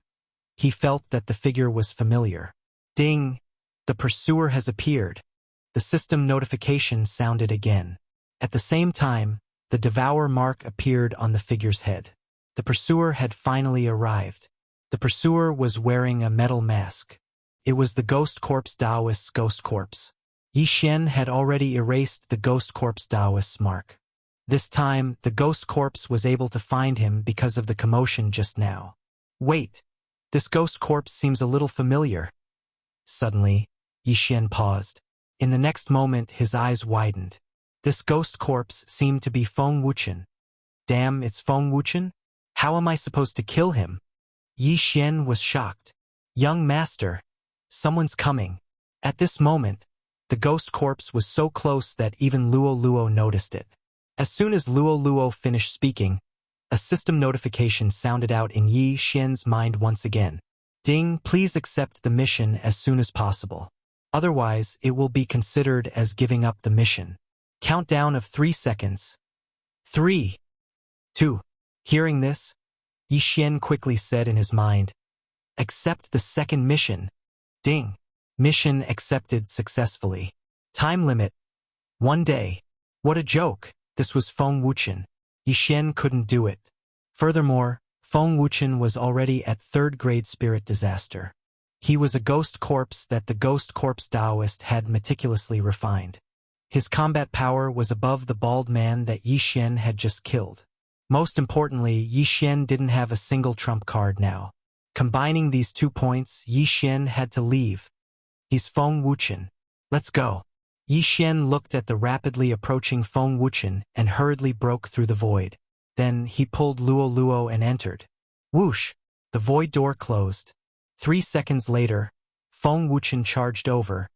he felt that the figure was familiar. Ding! The pursuer has appeared. The system notification sounded again. At the same time, the devour mark appeared on the figure's head. The pursuer had finally arrived. The pursuer was wearing a metal mask. It was the Ghost Corpse Taoist's Ghost Corpse. Yi Xian had already erased the Ghost Corpse Taoist's mark. This time, the Ghost Corpse was able to find him because of the commotion just now. Wait, this Ghost Corpse seems a little familiar. Suddenly, Yi Xian paused. In the next moment, his eyes widened. This Ghost Corpse seemed to be Feng Wuchen. Damn, it's Feng Wuchen? How am I supposed to kill him? Yi Xian was shocked. Young master, someone's coming. At this moment, the Ghost Corpse was so close that even Luo Luo noticed it. As soon as Luo Luo finished speaking, a system notification sounded out in Yi Xian's mind once again. Ding, please accept the mission as soon as possible. Otherwise, it will be considered as giving up the mission. Countdown of 3 seconds. 3, 2. Hearing this, Yi Xian quickly said in his mind, accept the second mission. Ding. Mission accepted successfully. Time limit. 1 day. What a joke. This was Feng Wuchen. Yi Xian couldn't do it. Furthermore, Feng Wuchen was already at 3rd grade spirit disaster. He was a ghost corpse that the Ghost Corpse Taoist had meticulously refined. His combat power was above the bald man that Yi Xian had just killed. Most importantly, Yi Xian didn't have a single trump card now. Combining these 2 points, Yi Xian had to leave. He's Feng Wuchen. Let's go. Yi Xian looked at the rapidly approaching Feng Wuchen and hurriedly broke through the void. Then he pulled Luo Luo and entered. Whoosh! The void door closed. 3 seconds later, Feng Wuchen charged over,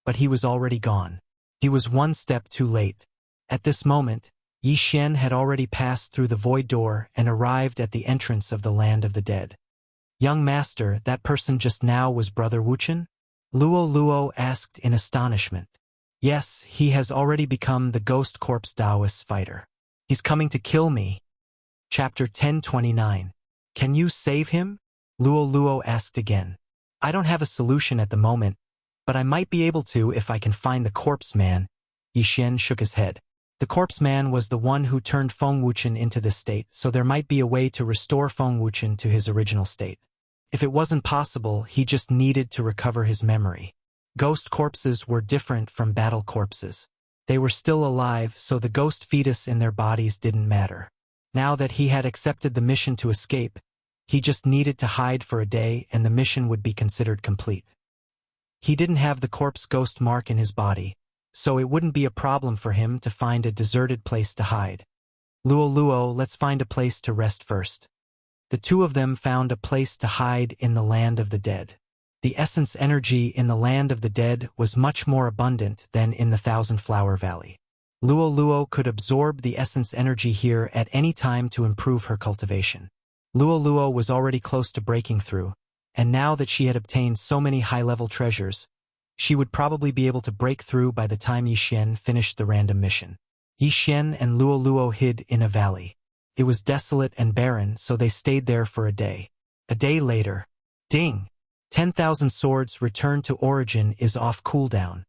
but he was already gone. He was 1 step too late. At this moment, Yi Xian had already passed through the void door and arrived at the entrance of the land of the dead. Young master, that person just now was Brother Wuchen? Luo Luo asked in astonishment. Yes, he has already become the Ghost Corpse Taoist fighter. He's coming to kill me. Chapter 1029. Can you save him? Luo Luo asked again. I don't have a solution at the moment, but I might be able to if I can find the corpse man. Yixin shook his head. The corpse man was the one who turned Feng Wuchen into this state, so there might be a way to restore Feng Wuchen to his original state. If it wasn't possible, he just needed to recover his memory. Ghost corpses were different from battle corpses. They were still alive, so the ghost fetus in their bodies didn't matter. Now that he had accepted the mission to escape, he just needed to hide for a day and the mission would be considered complete. He didn't have the corpse ghost mark in his body, so it wouldn't be a problem for him to find a deserted place to hide. Luo Luo, let's find a place to rest first. The two of them found a place to hide in the land of the dead. The essence energy in the land of the dead was much more abundant than in the Thousand Flower Valley. Luo Luo could absorb the essence energy here at any time to improve her cultivation. Luo Luo was already close to breaking through, and now that she had obtained so many high-level treasures, she would probably be able to break through by the time Yixin finished the random mission. Yixin and Luo Luo hid in a valley. It was desolate and barren, so they stayed there for a day. A day later, ding! 10,000 swords return to origin is off cooldown.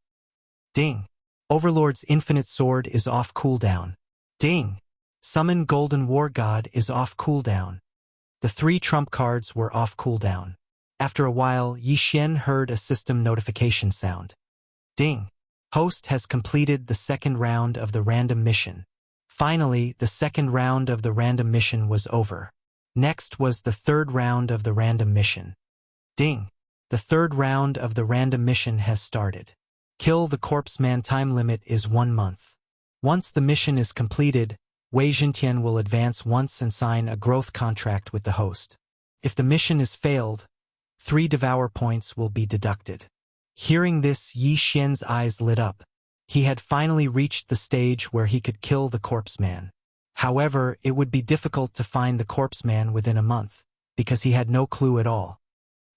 Ding! Overlord's infinite sword is off cooldown. Ding! Summon Golden War God is off cooldown. The 3 trump cards were off cooldown. After a while, Yixin heard a system notification sound. Ding! Host has completed the second round of the random mission. Finally, the second round of the random mission was over. Next was the third round of the random mission. Ding! The third round of the random mission has started. Kill the corpse man time limit is 1 month. Once the mission is completed, Wei Jintian will advance once and sign a growth contract with the host. If the mission is failed, 3 devour points will be deducted. Hearing this, Yixin's eyes lit up. He had finally reached the stage where he could kill the corpse man. However, it would be difficult to find the corpse man within a month, because he had no clue at all.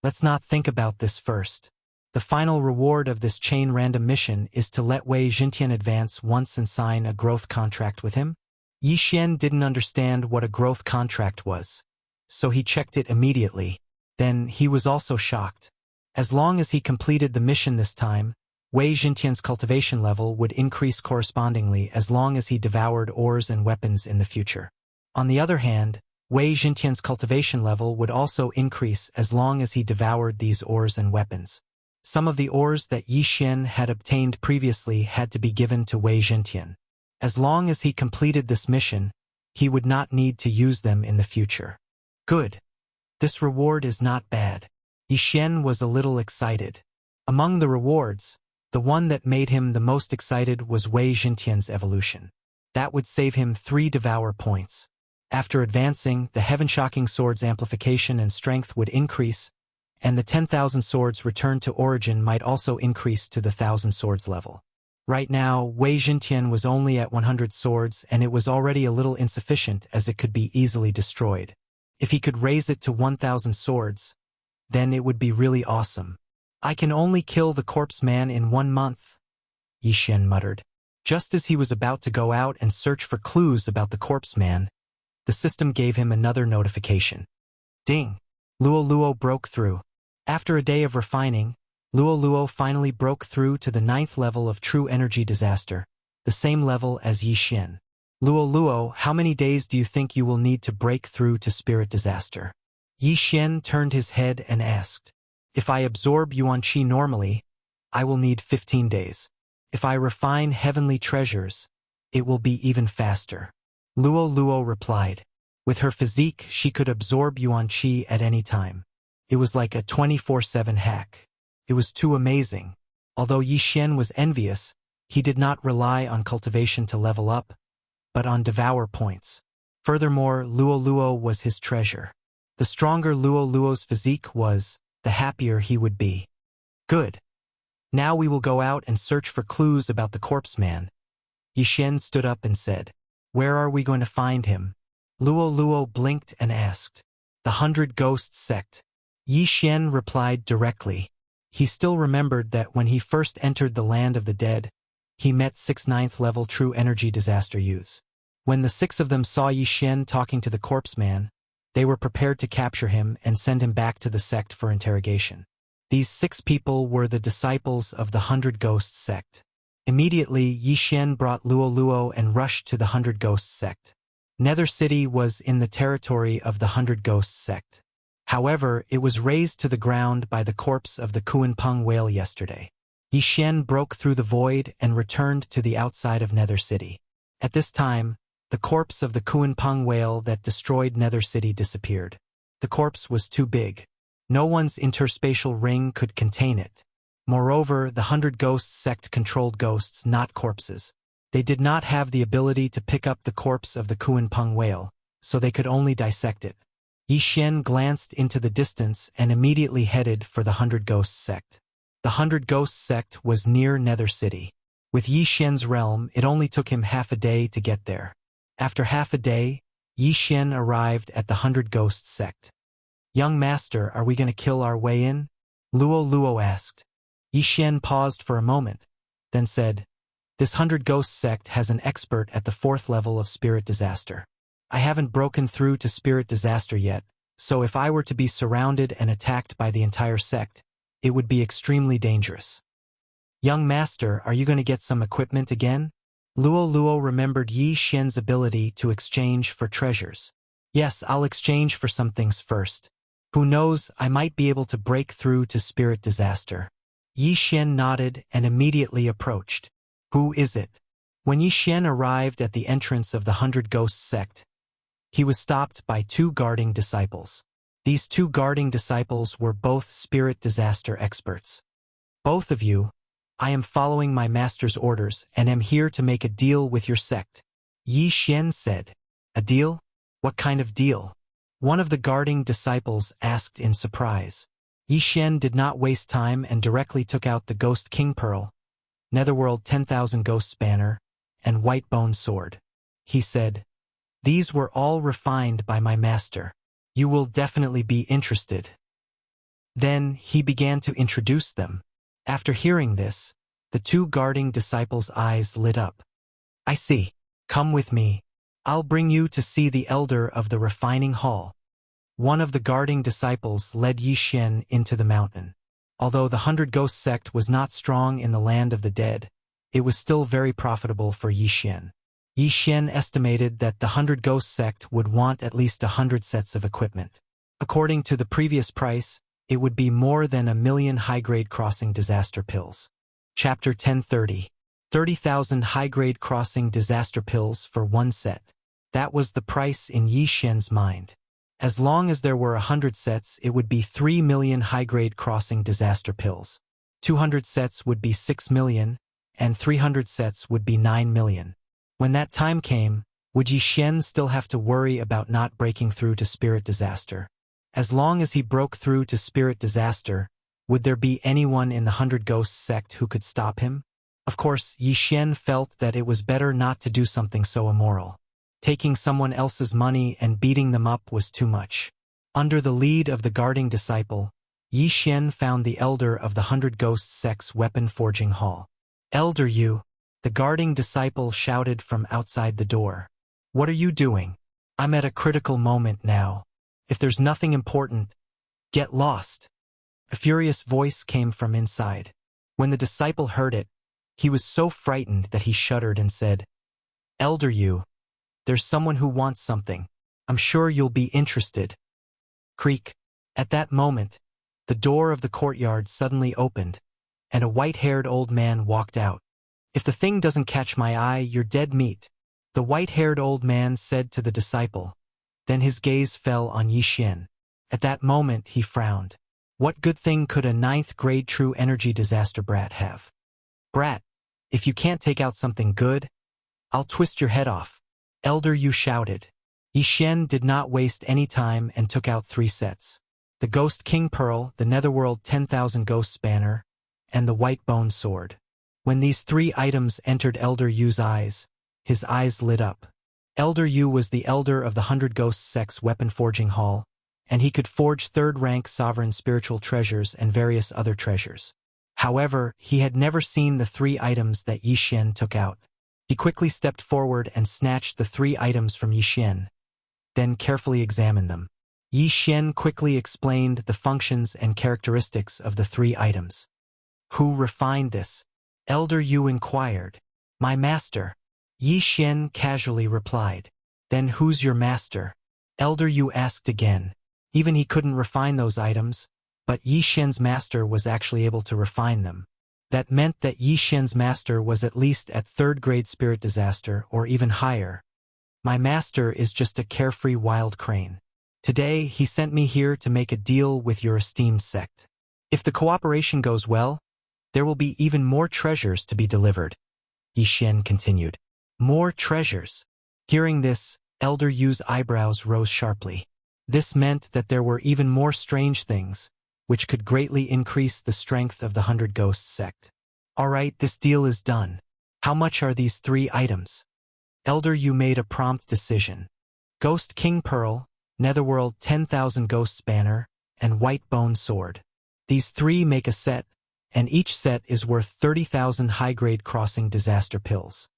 Let's not think about this first. The final reward of this chain random mission is to let Wei Jintian advance once and sign a growth contract with him. Yixin didn't understand what a growth contract was, so he checked it immediately. Then he was also shocked. As long as he completed the mission this time, Wei Jintian's cultivation level would increase correspondingly as long as he devoured ores and weapons in the future. On the other hand, Wei Jintian's cultivation level would also increase as long as he devoured these ores and weapons. Some of the ores that Yixin had obtained previously had to be given to Wei Jintian. As long as he completed this mission, he would not need to use them in the future. Good. This reward is not bad. Yixin was a little excited. Among the rewards, the one that made him the most excited was Wei Jintian's evolution. That would save him 3 devour points. After advancing, the Heaven-Shocking Sword's amplification and strength would increase, and the 10,000 swords returned to origin might also increase to the 1,000 swords level. Right now, Wei Jintian was only at 100 swords and it was already a little insufficient as it could be easily destroyed. If he could raise it to 1,000 swords, then it would be really awesome. I can only kill the corpse man in 1 month, Yixin muttered. Just as he was about to go out and search for clues about the corpse man, the system gave him another notification. Ding! Luo Luo broke through. After a day of refining, Luo Luo finally broke through to the 9th level of True Energy Disaster, the same level as Yixin. Luo Luo, how many days do you think you will need to break through to Spirit Disaster? Yixin turned his head and asked. If I absorb Yuan Qi normally, I will need 15 days. If I refine heavenly treasures, it will be even faster. Luo Luo replied. With her physique, she could absorb Yuan Qi at any time. It was like a 24/7 hack. It was too amazing. Although Yixin was envious, he did not rely on cultivation to level up, but on devour points. Furthermore, Luo Luo was his treasure. The stronger Luo Luo's physique was, the happier he would be. Good. Now we will go out and search for clues about the corpse man. Yixin stood up and said, Where are we going to find him? Luo Luo blinked and asked. The 100 Ghosts Sect. Yixin replied directly. He still remembered that when he first entered the land of the dead, he met 6 9th-level true energy disaster youths. When the 6 of them saw Yi Xian talking to the corpse man, they were prepared to capture him and send him back to the sect for interrogation. These 6 people were the disciples of the 100 Ghosts sect. Immediately, Yi Xian brought Luo Luo and rushed to the 100 Ghosts sect. Nether City was in the territory of the 100 Ghosts sect. However, it was razed to the ground by the corpse of the Kuanpeng whale yesterday. Yi Xian broke through the void and returned to the outside of Nether City. At this time, the corpse of the Kuanpeng whale that destroyed Nether City disappeared. The corpse was too big. No one's interspatial ring could contain it. Moreover, the 100 Ghosts sect controlled ghosts, not corpses. They did not have the ability to pick up the corpse of the Kuanpeng whale, so they could only dissect it. Yi Xian glanced into the distance and immediately headed for the 100 Ghosts sect. The 100 Ghosts sect was near Nether City. With Yi Xian's realm, it only took him half a day to get there. After half a day, Yi Xian arrived at the 100 Ghosts sect. "Young master, are we going to kill our way in?" Luo Luo asked. Yi Xian paused for a moment, then said, "This 100 Ghosts sect has an expert at the 4th level of spirit disaster. I haven't broken through to spirit disaster yet, so if I were to be surrounded and attacked by the entire sect, it would be extremely dangerous." "Young master, are you going to get some equipment again?" Luo Luo remembered Yi Xian's ability to exchange for treasures. "Yes, I'll exchange for some things first. Who knows, I might be able to break through to spirit disaster." Yi Xian nodded and immediately approached. "Who is it?" When Yi Xian arrived at the entrance of the 100 Ghosts sect, he was stopped by 2 guarding disciples. These 2 guarding disciples were both spirit disaster experts. "Both of you, I am following my master's orders and am here to make a deal with your sect," Yi Xian said. "A deal? What kind of deal?" one of the guarding disciples asked in surprise. Yi Xian did not waste time and directly took out the Ghost King Pearl, Netherworld 10,000 Ghosts banner, and White Bone sword. He said, "These were all refined by my master. You will definitely be interested." Then he began to introduce them. After hearing this, the 2 guarding disciples' eyes lit up. "I see. Come with me. I'll bring you to see the elder of the refining hall." One of the guarding disciples led Yi Xian into the mountain. Although the 100 Ghost sect was not strong in the land of the dead, it was still very profitable for Yi Xian. Yi Xian estimated that the 100 Ghost sect would want at least 100 sets of equipment. According to the previous price, it would be more than 1,000,000 high-grade crossing disaster pills. Chapter 1030. 30,000 high-grade crossing disaster pills for 1 set. That was the price in Yi Xian's mind. As long as there were 100 sets, it would be 3 million high-grade crossing disaster pills. 200 sets would be 6 million, and 300 sets would be 9 million. When that time came, would Yi Xian still have to worry about not breaking through to spirit disaster? As long as he broke through to spirit disaster, would there be anyone in the 100 Ghosts sect who could stop him? Of course, Yi Xian felt that it was better not to do something so immoral. Taking someone else's money and beating them up was too much. Under the lead of the guarding disciple, Yi Xian found the elder of the 100 Ghosts sect's weapon forging hall. "Elder Yu," the guarding disciple shouted from outside the door. "What are you doing? I'm at a critical moment now. If there's nothing important, get lost." A furious voice came from inside. When the disciple heard it, he was so frightened that he shuddered and said, "Elder Yu, there's someone who wants something. I'm sure you'll be interested." Creak. At that moment, the door of the courtyard suddenly opened, and a white-haired old man walked out. "If the thing doesn't catch my eye, you're dead meat," the white-haired old man said to the disciple. Then his gaze fell on Yi Xian. At that moment, he frowned. What good thing could a 9th-grade true energy disaster brat have? "Brat, if you can't take out something good, I'll twist your head off," Elder Yu shouted. Yi Xian did not waste any time and took out 3 sets. The Ghost King Pearl, the Netherworld 10,000 Ghosts banner, and the White Bone sword. When these 3 items entered Elder Yu's eyes, his eyes lit up. Elder Yu was the elder of the 100 Ghosts sect's weapon forging hall, and he could forge 3rd-rank sovereign spiritual treasures and various other treasures. However, he had never seen the 3 items that Yi Xian took out. He quickly stepped forward and snatched the 3 items from Yi Xian, then carefully examined them. Yi Xian quickly explained the functions and characteristics of the 3 items. Who refined this? Elder Yu inquired. My master. Yi Xian casually replied. Then who's your master? Elder Yu asked again. Even he couldn't refine those items, but Yi Xian's master was actually able to refine them. That meant that Yi Xian's master was at least at 3rd grade spirit disaster or even higher. My master is just a carefree wild crane. Today, he sent me here to make a deal with your esteemed sect. If the cooperation goes well, there will be even more treasures to be delivered. Yi Xian continued. More treasures. Hearing this, Elder Yu's eyebrows rose sharply. This meant that there were even more strange things, which could greatly increase the strength of the 100 Ghosts sect. Alright, this deal is done. How much are these 3 items? Elder Yu made a prompt decision. Ghost King Pearl, Netherworld 10,000 Ghosts Banner, and White Bone Sword. These 3 make a set, and each set is worth 30,000 high-grade crossing disaster pills.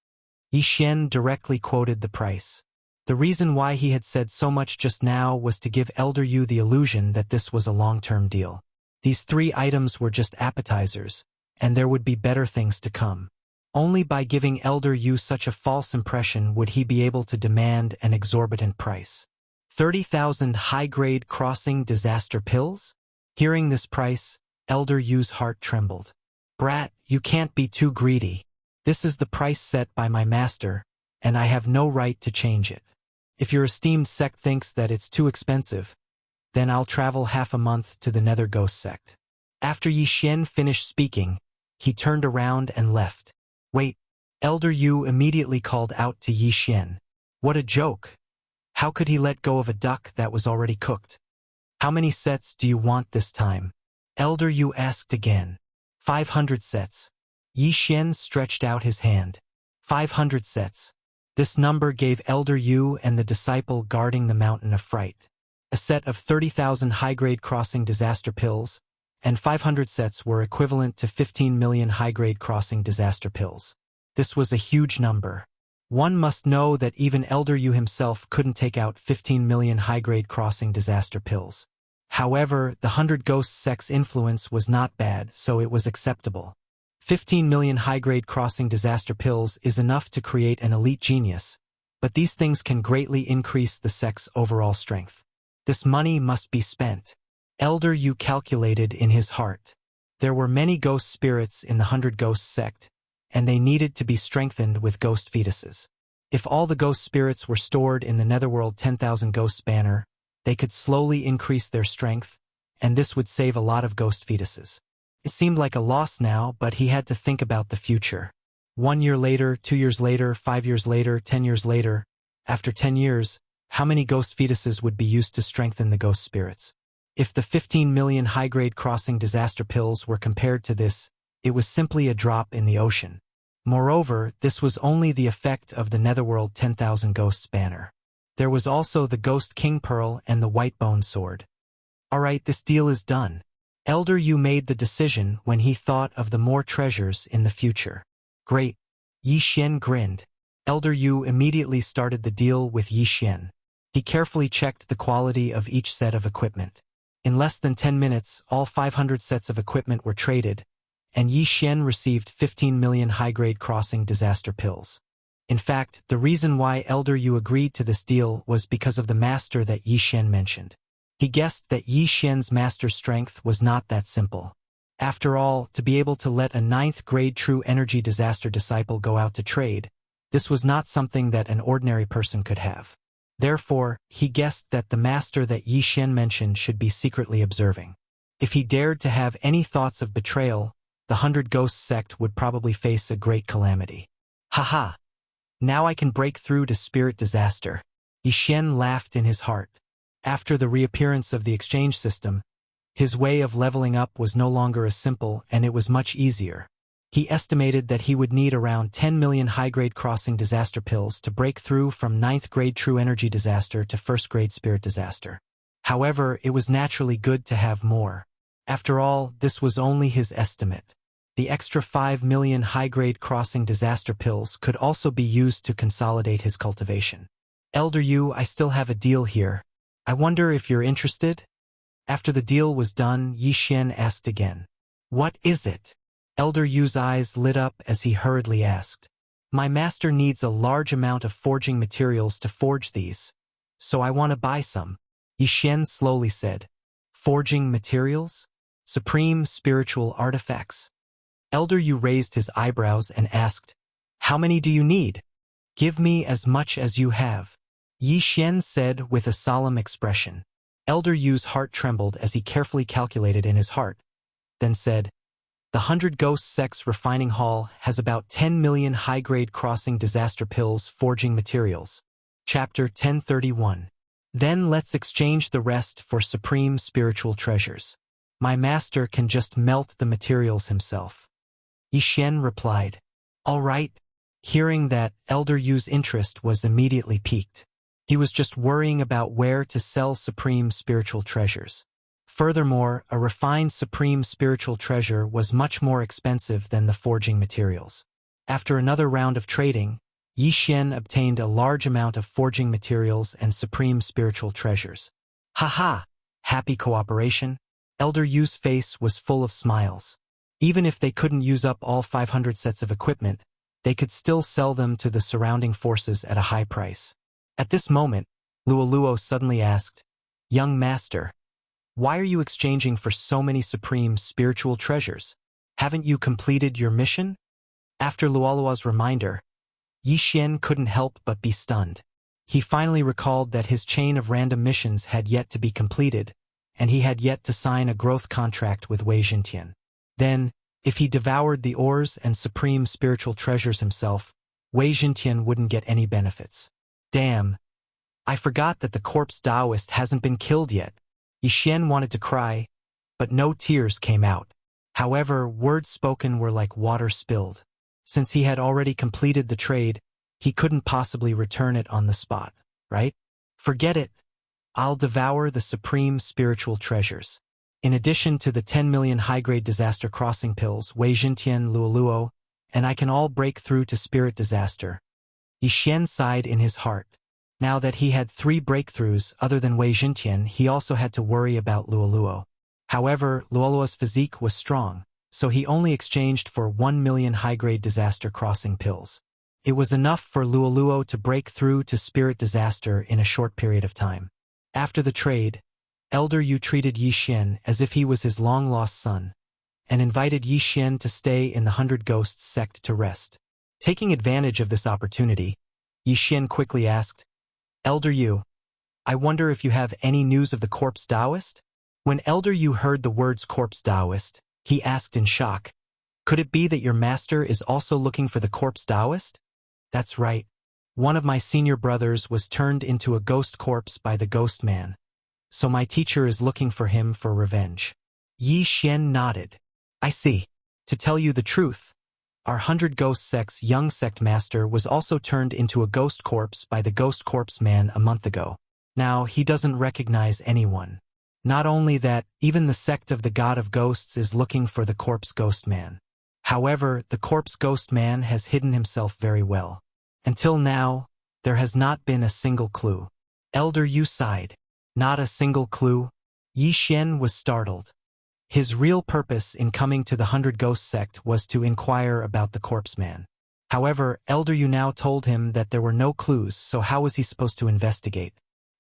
Yi Xian directly quoted the price. The reason why he had said so much just now was to give Elder Yu the illusion that this was a long-term deal. These 3 items were just appetizers, and there would be better things to come. Only by giving Elder Yu such a false impression would he be able to demand an exorbitant price. 30,000 high-grade crossing disaster pills? Hearing this price, Elder Yu's heart trembled. Brat, you can't be too greedy. This is the price set by my master, and I have no right to change it. If your esteemed sect thinks that it's too expensive, then I'll travel half a month to the Nether Ghost sect. After Yi Xian finished speaking, he turned around and left. Wait, Elder Yu immediately called out to Yi Xian. What a joke. How could he let go of a duck that was already cooked? How many sets do you want this time? Elder Yu asked again. 500 sets. Yi Xian stretched out his hand. 500 sets. This number gave Elder Yu and the disciple guarding the mountain a fright. A set of 30,000 high-grade crossing disaster pills, and 500 sets were equivalent to 15 million high-grade crossing disaster pills. This was a huge number. One must know that even Elder Yu himself couldn't take out 15 million high-grade crossing disaster pills. However, the 100 Ghost sect's influence was not bad, so it was acceptable. 15 million high-grade crossing disaster pills is enough to create an elite genius, but these things can greatly increase the sect's overall strength. This money must be spent. Elder Yu calculated in his heart. There were many ghost spirits in the 100 Ghost sect, and they needed to be strengthened with ghost fetuses. If all the ghost spirits were stored in the Netherworld 10,000 Ghosts banner, they could slowly increase their strength, and this would save a lot of ghost fetuses. It seemed like a loss now, but he had to think about the future. 1 year later, 2 years later, 5 years later, 10 years later. After 10 years, how many ghost fetuses would be used to strengthen the ghost spirits? If the 15 million high-grade crossing disaster pills were compared to this, it was simply a drop in the ocean. Moreover, this was only the effect of the Netherworld 10,000 Ghosts banner. There was also the Ghost King Pearl and the White Bone Sword. Alright, this deal is done. Elder Yu made the decision when he thought of the more treasures in the future. Great. Yi Xian grinned. Elder Yu immediately started the deal with Yi Xian. He carefully checked the quality of each set of equipment. In less than 10 minutes, all 500 sets of equipment were traded, and Yi Xian received 15 million high-grade crossing disaster pills. In fact, the reason why Elder Yu agreed to this deal was because of the master that Yi Xian mentioned. He guessed that Yi Xian's master strength was not that simple. After all, to be able to let a 9th grade true energy disaster disciple go out to trade, this was not something that an ordinary person could have. Therefore, he guessed that the master that Yi Xian mentioned should be secretly observing. If he dared to have any thoughts of betrayal, the 100 Ghosts sect would probably face a great calamity. Haha! Now I can break through to spirit disaster. Yi Xian laughed in his heart. After the reappearance of the exchange system, his way of leveling up was no longer as simple, and it was much easier. He estimated that he would need around 10 million high-grade crossing disaster pills to break through from 9th grade true energy disaster to 1st grade spirit disaster. However, it was naturally good to have more. After all, this was only his estimate. The extra 5 million high-grade crossing disaster pills could also be used to consolidate his cultivation. Elder Yu, I still have a deal here. I wonder if you're interested? After the deal was done, Yi Xian asked again. What is it? Elder Yu's eyes lit up as he hurriedly asked. My master needs a large amount of forging materials to forge these, so I want to buy some. Yi Xian slowly said. Forging materials? Supreme spiritual artifacts? Elder Yu raised his eyebrows and asked, How many do you need? Give me as much as you have. Yi Xian said with a solemn expression. Elder Yu's heart trembled as he carefully calculated in his heart, then said, The 100 Ghost Sects refining hall has about 10 million high-grade crossing disaster pills forging materials. Chapter 1031. Then let's exchange the rest for supreme spiritual treasures. My master can just melt the materials himself. Yi Xian replied. All right. Hearing that, Elder Yu's interest was immediately piqued. He was just worrying about where to sell supreme spiritual treasures. Furthermore, a refined supreme spiritual treasure was much more expensive than the forging materials. After another round of trading, Yi Xian obtained a large amount of forging materials and supreme spiritual treasures. Ha! Happy cooperation. Elder Yu's face was full of smiles. Even if they couldn't use up all 500 sets of equipment, they could still sell them to the surrounding forces at a high price. At this moment, Luoluo suddenly asked, Young master, why are you exchanging for so many supreme spiritual treasures? Haven't you completed your mission? After Luoluo's reminder, Yi Xian couldn't help but be stunned. He finally recalled that his chain of random missions had yet to be completed, and he had yet to sign a growth contract with Wei Jintian. Then, if he devoured the ores and supreme spiritual treasures himself, Wei Jintian wouldn't get any benefits. Damn! I forgot that the corpse Taoist hasn't been killed yet. Yi Xian wanted to cry, but no tears came out. However, words spoken were like water spilled. Since he had already completed the trade, he couldn't possibly return it on the spot, right? Forget it. I'll devour the supreme spiritual treasures. In addition to the 10 million high-grade disaster crossing pills, Wei Jintian, Luoluo, and I can all break through to spirit disaster. Yi Xian sighed in his heart. Now that he had 3 breakthroughs other than Wei Jintian, he also had to worry about Luoluo. However, Luoluo's physique was strong, so he only exchanged for 1 million high-grade disaster crossing pills. It was enough for Luoluo to break through to spirit disaster in a short period of time. After the trade, Elder Yu treated Yi Xian as if he was his long-lost son, and invited Yi Xian to stay in the 100 Ghosts sect to rest. Taking advantage of this opportunity, Yi Xian quickly asked, Elder Yu, I wonder if you have any news of the corpse Taoist? When Elder Yu heard the words corpse Taoist, he asked in shock, Could it be that your master is also looking for the corpse Taoist? That's right. One of my senior brothers was turned into a ghost corpse by the ghost man. So my teacher is looking for him for revenge. Yi Xian nodded. I see. To tell you the truth, our 100 Ghost Sect's young sect master was also turned into a ghost corpse by the ghost corpse man a month ago. Now, he doesn't recognize anyone. Not only that, even the sect of the God of Ghosts is looking for the corpse ghost man. However, the corpse ghost man has hidden himself very well. Until now, there has not been a single clue. Elder Yu sighed. Not a single clue? Yi Xian was startled. His real purpose in coming to the 100 Ghost Sect was to inquire about the corpse man. However, Elder Yu now told him that there were no clues, so how was he supposed to investigate?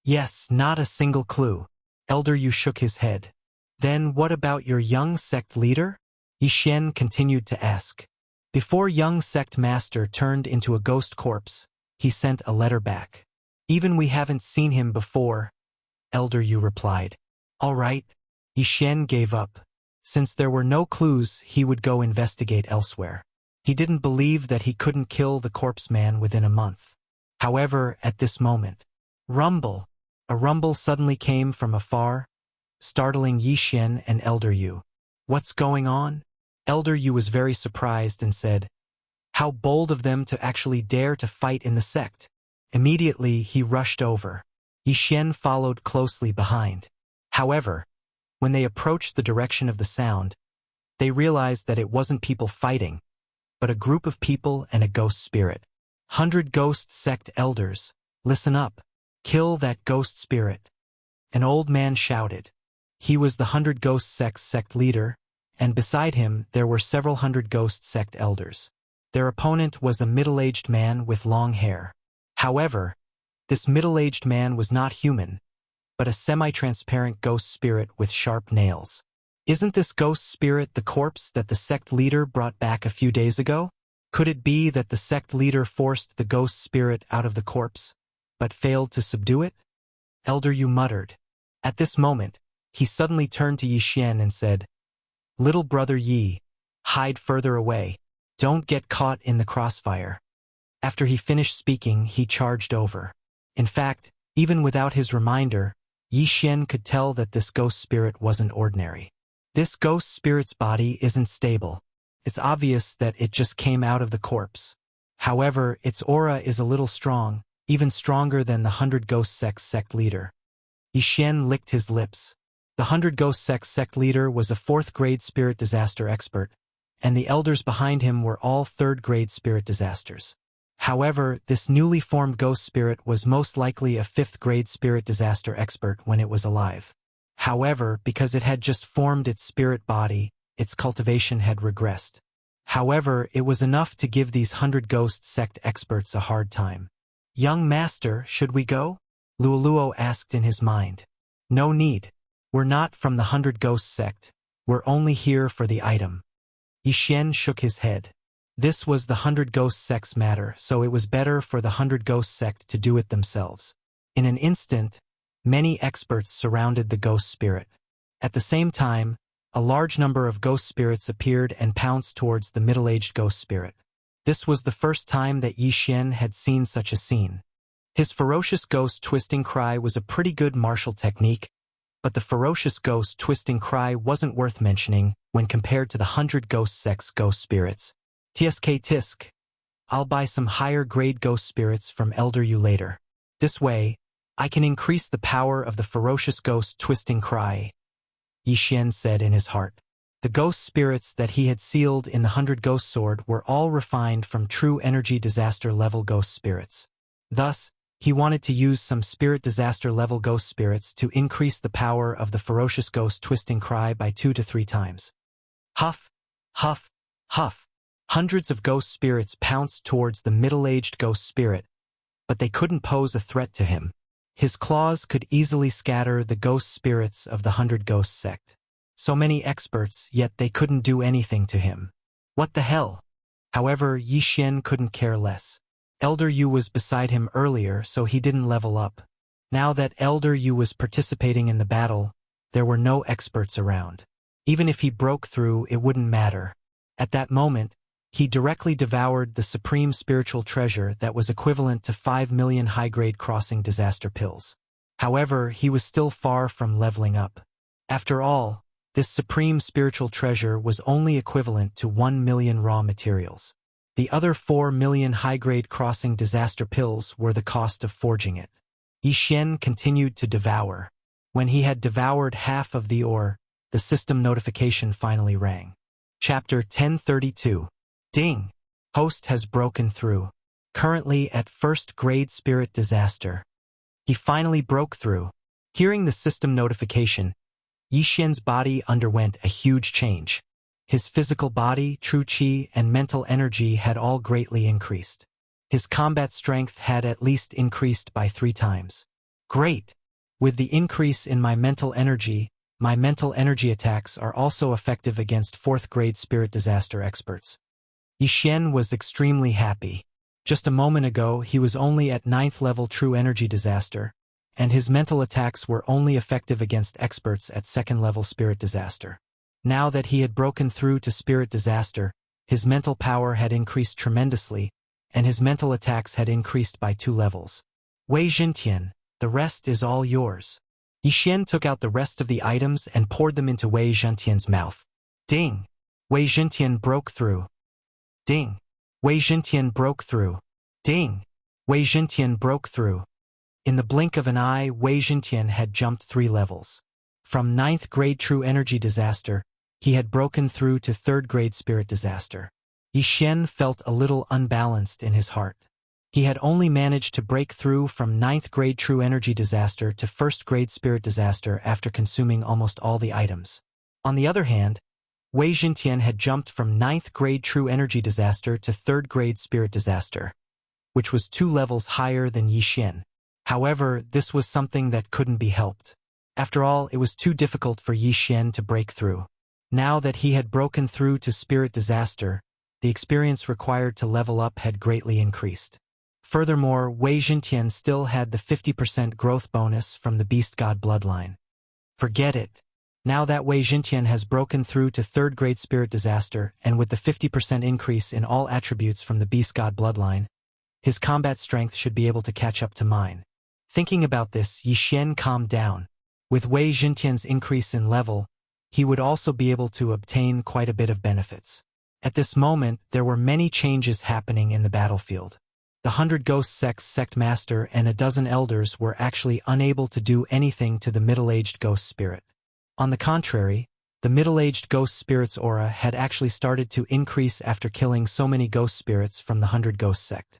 Yes, not a single clue. Elder Yu shook his head. Then what about your young sect leader? Yi Xian continued to ask. Before young sect master turned into a ghost corpse, he sent a letter back. Even we haven't seen him before, Elder Yu replied. All right. Yi Xian gave up. Since there were no clues, he would go investigate elsewhere. He didn't believe that he couldn't kill the corpse man within a month. However, at this moment, rumble! A rumble suddenly came from afar, startling Yi Xian and Elder Yu. What's going on? Elder Yu was very surprised and said, How bold of them to actually dare to fight in the sect. Immediately, he rushed over. Yi Xian followed closely behind. However, when they approached the direction of the sound, They realized that it wasn't people fighting, but a group of people and a ghost spirit. 100 ghost sect elders, listen up. Kill that ghost spirit. An old man shouted. He was the 100 ghost sect leader, and beside him there were several hundred ghost sect elders. Their opponent was a middle-aged man with long hair. However, this middle-aged man was not human, but a semi-transparent ghost spirit with sharp nails. Isn't this ghost spirit the corpse that the sect leader brought back a few days ago? Could it be that the sect leader forced the ghost spirit out of the corpse, but failed to subdue it? Elder Yu muttered. At this moment, he suddenly turned to Yi Xian and said, "Little brother Yi, hide further away. Don't get caught in the crossfire." After he finished speaking, he charged over. In fact, even without his reminder, Yi Xian could tell that this ghost spirit wasn't ordinary. This ghost spirit's body isn't stable. It's obvious that it just came out of the corpse. However, its aura is a little strong, even stronger than the 100 ghost sect leader. Yi Xian licked his lips. The 100 ghost sect leader was a 4th-grade spirit disaster expert, and the elders behind him were all 3rd-grade spirit disasters. However, this newly formed ghost spirit was most likely a 5th-grade spirit disaster expert when it was alive. However, because it had just formed its spirit body, its cultivation had regressed. However, it was enough to give these 100 ghost sect experts a hard time. "Young master, should we go?" Luoluo asked in his mind. "No need. We're not from the 100 ghost sect. We're only here for the item." Yi Xian shook his head. This was the 100 ghost sect's matter, so it was better for the 100 ghost sect to do it themselves. In an instant, many experts surrounded the ghost spirit. At the same time, a large number of ghost spirits appeared and pounced towards the middle-aged ghost spirit. This was the first time that Yi Xian had seen such a scene. His ferocious ghost twisting cry was a pretty good martial technique, but the ferocious ghost twisting cry wasn't worth mentioning when compared to the 100 ghost sect's ghost spirits. "Tsk tisk. I'll buy some higher-grade ghost spirits from Elder Yu later. This way, I can increase the power of the ferocious ghost twisting cry," Yi Xian said in his heart. The ghost spirits that he had sealed in the 100 ghost sword were all refined from true energy disaster level ghost spirits. Thus, he wanted to use some spirit disaster level ghost spirits to increase the power of the ferocious ghost twisting cry by 2 to 3 times. Huff, huff, huff. Hundreds of ghost spirits pounced towards the middle-aged ghost spirit, but they couldn't pose a threat to him. His claws could easily scatter the ghost spirits of the 100 ghost sect. So many experts, yet they couldn't do anything to him. What the hell? However, Yi Xian couldn't care less. Elder Yu was beside him earlier, so he didn't level up. Now that Elder Yu was participating in the battle, there were no experts around. Even if he broke through, it wouldn't matter. At that moment, he directly devoured the supreme spiritual treasure that was equivalent to 5 million high-grade crossing disaster pills. However, he was still far from leveling up. After all, this supreme spiritual treasure was only equivalent to 1 million raw materials. The other 4 million high-grade crossing disaster pills were the cost of forging it. Yi Xian continued to devour. When he had devoured half of the ore, the system notification finally rang. Chapter 1032. Ding! Host has broken through. Currently at 1st grade spirit disaster. He finally broke through. Hearing the system notification, Yi Xian's body underwent a huge change. His physical body, true qi, and mental energy had all greatly increased. His combat strength had at least increased by 3 times. Great! With the increase in my mental energy attacks are also effective against 4th grade spirit disaster experts. Yi Xian was extremely happy. Just a moment ago, he was only at 9th level true energy disaster, and his mental attacks were only effective against experts at 2nd level spirit disaster. Now that he had broken through to spirit disaster, his mental power had increased tremendously, and his mental attacks had increased by 2 levels. Wei Jintian, the rest is all yours. Yi Xian took out the rest of the items and poured them into Wei Jintian's mouth. Ding! Wei Jintian broke through. Ding! Wei Jintian broke through. Ding! Wei Jintian broke through. In the blink of an eye, Wei Jintian had jumped 3 levels. From 9th grade true energy disaster, He had broken through to third-grade spirit disaster. Yi Xian felt a little unbalanced in his heart. He had only managed to break through from ninth-grade true energy disaster to first-grade spirit disaster after consuming almost all the items. On the other hand, Wei Xintian had jumped from ninth-grade true energy disaster to third-grade spirit disaster, which was 2 levels higher than Yi Xian. However, this was something that couldn't be helped. After all, it was too difficult for Yi Xian to break through. Now that he had broken through to spirit disaster, the experience required to level up had greatly increased. Furthermore, Wei Xintian still had the 50% growth bonus from the Beast God bloodline. Forget it. Now that Wei Xintian has broken through to third-grade spirit disaster, and with the 50% increase in all attributes from the Beast God bloodline, his combat strength should be able to catch up to mine. Thinking about this, Yi Xian calmed down. With Wei Xintian's increase in level, he would also be able to obtain quite a bit of benefits. At this moment, there were many changes happening in the battlefield. The 100 Ghost Sect's sect master and a dozen elders were actually unable to do anything to the middle-aged ghost spirit. On the contrary, the middle-aged ghost spirit's aura had actually started to increase after killing so many ghost spirits from the 100 Ghost Sect.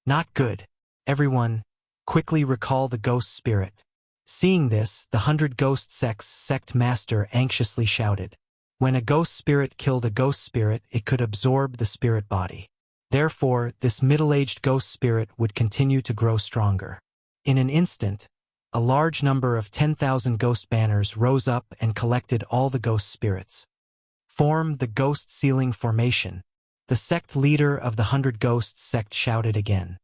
Not good. Everyone, quickly recall the ghost spirit. Seeing this, the 100 Ghost Sect's sect master anxiously shouted. When a ghost spirit killed a ghost spirit, it could absorb the spirit body. Therefore, this middle-aged ghost spirit would continue to grow stronger. In an instant, a large number of 10,000 ghost banners rose up and collected all the ghost spirits. Form the Ghost Sealing Formation. The sect leader of the 100 Ghosts sect shouted again.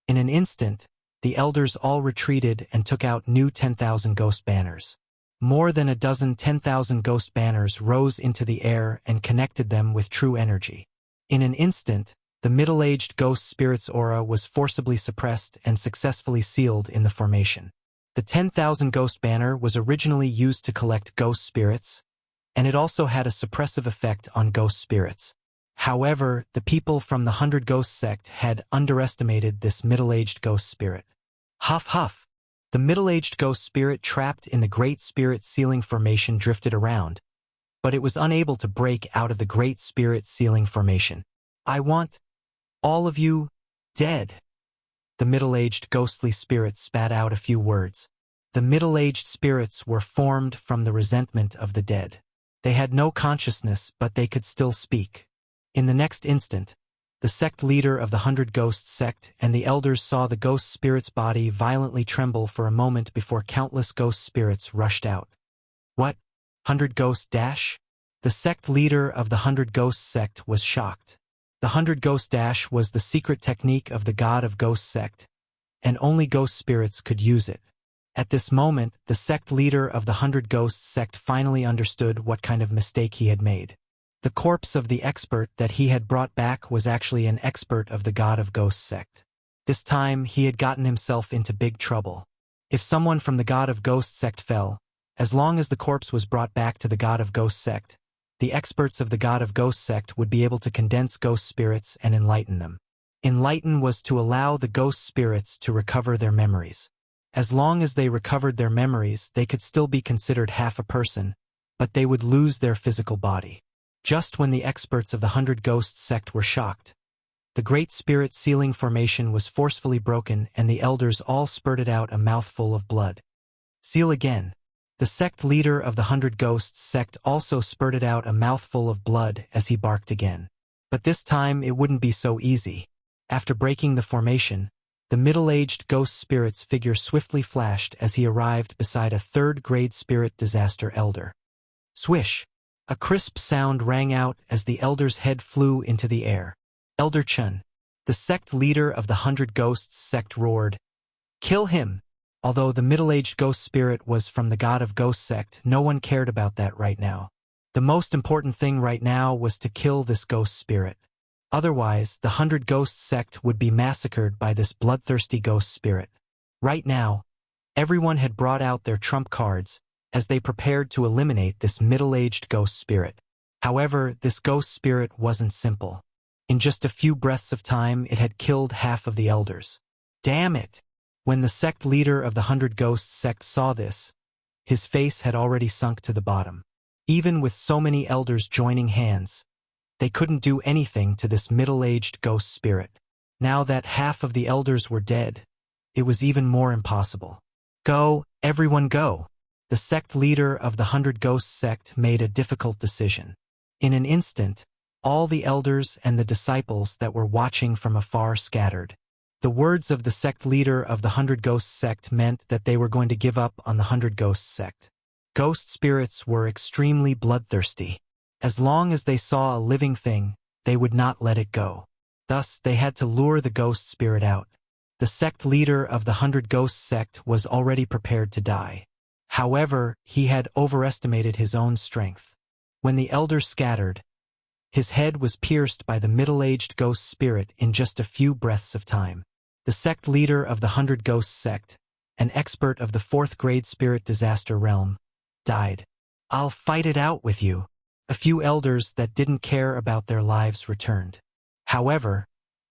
In an instant, the elders all retreated and took out new 10,000 ghost banners. More than a dozen 10,000 ghost banners rose into the air and connected them with true energy. In an instant, the middle-aged ghost spirit's aura was forcibly suppressed and successfully sealed in the formation. The 10,000 ghost banner was originally used to collect ghost spirits, and it also had a suppressive effect on ghost spirits. However, the people from the 100 Ghost Sect had underestimated this middle-aged ghost spirit. Huff huff! The middle-aged ghost spirit trapped in the Great Spirit Sealing Formation drifted around, but it was unable to break out of the Great Spirit Sealing Formation. I want all of you dead. The middle-aged ghostly spirit spat out a few words. The middle-aged spirits were formed from the resentment of the dead. They had no consciousness, but they could still speak. In the next instant, the sect leader of the 100 Ghost Sect and the elders saw the ghost spirit's body violently tremble for a moment before countless ghost spirits rushed out. What? 100 Ghost Dash? The sect leader of the 100 Ghost Sect was shocked. The 100 Ghost Dash was the secret technique of the God of Ghost Sect, and only ghost spirits could use it. At this moment, the sect leader of the 100 Ghost Sect finally understood what kind of mistake he had made. The corpse of the expert that he had brought back was actually an expert of the God of Ghost Sect. This time, he had gotten himself into big trouble. If someone from the God of Ghost Sect fell, as long as the corpse was brought back to the God of Ghost Sect, the experts of the God of Ghost Sect would be able to condense ghost spirits and enlighten them. Enlighten was to allow the ghost spirits to recover their memories. As long as they recovered their memories, they could still be considered half a person, but they would lose their physical body. Just when the experts of the 100 Ghost Sect were shocked, the Great Spirit Sealing Formation was forcefully broken and the elders all spurted out a mouthful of blood. Seal again. The sect leader of the 100 Ghosts Sect also spurted out a mouthful of blood as he barked again. But this time it wouldn't be so easy. After breaking the formation, the middle-aged ghost spirit's figure swiftly flashed as he arrived beside a third-grade spirit disaster elder. Swish! A crisp sound rang out as the elder's head flew into the air. Elder Chun, the sect leader of the 100 Ghosts Sect, roared, "Kill him!" Although the middle-aged ghost spirit was from the God of Ghost Sect, no one cared about that right now. The most important thing right now was to kill this ghost spirit. Otherwise, the 100 Ghost Sect would be massacred by this bloodthirsty ghost spirit. Right now, everyone had brought out their trump cards as they prepared to eliminate this middle-aged ghost spirit. However, this ghost spirit wasn't simple. In just a few breaths of time, it had killed half of the elders. Damn it! When the sect leader of the 100 Ghosts Sect saw this, his face had already sunk to the bottom. Even with so many elders joining hands, they couldn't do anything to this middle-aged ghost spirit. Now that half of the elders were dead, it was even more impossible. Go, everyone go! The sect leader of the 100 Ghosts sect made a difficult decision. In an instant, all the elders and the disciples that were watching from afar scattered. The words of the sect leader of the 100 Ghosts sect meant that they were going to give up on the 100 Ghosts sect. Ghost spirits were extremely bloodthirsty. As long as they saw a living thing, they would not let it go. Thus, they had to lure the ghost spirit out. The sect leader of the 100 Ghosts sect was already prepared to die. However, he had overestimated his own strength. When the elders scattered, his head was pierced by the middle-aged ghost spirit in just a few breaths of time. The sect leader of the 100 Ghosts sect, an expert of the 4th grade spirit disaster realm, died. I'll fight it out with you. A few elders that didn't care about their lives returned. However,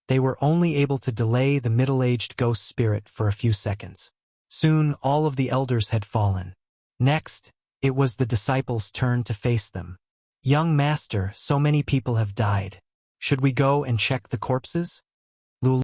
they were only able to delay the middle-aged ghost spirit for a few seconds. Soon, all of the elders had fallen. Next, it was the disciples' turn to face them. Young master, so many people have died. Should we go and check the corpses?